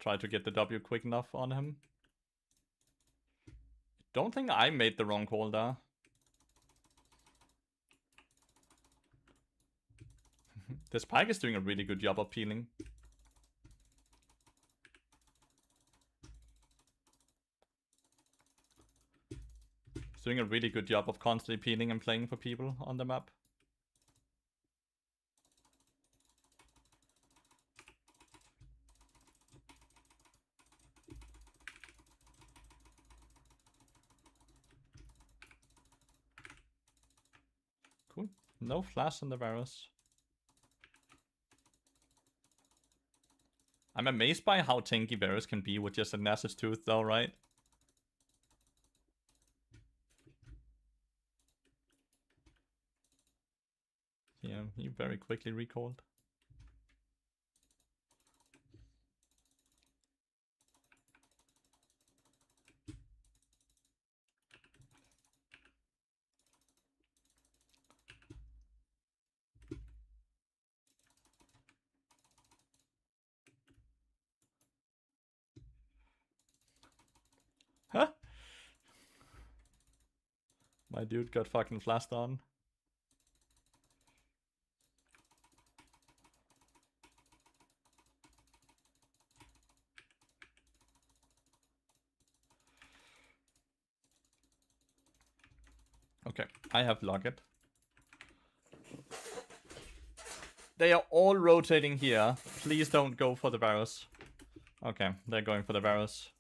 Try to get the W quick enough on him. Don't think I made the wrong call there. This Pike is doing a really good job of peeling. He's doing a really good job of constantly peeling and playing for people on the map. Cool. No flash on the Varus. I'm amazed by how tanky Varus can be with just a Nasus Tooth though, right? Yeah, he very quickly recalled. Huh? My dude got fucking flashed on. Okay, I have Locket. They are all rotating here. Please don't go for the Varus. Okay, they're going for the Varus.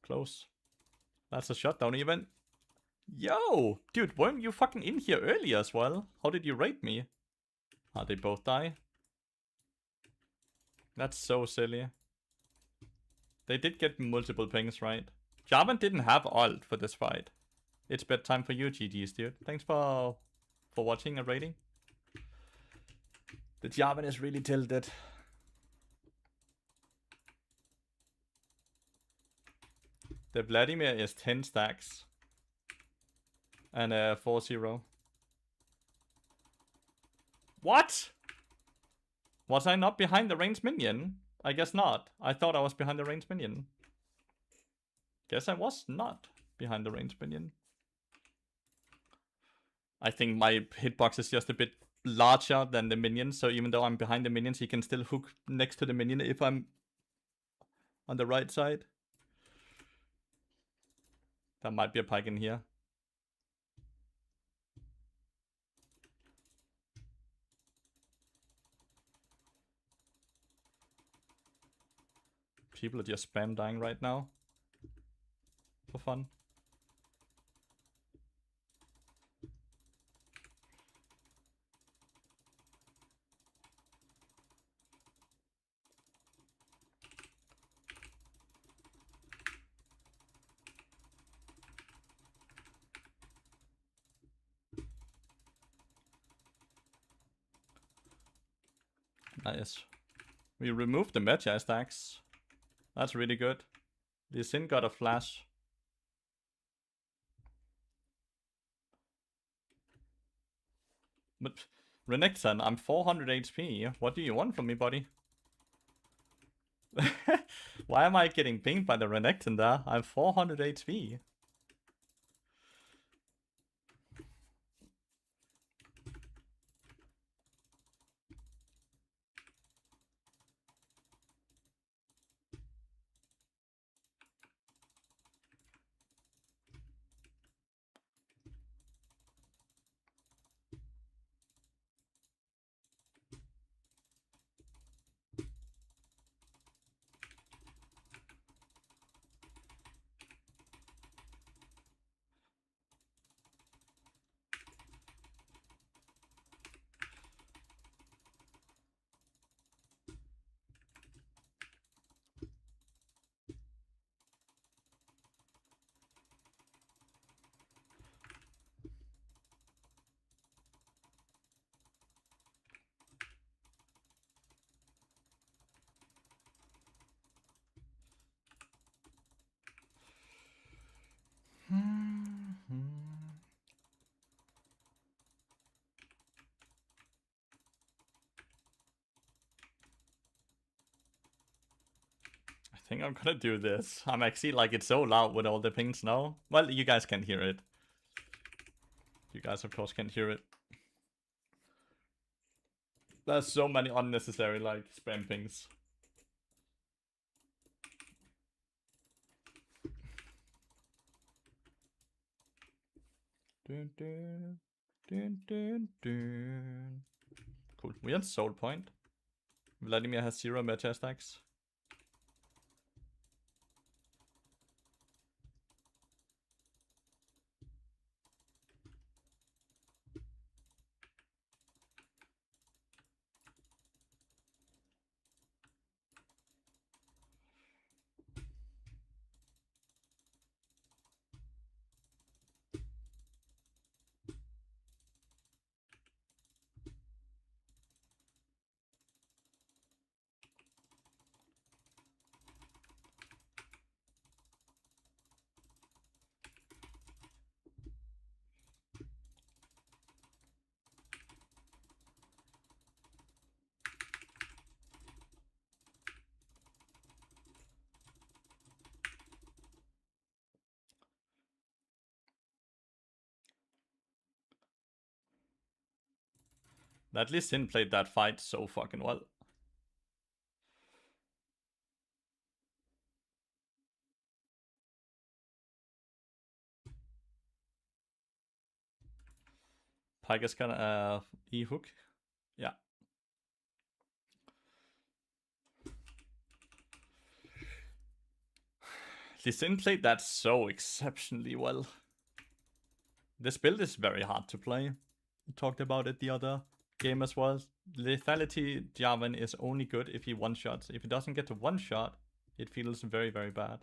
Close. That's a shutdown even. Yo! Dude, weren't you fucking in here earlier as well? How did you raid me? Ah, they both die? That's so silly. They did get multiple pings, right? Jarvan didn't have ult for this fight. It's bedtime for you, GG's, dude. Thanks for watching and raiding. The Jarvan is really tilted. The Vladimir is 10 stacks. And 4-0. What? Was I not behind the ranged minion? I guess not. I thought I was behind the ranged minion. Guess I was not behind the ranged minion. I think my hitbox is just a bit larger than the minion, so even though I'm behind the minions, he can still hook next to the minion if I'm on the right side. There might be a pike in here. People are just spam dying right now. For fun. Nice. We removed the Magi stacks. That's really good. Lee Sin got a flash. But Renekton, I'm 400 HP. What do you want from me, buddy? Why am I getting pinged by the Renekton there? I'm 400 HP. think I'm gonna do this. I'm actually like, it's so loud with all the pings now. Well, you guys can hear it. You guys, of course, can't hear it. There's so many unnecessary, like, spam pings. Dun, dun, dun, dun, dun. Cool. We had soul point. Vladimir has 0 meta stacks. At least Sin played that fight so fucking well. Pike is gonna E-hook. Yeah. Lee Sin played that so exceptionally well. This build is very hard to play. We talked about it the other game as well. Lethality Jarvan is only good if he one-shots. If he doesn't get to one-shot, it feels very, very bad.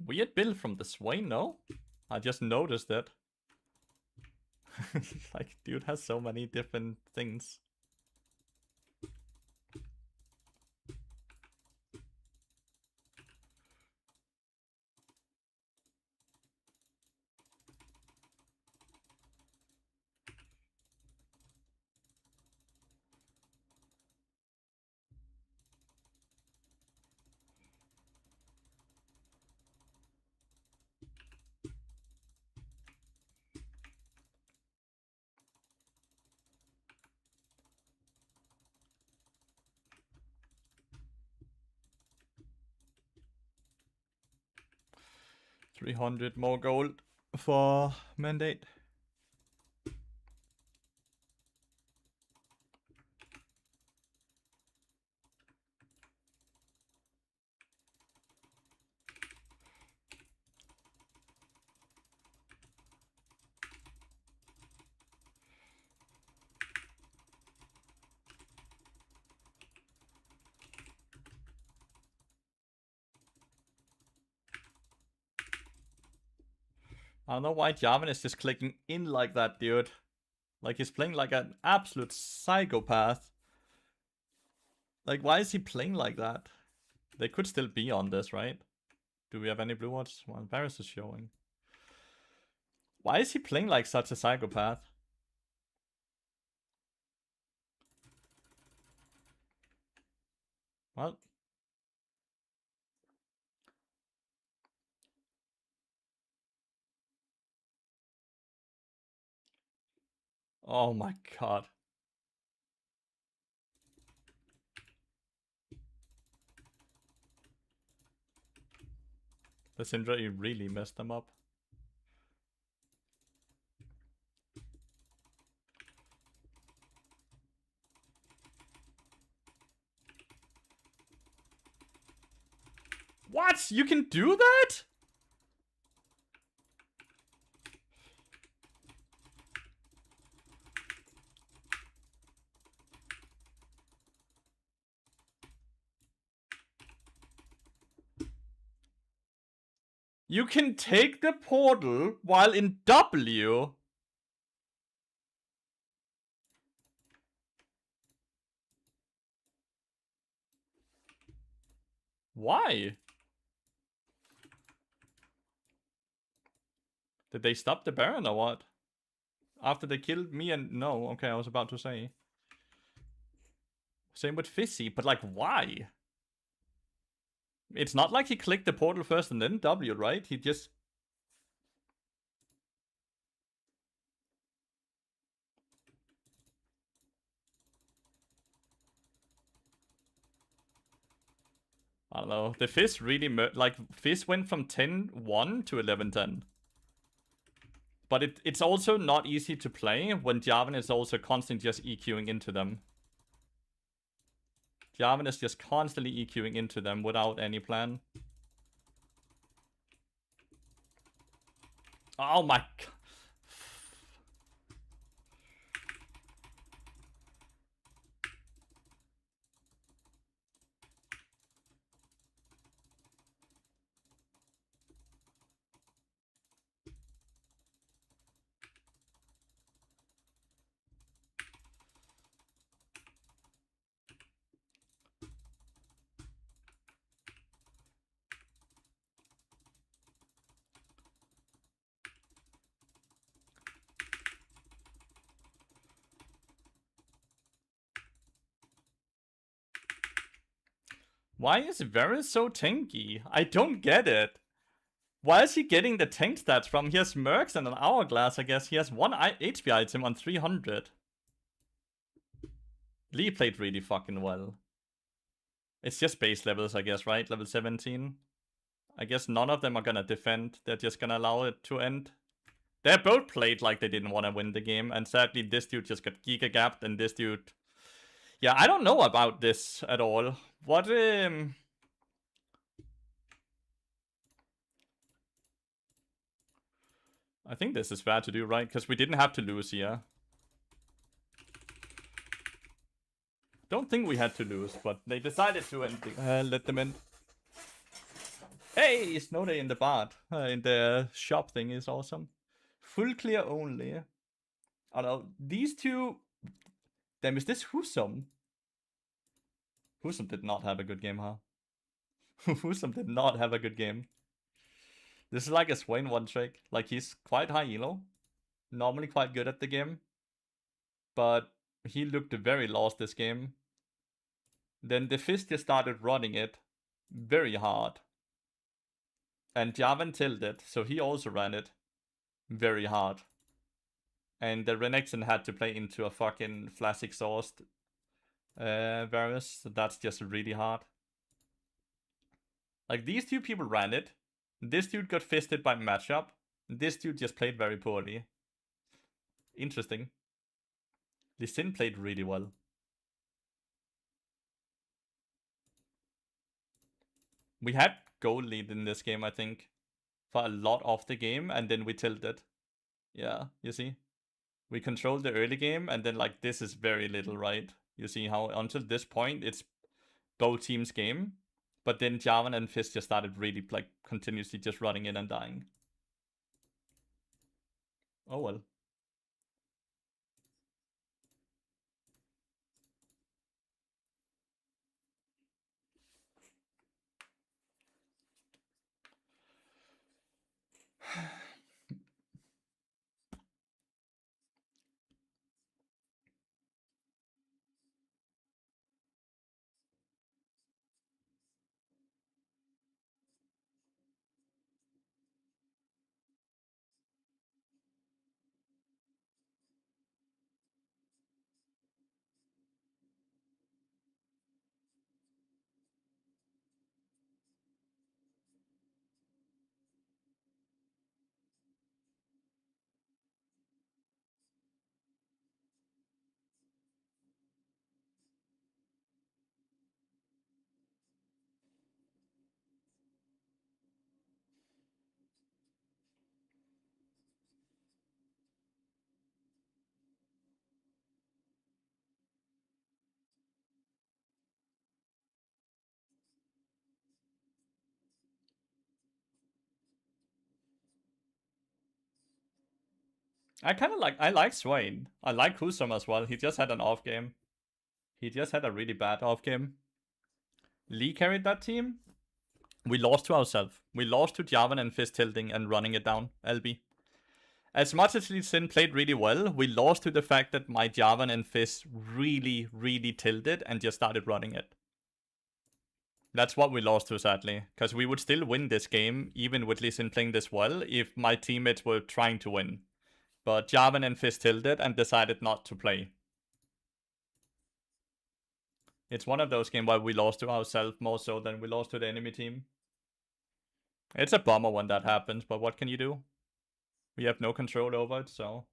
Weird build from the Swain, no? I just noticed it. Like, dude has so many different things. $300 more gold for mandate. I don't know why Jarvan is just clicking in like that, dude. Like, he's playing like an absolute psychopath. Like, why is he playing like that? They could still be on this, right? Do we have any blue wards? Well, Varus is showing. Why is he playing like such a psychopath? Well. Oh my god. This injury really messed them up. What? You can do that? You can take the portal while in W. Why? Did they stop the Baron or what? After they killed me and... No, okay, I was about to say. Same with Fizzy, but like, why? It's not like he clicked the portal first and then W, right? He just... I don't know. The Fizz really... like, Fizz went from 10-1 to 11-10. But it's also not easy to play when Jarvan is also constantly just EQing into them. Jarvan is just constantly EQing into them without any plan. Oh my god. Why is Varus so tanky? I don't get it. Why is he getting the tank stats from? He has Mercs and an Hourglass, I guess. He has one HP item on 300. Lee played really fucking well. It's just base levels, I guess, right? Level 17. I guess none of them are gonna defend. They're just gonna allow it to end. They both played like they didn't want to win the game. And sadly, this dude just got Giga Gapped and this dude... Yeah, I don't know about this at all. What, I think this is fair to do, right? Because we didn't have to lose here. Don't think we had to lose, but they decided to and let them in. Hey, Snow Day in the bard. In the shop thing is awesome. Full clear only. I don't know. These two... Damn, is this Husum? Husum did not have a good game, huh? Husum did not have a good game. This is like a Swain one trick. Like, he's quite high elo. Normally quite good at the game. But he looked very lost this game. Then the Fist just started running it very hard. And Jarvan tilted, so he also ran it very hard. And the Renekton had to play into a fucking flash exhaust Varus, so that's just really hard. Like, these two people ran it. This dude got fisted by matchup. This dude just played very poorly. Interesting. Lee Sin played really well. We had goal lead in this game, I think, for a lot of the game, and then we tilted. Yeah, you see? We controlled the early game, and then, like, this is very little, right? You see how until this point, it's both teams' game. But then Jarvan and Fizz just started really, like, continuously just running in and dying. Oh well. I like Swain. I like Husum as well. He just had an off game. He just had a really bad off game. Lee carried that team. We lost to ourselves. We lost to Jarvan and Fizz tilting and running it down. LB. As much as Lee Sin played really well, we lost to the fact that my Jarvan and Fizz really, really tilted and just started running it. That's what we lost to, sadly. Because we would still win this game, even with Lee Sin playing this well, if my teammates were trying to win. But Jarvan and Fizz tilted and decided not to play. It's one of those games where we lost to ourselves more so than we lost to the enemy team. It's a bummer when that happens, but what can you do? We have no control over it, so...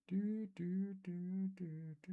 Do, do, do, do, do.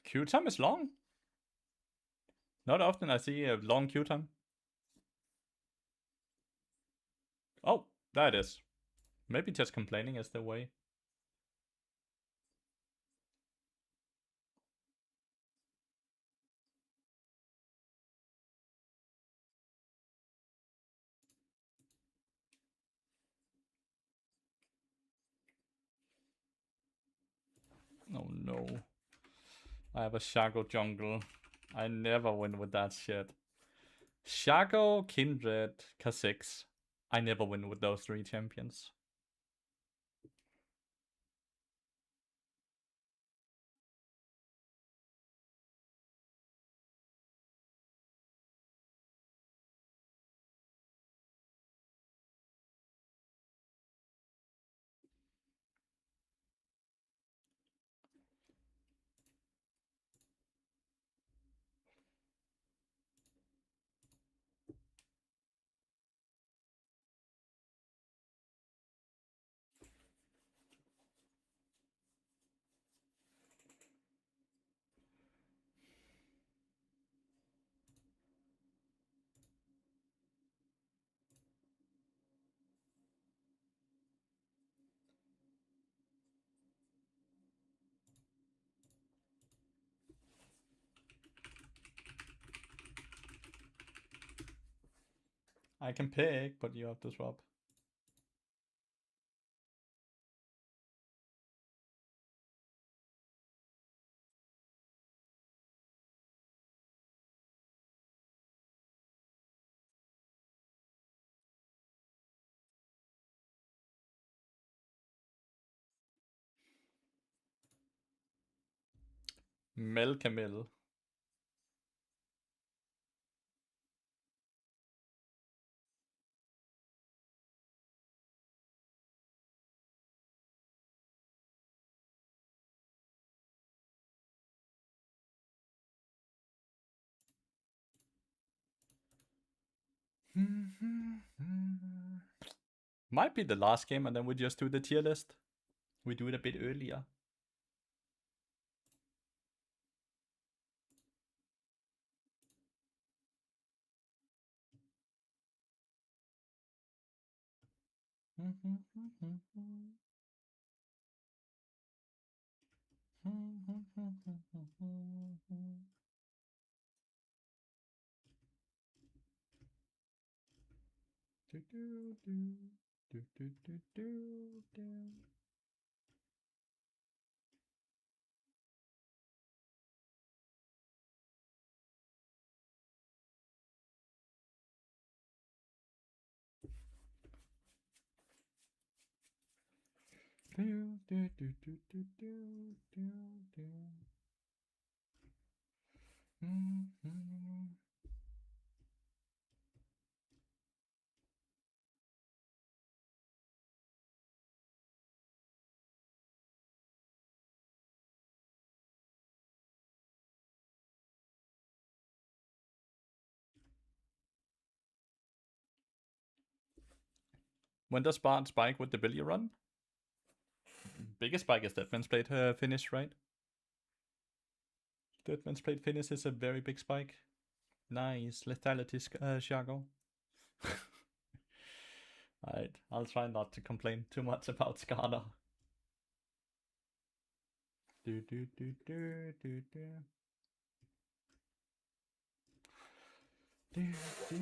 Queue time is long. Not often I see a long queue time. Oh, there it is. Maybe just complaining is the way. Oh no. I have a Shaco jungle. I never win with that shit. Shaco, Kindred, Kha'Zix. I never win with those three champions. I can pick, but you have to swap. Mel Camille. Might be the last game and then we just do the tier list. We do it a bit earlier. When does Bart spike with the Billy run? Biggest spike is Deadman's Plate finish, right? Deadman's Plate finish is a very big spike. Nice lethality, Shago. Alright, I'll try not to complain too much about Skarner. Do do do do do do. Do do.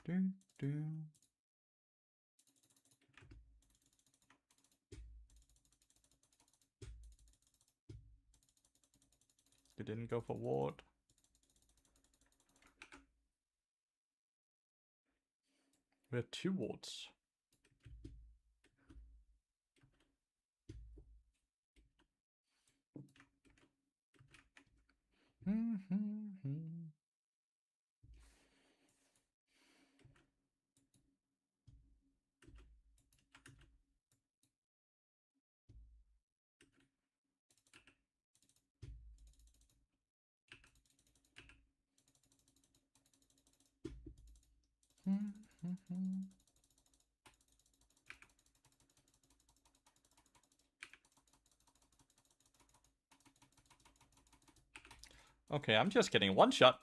Do do. They didn't go for ward. We have 2 wards. Okay, I'm just getting one shot.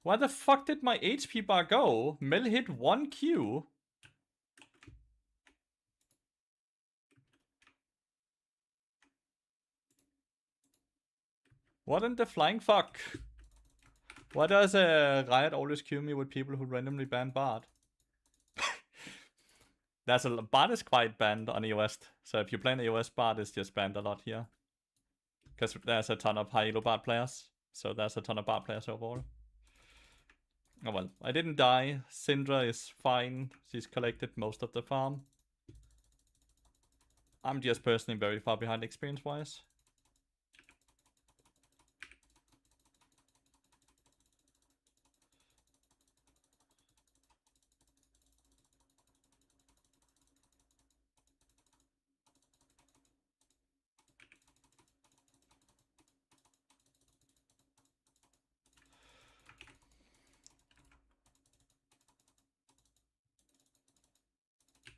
Where the fuck did my HP bar go? Mel hit 1 Q. What in the flying fuck? Why does Riot always kill me with people who randomly ban Bard? Bard is quite banned on EOS, so if you play an EOS, Bard is just banned a lot here. Because there's a ton of high elo Bard players, so there's a ton of Bard players overall. Oh well, I didn't die. Syndra is fine. She's collected most of the farm. I'm just personally very far behind experience-wise.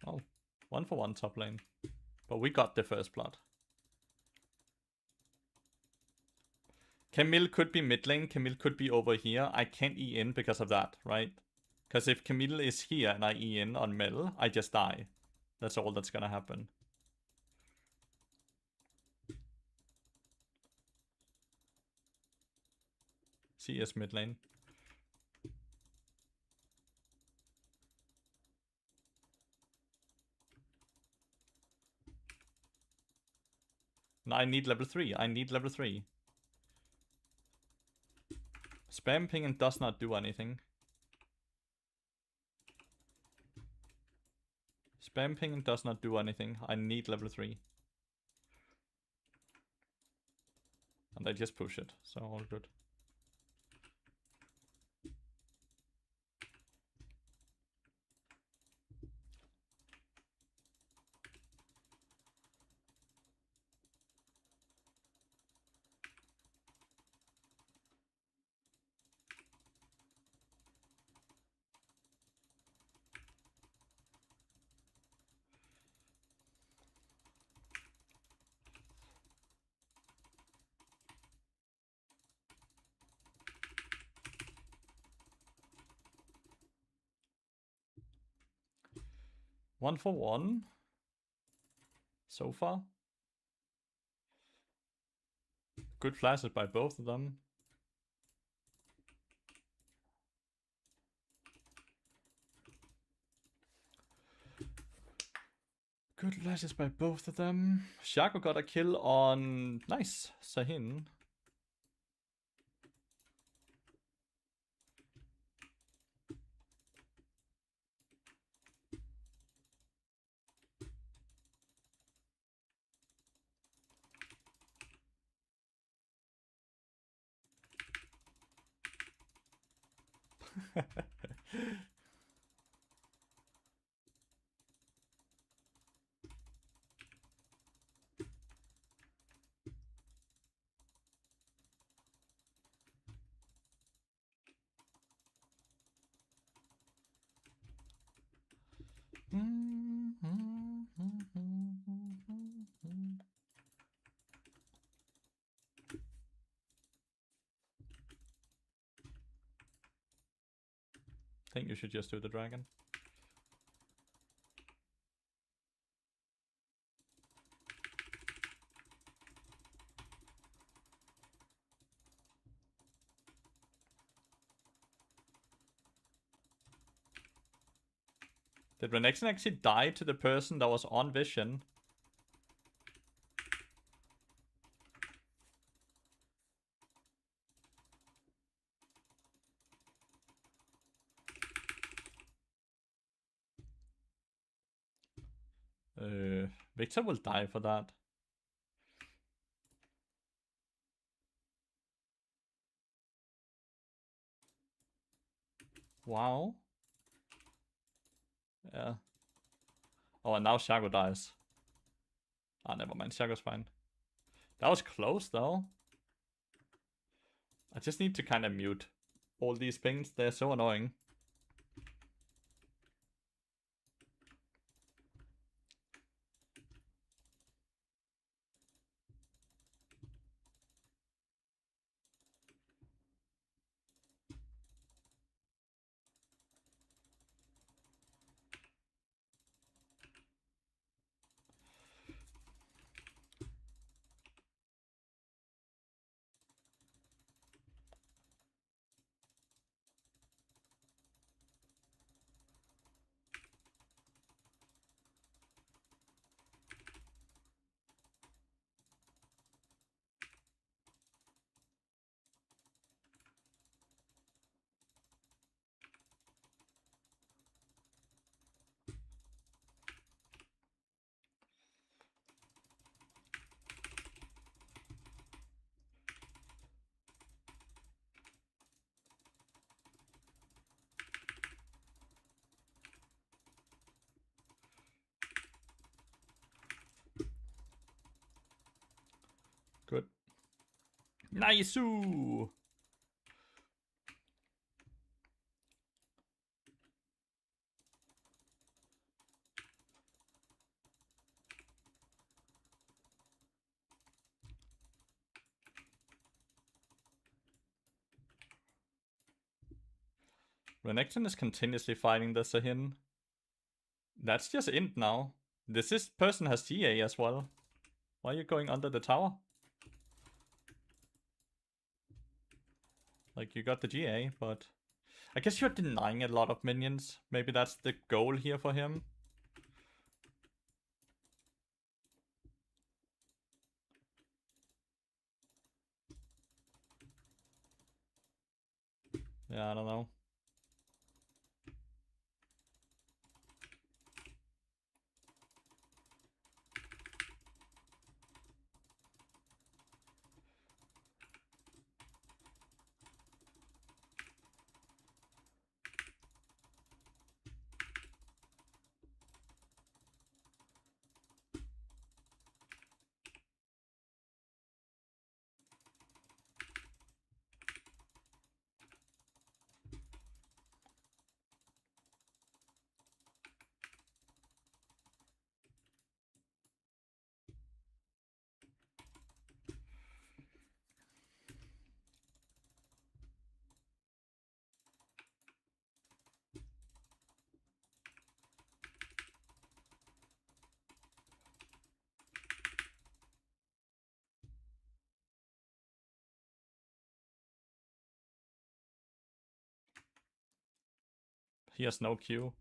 Oh, 1-for-1 top lane. But we got the first blood. Camille could be mid lane, Camille could be over here. I can't E in because of that, right? Because if Camille is here and I E in on Mel, I just die. That's all that's gonna happen. CS mid lane. No, I need level 3. I need level 3. Spam pinging does not do anything. Spam pinging does not do anything. I need level 3. And I just push it, so all good. One for one. So far. Good flashes by both of them. Good flashes by both of them. Shaco got a kill on... Nice, Sahin. I think you should just do the dragon. Did Renekton actually die to the person that was on vision? Victor will die for that. Wow. Yeah. Oh, and now Shaco dies. Ah, never mind. Shaco's fine. That was close, though. I just need to kind of mute all these pings. They're so annoying. Good. Nice! Renekton is continuously fighting the Sahin. That's just int now. This person has GA as well. Why are you going under the tower? Like, you got the GA, but... I guess you're denying a lot of minions. Maybe that's the goal here for him. Yeah, I don't know. He has no Q.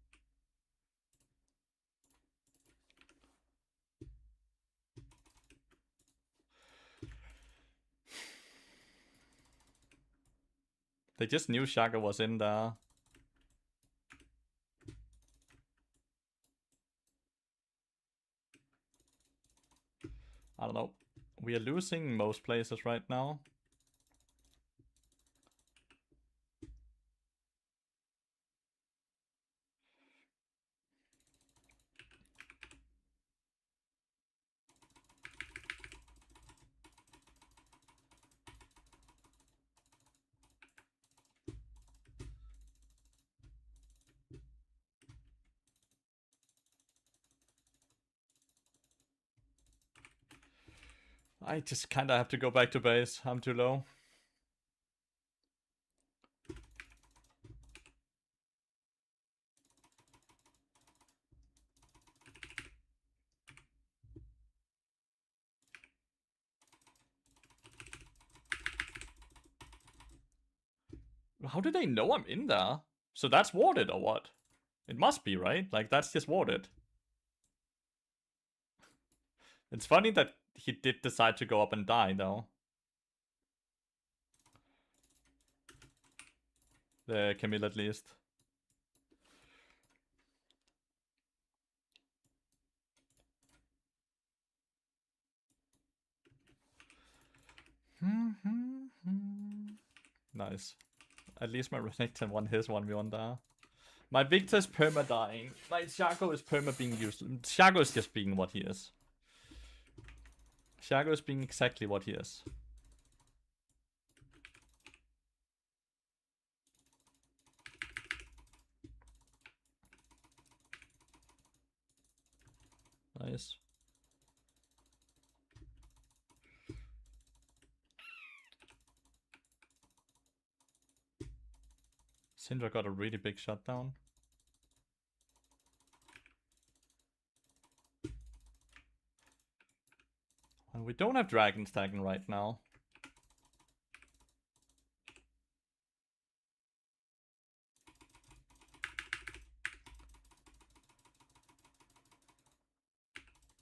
They just knew Shaka was in there. I don't know. We are losing most places right now. I just kinda have to go back to base. I'm too low. How do they know I'm in there? So that's warded or what? It must be, right? Like, that's just warded. It's funny that he did decide to go up and die, though. The Camille, at least. Nice. At least my Renekton won his 1v1 there. My Victor's perma dying. My Shaco is perma being used. Shaco is just being what he is. Shaco is being exactly what he is. Nice. Syndra got a really big shutdown. And we don't have Dragon stacking right now.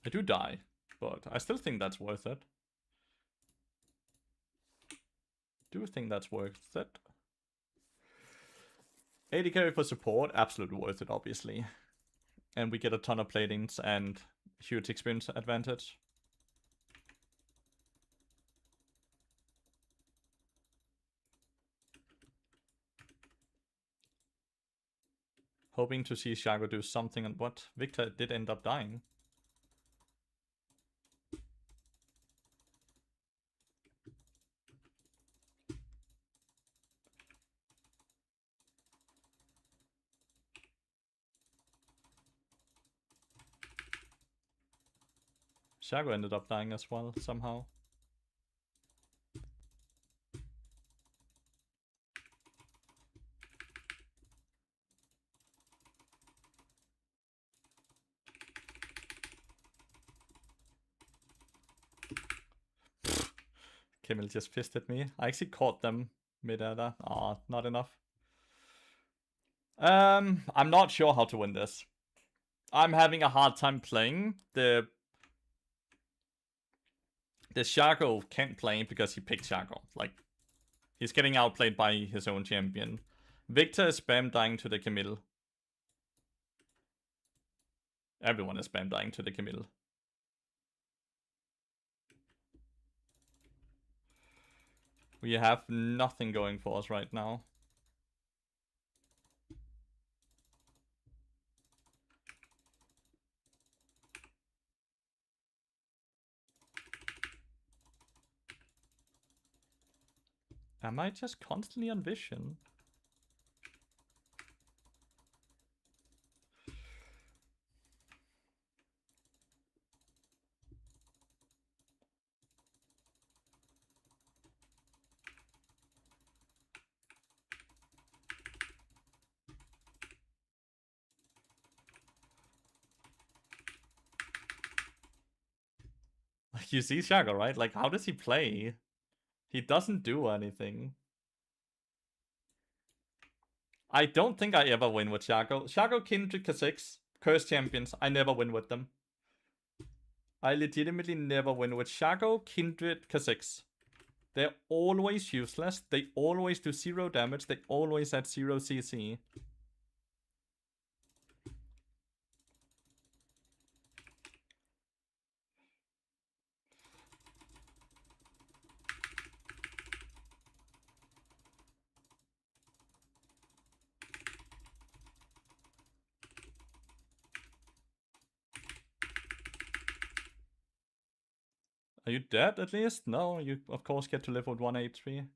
I do die, but I still think that's worth it. Do think that's worth it. 80 carry for support, absolutely worth it, obviously. And we get a ton of platings and huge experience advantage. Hoping to see Shaco do something, and what? Victor did end up dying. Shaco ended up dying as well, somehow. Camille just pissed at me. I actually caught them mid-air there. Aw, not enough. I'm not sure how to win this. I'm having a hard time playing. The Shaco can't play because he picked Shaco. Like, he's getting outplayed by his own champion. Victor is spam dying to the Camille. Everyone is spam dying to the Camille. We have nothing going for us right now. Am I just constantly on vision? Like, you see Shago, right? Like, how does he play? He doesn't do anything. I don't think I ever win with Shago. Shago, Kindred, Kha'Zix, Curse Champions, I never win with them. I legitimately never win with Shago, Kindred, Kha'Zix. They're always useless. They always do 0 damage. They always add 0 CC. Are you dead at least? No, you of course get to live with 1 HP.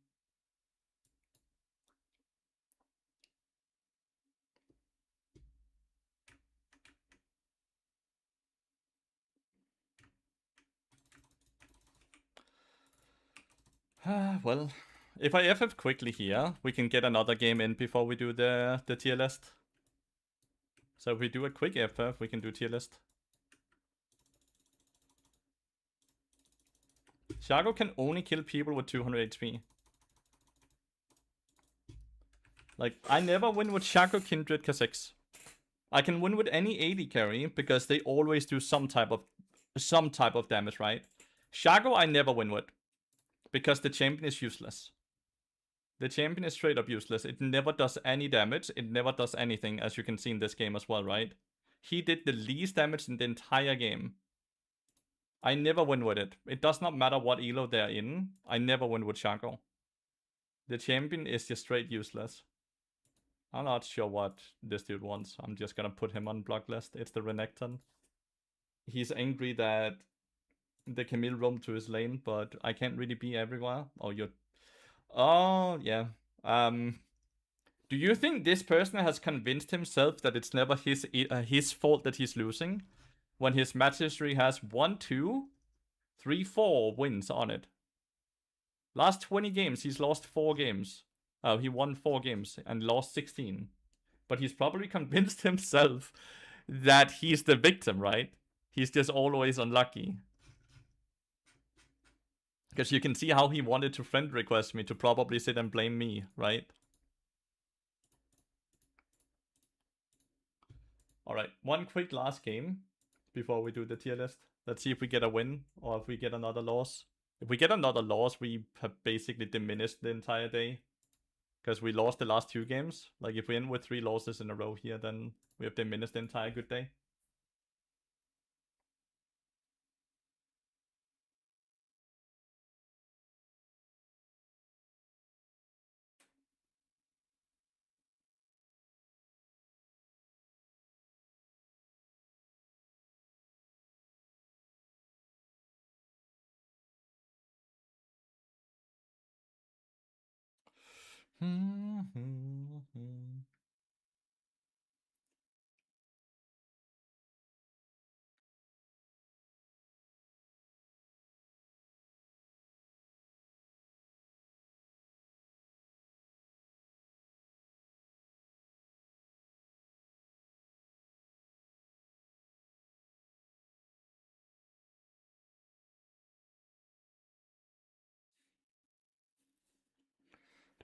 Well, if I FF quickly here, we can get another game in before we do the tier list. So if we do a quick FF, we can do tier list. Shago can only kill people with 200 HP. Like, I never win with Shaco, Kindred, Kha'Zix. I can win with any AD carry because they always do some type of damage, right? Shaco I never win with because the champion is useless. The champion is straight up useless. It never does any damage. It never does anything, as you can see in this game as well, right? He did the least damage in the entire game. I never win with it. It does not matter what elo they're in. I never win with Shaco. The champion is just straight useless. I'm not sure what this dude wants. I'm just gonna put him on block list. It's the Renekton. He's angry that the Camille roamed to his lane, but I can't really be everywhere. Oh, you're... Oh, yeah. Do you think this person has convinced himself that it's never his fault that he's losing? When his match history has 1, 2, 3, 4 wins on it. Last 20 games, he's lost 4 games. He won 4 games and lost 16. But he's probably convinced himself that he's the victim, right? He's just always unlucky. Because you can see how he wanted to friend request me to probably sit and blame me, right? Alright, one quick last game before we do the tier list. Let's see if we get a win or if we get another loss. If we get another loss, we have basically diminished the entire day. Because we lost the last 2 games. Like, if we end with 3 losses in a row here, then we have diminished the entire good day.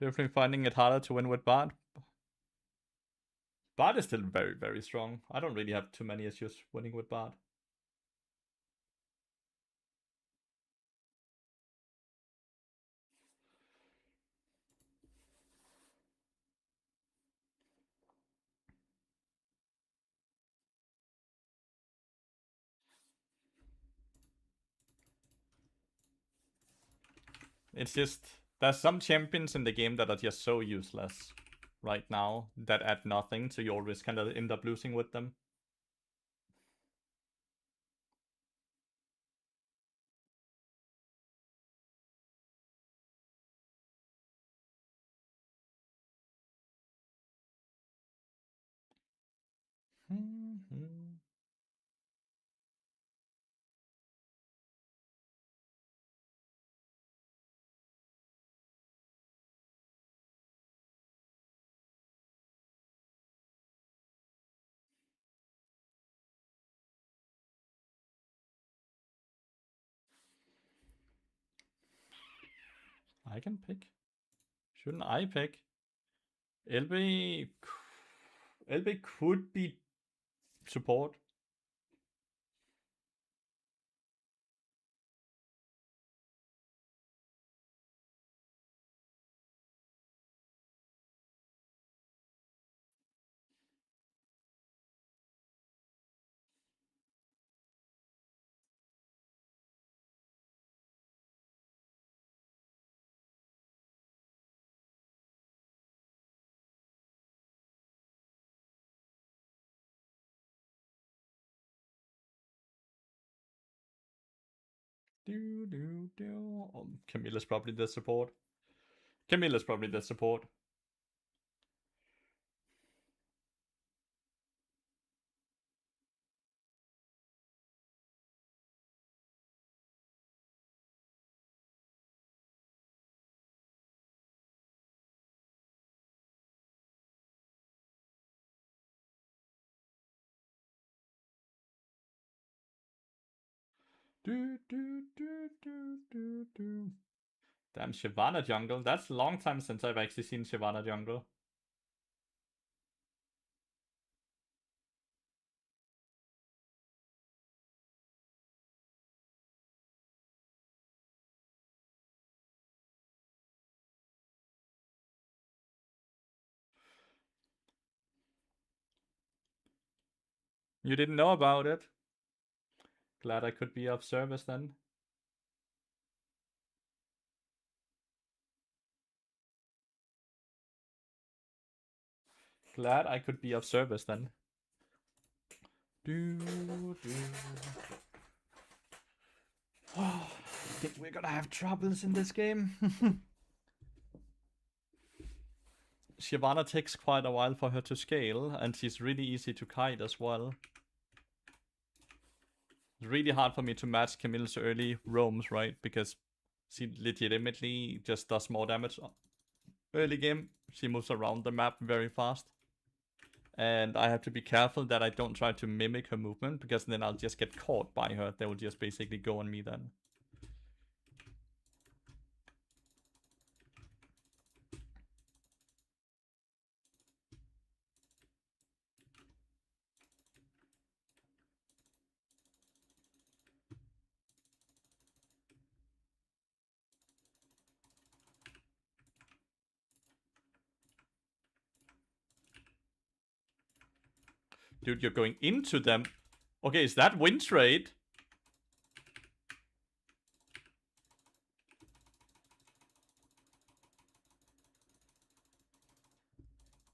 Definitely finding it harder to win with Bard. Bard is still very, very strong. I don't really have too many issues winning with Bard. It's just, there's some champions in the game that are just so useless right now that add nothing, so you always kind of end up losing with them. I can pick. Shouldn't I pick? LB could be support. Camilla's probably the support. Camilla's probably the support. Damn, Shyvana jungle. That's a long time since I've actually seen Shyvana jungle. You didn't know about it? Glad I could be of service then. Glad I could be of service then. I think we're gonna have troubles in this game. Shyvana takes quite a while for her to scale, and she's really easy to kite as well. It's really hard for me to match Camille's early roams, right? Because she legitimately just does more damage early game. She moves around the map very fast. And I have to be careful that I don't try to mimic her movement, because then I'll just get caught by her. They will just basically go on me then. Dude, you're going into them. Okay, is that win trade?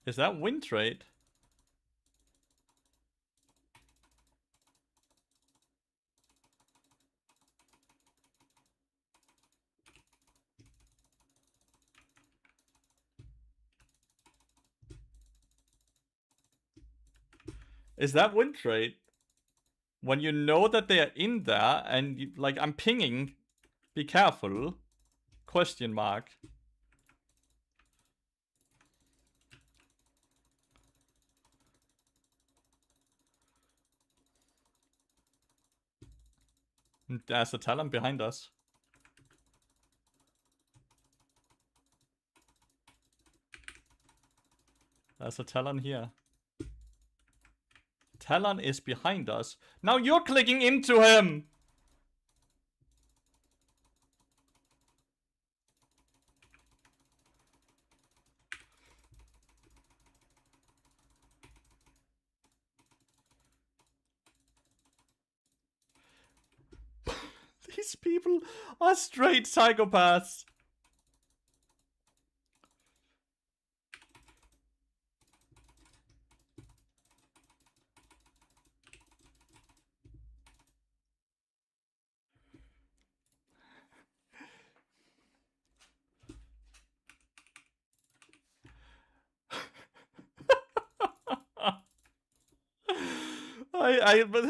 Is that win trade? Is that win trade? When you know that they are in there and you, like, I'm pinging, be careful, question mark. There's a Talon behind us. There's a Talon here. Talon is behind us. Now you're clicking into him! These people are straight psychopaths. But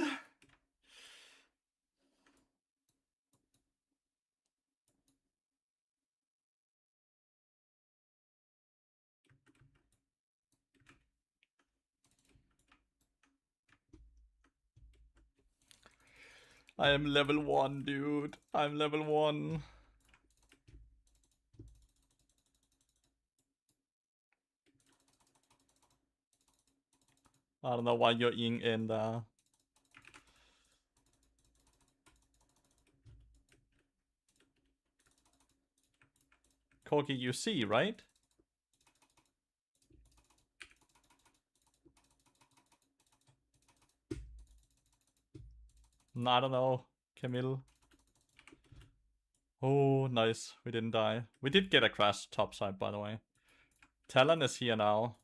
I am level 1, dude. I'm level 1. I don't know why you're in there. Corky, you see, right? I don't know. Camille. Oh, nice. We didn't die. We did get a crash topside, by the way. Talon is here now.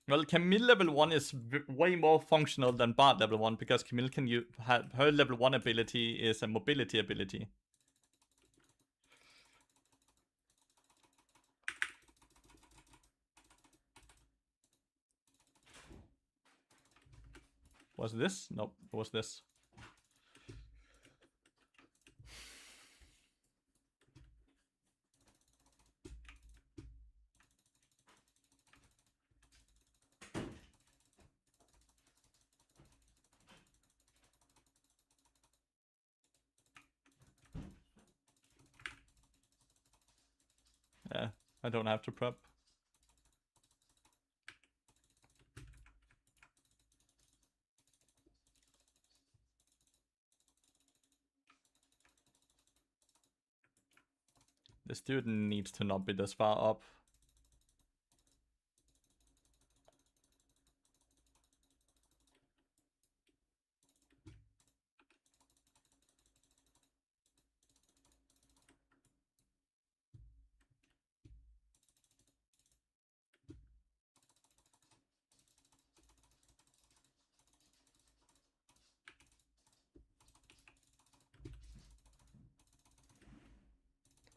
Well, Camille level 1 is way more functional than Bard level 1 because Camille can use her level 1 ability is a mobility ability. Was this? Nope, it was this. Yeah, I don't have to prep. This dude needs to not be this far up.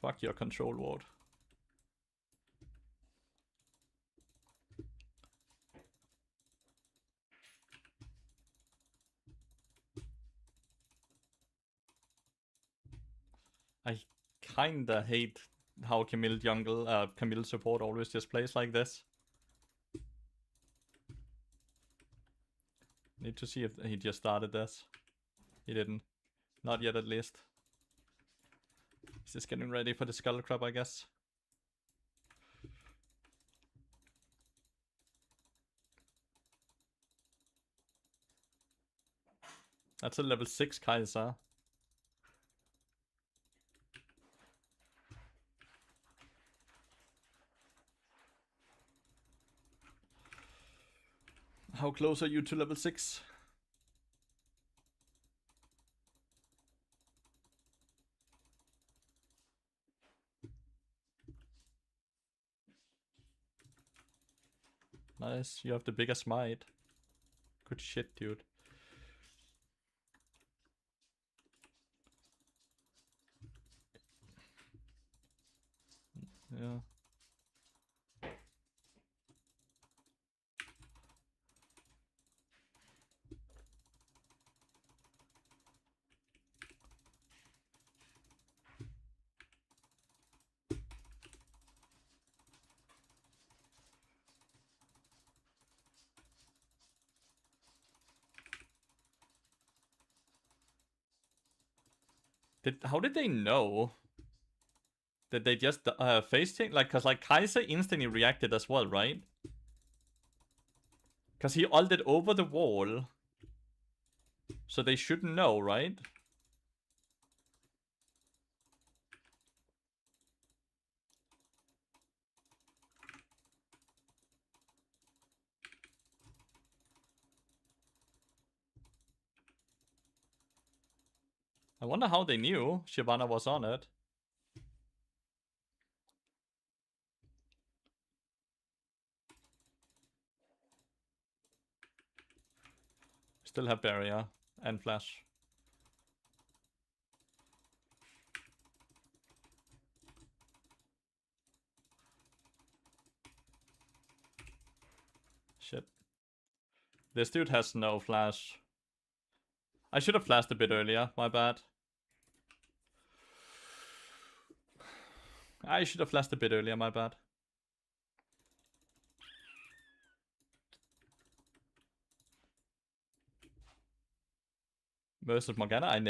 Fuck your control ward. I kinda hate how Camille Camille support always just plays like this. Need to see if he just started this. He didn't. Not yet, at least. He's just getting ready for the skull crab, I guess. That's a level 6 Kaiser. How close are you to level 6? Nice, you have the biggest smite. Good shit, dude. Yeah. How did they know? Did they just face change? Like, cause like Kaiser instantly reacted as well, right? Cause he ulted over the wall. So they shouldn't know, right? I wonder how they knew Shyvana was on it. Still have barrier and flash. Shit. This dude has no flash. I should have flashed a bit earlier, my bad. I should have flashed a bit earlier, my bad. Versus Morgana,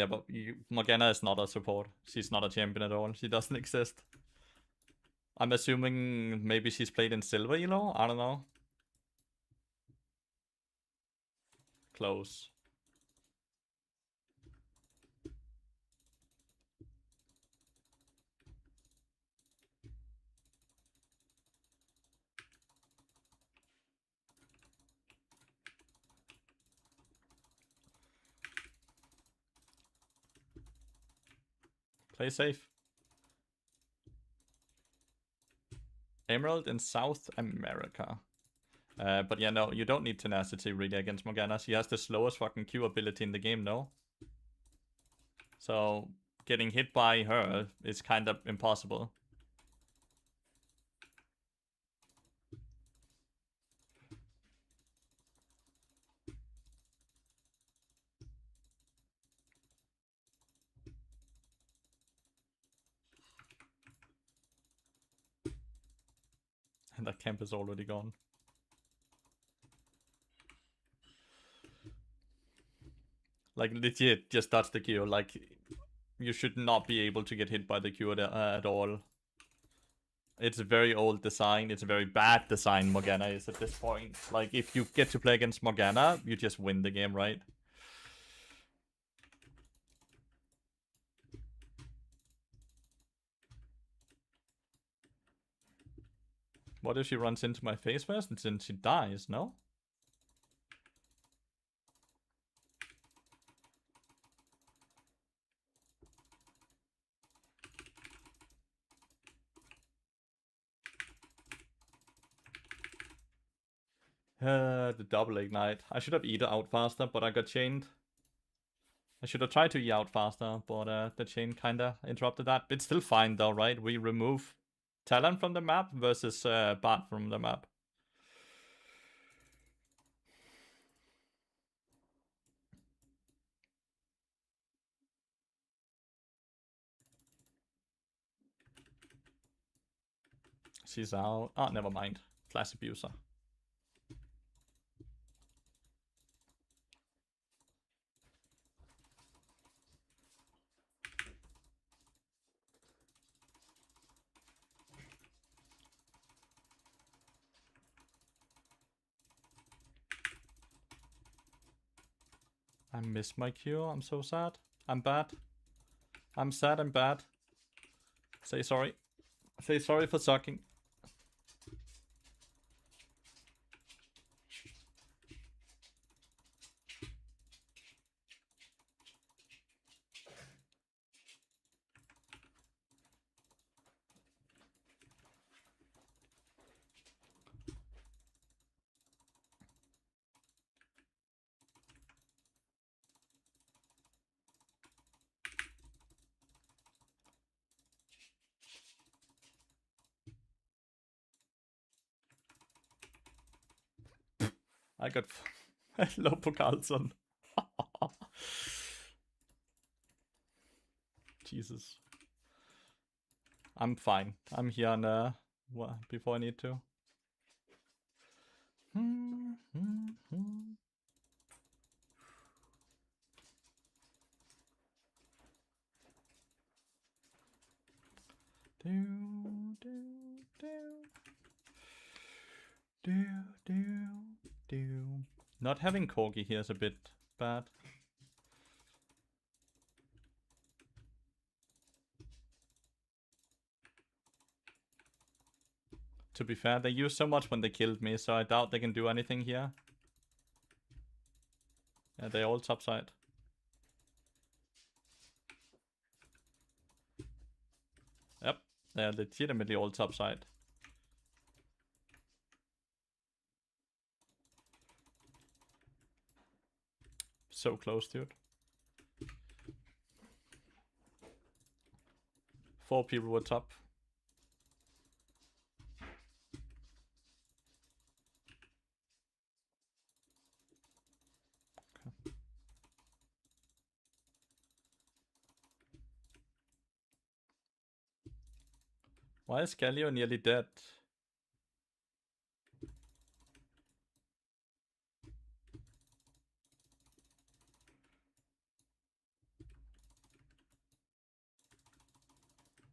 Morgana is not a support. She's not a champion at all. She doesn't exist. I'm assuming maybe she's played in silver elo? I don't know. Close. Play safe. Emerald in South America. But yeah, no, you don't need tenacity really against Morgana. She has the slowest fucking Q ability in the game, no? So getting hit by her is kind of impossible. And that camp is already gone. Like, legit, just touch the Q. Like, you should not be able to get hit by the Q at all. It's a very old design. It's a very bad design, Morgana is at this point. Like, if you get to play against Morgana, you just win the game, right? What if she runs into my face first and then she dies, no? The double ignite. I should have E'd out faster, but I got chained. I should have tried to E out faster, but the chain kinda interrupted that. It's still fine though, right? We remove Talon from the map versus Bart from the map. She's out. Oh, never mind. Flash abuser. I missed my Q. I'm so sad. I'm bad. I'm sad and bad. Say sorry. Say sorry for sucking. I got... Hello, Pokalson. Jesus. I'm fine. I'm here on before I need to. Not having Corgi here is a bit bad. To be fair, they used so much when they killed me, so I doubt they can do anything here. Yeah, they're all topside. Yep, they're legitimately all topside. So close, dude. 4 people were top. Why is Galio nearly dead?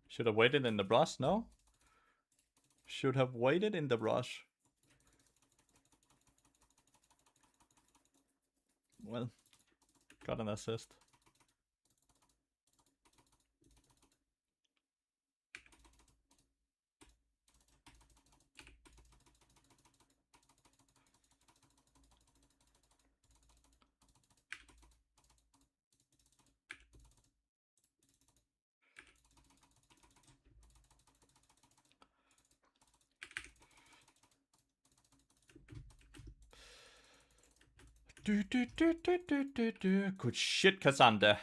Should have waited in the brush, no? Should have waited in the brush. Well, got an assist. Good shit, Cassandra.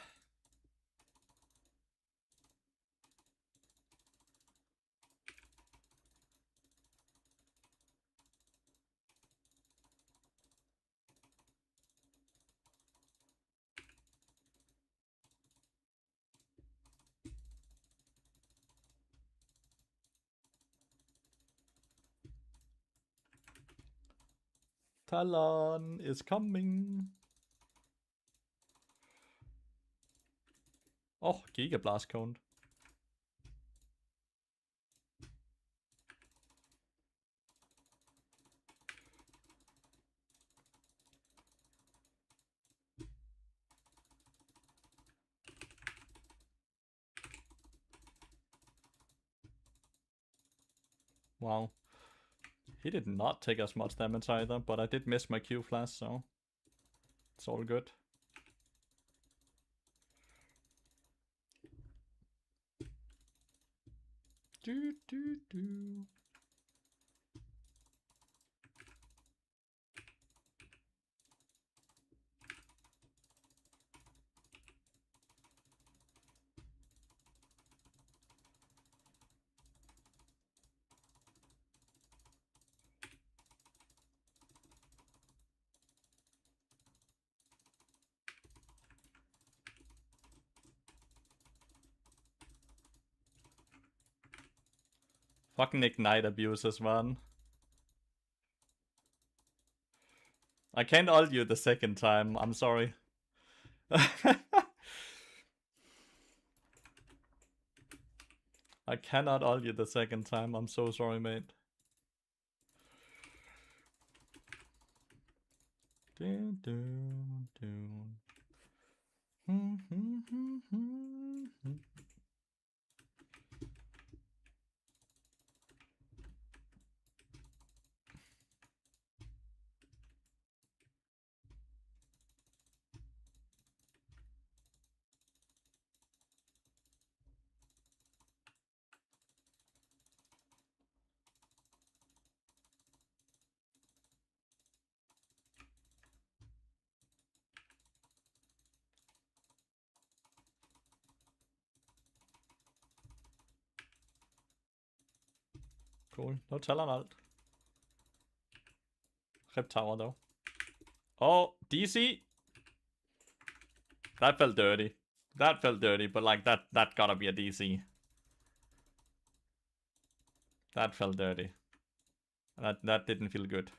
Talon is coming. Oh, Giga Blast Cone. Wow. He did not take as much damage either, but I did miss my Q flash, so it's all good. Do. Fucking Ignite abuses, man. I can't ult you the second time, I'm sorry. I cannot ult you the second time, I'm so sorry, mate. Cool. No Talon ult. Rip tower though. Oh, DC. That felt dirty. That felt dirty, but like that gotta be a DC. That felt dirty. That didn't feel good.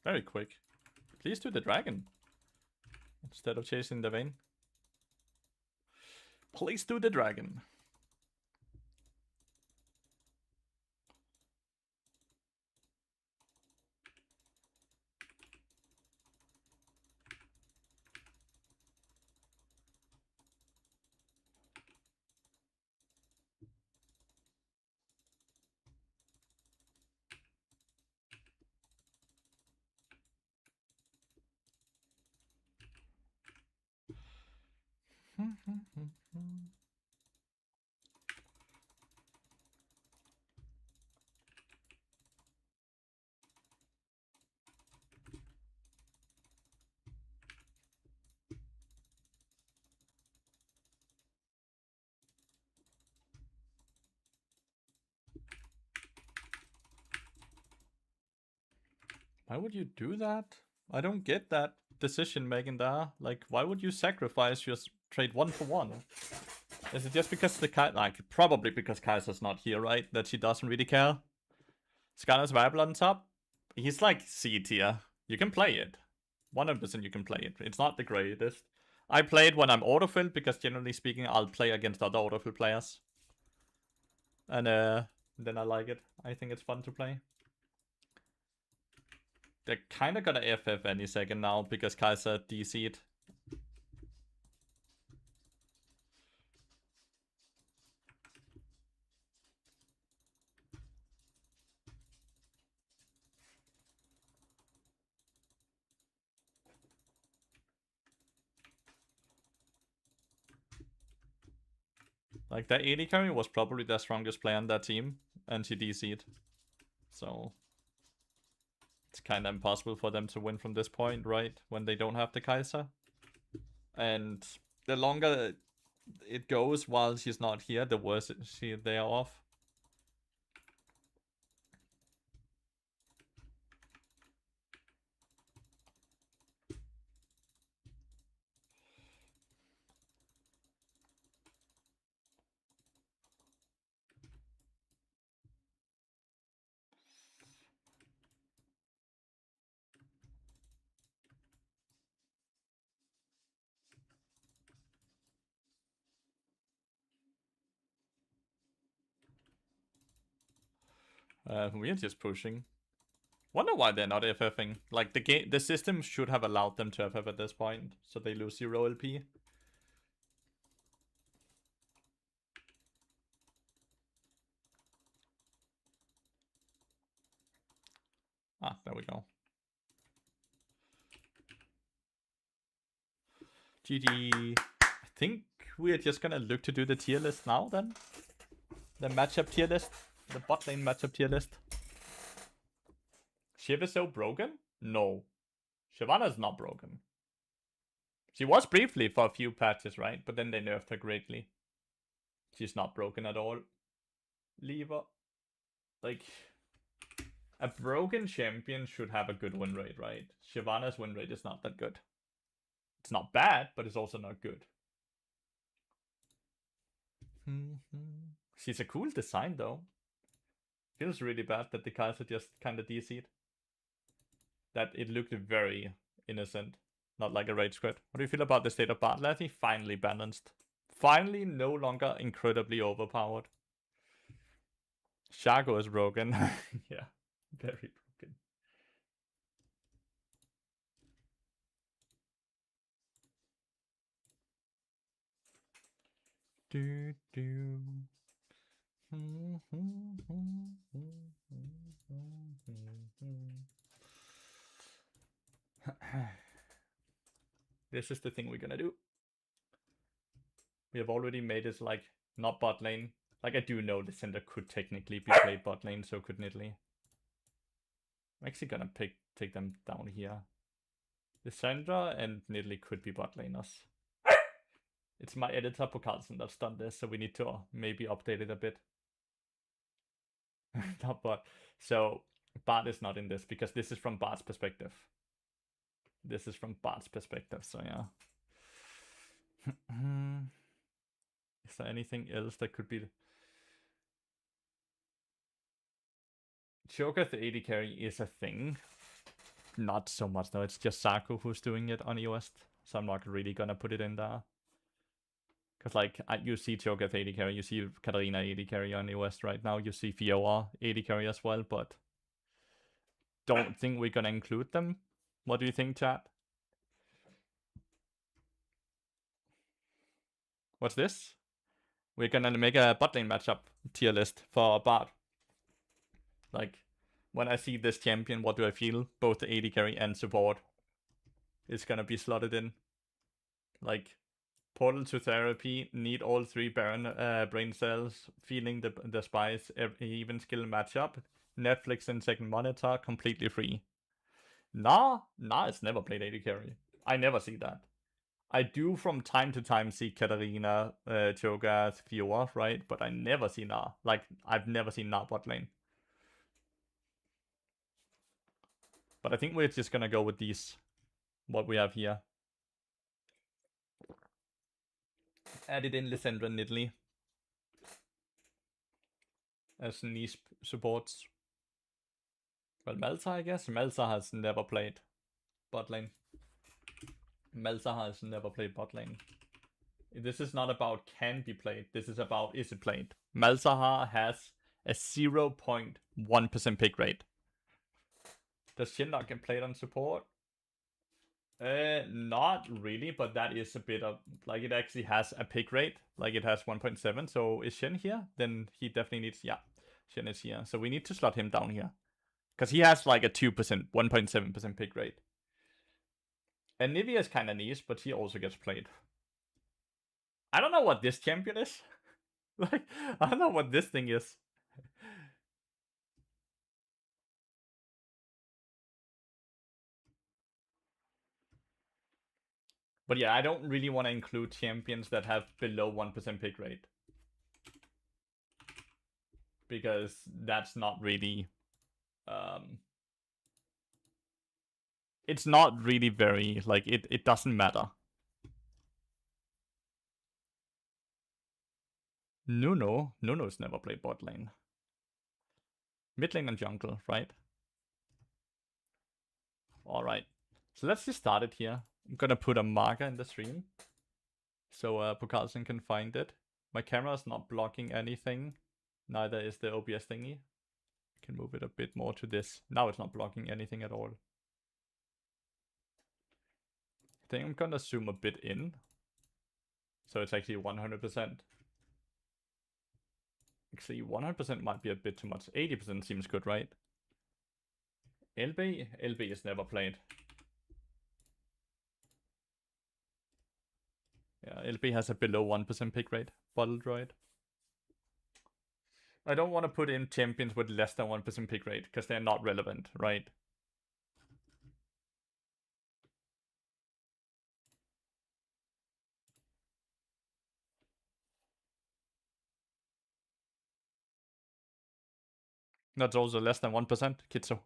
Very quick. Please do the dragon. Instead of chasing the vein. Please do the dragon. Why would you do that? I don't get that decision making there. Like, why would you sacrifice your trade 1-for-1? Is it just because probably because Kaiser's not here, right? That she doesn't really care? Skylar's viable on top? He's like C tier. You can play it. 100% you can play it. It's not the greatest. I play it when I'm autofill because generally speaking I'll play against other autofill players. And then I like it. I think it's fun to play. They're kinda gonna FF any second now because Kaiser DC'd. Like, that AD carry was probably their strongest player on that team, and she DC'd. So, it's kind of impossible for them to win from this point, right? When they don't have the Kaiser. And the longer it goes while she's not here, the worse they are off. We're just pushing. Wonder why they're not FFing. Like, the system should have allowed them to FF at this point, so they lose 0 LP. Ah, there we go. GG. I think we're just gonna look to do the tier list now then. The matchup tier list. The bot lane matchup tier list. Shiv is so broken? No. Shyvana's not broken. She was briefly for a few patches, right? But then they nerfed her greatly. She's not broken at all. Leave her. Like, a broken champion should have a good win rate, right? Shyvana's win rate is not that good. It's not bad, but it's also not good. She's a cool design, though. Feels really bad that the Kaiser just kind of DC'd. That it looked very innocent. Not like a rage quit. What do you feel about the state of bot Lathy? Finally balanced. Finally no longer incredibly overpowered. Shaco is broken. Yeah, very broken. Do do. This is the thing we're gonna do. We have already made it like not bot lane. Like, I do know the center could technically be played bot lane, so could Nidalee. I'm actually gonna take them down here. The Sandra and Nidalee could be bot laners. It's my editor Pokalsen that's done this, so we need to maybe update it a bit. Not bot. So Bart is not in this because this is from Bart's perspective. This is from Bart's perspective, so yeah. Is there anything else that could be? Cho'Gath AD carry is a thing. Not so much though, it's just Saku who's doing it on EOS, so I'm not really gonna put it in there. Because, like, you see Cho'Gath AD carry, you see Katarina AD carry on EOS right now, you see Fiora AD carry as well, but don't think we're gonna include them. What do you think, chat? What's this? We're gonna make a bot lane matchup tier list for Bart. Like, when I see this champion, what do I feel? Both the AD carry and support is gonna be slotted in. Like, Portal to therapy, need all 3 brain cells, feeling the spice, even skill matchup. Netflix and second monitor, completely free. Nah has never played AD carry. I never see that. I do from time to time see Katarina, Cho'Gath, Fiora, right? But I never see Nah. Like, I've never seen Nah bot lane. But I think we're just gonna go with these, what we have here. Added in Lysandra and Nidalee as niche supports. Well, Melta, I guess. Melta has never played bot lane. Melta has never played bot lane. This is not about can be played. This is about is it played. Malzahar has a 0.1% pick rate. Does Shin not get played on support? Not really, but that is a bit of, like, it actually has a pick rate. Like, it has 1.7. So is Shin here? Then he definitely needs, yeah, Shin is here. So we need to slot him down here. Because he has like a 2%, 1.7% pick rate. And Nivea is kind of niche, but he also gets played. I don't know what this champion is. Like, I don't know what this thing is. But yeah, I don't really want to include champions that have below 1% pick rate. Because that's not really... it's not really very... Like, it doesn't matter. Nuno's never played bot lane. Mid lane and jungle, right? Alright. So let's just start it here. I'm gonna put a marker in the stream. So Pukalsen can find it. My camera is not blocking anything. Neither is the OBS thingy. I can move it a bit more to this. Now it's not blocking anything at all. I think I'm gonna zoom a bit in. So it's actually 100%. Actually, 100% might be a bit too much. 80% seems good, right? LB is never played. Yeah, LB has a below 1% pick rate. Bottle droid. I don't want to put in champions with less than 1% pick rate, because they're not relevant, right? That's also less than 1%, Kitsu.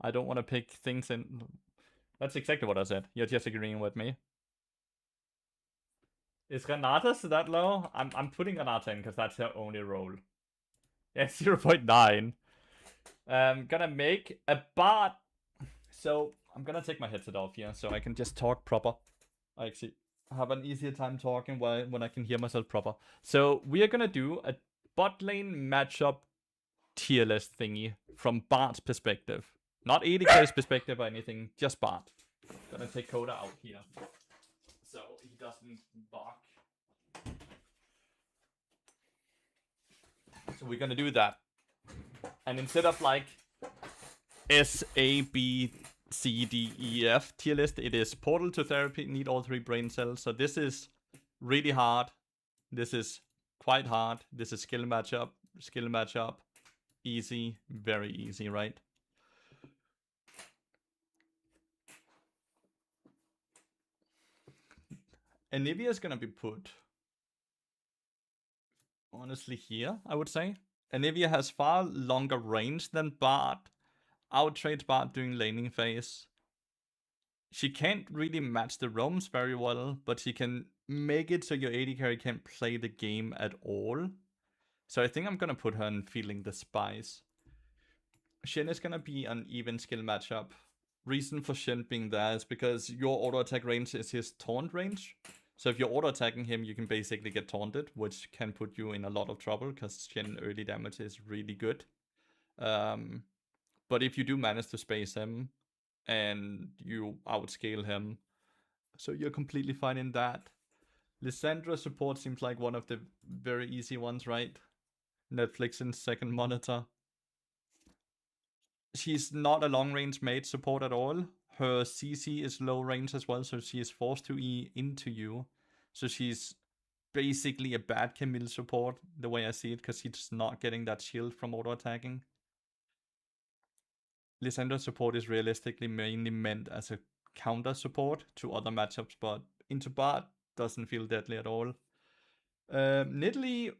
I don't want to pick things in... That's exactly what I said. You're just agreeing with me. Is Renata's that low? I'm putting Renata in because that's her only role. Yeah, 0.9. Gonna make a bot. So I'm gonna take my headset off here so I can just talk proper. I actually have an easier time talking when I can hear myself proper. So we are gonna do a bot lane matchup tier list thingy from Bart's perspective. Not ADK's perspective or anything, just Bart. Gonna take Coda out here so he doesn't bark. So we're gonna do that. And instead of like S, A, B, C, D, E, F tier list, it is portal to therapy, need all 3 brain cells. So this is really hard. This is quite hard. This is skill matchup, easy, very easy, right? And Nivea is gonna be put honestly here, I would say. Anivia has far longer range than Bart. Outtrades Bart during laning phase. She can't really match the roams very well, but she can make it so your AD carry can't play the game at all. So I think I'm gonna put her in feeling the spice. Shin is gonna be an even skill matchup. Reason for Shin being there is because your auto attack range is his taunt range. So if you're auto attacking him, you can basically get taunted, which can put you in a lot of trouble because Shin early damage is really good. But if you do manage to space him and you outscale him, so you're completely fine in that. Lysandra support seems like one of the very easy ones, right? Netflix in second monitor. She's not a long range mage support at all. Her CC is low range as well, so she is forced to E into you. So she's basically a bad Camille support, the way I see it, because she's not getting that shield from auto-attacking. Lissandra support is realistically mainly meant as a counter support to other matchups, but into Bard doesn't feel deadly at all. Nidalee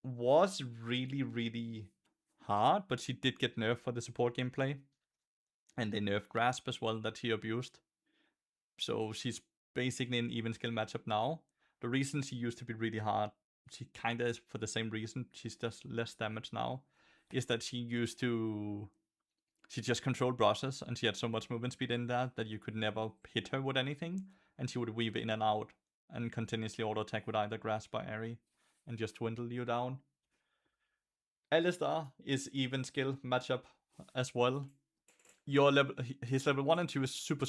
was really, really hard, but she did get nerfed for the support gameplay. And they nerfed Grasp as well that she abused. So she's basically an even skill matchup now. The reason she used to be really hard, she kinda is for the same reason, she's just less damage now, is that she just controlled brushes and she had so much movement speed in that you could never hit her with anything, and she would weave in and out and continuously auto attack with either Grasp or Airy and just dwindle you down. Alistar is even skill matchup as well. His level 1 and 2 is super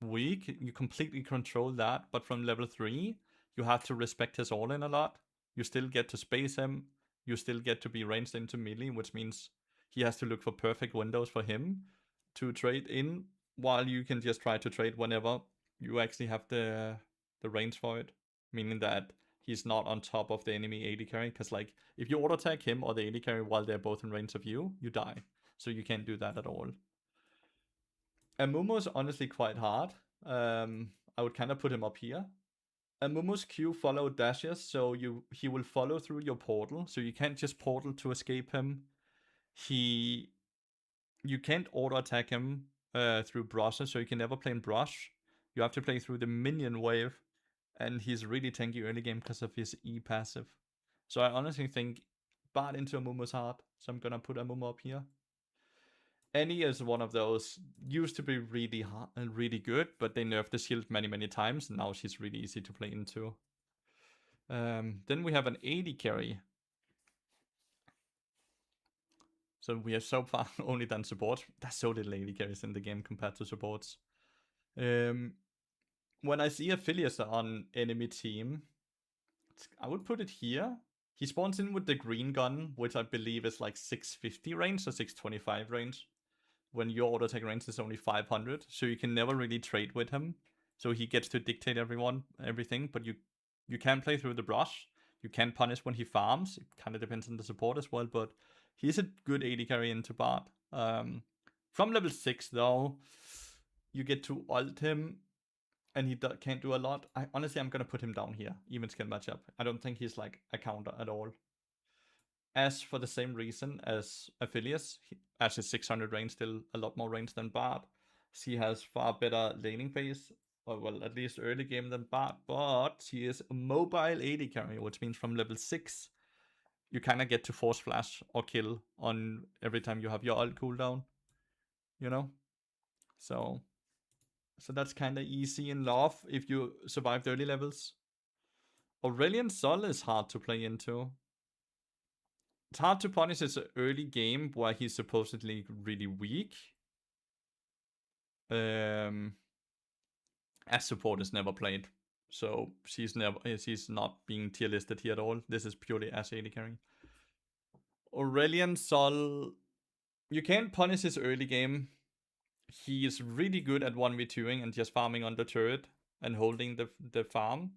weak. You completely control that, but from level 3, you have to respect his all-in a lot. You still get to space him. You still get to be ranged into melee, which means he has to look for perfect windows for him to trade in, while you can just try to trade whenever you actually have the range for it. Meaning that he's not on top of the enemy AD carry, because like, if you auto-attack him or the AD carry while they're both in range of you, you die. So you can't do that at all. Amumu is honestly quite hard. I would kind of put him up here. Amumu's Q follow dashes, so he will follow through your portal, so you can't just portal to escape him. You can't auto attack him through brushes, so you can never play in brush. You have to play through the minion wave, and he's really tanky early game because of his E passive. So I honestly think Bard into Amumu is hard, so I'm gonna put Amumu up here. Annie is one of those, used to be really hard and really good, but they nerfed the shield many times, and now she's really easy to play into. Then we have an AD carry. So we have so far only done support. There's so little AD carries in the game compared to supports. When I see a Phileas on enemy team, I would put it here. He spawns in with the green gun, which I believe is like 650 range or 625 range, when your auto attack range is only 500, so you can never really trade with him. So he gets to dictate everything, but you can play through the brush. You can punish when he farms. It kind of depends on the support as well, but he's a good AD carry into Bard. From level 6 though, you get to ult him, and he can't do a lot. Honestly, I'm gonna put him down here, even skill matchup. I don't think he's like a counter at all. As for the same reason as Aphelios, as his 600 range, still a lot more range than Bard. He has far better laning phase, or well, at least early game than Bard, but he is a mobile AD carry, which means from level 6, you kind of get to force flash or kill on every time you have your ult cooldown, you know? So that's kind of easy in love if you survive the early levels. Aurelian Sol is hard to play into. It's hard to punish his early game where he's supposedly really weak. As support is never played, so she's not being tier listed here at all. This is purely as AD carry. Aurelian Sol, you can't punish his early game. He is really good at 1v2ing and just farming on the turret and holding the farm.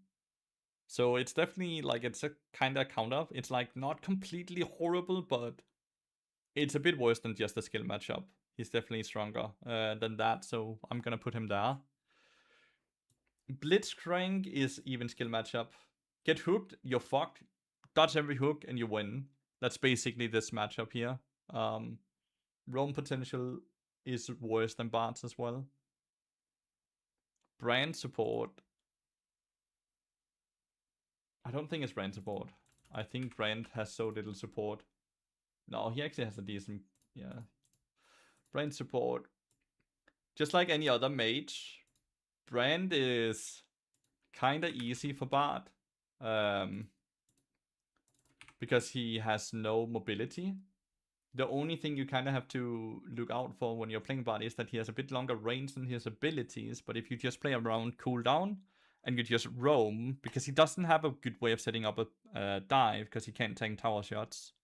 So it's definitely like, it's a kind of counter. It's like not completely horrible, but it's a bit worse than just a skill matchup. He's definitely stronger than that, so I'm gonna put him there. Blitzcrank is even skill matchup. Get hooked, you're fucked. Dodge every hook and you win. That's basically this matchup here. Roam potential is worse than Bart's as well. Brand support. I don't think it's brand support. I think Brand has so little support. No, he actually has a decent, yeah. Brand support. Just like any other mage, Brand is kinda easy for Bard. Because he has no mobility. The only thing you kind of have to look out for when you're playing Bard is that he has a bit longer range than his abilities, but if you just play around cooldown and you just roam, because he doesn't have a good way of setting up a dive, because he can't tank tower shots,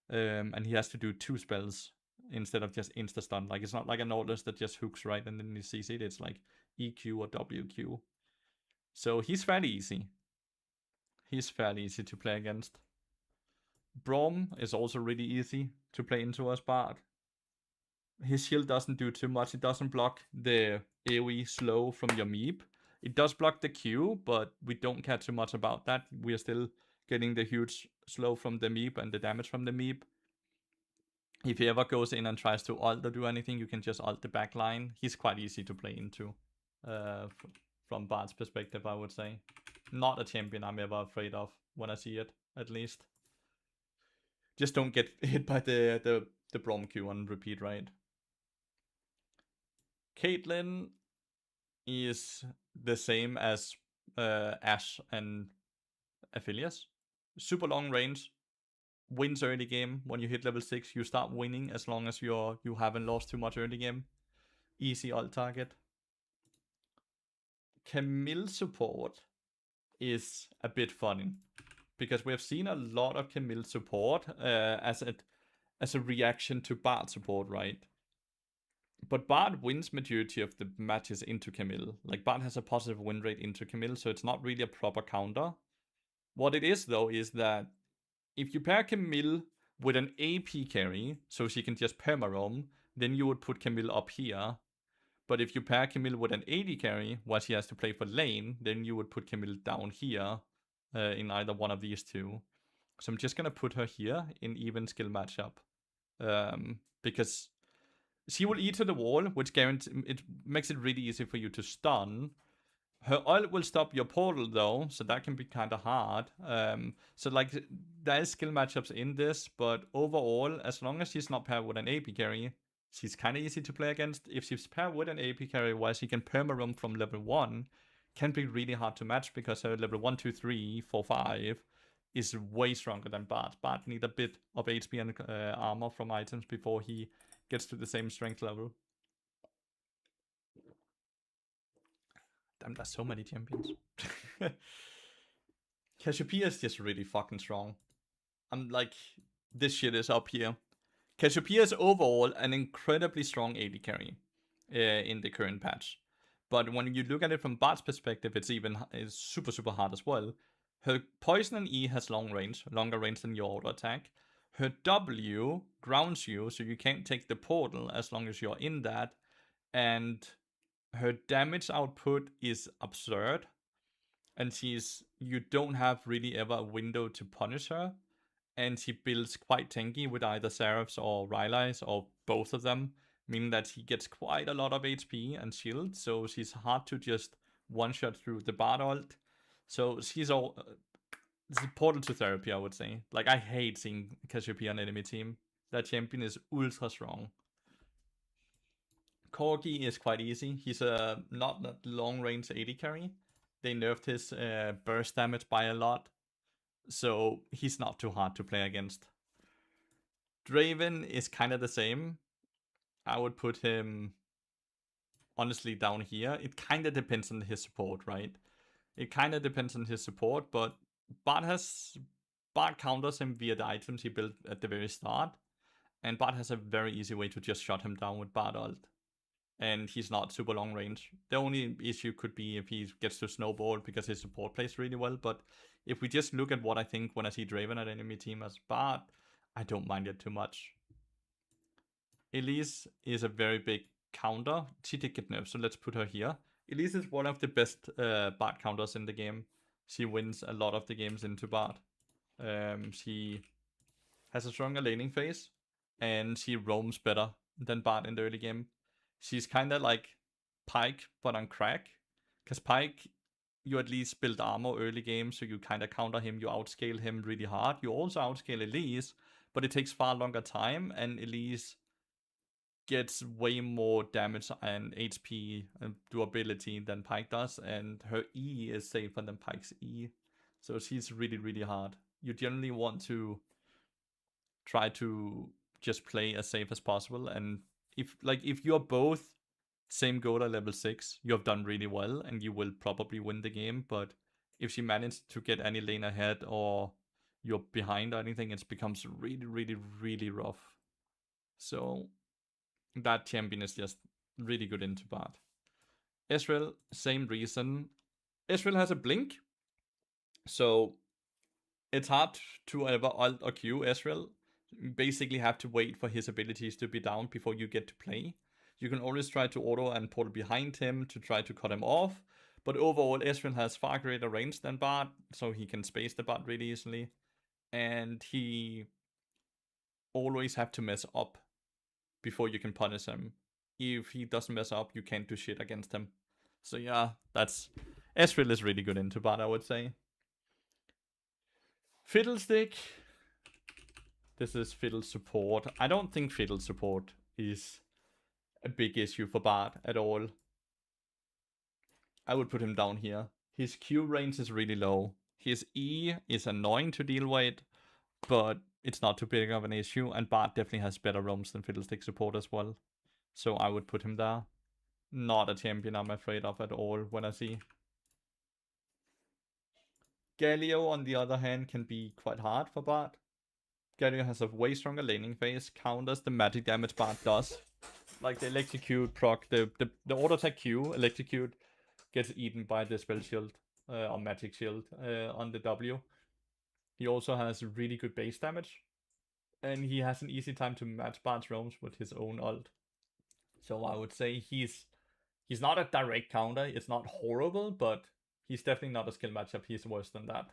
and he has to do 2 spells instead of just insta-stun. Like, it's not like a Nautilus that just hooks right and then he sees it. It's like EQ or WQ. So he's fairly easy. He's fairly easy to play against. Braum is also really easy to play into as Bard. His shield doesn't do too much. It doesn't block the AoE slow from your Meep. It does block the Q, but we don't care too much about that. We are still getting the huge slow from the Meep and the damage from the Meep. If he ever goes in and tries to ult or do anything, you can just ult the back line. He's quite easy to play into. From Bard's perspective, I would say. Not a champion I'm ever afraid of when I see it, at least. Just don't get hit by the Braum Q on repeat, right? Caitlyn is the same as Ashe and Aphelios. Super long range. Wins early game. When you hit level 6, you start winning as long as you haven't lost too much early game. Easy ult target. Camille support is a bit funny, because we have seen a lot of Camille support as a reaction to Bard support, right? But Bard wins majority of the matches into Camille. Like, Bard has a positive win rate into Camille, so it's not really a proper counter. What it is, though, is that if you pair Camille with an AP carry, so she can just perma-roam, then you would put Camille up here. But if you pair Camille with an AD carry, where she has to play for lane, then you would put Camille down here in either one of these two. So I'm just going to put her here in even skill matchup. Because she will eat to the wall, which it makes it really easy for you to stun. Her ult will stop your portal though, so that can be kind of hard. So like, there is skill matchups in this, but overall, as long as she's not paired with an AP carry, she's kind of easy to play against. If she's paired with an AP carry where she can perma-roam from level 1, can be really hard to match, because her level 1, 2, 3, 4, 5 is way stronger than Bard. Bard need a bit of HP and armor from items before he gets to the same strength level. Damn, there's so many champions. Cassiopeia is just really fucking strong. I'm like, this shit is up here. Cassiopeia is overall an incredibly strong AD carry in the current patch. But when you look at it from Bard's perspective, it's super, super hard as well. Her poison and E has long range, longer range than your auto attack. Her W grounds you, so you can't take the portal as long as you're in that. And her damage output is absurd. And you don't have really ever a window to punish her. And she builds quite tanky with either Seraphs or Rylai's, or both of them, meaning that he gets quite a lot of HP and shield, so she's hard to just one-shot through the Bard ult. So she's it's a portal to therapy, I would say. Like, I hate seeing Cassiopeia on enemy team. That champion is ultra strong. Corgi is quite easy. He's a not that long-range AD carry. They nerfed his burst damage by a lot, so he's not too hard to play against. Draven is kind of the same. I would put him, honestly, down here. It kind of depends on his support, right? It kind of depends on his support, but Bard counters him via the items he built at the very start, and Bard has a very easy way to just shut him down with Bard ult. And he's not super long range. The only issue could be if he gets to snowball, because his support plays really well. But if we just look at what I think when I see Draven at enemy team as Bard, I don't mind it too much. Elise is a very big counter. She did get nerfed, so let's put her here. Elise is one of the best Bard counters in the game. She wins a lot of the games into Bard. She has a stronger laning phase, and she roams better than Bard in the early game. She's kind of like Pyke, but on crack. Because Pyke, you at least build armor early game, so you kind of counter him, you outscale him really hard. You also outscale Elise, but it takes far longer time, and Elise gets way more damage and HP and durability than Pyke does, and her E is safer than Pyke's E. So she's really, really hard. You generally want to try to just play as safe as possible, and if you're both same goal at level 6, you have done really well, and you will probably win the game. But if she managed to get any lane ahead, or you're behind or anything, it becomes really, really, really rough. So that champion is just really good into Bard. Ezreal, same reason. Ezreal has a blink, so it's hard to ever ult or Q Ezreal. You basically have to wait for his abilities to be down before you get to play. You can always try to auto and portal behind him to try to cut him off. But overall, Ezreal has far greater range than Bart, so he can space the Bart really easily. And he always have to mess up before you can punish him. If he doesn't mess up, you can't do shit against him. So yeah, that's... Ezreal is really good into Bart, I would say. Fiddlestick. This is Fiddle support. I don't think Fiddle support is a big issue for Bart at all. I would put him down here. His Q range is really low. His E is annoying to deal with, but it's not too big of an issue. And Bart definitely has better roams than Fiddlestick support as well. So I would put him there. Not a champion I'm afraid of at all when I see. Galio, on the other hand, can be quite hard for Bart. Galio has a way stronger laning phase, counters the magic damage Bart does. Like the electrocute proc, the auto attack Q, electrocute, gets eaten by the spell shield or magic shield on the W. He also has really good base damage, and he has an easy time to match Bart's roams with his own ult. So I would say he's not a direct counter. It's not horrible, but he's definitely not a skill matchup. He's worse than that.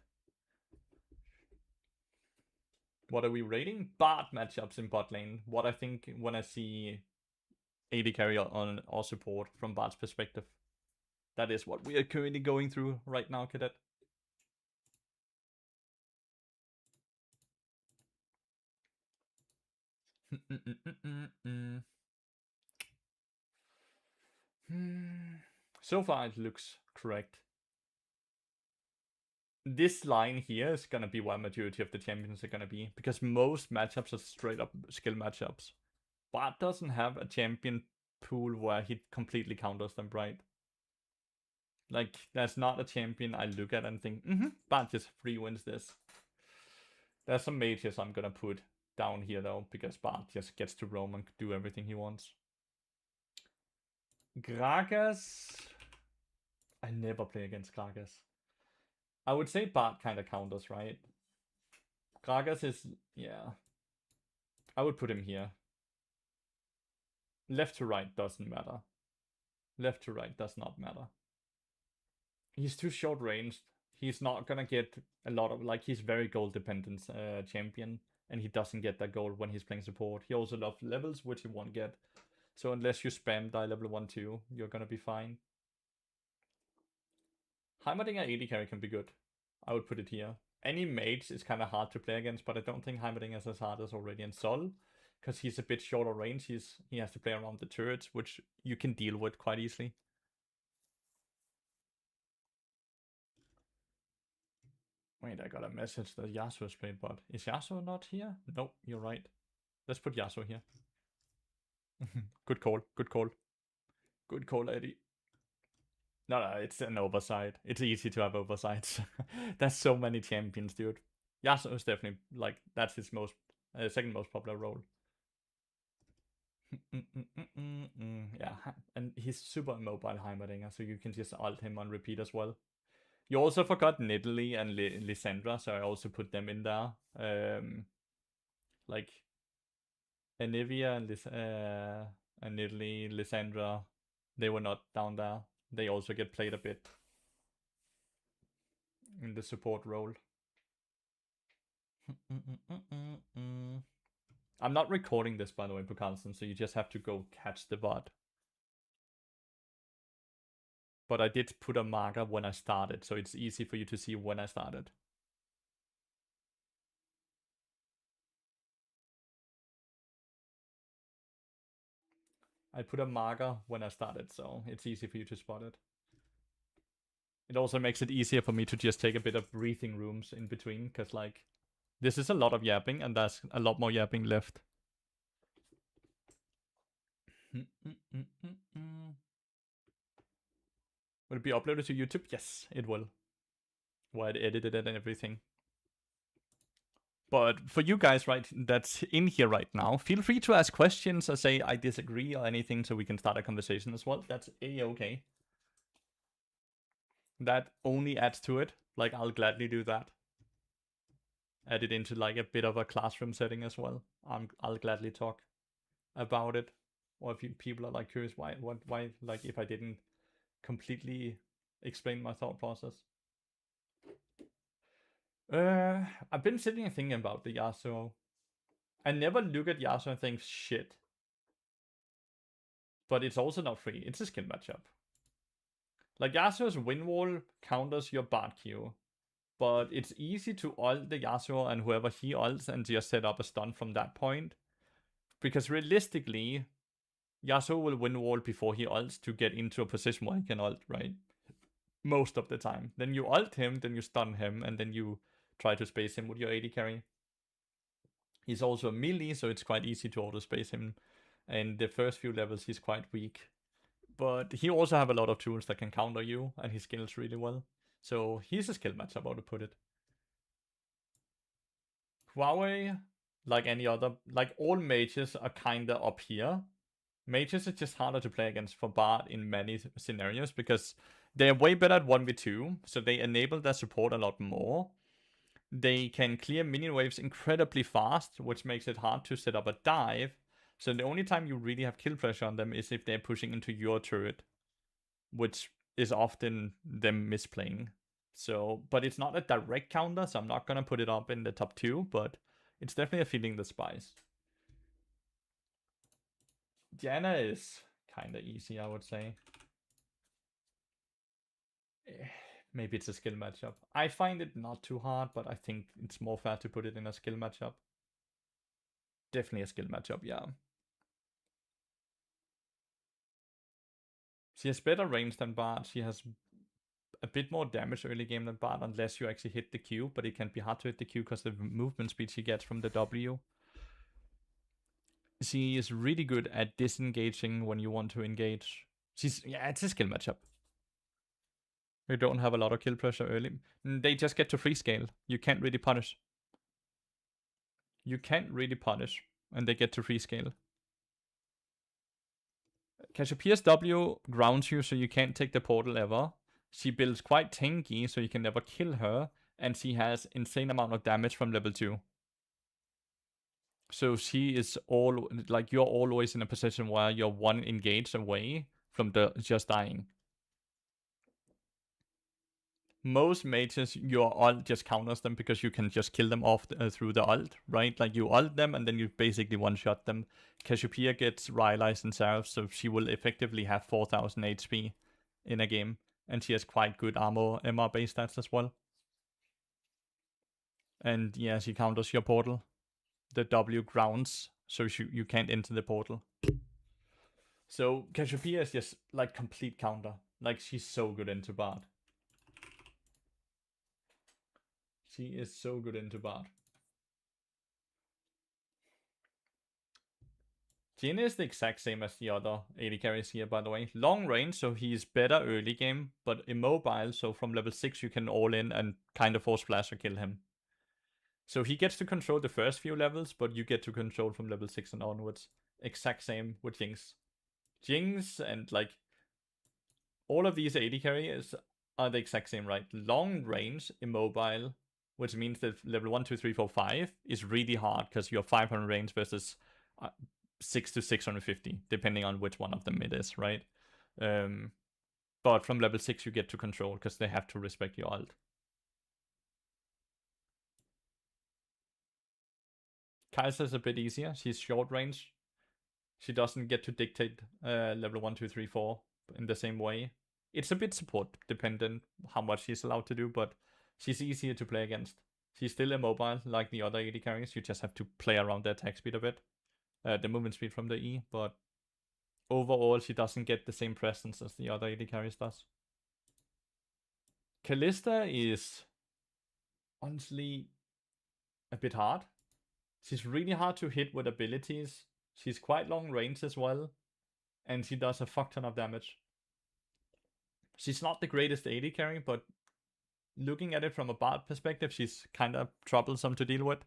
What are we rating? Bart matchups in bot lane. What I think when I see AD carry on or support from Bart's perspective. That is what we are currently going through right now, Cadet. So far it looks correct. This line here is gonna be where majority of the champions are gonna be, because most matchups are straight up skill matchups. Bart doesn't have a champion pool where he completely counters them, right? Like, there's not a champion I look at and think, Bart just free wins this. There's some mages I'm gonna put down here though, because Bart just gets to roam and do everything he wants. Gragas. I never play against Gragas. I would say Bart kind of counters, right? Gragas is, yeah. I would put him here. Left to right doesn't matter. Left to right does not matter. He's too short ranged. He's not gonna get a lot of, like, he's very gold dependent champion, and he doesn't get that gold when he's playing support. He also loves levels, which he won't get. So unless you spam die level 1-2, you're gonna be fine. Heimerdinger AD carry can be good. I would put it here. Any mage is kind of hard to play against, but I don't think Heimerdinger is as hard as Aurelion Sol, because he's a bit shorter range. He has to play around the turrets, which you can deal with quite easily. Wait, I got a message that Yasuo is played bot. Is Yasuo not here? No, you're right. Let's put Yasuo here. Good call, good call. Good call, Eddie. No, it's an oversight. It's easy to have oversights. There's so many champions, dude. Yasuo is definitely, like, that's his most, second most popular role. Yeah, and he's super mobile Heimerdinger, so you can just ult him on repeat as well. You also forgot Nidalee and Lysandra, so I also put them in there. Like, Anivia and Nidalee, Lysandra, they were not down there. They also get played a bit in the support role. I'm not recording this, by the way, Bukalson, so you just have to go catch the VOD. But I did put a marker when I started, so it's easy for you to see when I started. I put a marker when I started, so it's easy for you to spot it. It also makes it easier for me to just take a bit of breathing rooms in between, because, like, this is a lot of yapping, and there's a lot more yapping left. Will it be uploaded to YouTube? Yes, it will. Where I edited it and everything. But for you guys, right, that's in here right now, feel free to ask questions or say I disagree or anything, so we can start a conversation as well. That's a-okay. That only adds to it. Like, I'll gladly do that. add it into like a bit of a classroom setting as well, I'll gladly talk about it. Or if people are like curious why like if I didn't completely explain my thought process. I've been sitting and thinking about the Yasuo. I never look at Yasuo and think shit. But it's also not free. It's a skill matchup. Like Yasuo's win wall counters your Bard Q. But it's easy to ult the Yasuo and whoever he ults and just set up a stun from that point. Because realistically, Yasuo will win wall before he ults to get into a position where he can ult, right? Most of the time. Then you ult him, then you stun him, and then you try to space him with your AD carry. He's also a melee, so it's quite easy to auto space him. And the first few levels, he's quite weak. But he also have a lot of tools that can counter you, and he scales really well. So he's a skill matchup, how to put it. Huawei, like any other, like all mages are kinda up here. Mages are just harder to play against for Bard in many scenarios because they're way better at 1v2, so they enable their support a lot more. They can clear minion waves incredibly fast, which makes it hard to set up a dive. So the only time you really have kill pressure on them is if they're pushing into your turret, which is often them misplaying. So, but it's not a direct counter, so I'm not gonna put it up in the top 2, but it's definitely a feeling the spice. Diana is kind of easy, I would say. Maybe it's a skill matchup. I find it not too hard, but I think it's more fair to put it in a skill matchup. Definitely a skill matchup, yeah. She has better range than Bard. She has a bit more damage early game than Bard, unless you actually hit the Q, but it can be hard to hit the Q because of the movement speed she gets from the W. She is really good at disengaging when you want to engage. It's a skill matchup. You don't have a lot of kill pressure early. They just get to free scale. You can't really punish. And they get to free scale. Casiopeia's W grounds you so you can't take the portal ever. She builds quite tanky so you can never kill her. And she has insane amount of damage from level 2. So she is like you're always in a position where you're one engage away from just dying. Most mages, your ult just counters them because you can just kill them off through the ult, right? Like you ult them and then you basically one-shot them. Cassiopeia gets Rylai's and Seraph, so she will effectively have 4000 HP in a game. And she has quite good armor, MR base stats as well. And yeah, she counters your portal. The W grounds, so you can't enter the portal. So Cassiopeia is just like complete counter. Like she's so good into Bard. She is so good into Bard. Jin is the exact same as the other AD carries here, by the way. Long range, so he's better early game, but immobile, so from level 6 you can all in and kind of force flash or kill him. So he gets to control the first few levels, but you get to control from level 6 and onwards. Exact same with Jinx. Jinx and like all of these AD carries are the exact same, right? Long range, immobile, which means that level 1, 2, 3, 4, 5 is really hard because you're 500 range versus 6 to 650, depending on which one of them it is, right? But from level 6 you get to control because they have to respect your ult. Kai'Sa's a bit easier. She's short range. She doesn't get to dictate level 1, 2, 3, 4 in the same way. It's a bit support dependent how much she's allowed to do, but she's easier to play against. She's still immobile like the other AD carries. You just have to play around the attack speed a bit. The movement speed from the E, but overall she doesn't get the same presence as the other AD carries does. Kalista is honestly a bit hard. She's really hard to hit with abilities. She's quite long range as well. And she does a fuck ton of damage. She's not the greatest AD carry, but looking at it from a Bard perspective, she's kind of troublesome to deal with.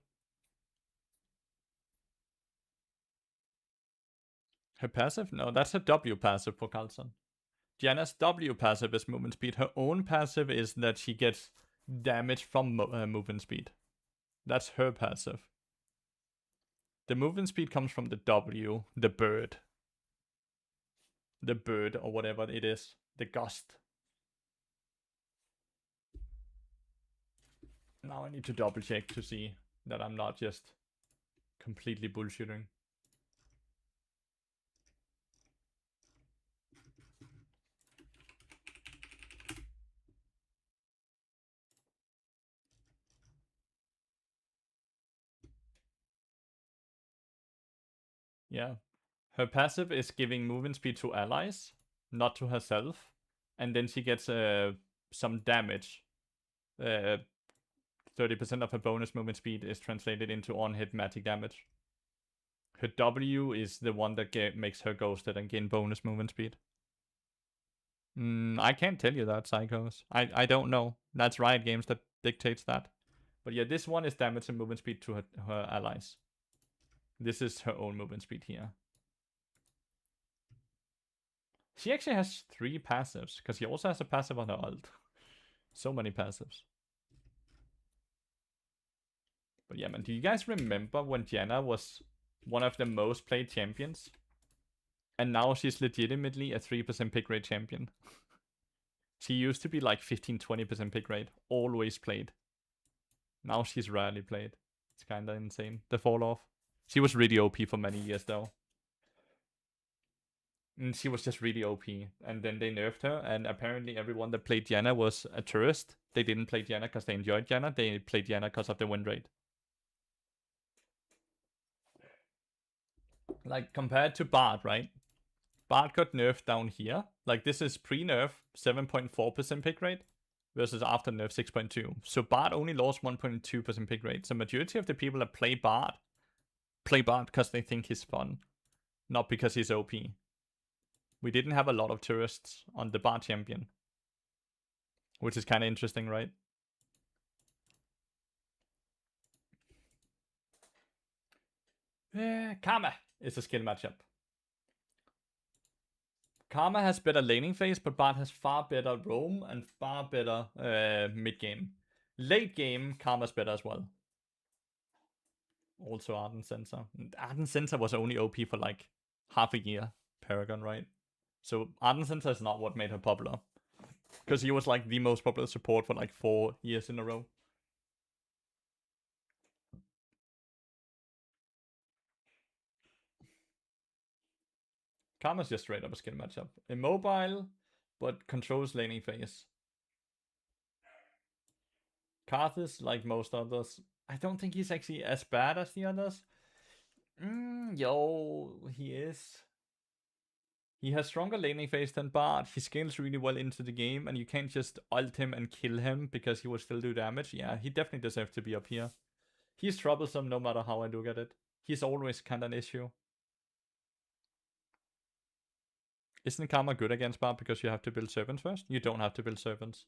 Her passive? No, that's her W passive for Carlson. Diana's W passive is movement speed. Her own passive is that she gets damage from movement speed. That's her passive. The movement speed comes from the W, the bird. The bird, or whatever it is. The gust. Now I need to double check to see that I'm not just completely bullshitting. Yeah. Her passive is giving movement speed to allies, not to herself. And then she gets some damage. 30% of her bonus movement speed is translated into on-hit magic damage. Her W is the one that makes her ghosted and gain bonus movement speed. I can't tell you that, Psychos. I don't know. That's Riot Games that dictates that. But yeah, this one is damage and movement speed to her allies. This is her own movement speed here. She actually has 3 passives, because she also has a passive on her ult. So many passives. But yeah, man, do you guys remember when Janna was one of the most played champions? And now she's legitimately a 3% pick rate champion. She used to be like 15-20% pick rate. Always played. Now she's rarely played. It's kinda insane. The fall off. She was really OP for many years though. And she was just really OP. And then they nerfed her. And apparently everyone that played Janna was a tourist. They didn't play Janna because they enjoyed Janna. They played Janna because of the win rate. Like compared to Bard, right? Bard got nerfed down here. Like this is pre-nerf 7.4% pick rate versus after nerf 6.2. So Bard only lost 1.2% pick rate. So majority of the people that play Bard because they think he's fun, not because he's OP. We didn't have a lot of tourists on the Bard champion, which is kind of interesting, right? Karma is a skill matchup. Karma has better laning phase, but Bard has far better roam and far better mid game. Late game, Karma's better as well. Also Ardent Sensor. Ardent Sensor was only OP for like half a year, Paragon, right? So Ardent Sensor is not what made her popular. Because he was like the most popular support for like 4 years in a row. Karma's just straight up a skill matchup. Immobile, but controls laning phase. Karthus, like most others, I don't think he's actually as bad as the others. Yo, he is. He has stronger laning phase than Bard. He scales really well into the game, and you can't just ult him and kill him because he will still do damage. Yeah, he definitely deserves to be up here. He's troublesome no matter how I look at it. He's always kind of an issue. Isn't Karma good against Bard because you have to build servants first? You don't have to build servants.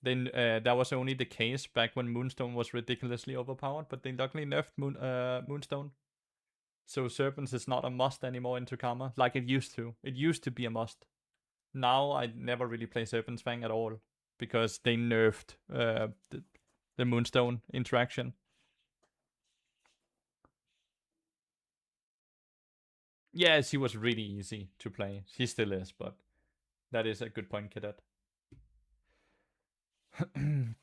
Then that was only the case back when Moonstone was ridiculously overpowered, but they luckily nerfed Moonstone. So servants is not a must anymore into Karma, like it used to. It used to be a must. Now I never really play Serpent's Fang at all, because they nerfed the Moonstone interaction. Yes, he was really easy to play. He still is, but that is a good point, Cadet.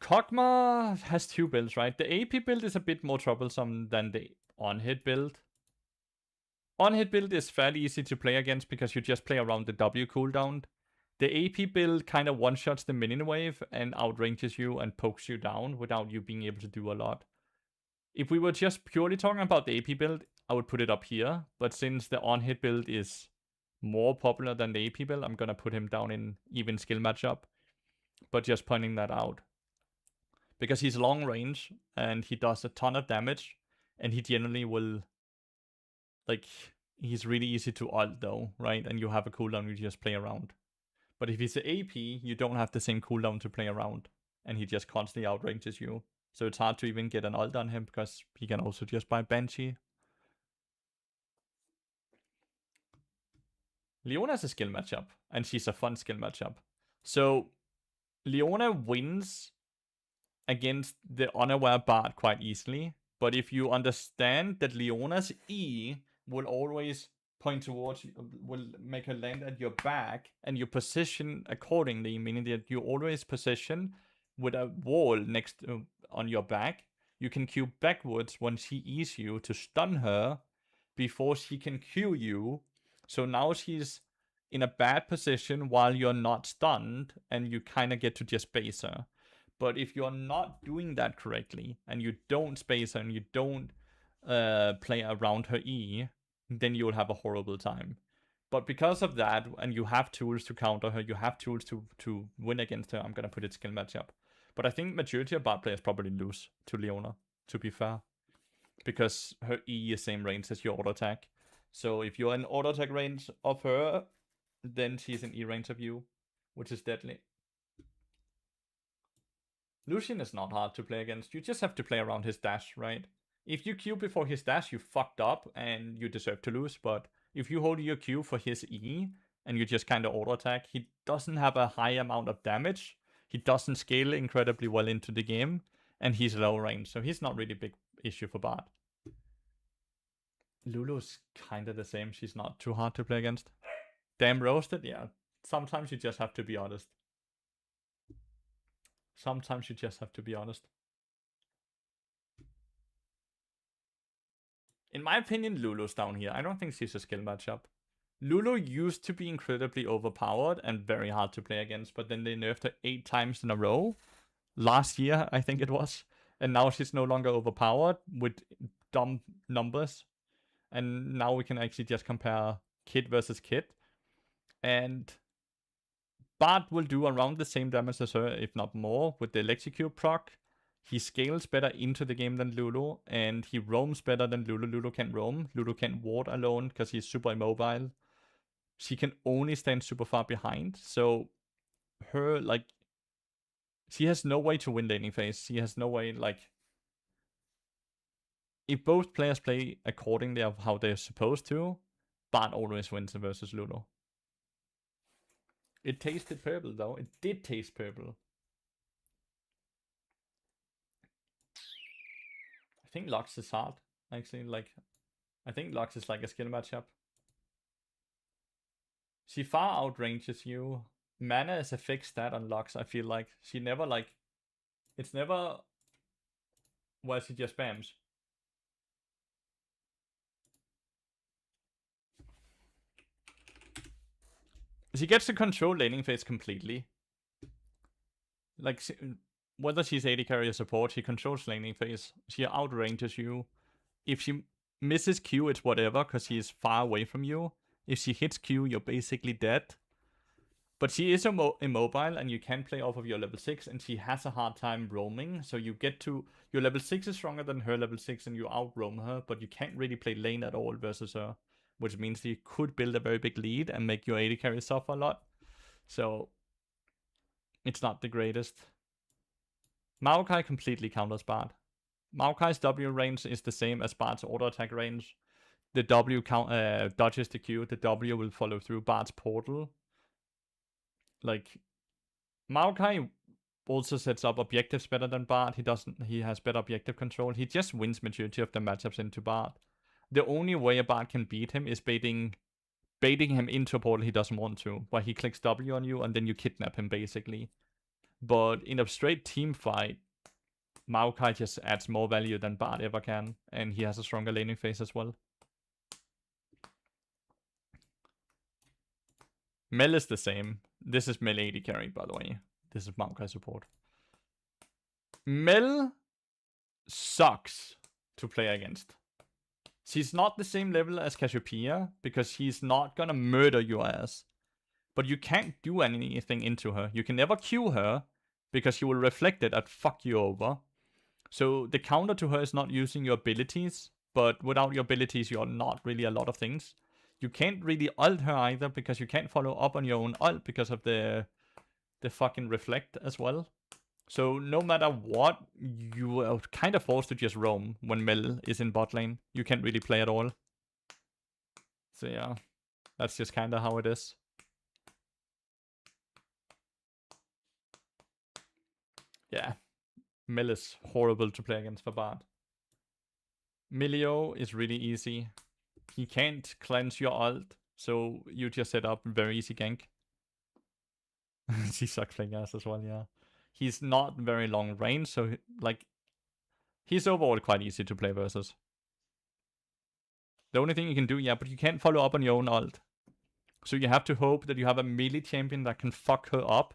Kog'Maw has 2 builds, right? The AP build is a bit more troublesome than the on-hit build. On-hit build is fairly easy to play against because you just play around the W cooldown. The AP build kind of one-shots the minion wave and outranges you and pokes you down without you being able to do a lot. If we were just purely talking about the AP build, I would put it up here. But since the on-hit build is more popular than the AP build, I'm going to put him down in even skill matchup. But just pointing that out. Because he's long range and he does a ton of damage. And he generally will... Like, he's really easy to ult though, right? And you have a cooldown you just play around. But if he's an AP, you don't have the same cooldown to play around. And he just constantly outranges you. So it's hard to even get an ult on him because he can also just buy Banshee. Leona's a skill matchup. And she's a fun skill matchup. So Leona wins against the unaware Bard quite easily. But if you understand that Leona's E will always point towards, will make her land at your back, and you position accordingly, meaning that you always position with a wall next to, on your back, you can Q backwards when she E's you to stun her before she can Q you. So now she's in a bad position while you're not stunned, and you kind of get to just base her. But if you're not doing that correctly, and you don't space her, and you don't play around her E, then you'll have a horrible time. But because of that, and you have tools to counter her, you have tools to win against her, I'm going to put it skill matchup. But I think majority of Bard players probably lose to Leona, to be fair. Because her E is same range as your auto attack. So if you're in auto attack range of her, then she's in E range of you, which is deadly. Lucian is not hard to play against. You just have to play around his dash, right? If you Q before his dash, you fucked up and you deserve to lose. But if you hold your Q for his E and you just kind of auto attack, he doesn't have a high amount of damage. He doesn't scale incredibly well into the game, and he's low range, so he's not really a big issue for Bard. Lulu's kind of the same. She's not too hard to play against. Damn roasted? Yeah. Sometimes you just have to be honest. Sometimes you just have to be honest. In my opinion, Lulu's down here. I don't think she's a skill matchup. Lulu used to be incredibly overpowered and very hard to play against, but then they nerfed her 8 times in a row. Last year, I think it was. And now she's no longer overpowered with dumb numbers. And now we can actually just compare Kit versus Kit. And Bard will do around the same damage as her, if not more, with the Electrocute proc. He scales better into the game than Lulu, and he roams better than Lulu. Lulu can't roam. Lulu can't ward alone because he's super immobile. She can only stand super far behind. So her, like, she has no way to win laning phase. She has no way, like, if both players play accordingly of how they're supposed to, Bard always wins versus Lulu. It tasted purple, though. It did taste purple. I think Lux is hard, actually. Like, I think Lux is like a skill matchup. She far outranges you. Mana is a fixed stat on Lux, I feel like. She never, like... It's never where she just spams. She gets to control laning phase completely. Like, whether she's AD carry or support, she controls laning phase. She outranges you. If she misses Q, it's whatever, because she is far away from you. If she hits Q, you're basically dead. But she is immobile, and you can play off of your level 6, and she has a hard time roaming. So you get to... Your level 6 is stronger than her level 6, and you out-roam her, but you can't really play lane at all versus her. Which means you could build a very big lead and make your AD carry suffer a lot. So... It's not the greatest. Maokai completely counters Bard. Maokai's W range is the same as Bard's auto attack range. The W dodges the Q. The W will follow through Bard's portal. Like, Maokai also sets up objectives better than Bard. He has better objective control. He just wins majority of the matchups into Bard. The only way a Bard can beat him is baiting him into a portal he doesn't want to, where he clicks W on you and then you kidnap him basically. But in a straight team fight, Maokai just adds more value than Bard ever can, and he has a stronger laning phase as well. Mel is the same. This is Mel AD carry, by the way. This is Maokai support. Mel sucks to play against. She's not the same level as Cassiopeia, because she's not gonna murder your ass. But you can't do anything into her. You can never Q her, because she will reflect it and fuck you over. So the counter to her is not using your abilities, but without your abilities, you're not really a lot of things. You can't really ult her either, because you can't follow up on your own ult because of the fucking reflect as well. So no matter what, you are kind of forced to just roam when Mel is in bot lane. You can't really play at all. So yeah, that's just kind of how it is. Yeah. Mel is horrible to play against for Bard. Milio is really easy. He can't cleanse your ult, so you just set up very easy gank. He sucks playing ass as well, yeah. He's not very long range, so like he's overall quite easy to play versus. The only thing you can do, yeah, but you can't follow up on your own ult. So you have to hope that you have a melee champion that can fuck her up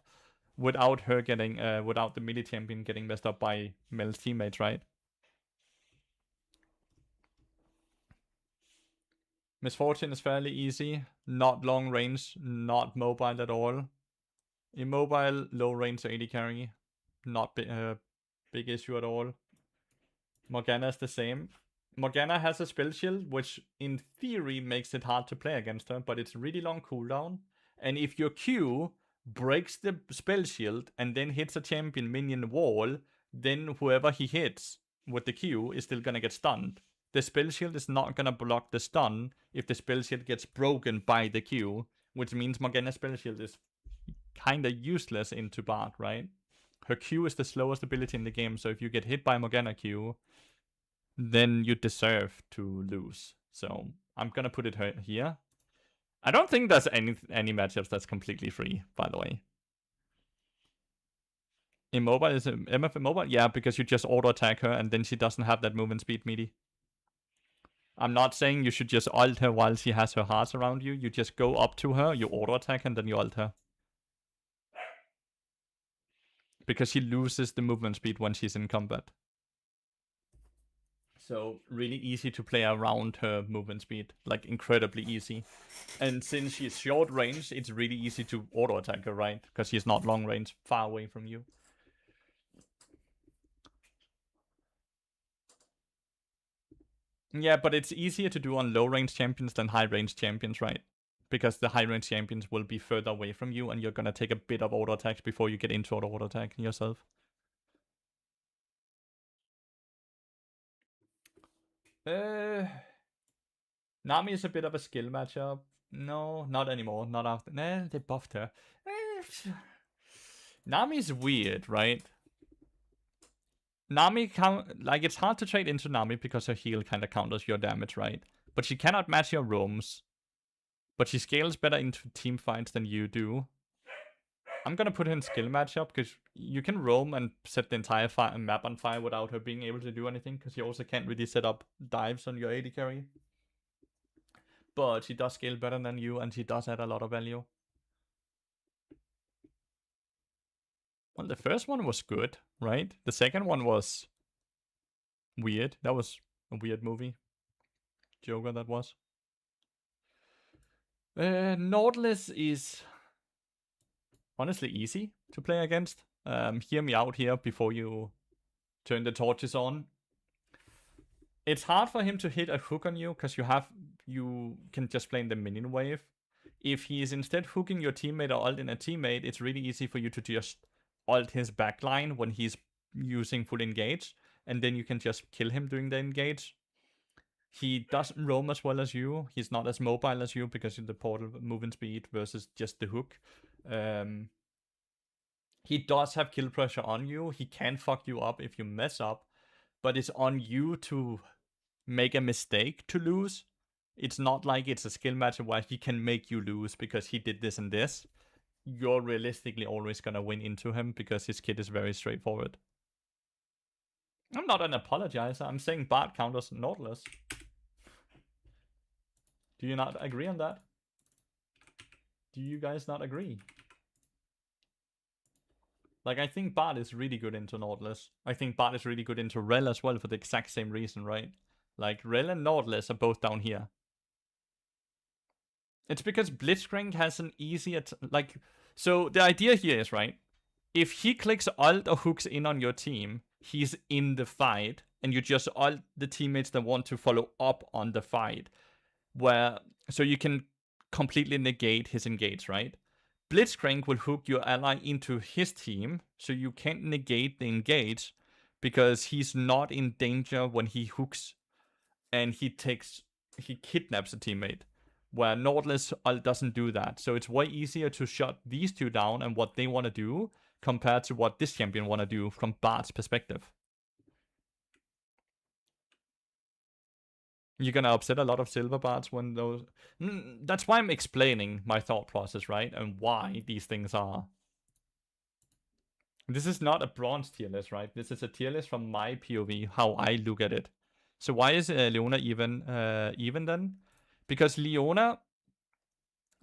without her getting, without the melee champion getting messed up by Mel's teammates, right? Misfortune is fairly easy. Not long range, not mobile at all. Immobile, low range AD carry. Not big issue at all. Morgana is the same. Morgana has a spell shield, which in theory makes it hard to play against her, but it's really long cooldown. And if your Q breaks the spell shield and then hits a champion minion wall, then whoever he hits with the Q is still gonna get stunned. The spell shield is not gonna block the stun if the spell shield gets broken by the Q, which means Morgana's spell shield is kinda useless into Bard, right? Her Q is the slowest ability in the game, so if you get hit by Morgana Q, then you deserve to lose. So I'm gonna put it here. I don't think there's any matchups that's completely free, by the way. Immobile is MF immobile? Yeah, because you just auto attack her and then she doesn't have that movement speed meaty. I'm not saying you should just ult her while she has her hearts around you. You just go up to her, you auto attack and then you ult her. Because she loses the movement speed when she's in combat. So really easy to play around her movement speed, like incredibly easy. And since she's short range, it's really easy to auto attack her, right? Because she's not long range, far away from you. Yeah, but it's easier to do on low range champions than high range champions, right? Because the high range champions will be further away from you and you're gonna take a bit of auto attacks before you get into auto attack yourself. Nami is a bit of a skill matchup. No, not anymore. Not after. Nah, they buffed her. Nami's weird, right? Nami, like, it's hard to trade into Nami because her heal kind of counters your damage, right? But she cannot match your roams. But she scales better into team fights than you do. I'm gonna put her in skill matchup because you can roam and set the entire map on fire without her being able to do anything. Because you also can't really set up dives on your AD carry. But she does scale better than you and she does add a lot of value. Well, the first one was good, right? The second one was weird. That was a weird movie. Joker, that was. Nautilus is honestly easy to play against. Hear me out here before you turn the torches on. It's hard for him to hit a hook on you because you can just play in the minion wave. If he is instead hooking your teammate or ult in a teammate, it's really easy for you to just ult his backline when he's using full engage, and then you can just kill him during the engage. He doesn't roam as well as you. He's not as mobile as you because of the portal movement speed versus just the hook. He does have kill pressure on you. He can fuck you up if you mess up, but it's on you to make a mistake to lose. It's not like it's a skill match where he can make you lose because he did this and this. You're realistically always gonna win into him because his kit is very straightforward. I'm not an apologizer. I'm saying Bard counters Nautilus. Do you not agree on that? Do you guys not agree? Like, I think Bard is really good into Nautilus. I think Bard is really good into Rel as well for the exact same reason, right? Like, Rel and Nautilus are both down here. It's because Blitzcrank has an easier... so the idea here is, right? If he clicks ult or hooks in on your team, he's in the fight, and you just ult the teammates that want to follow up on the fight. So you can completely negate his engage, right? Blitzcrank will hook your ally into his team, so you can't negate the engage because he's not in danger when he hooks and he kidnaps a teammate. Where Nautilus doesn't do that. So it's way easier to shut these two down and what they want to do, compared to what this champion want to do from Bard's perspective. You're gonna upset a lot of silver Bards when those... That's why I'm explaining my thought process, right? And why these things are... This is not a bronze tier list, right? This is a tier list from my POV, how I look at it. So why is Leona even then? Because Leona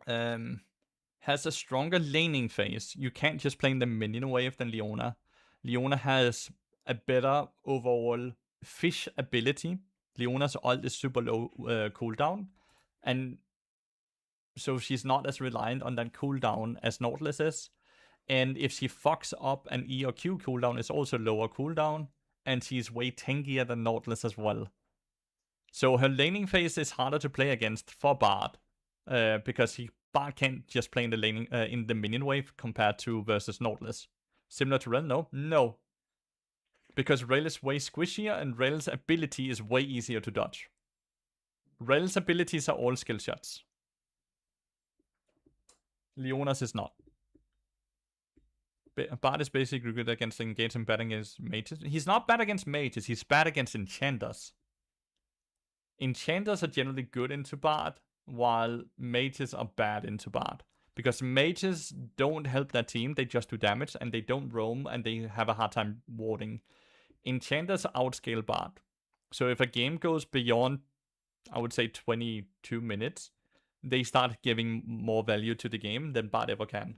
has a stronger laning phase. You can't just play in the minion wave than Leona. Leona has a better overall fish ability. Leona's ult is super low cooldown, and so she's not as reliant on that cooldown as Nautilus is. And if she fucks up an E or Q cooldown, is also lower cooldown, and she's way tankier than Nautilus as well. So her laning phase is harder to play against for Bard, because Bard can't just play in the laning in the minion wave compared to versus Nautilus. Similar to Rel? No. Because Rel is way squishier, and Rel's ability is way easier to dodge. Rel's abilities are all skill shots. Leona's is not. Bard is basically good against engage and bad against mages. He's not bad against mages, he's bad against enchanters. Enchanters are generally good into Bard, while mages are bad into Bard. Because mages don't help their team, they just do damage, and they don't roam, and they have a hard time warding. Enchanters outscale Bard. So if a game goes beyond, I would say, 22 minutes, they start giving more value to the game than Bard ever can.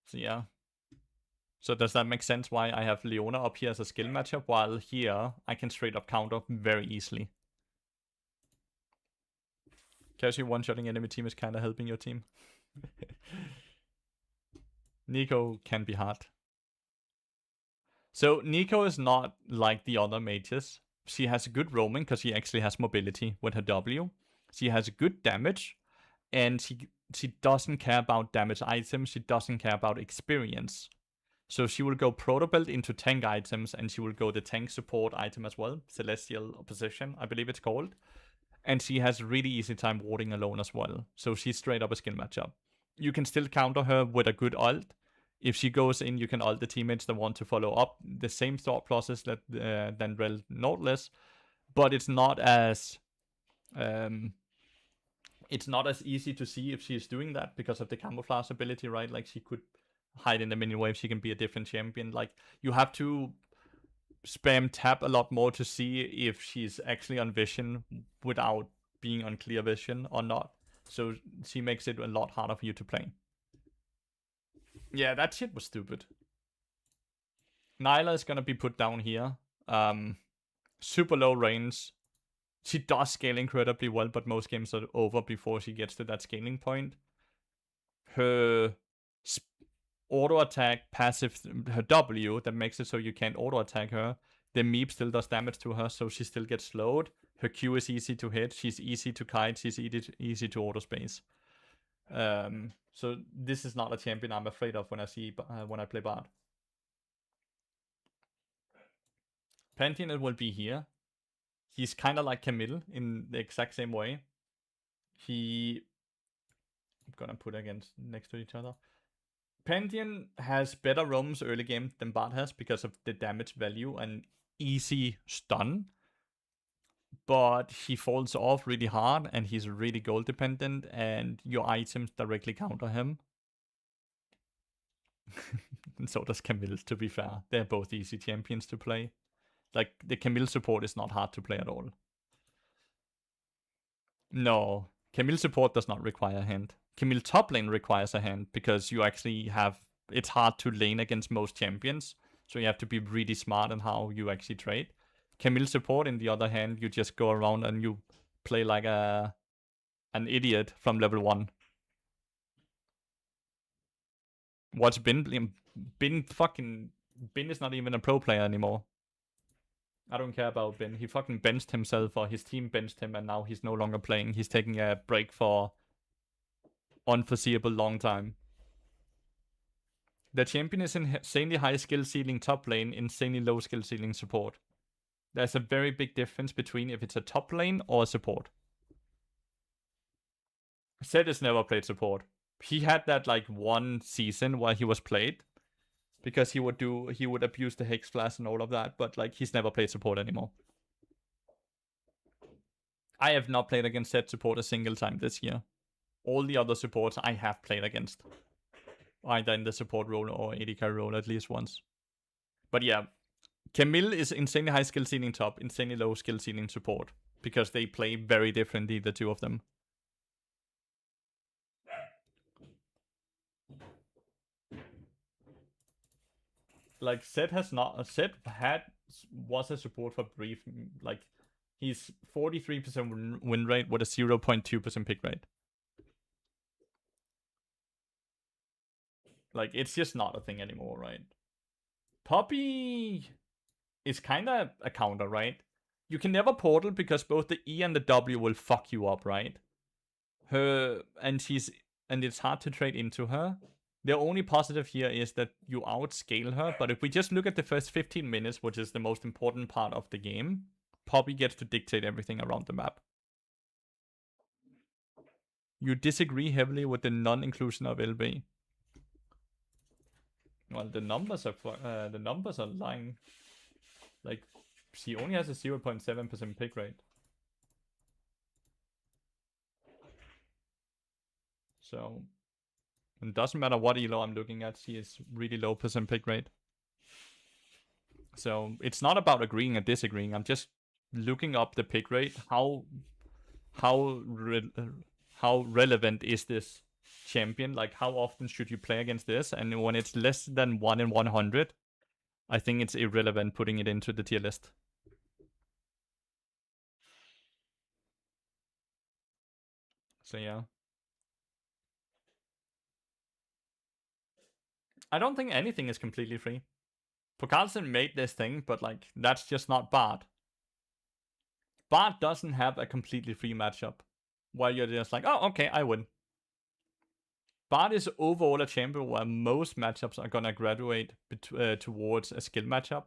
So yeah. So does that make sense why I have Leona up here as a skill matchup, while here I can straight up counter very easily? Casually one-shotting enemy team is kind of helping your team. Nico can be hard. So Nico is not like the other mages. She has good roaming because she actually has mobility with her W. She has good damage, and she doesn't care about damage items. She doesn't care about experience. So she will go proto build into tank items, and she will go the tank support item as well. Celestial Opposition, I believe it's called. And she has really easy time warding alone as well. So she's straight up a skill matchup. You can still counter her with a good ult. If she goes in, you can ult the teammates that want to follow up. The same thought process that than Rel Nautilus, but it's not as easy to see if she's doing that because of the camouflage ability, right? Like she could hide in the minion wave. She can be a different champion. Like you have to spam tap a lot more to see if she's actually on vision without being on clear vision or not. So she makes it a lot harder for you to play. Yeah, that shit was stupid. Nyla is gonna be put down here. Super low range. She does scale incredibly well, but most games are over before she gets to that scaling point. Her auto attack passive, her W, that makes it so you can't auto attack her. The Meep still does damage to her, so she still gets slowed. Her Q is easy to hit. She's easy to kite. She's easy to auto space. So this is not a champion I'm afraid of when I play Bard. Pantheon will be here. He's kind of like Camille in the exact same way. I'm gonna put against next to each other. Pantheon has better roams early game than Bard has because of the damage value and easy stun. But he falls off really hard, and he's really gold dependent, and your items directly counter him. And so does Camille, to be fair. They're both easy champions to play. Like, the Camille support is not hard to play at all. No, Camille support does not require a hand. Camille top lane requires a hand, because you actually have... It's hard to lane against most champions, so you have to be really smart in how you actually trade. Camille support, in the other hand, you just go around and you play like an idiot from level 1. Watch Bin. Bin is not even a pro player anymore. I don't care about Bin. He fucking benched himself, or his team benched him, and now he's no longer playing. He's taking a break for unforeseeable long time. The champion is insanely high skill ceiling top lane, insanely low skill ceiling support. There's a very big difference between if it's a top lane or a support. CET has never played support. He had that like one season where he was played because he would abuse the Hex Flash and all of that, but like he's never played support anymore. I have not played against CET support a single time this year. All the other supports I have played against, either in the support role or AD carry role at least once. But yeah, Camille is insanely high skill ceiling top, insanely low skill ceiling support, because they play very differently, the two of them. Like CET was a support for brief, like he's 43% win rate with a 0.2% pick rate. Like it's just not a thing anymore, right? Poppy is kind of a counter, right? You can never portal because both the E and the W will fuck you up, right? And it's hard to trade into her. The only positive here is that you outscale her, but if we just look at the first 15 minutes, which is the most important part of the game, Poppy gets to dictate everything around the map. You disagree heavily with the non-inclusion of LB. Well, the numbers are lying. Like, she only has a 0.7% pick rate. So, it doesn't matter what elo I'm looking at, she is really low percent pick rate. So, it's not about agreeing or disagreeing. I'm just looking up the pick rate. How relevant is this champion? Like, how often should you play against this? And when it's less than 1 in 100, I think it's irrelevant putting it into the tier list. So yeah. I don't think anything is completely free. Pokalsen made this thing, but like that's just not Bard. Bard doesn't have a completely free matchup where you're just like, oh, okay, I win. Bard is overall a champion where most matchups are gonna graduate towards a skill matchup.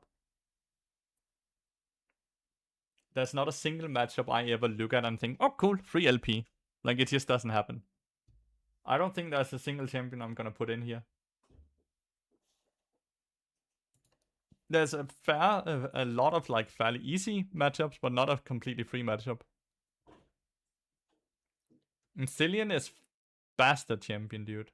There's not a single matchup I ever look at and think, oh, cool, free LP. Like, it just doesn't happen. I don't think there's a single champion I'm gonna put in here. There's a lot of like fairly easy matchups, but not a completely free matchup. And Cillian is bastard champion, dude.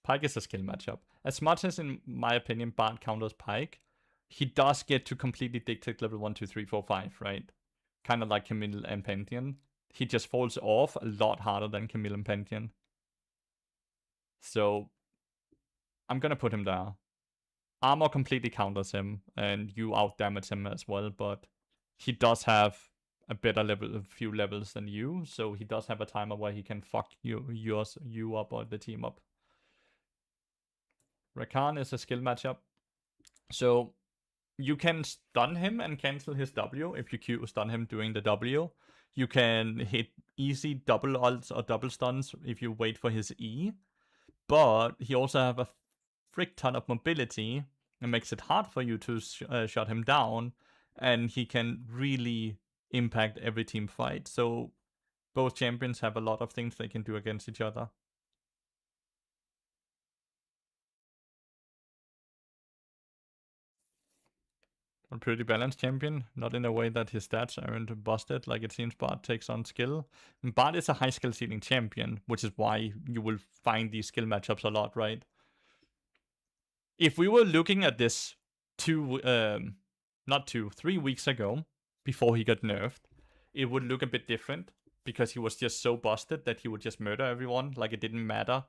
Pyke is a skill matchup. As much as, in my opinion, Bard counters Pyke, he does get to completely dictate level 1, 2, 3, 4, 5, right? Kind of like Camille and Pantheon. He just falls off a lot harder than Camille and Pantheon. So, I'm gonna put him there. Armor completely counters him, and you out-damage him as well, but he does have a few levels than you, so he does have a timer where he can fuck you up or the team up. Rakan is a skill matchup. So you can stun him and cancel his W if you Q stun him during the W. You can hit easy double ults or double stuns if you wait for his E. But he also have a frick ton of mobility and makes it hard for you to shut him down. And he can really impact every team fight. So both champions have a lot of things they can do against each other. A pretty balanced champion, not in a way that his stats aren't busted like it seems Bard takes on skill. And Bard is a high skill ceiling champion, which is why you will find these skill matchups a lot, right? If we were looking at this 3 weeks ago, before he got nerfed, it would look a bit different, because he was just so busted that he would just murder everyone, like it didn't matter.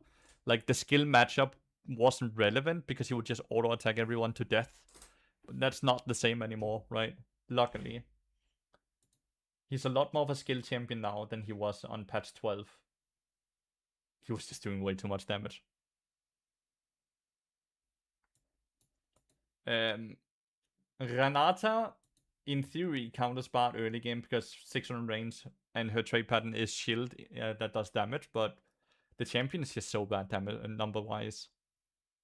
Like the skill matchup wasn't relevant because he would just auto attack everyone to death. But that's not the same anymore, right? Luckily. He's a lot more of a skill champion now than he was on patch 12. He was just doing way too much damage. Renata in theory, counters Bard early game because 600 range and her trade pattern is shield that does damage, but the champion is just so bad damage number wise.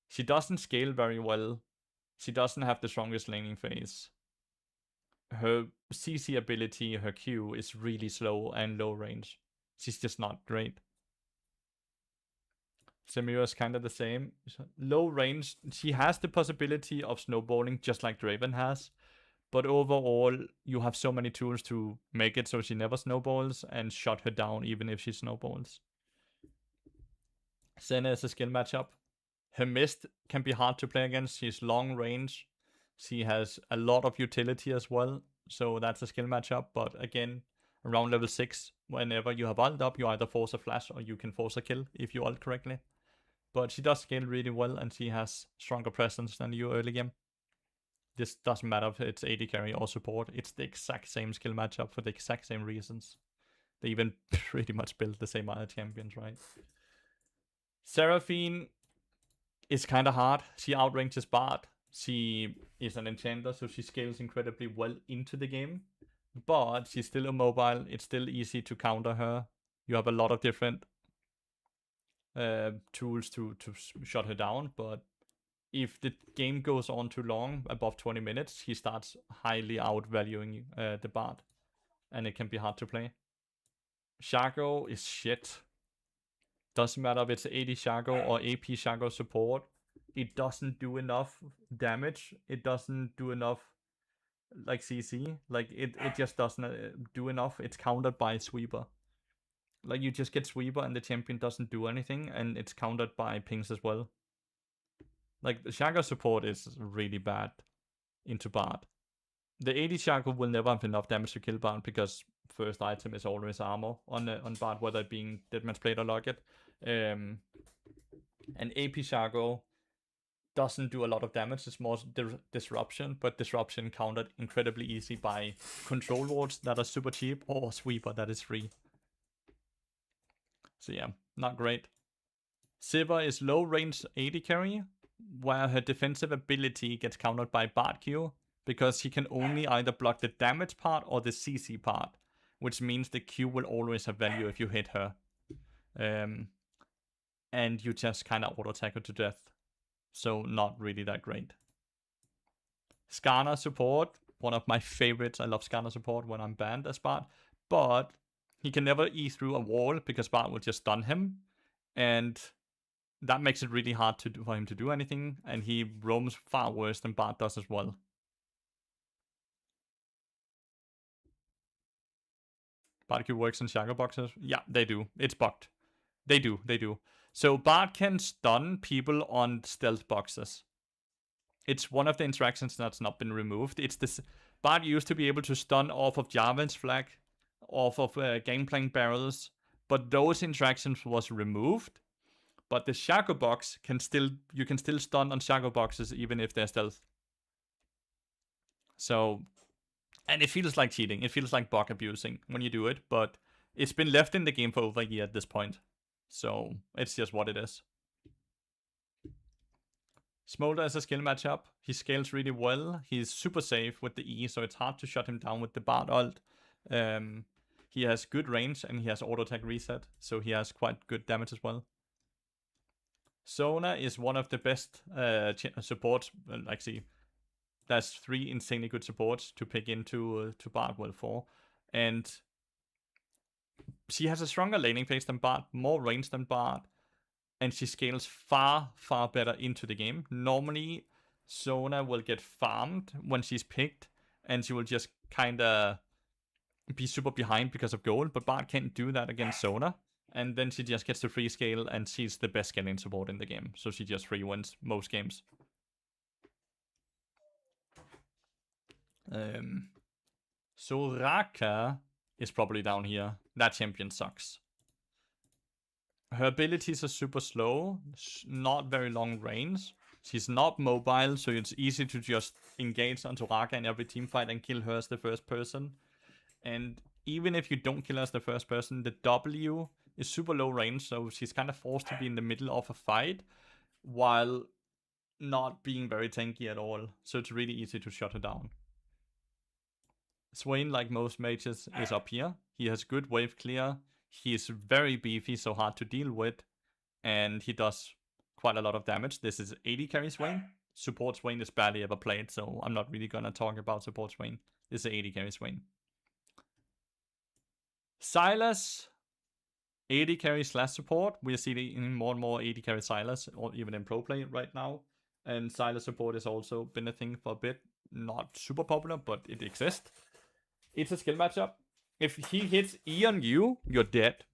She doesn't scale very well. She doesn't have the strongest laning phase. Her CC ability, her Q, is really slow and low range. She's just not great. Samira is kind of the same. Low range, she has the possibility of snowballing just like Draven has. But overall, you have so many tools to make it so she never snowballs and shut her down even if she snowballs. Senna is a skill matchup. Her mist can be hard to play against. She's long range. She has a lot of utility as well. So that's a skill matchup. But again, around level 6, whenever you have ult up, you either force a flash or you can force a kill if you ult correctly. But she does scale really well and she has stronger presence than you early game. This doesn't matter if it's AD carry or support. It's the exact same skill matchup for the exact same reasons. They even pretty much built the same other champions, right? Seraphine is kind of hard. She outranges Bard. She is an enchanter, so she scales incredibly well into the game. But she's still immobile. It's still easy to counter her. You have a lot of different tools to shut her down, but if the game goes on too long, above 20 minutes, he starts highly outvaluing the Bard, and it can be hard to play. Shaco is shit. Doesn't matter if it's AD Shaco or AP Shaco support. It doesn't do enough damage. It doesn't do enough like CC. Like it just doesn't do enough. It's countered by Sweeper. Like you just get Sweeper and the champion doesn't do anything, and it's countered by pings as well. Like the Shaco support is really bad into Bard. The AD Shaco will never have enough damage to kill Bard because first item is always armor on Bard, whether it being Deadman's Blade or Locket. And AP Shaco doesn't do a lot of damage. It's more disruption, but disruption countered incredibly easy by control wards that are super cheap or Sweeper that is free. So yeah, not great. Sivir is low range AD carry, where her defensive ability gets countered by Bard Q, because she can only either block the damage part or the CC part, which means the Q will always have value if you hit her. And you just kind of auto-attack her to death. So not really that great. Skarner support, one of my favorites. I love Skarner support when I'm banned as Bard, but he can never E through a wall because Bard will just stun him, and that makes it really hard for him to do anything, and he roams far worse than Bard does as well. Bard Q works in Shaco boxes? Yeah, they do. It's bugged. They do. So Bard can stun people on stealth boxes. It's one of the interactions that's not been removed. It's this. Bard used to be able to stun off of Jarvan's flag, off of Gangplank barrels, but those interactions was removed. But the Shaco box you can still stun on Shaco boxes even if they're stealth. So, and it feels like cheating. It feels like bug abusing when you do it, but it's been left in the game for over a year at this point. So, it's just what it is. Smolder is a skill matchup. He scales really well. He's super safe with the E, so it's hard to shut him down with the Bard ult. He has good range and he has auto attack reset, so he has quite good damage as well. Sona is one of the best supports. See, there's 3 insanely good supports to pick into to Bard well for, and she has a stronger laning phase than Bard, more range than Bard, and she scales far better into the game. Normally, Sona will get farmed when she's picked, and she will just kind of be super behind because of gold, but Bard can't do that against Sona. And then she just gets the free scale, and she's the best scaling support in the game. So she just free wins most games. Soraka is probably down here. That champion sucks. Her abilities are super slow, not very long range. She's not mobile, so it's easy to just engage on Soraka in every team fight and kill her as the first person. And even if you don't kill her as the first person, the W is super low range, so she's kind of forced to be in the middle of a fight while not being very tanky at all. So it's really easy to shut her down. Swain, like most mages, is up here. He has good wave clear. He is very beefy, so hard to deal with. And he does quite a lot of damage. This is 80 carry Swain. Support Swain is barely ever played, so I'm not really gonna talk about support Swain. This is 80 carry Swain. Silas, 80 carry slash support. We're seeing more and more 80 carry Silas, or even in pro play right now. And Silas support has also been a thing for a bit. Not super popular, but it exists. It's a skill matchup. If he hits E on you, you're dead.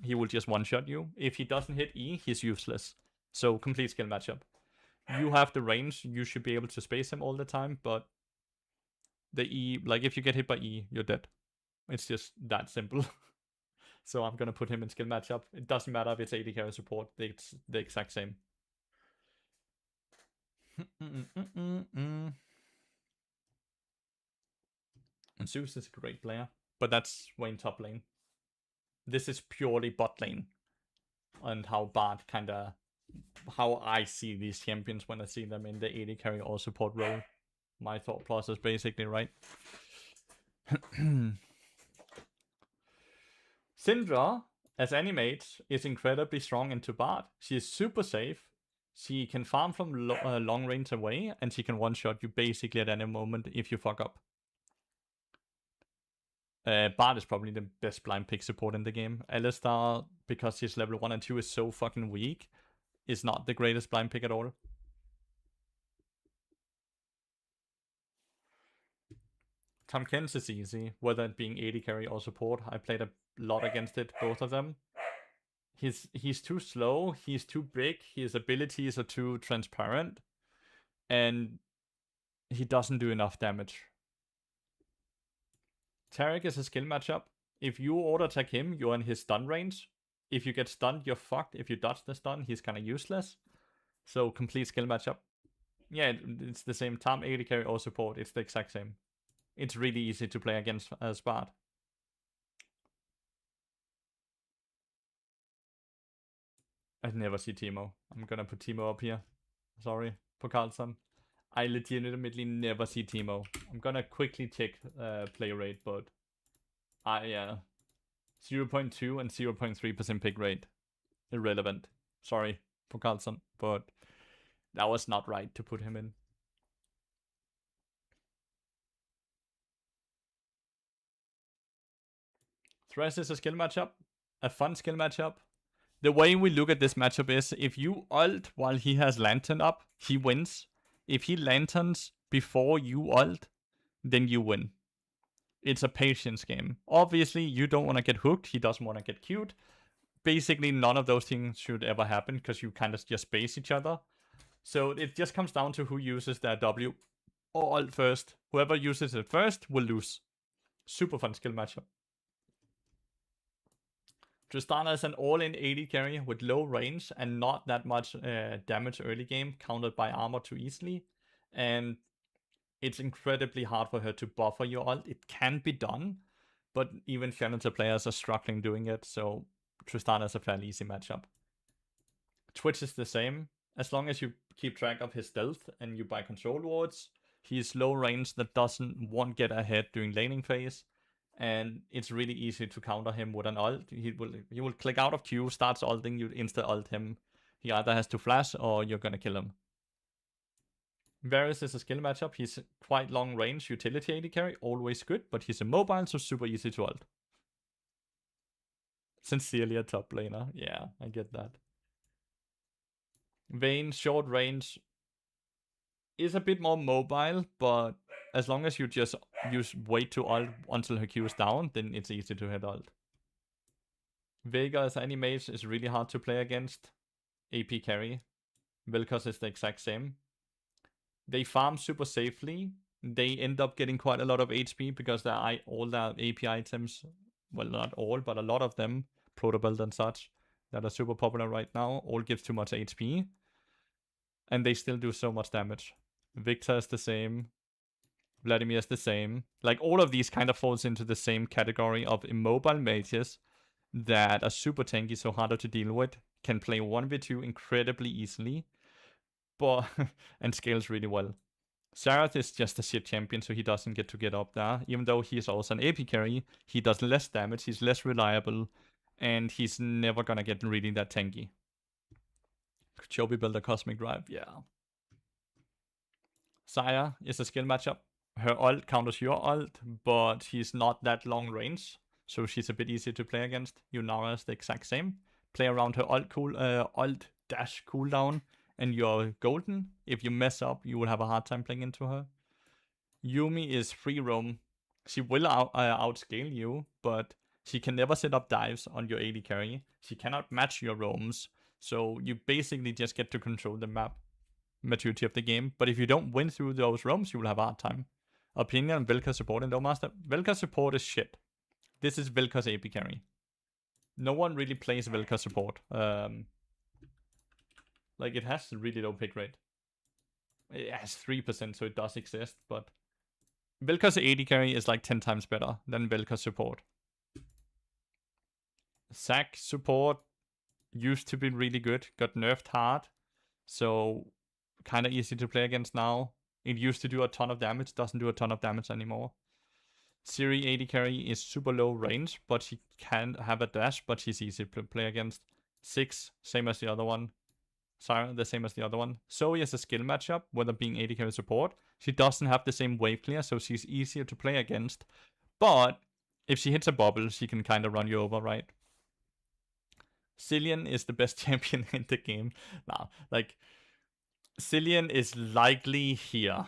He will just one-shot you. If he doesn't hit E, he's useless. So, complete skill matchup. You have the range, you should be able to space him all the time, but the E, like if you get hit by E, you're dead. It's just that simple. So I'm gonna put him in skill matchup. It doesn't matter if it's 80 carry support, it's the exact same. And Zeus is a great player, but that's Wayne top lane. This is purely bot lane. And how bad how I see these champions when I see them in the 80 carry or support role. My thought process basically, right? Syndra, as animate, is incredibly strong into Bard. She is super safe. She can farm from long range away, and she can one-shot you basically at any moment if you fuck up. Bard is probably the best blind pick support in the game. Alistar, because his level 1 and 2 is so fucking weak, is not the greatest blind pick at all. Tom Kens is easy, whether it being 80 carry or support. I played a lot against it, both of them. He's too slow, he's too big, his abilities are too transparent, and he doesn't do enough damage. Tarek is a skill matchup. If you auto attack him, you're in his stun range. If you get stunned, you're fucked. If you dodge the stun, he's kind of useless. So, complete skill matchup. Yeah, it's the same. Tom 80 carry or support, it's the exact same. It's really easy to play against as Bard. I never see Teemo. I'm gonna put Teemo up here. Sorry, for Carlson. I legitimately never see Teemo. I'm gonna quickly check play rate, but 0.2 and 0.3% pick rate. Irrelevant. Sorry for Carlson, but that was not right to put him in. Thresh is a skill matchup. A fun skill matchup. The way we look at this matchup is if you ult while he has lantern up, he wins. If he lanterns before you ult, then you win. It's a patience game. Obviously, you don't want to get hooked. He doesn't want to get cute. Basically, none of those things should ever happen because you kind of just space each other. So it just comes down to who uses their W or ult first. Whoever uses it first will lose. Super fun skill matchup. Tristana is an all-in 80 carry with low range and not that much damage early game, countered by armor too easily. And it's incredibly hard for her to buffer your ult. It can be done, but even challenger players are struggling doing it, so Tristana is a fairly easy matchup. Twitch is the same. As long as you keep track of his stealth and you buy control wards, he's low range that won't get ahead during laning phase. And it's really easy to counter him with an ult. He will click out of Q, starts ulting, you insta-ult him. He either has to flash or you're gonna kill him. Varus is a skill matchup. He's quite long range, utility 80 carry, always good, but he's immobile, so super easy to ult. Sincerely a top laner. Yeah, I get that. Vayne, short range, is a bit more mobile, but as long as you just wait to ult until her Q is down, then it's easy to hit ult. Veigar as any mage is really hard to play against. AP carry. Vel'Koz is the exact same. They farm super safely. They end up getting quite a lot of HP because all their AP items, well, not all, but a lot of them, Protobelt and such, that are super popular right now, all give too much HP. And they still do so much damage. Victor is the same. Vladimir is the same. Like, all of these kind of falls into the same category of immobile mages that are super tanky, so harder to deal with, can play 1v2 incredibly easily, but and scales really well. Zerath is just a shit champion, so he doesn't get up there. Even though he's also an AP carry, he does less damage, he's less reliable, and he's never gonna get really that tanky. Could Chobi build a Cosmic Drive? Yeah. Saya is a skill matchup. Her ult counters your ult, but he's not that long range, so she's a bit easier to play against. Yunara is the exact same. Play around her ult dash cooldown, and you're golden. If you mess up, you will have a hard time playing into her. Yumi is free roam. She will outscale you, but she can never set up dives on your AD carry. She cannot match your roams, so you basically just get to control the map maturity of the game. But if you don't win through those roams, you will have a hard time. Opinion on Velka support in Master. Velka support is shit. This is Velka's AP carry. No one really plays Velka support. Like, it has a really low pick rate. It has 3%, so it does exist, but Velka's AD carry is like 10 times better than Velka's support. Zac support used to be really good, got nerfed hard, so kind of easy to play against now. It used to do a ton of damage, doesn't do a ton of damage anymore. Siri AD carry is super low range, but she can have a dash, but she's easy to play against. 6, same as the other one. Sorry, the same as the other one. Zoe is a skill matchup, whether being AD carry support. She doesn't have the same wave clear, so she's easier to play against. But if she hits a bubble, she can kind of run you over, right? Cillian is the best champion in the game. Nah, like, Cillian is likely here.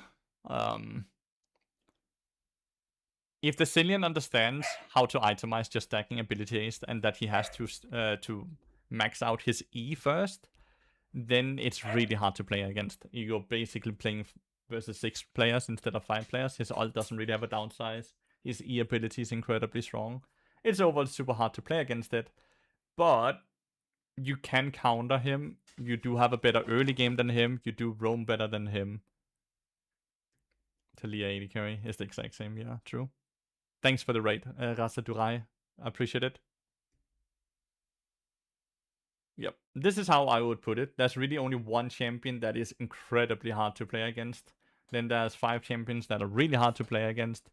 If the Cillian understands how to itemize just stacking abilities and that he has to max out his E first, then it's really hard to play against. You're basically playing versus 6 players instead of 5 players. His ult doesn't really have a downsize. His E ability is incredibly strong. It's overall super hard to play against it, but you can counter him. You do have a better early game than him. You do roam better than him. Talia AD carry is the exact same. Yeah, true. Thanks for the raid, Rasa Durai. I appreciate it. Yep, this is how I would put it. There's really only one champion that is incredibly hard to play against. Then there's 5 champions that are really hard to play against.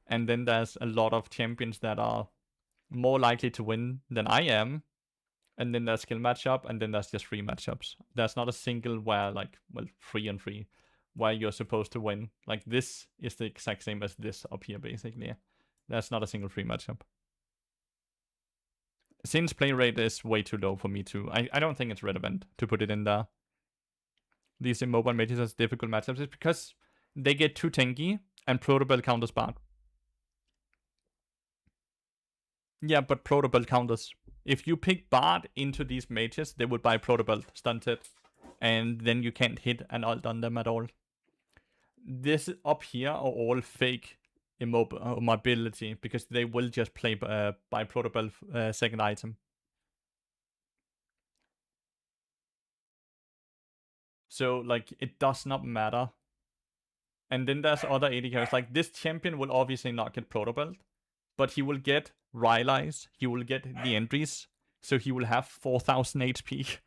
And then there's a lot of champions that are more likely to win than I am. And then there's skill matchup, and then there's just free matchups. There's not a single where, like, well, 3 and 3, where you're supposed to win. Like, this is the exact same as this up here, basically. There's not a single free matchup. Since play rate is way too low for me to... I don't think it's relevant to put it in there. These immobile mages as difficult matchups is because they get too tanky, and Protobell counters Bard. Yeah, but Protobell counters. If you pick Bard into these mages, they would buy Protobell stunted, and then you can't hit an ult on them at all. This up here are all fake mobility, because they will just play by Protobell second item. So, like, it does not matter. And then there's other AD carries. Like, this champion will obviously not get Protobell, but he will get Rylai's, he will get the entries, so he will have 4000 HP.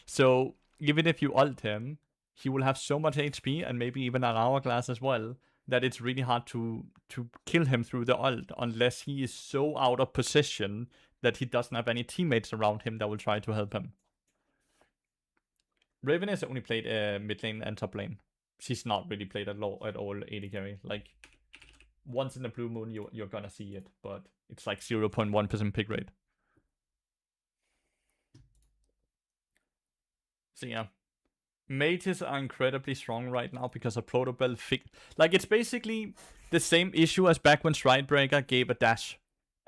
So even if you ult him, he will have so much HP, and maybe even an hourglass as well, that it's really hard to kill him through the ult, unless he is so out of position that he doesn't have any teammates around him that will try to help him. Raven has only played mid lane and top lane. She's not really played at all AD carry. Like, once in a blue moon, you're gonna see it, but it's like 0.1% pick rate. So yeah, mages are incredibly strong right now because of Protobell. Like, it's basically the same issue as back when Stridebreaker gave a dash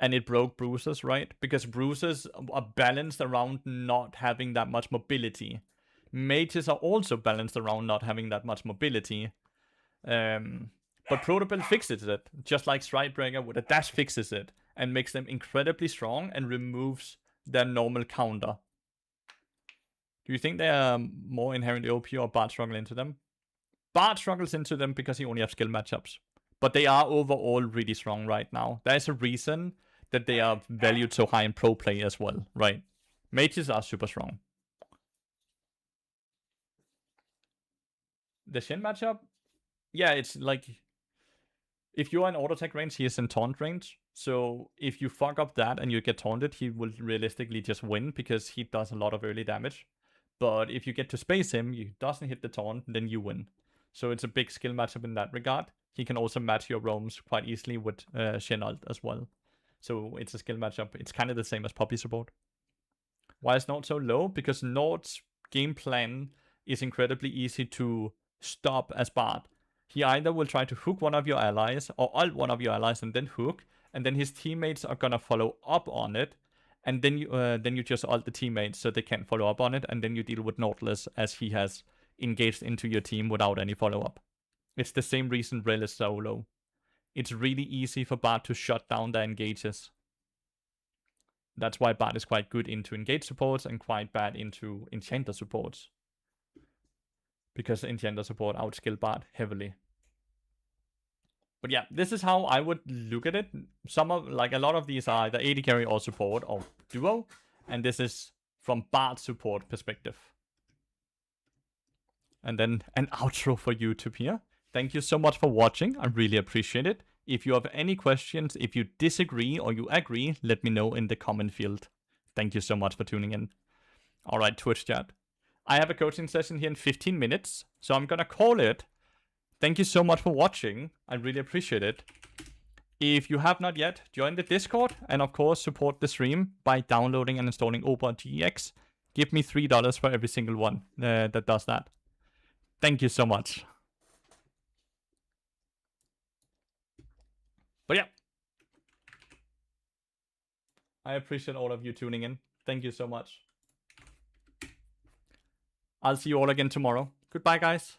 and it broke bruisers, right? Because bruisers are balanced around not having that much mobility. Mages are also balanced around not having that much mobility. But Protobell fixes it, just like Stridebreaker with a dash fixes it, and makes them incredibly strong and removes their normal counter. Do you think they are more inherently OP, or Bard struggle into them? Bard struggles into them because he only has skill matchups. But they are overall really strong right now. There's a reason that they are valued so high in pro play as well, right? Mages are super strong. The Shen matchup? yeah, it's like if you're in auto attack range, he is in taunt range. So if you fuck up that and you get taunted, he will realistically just win because he does a lot of early damage. But if you get to space him, he doesn't hit the taunt, then you win. So it's a big skill matchup in that regard. He can also match your roams quite easily with Shen ult as well. So it's a skill matchup. It's kind of the same as Poppy support. Why is Nord so low? Because Nord's game plan is incredibly easy to stop as Bard. He either will try to hook one of your allies or ult one of your allies and then hook, and then his teammates are gonna follow up on it, and then you just ult the teammates so they can't follow up on it, and then you deal with Nautilus as he has engaged into your team without any follow up. It's the same reason Rel is so low. It's really easy for Bard to shut down their engages. That's why Bard is quite good into engage supports and quite bad into enchanter supports. Because enchanter support outskill Bard heavily. But yeah, this is how I would look at it. Some of, like, a lot of these are either AD carry or support or duo. And this is from Bard support perspective. And then an outro for YouTube here. Thank you so much for watching. I really appreciate it. If you have any questions, if you disagree or you agree, let me know in the comment field. Thank you so much for tuning in. Alright, Twitch chat. I have a coaching session here in 15 minutes, so I'm gonna call it. Thank you so much for watching. I really appreciate it. If you have not yet, join the Discord, and of course support the stream by downloading and installing Opera GX. Give me $3 for every single one that does that. Thank you so much. But yeah, I appreciate all of you tuning in. Thank you so much. I'll see you all again tomorrow. Goodbye, guys.